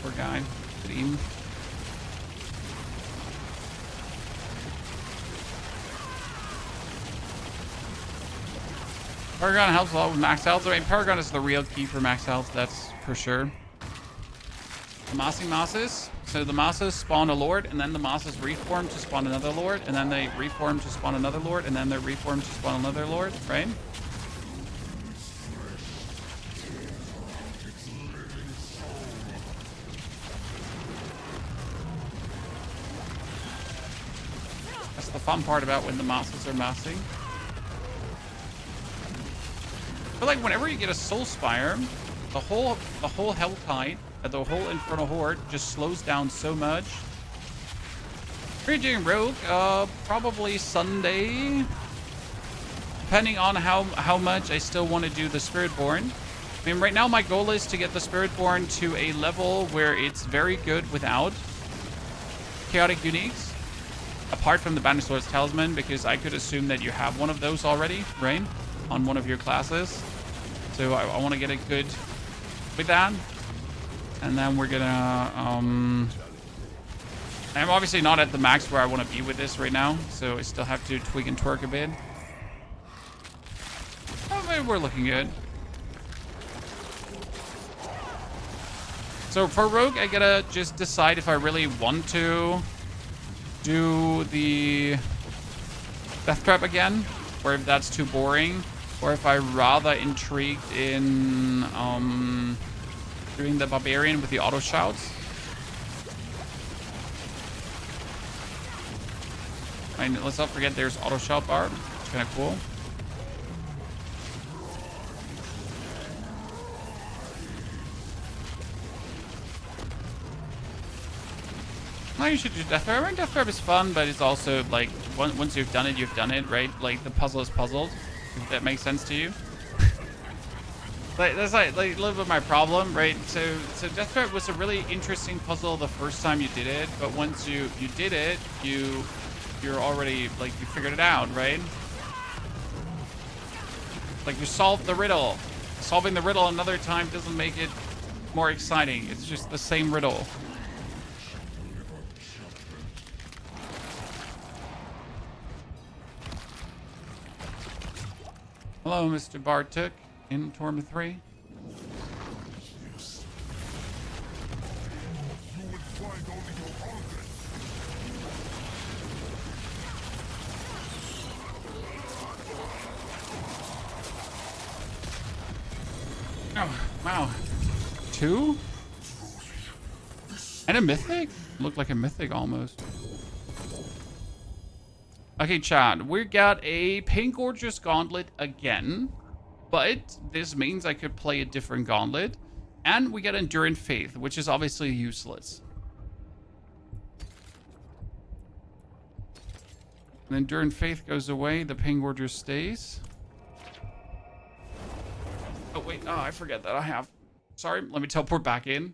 Speaker 1: Poor guy. Good evening. Paragon helps a lot with max health. I mean, Paragon is the real key for max health, that's for sure. The Massing Masses. So the Masses spawn a Lord, and then the Masses reform to spawn another Lord, and then they reform to spawn another Lord, and then they reform to spawn another Lord, right? That's the fun part about when the Masses are massing. But like whenever you get a Soul Spire, the whole Helltide, the whole Infernal Horde just slows down so much. Raging Rogue, probably Sunday, depending on how much I still want to do the Spiritborn. I mean, right now my goal is to get the Spiritborn to a level where it's very good without chaotic uniques, apart from the Banished Lord's Talisman, because I could assume that you have one of those already, right, on one of your classes. So I want to get it good with that. And then we're gonna, I'm obviously not at the max where I want to be with this right now, so I still have to tweak and twerk a bit. Oh, maybe we're looking good. So for Rogue, I gotta just decide if I really want to do the Death Trap again, or if that's too boring, or if I'm rather intrigued in doing the Barbarian with the auto shouts. I mean, let's not forget there's auto shout barb. It's kind of cool. No, you should do Death Trap. I mean, Death Trap is fun, but it's also like once you've done it, right? Like the puzzle is puzzled. If that makes sense to you. Like, that's like a little bit my problem, right? So Death Trap was a really interesting puzzle the first time you did it, but once you did it, you're already like you figured it out, right? Like you solved the riddle. Solving the riddle another time doesn't make it more exciting. It's just the same riddle. Hello, Mr. Bartik in Torma 3. Oh, wow. 2? And a mythic? Looked like a mythic almost. Okay, Chad, we got a Pink Gorgeous Gauntlet again, but this means I could play a different gauntlet, and we get Enduring Faith, which is obviously useless. And Enduring Faith goes away, the Pink Gorgeous stays. Oh, wait, oh, I forget that I have... Sorry, let me teleport back in.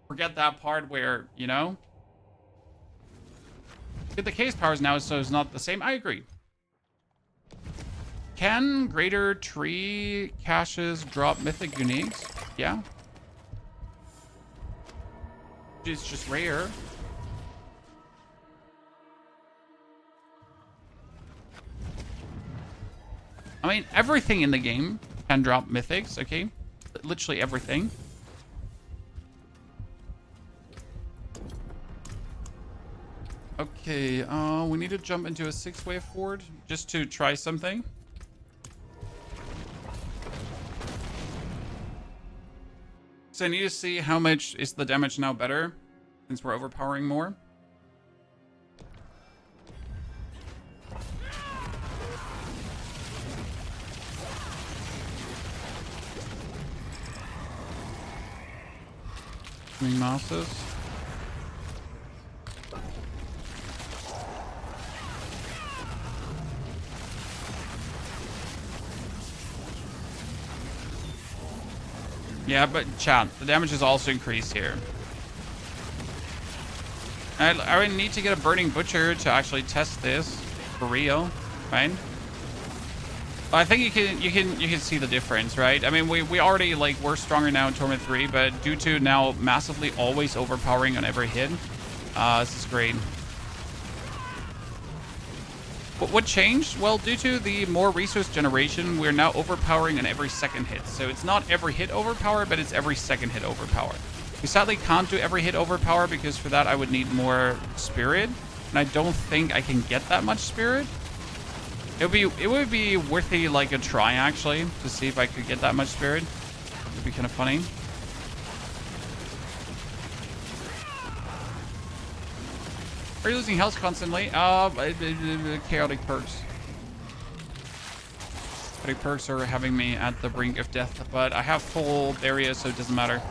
Speaker 1: Forget that part where, you know... Get the case powers now, so it's not the same. I agree. Can greater tree caches drop mythic uniques? Yeah. It's just rare. I mean, everything in the game can drop mythics, okay? Literally everything. Okay, we need to jump into a 6-wave ford just to try something. So I need to see how much is the damage now better since we're overpowering more. Swing mouses. Yeah, but chat, the damage is also increased here. I would need to get a Burning Butcher to actually test this for real, right? I think you can see the difference, right? I mean, we already we're stronger now in Torment 3, but due to now massively always overpowering on every hit, this is great. What changed? Well, due to the more resource generation, we're now overpowering on every second hit. So it's not every hit overpower, but it's every second hit overpower. We sadly can't do every hit overpower because for that I would need more spirit, and I don't think I can get that much spirit. It would be worthy a try actually to see if I could get that much spirit. It'd be kind of funny. Are you losing health constantly? Chaotic perks. Chaotic perks are having me at the brink of death, but I have full area, so it doesn't matter.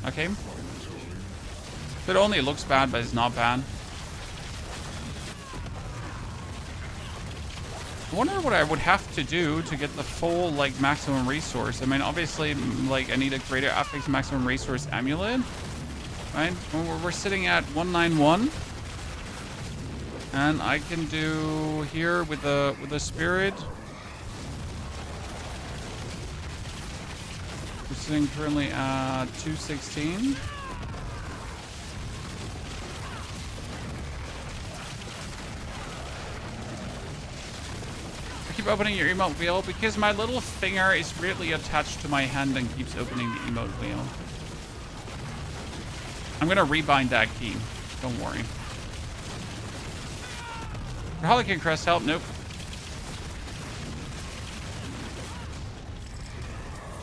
Speaker 1: Okay. It only looks bad, but it's not bad. I wonder what I would have to do to get the full maximum resource. I mean, obviously I need a greater affix maximum resource amulet, right? We're sitting at 191, and I can do here with the spirit. We're sitting currently at 216. Keep opening your emote wheel because my little finger is weirdly attached to my hand and keeps opening the emote wheel. I'm gonna rebind that key. Don't worry. Harlequin Crest help? Nope.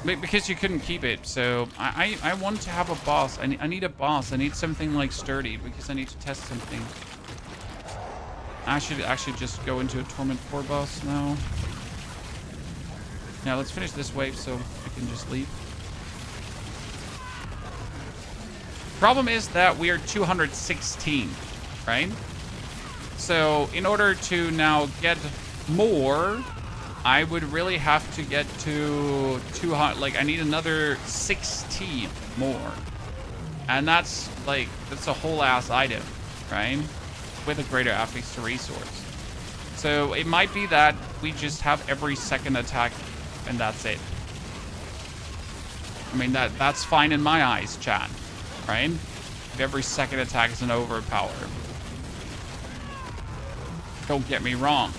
Speaker 1: Because you couldn't keep it, so I want to have a boss. I need a boss. I need something sturdy because I need to test something. I should actually just go into a Torment 4 boss now. Now let's finish this wave so I can just leave. Problem is that we are 216, right? So in order to now get more, I would really have to get to 200. I need another 16 more, and that's a whole ass item, right? With a greater affix to resource. So it might be that we just have every second attack and that's it. I mean, that's fine in my eyes, chat, right? If every second attack is an overpower. Don't get me wrong.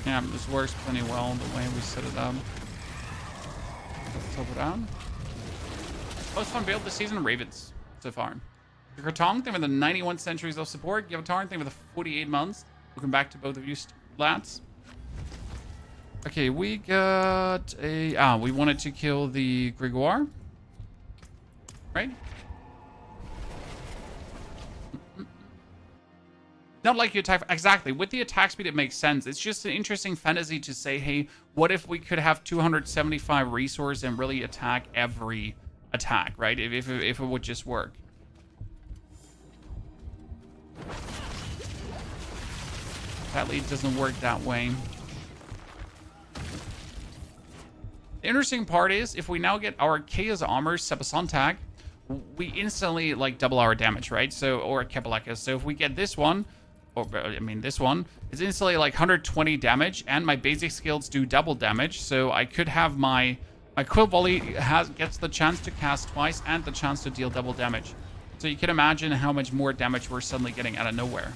Speaker 1: Yeah, this works plenty well the way we set it up. Let's top it down. Most fun build this season, Ravens, so far. The Kratong, thing with the 91 centuries of support. Give a Tarn, thing with the 48 months. Welcome back to both of you, lads. Okay, we got a... we wanted to kill the Grégoire. Right? Not like you attack... Exactly. With the attack speed, it makes sense. It's just an interesting fantasy to say, hey, what if we could have 275 resource and really attack every attack, right? If it would just work. Sadly, it doesn't work that way. The interesting part is, if we now get our Chaos Armor Sepasantag, we instantly, like, double our damage, right? So, or Kepaleka. So if we get this one... Or, I mean, this one is instantly like 120 damage, and my basic skills do double damage. So I could have my Quill Volley gets the chance to cast twice and the chance to deal double damage. So you can imagine how much more damage we're suddenly getting out of nowhere.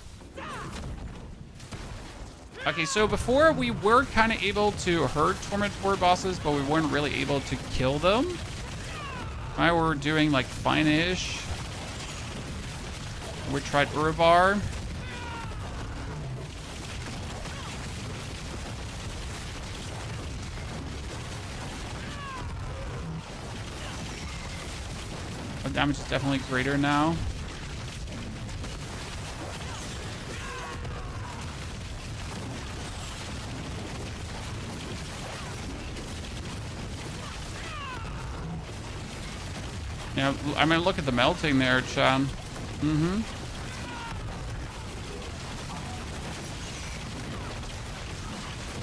Speaker 1: Okay, so before we were kind of able to hurt Torment 4 bosses, but we weren't really able to kill them. Right, we're doing like fine-ish. We tried Urubar. Our damage is definitely greater now. Yeah, I mean, look at the melting there, Chan. Mm-hmm.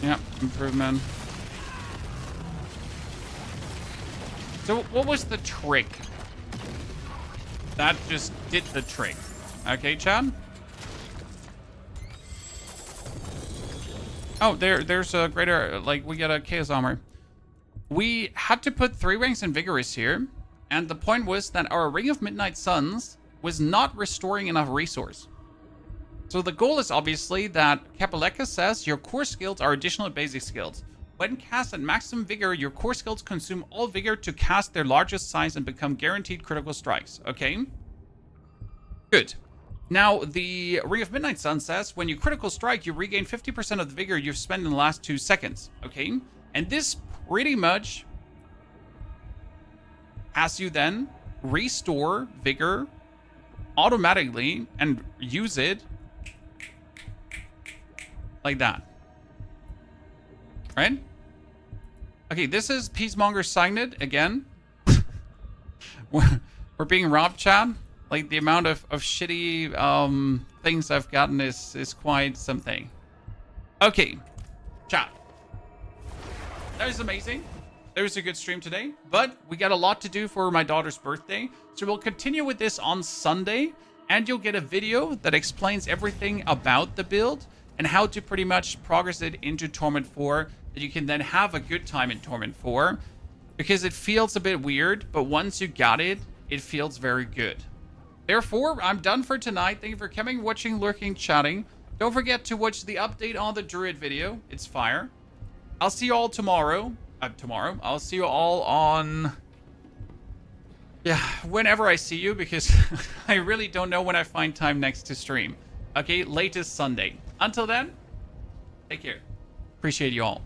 Speaker 1: Yep, improvement. So what was the trick? That just did the trick. Okay, Chan? Oh, there's a greater, like, we get a Chaos Armor. We had to put 3 ranks in Vigorous here, and the point was that our Ring of Midnight Suns was not restoring enough resource. So the goal is obviously that Kepaleka says your core skills are additional basic skills. When cast at maximum vigor, your core skills consume all vigor to cast their largest size and become guaranteed critical strikes. Okay? Good. Now, the Ring of Midnight Sun says when you critical strike, you regain 50% of the vigor you've spent in the last 2 seconds. Okay? And this pretty much has you then restore vigor automatically and use it like that. Right? Okay, this is Peacemonger Signet again. We're being robbed, Chad. Like, the amount of shitty things I've gotten is quite something. Okay, Chad. That was amazing. That was a good stream today, but we got a lot to do for my daughter's birthday. So we'll continue with this on Sunday, and you'll get a video that explains everything about the build and how to pretty much progress it into Torment 4, that you can then have a good time in Torment 4, because it feels a bit weird, but once you got it, it feels very good. Therefore, I'm done for tonight. Thank you for coming, watching, lurking, chatting. Don't forget to watch the update on the Druid video. It's fire. I'll see you all tomorrow. I'll see you all on... Yeah, whenever I see you, because I really don't know when I find time next to stream. Okay, latest Sunday. Until then, take care. Appreciate you all.